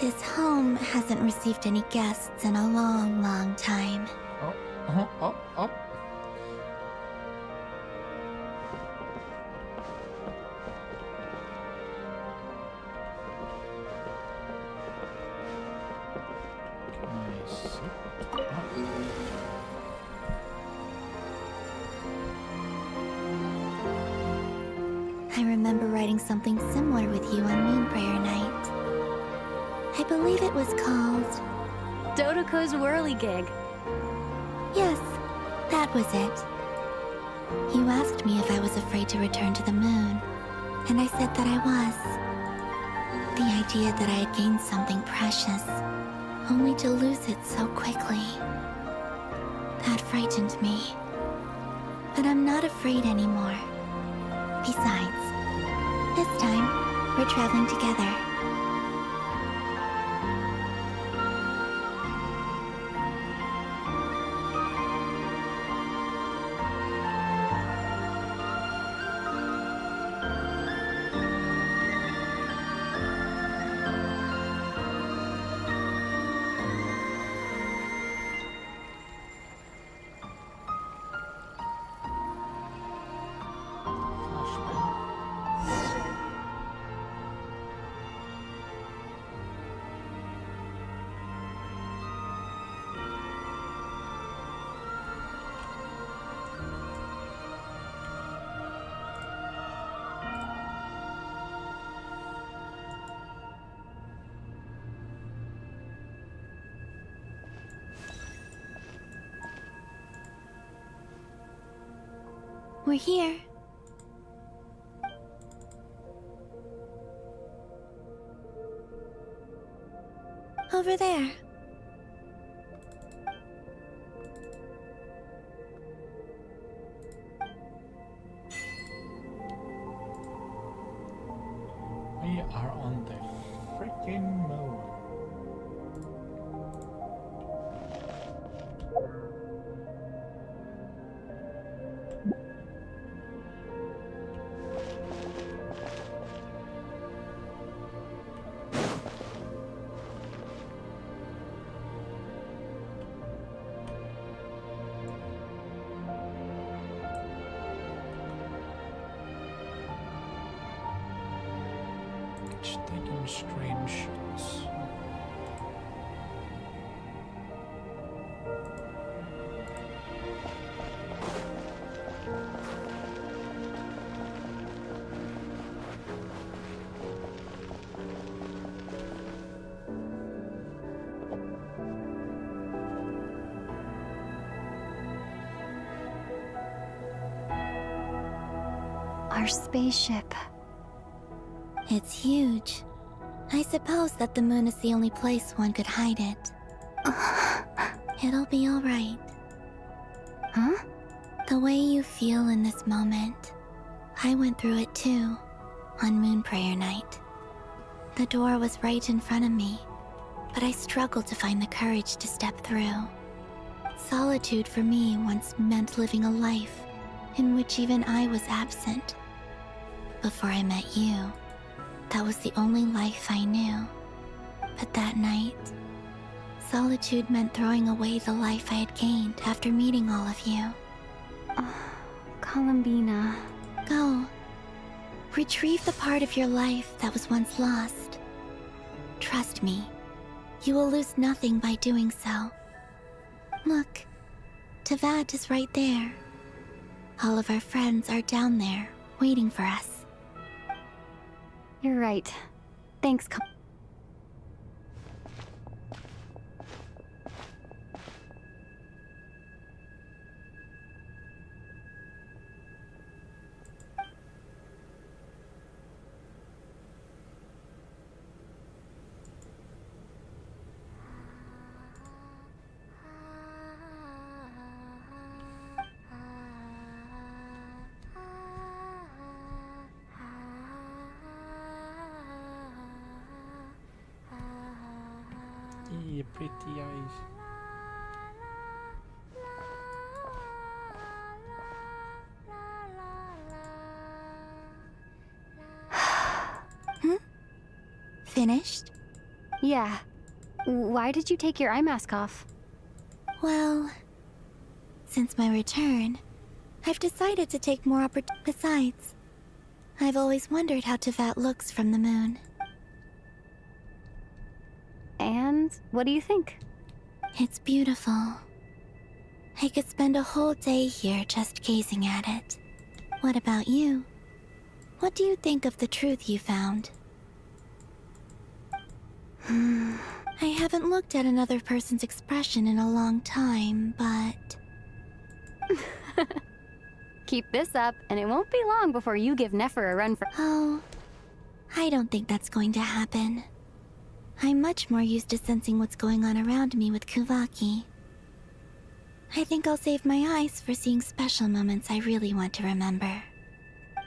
This home hasn't received any guests in a long, long time. Oh. I remember writing something similar with you on Moonprayer Night. I believe it was called... Dodoko's Whirligig. Yes, that was it. You asked me if I was afraid to return to the moon, and I said that I was. The idea that I had gained something precious, only to lose it so quickly. That frightened me. But I'm not afraid anymore. Besides, this time, we're traveling together. We're here. Over there. We are on the freaking moon. It's taking strange shots. Our spaceship. It's huge. I suppose that the moon is the only place one could hide it. It'll be alright. Huh? The way you feel in this moment, I went through it too, on Moon Prayer Night. The door was right in front of me, but I struggled to find the courage to step through. Solitude for me once meant living a life in which even I was absent. Before I met you, that was the only life I knew. But that night, solitude meant throwing away the life I had gained after meeting all of you. Columbina. Go. Retrieve the part of your life that was once lost. Trust me, you will lose nothing by doing so. Look, Teyvat is right there. All of our friends are down there, waiting for us. You're right. Thanks, Yeah, pretty eyes. Finished? Yeah. Why did you take your eye mask off? Well, since my return, I've decided to take more Besides, I've always wondered how Teyvat looks from the moon. And what do you think? It's beautiful. I could spend a whole day here just gazing at it. What about you? What do you think of the truth you found? I haven't looked at another person's expression in a long time, but... Keep this up, and it won't be long before you give Nefer a run for— Oh, I don't think that's going to happen. I'm much more used to sensing what's going on around me with Kuvaki. I think I'll save my eyes for seeing special moments I really want to remember.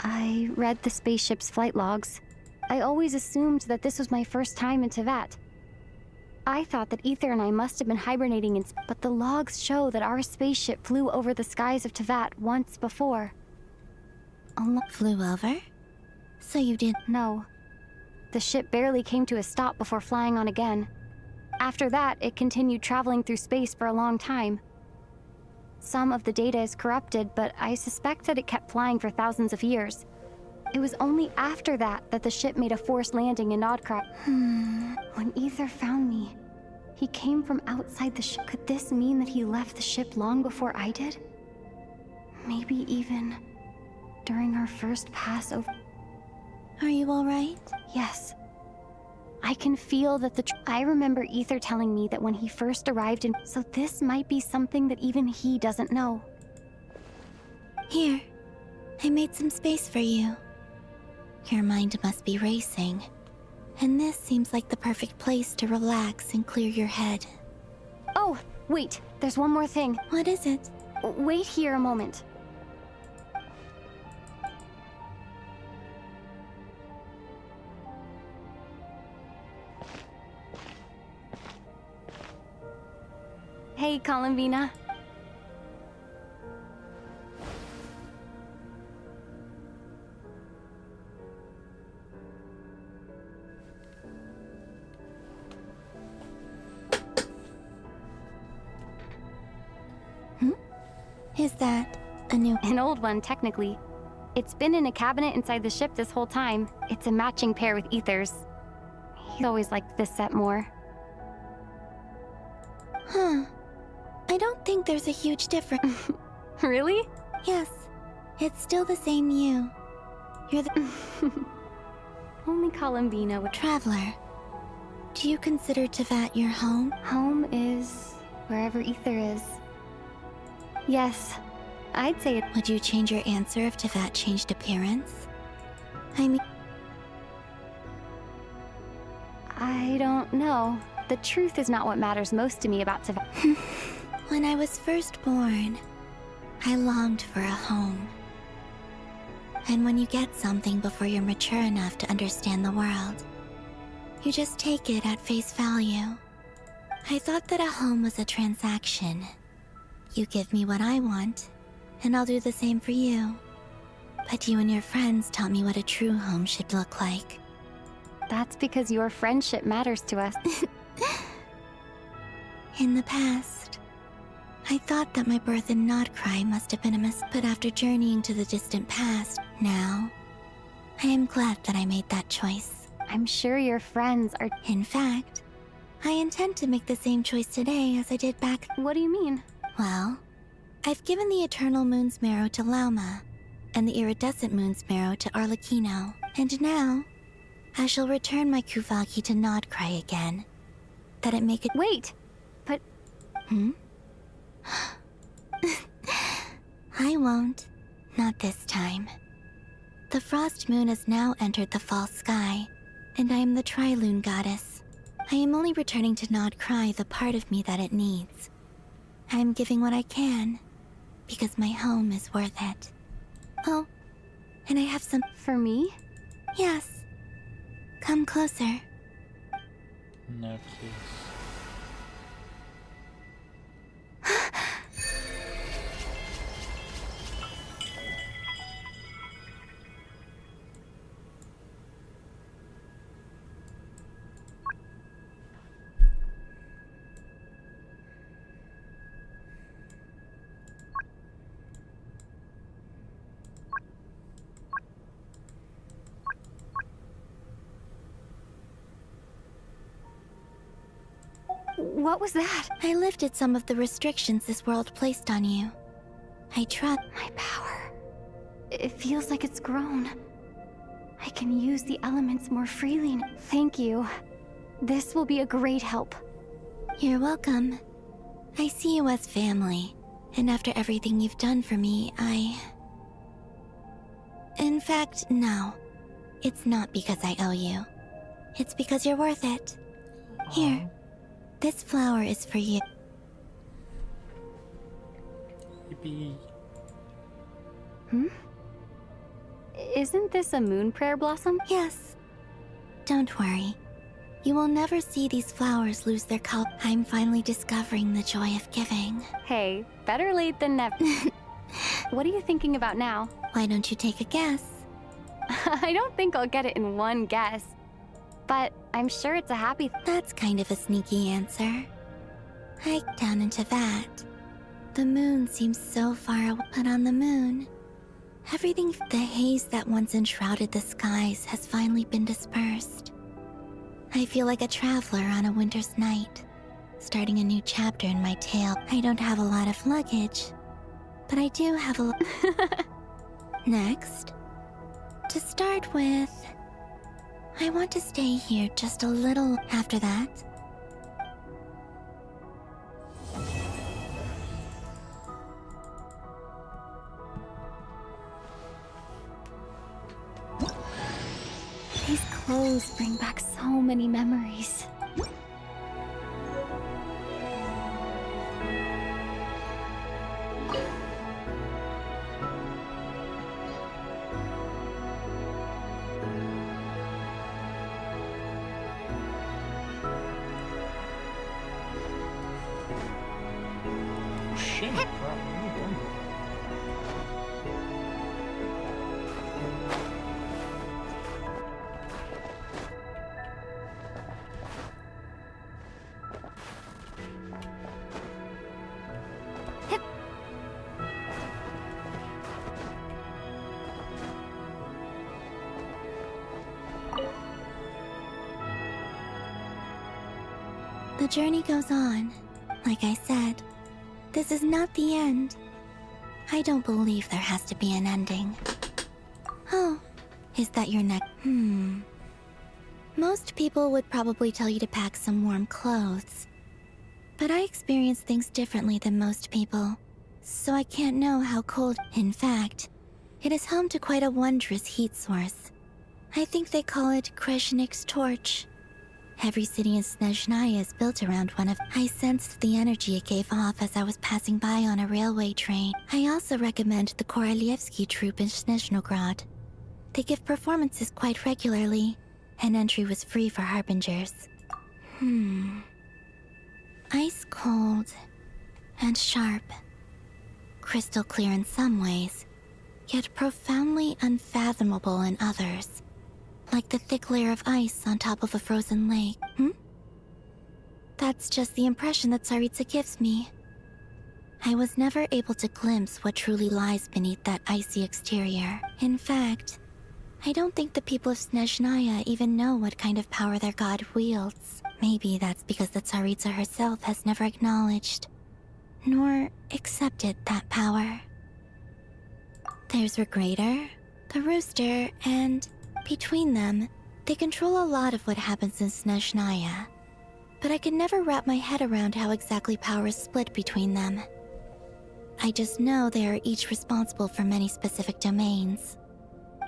I read the spaceship's flight logs. I always assumed that this was my first time in Teyvat. I thought that Ether and I must have been hibernating but the logs show that our spaceship flew over the skies of Teyvat once before. Flew over? So you did— No. The ship barely came to a stop before flying on again. After that, it continued traveling through space for a long time. Some of the data is corrupted, but I suspect that it kept flying for thousands of years. It was only after that that the ship made a forced landing in Nod-Krai. When Ether found me, he came from outside the ship. Could this mean that he left the ship long before I did? Maybe even during our first pass over. Are you alright? Yes. I can feel that I remember Ether telling me that when he first arrived in— So this might be something that even he doesn't know. Here, I made some space for you. Your mind must be racing, and this seems like the perfect place to relax and clear your head. Oh, wait, there's one more thing. What is it? Wait here a moment. Hey, Columbina. Is that a new... An old one, technically. It's been in a cabinet inside the ship this whole time. It's a matching pair with Ether's. He's always liked this set more. Huh. I don't think there's a huge difference. Really? Yes. It's still the same you. You're the... Only Columbina would... Traveler. Do you consider Tevat your home? Home is wherever Ether is. Yes, I'd say it. Would you change your answer if Tevat changed appearance? I mean... I don't know. The truth is not what matters most to me about Tevat. When I was first born, I longed for a home. And when you get something before you're mature enough to understand the world, you just take it at face value. I thought that a home was a transaction. You give me what I want, and I'll do the same for you. But you and your friends taught me what a true home should look like. That's because your friendship matters to us. In the past, I thought that my birth in Nod-Krai must have been a mistake, but after journeying to the distant past, now, I am glad that I made that choice. I'm sure your friends are... In fact, I intend to make the same choice today as I did back... What do you mean? Well, I've given the Eternal Moon's Marrow to Lauma, and the Iridescent Moon's Marrow to Arlecchino, and now, I shall return my Kuvaki to Nod-Krai again. That it make it... Wait! But... I won't. Not this time. The Frost Moon has now entered the false sky, and I am the Tri-Lune Goddess. I am only returning to Nod-Krai the part of me that it needs. I am giving what I can, because my home is worth it. Oh, and I have some... For me? Yes. Come closer. No, please. What was that? I lifted some of the restrictions this world placed on you. I trust... My power. It feels like it's grown. I can use the elements more freely. Thank you. This will be a great help. You're welcome. I see you as family, and after everything you've done for me, In fact, no. It's not because I owe you. It's because you're worth it. Here. This flower is for you. Yippee. Isn't this a moon prayer blossom? Yes. Don't worry. You will never see these flowers lose their color. I'm finally discovering the joy of giving. Hey, better late than never. What are you thinking about now? Why don't you take a guess? I don't think I'll get it in one guess. But I'm sure it's a happy... That's kind of a sneaky answer. Down into that. The moon seems so far away, but on the moon, everything... The haze that once enshrouded the skies has finally been dispersed. I feel like a traveler on a winter's night, starting a new chapter in my tale. I don't have a lot of luggage, but I do have a... Next, to start with, I want to stay here just a little after that. These clothes bring back so many memories. Genshin? Crap, what have you done? The journey goes on. Like I said, this is not the end. I don't believe there has to be an ending. Oh, is that your neck? Most people would probably tell you to pack some warm clothes. But I experience things differently than most people, so I can't know how cold. In fact, it is home to quite a wondrous heat source. I think they call it Kreshnik's torch. Every city in Snezhnaya is built around one of. I sensed the energy it gave off as I was passing by on a railway train. I also recommend the Korolievsky troupe in Snezhnograd. They give performances quite regularly, and entry was free for harbingers. Ice cold and sharp. Crystal clear in some ways, yet profoundly unfathomable in others. Like the thick layer of ice on top of a frozen lake. That's just the impression that Tsaritsa gives me. I was never able to glimpse what truly lies beneath that icy exterior. In fact, I don't think the people of Snezhnaya even know what kind of power their god wields. Maybe that's because the Tsaritsa herself has never acknowledged, nor accepted that power. There's Regrator, the Rooster, and between them, they control a lot of what happens in Snezhnaya. But I can never wrap my head around how exactly power is split between them. I just know they are each responsible for many specific domains.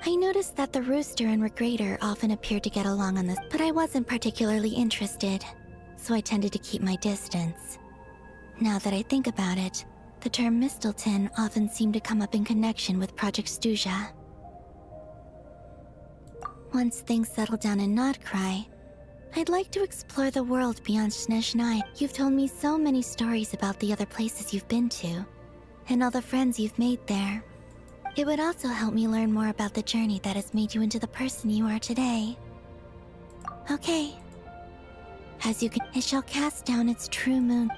I noticed that the Rooster and Regrator often appeared to get along on this, but I wasn't particularly interested, so I tended to keep my distance. Now that I think about it, the term Mistelton often seemed to come up in connection with Project Stuja. Once things settle down in Nod-Krai, I'd like to explore the world beyond Snezhnaya. You've told me so many stories about the other places you've been to, and all the friends you've made there. It would also help me learn more about the journey that has made you into the person you are today. Okay. As you can, it shall cast down its true moon.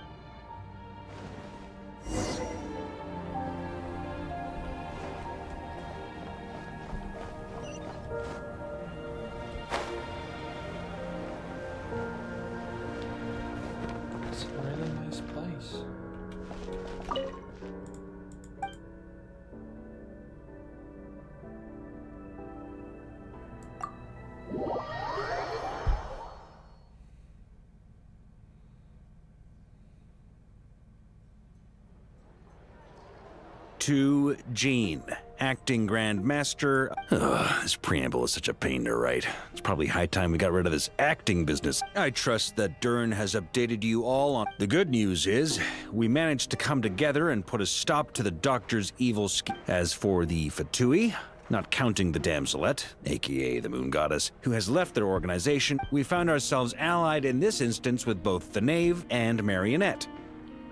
It's a really nice place. To Jean, acting Grand Master. This preamble is such a pain to write. It's probably high time we got rid of this acting business. I trust that Dern has updated you all on. The good news is, we managed to come together and put a stop to the Doctor's evil scheme. As for the Fatui, not counting the Damselette, aka the Moon Goddess, who has left their organization, we found ourselves allied in this instance with both the Knave and Marionette.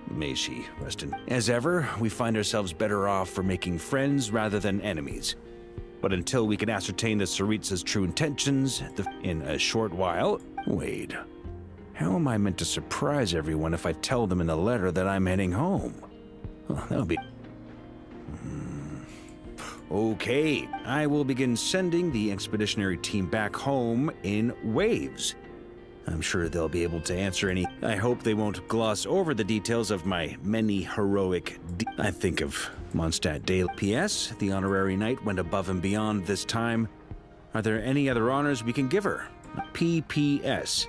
May she rest in. As ever, we find ourselves better off for making friends rather than enemies. But until we can ascertain the Tsaritsa's true intentions, in a short while... Wait. How am I meant to surprise everyone if I tell them in the letter that I'm heading home? Well, that'll be... Okay, I will begin sending the expeditionary team back home in waves. I'm sure they'll be able to answer any. I hope they won't gloss over the details of my many heroic I think of Mondstadt Daily. P.S. The honorary knight went above and beyond this time. Are there any other honors we can give her? P.P.S.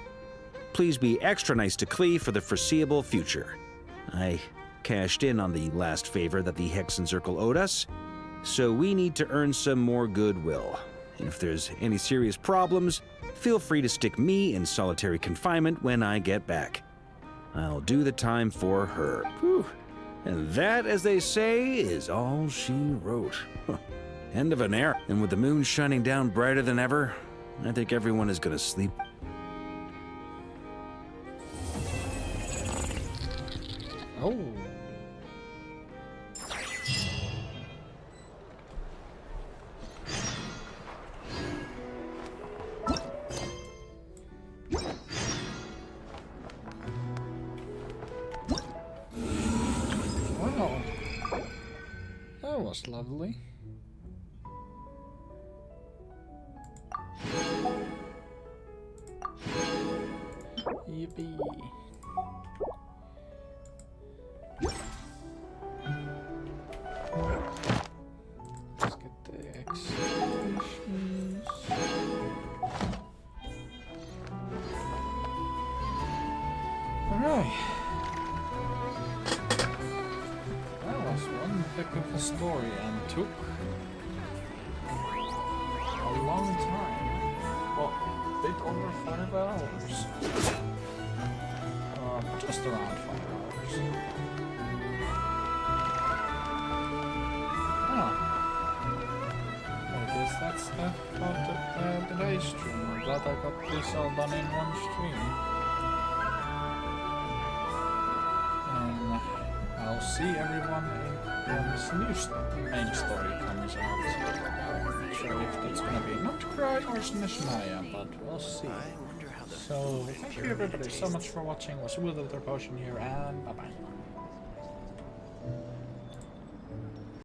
Please be extra nice to Klee for the foreseeable future. I cashed in on the last favor that the Hexen Circle owed us, so we need to earn some more goodwill. And if there's any serious problems, feel free to stick me in solitary confinement when I get back. I'll do the time for her. Whew. And that, as they say, is all she wrote. End of an era. And with the moon shining down brighter than ever, I think everyone is gonna sleep. Oh. was lovely. Yippee. Let's get the expeditions. Alright. That was one heck of a story and took a long time. Well, a bit over 5 hours. Just around 5 hours. Oh. I guess that's about today's stream. I'm glad I got this all done in one stream. And I'll see everyone when this new main story comes out. Not sure if that's gonna be Nod-Krai or Snishmaya, but we'll see. So, thank you everybody so much for watching. Was Wither Potion here, and bye bye.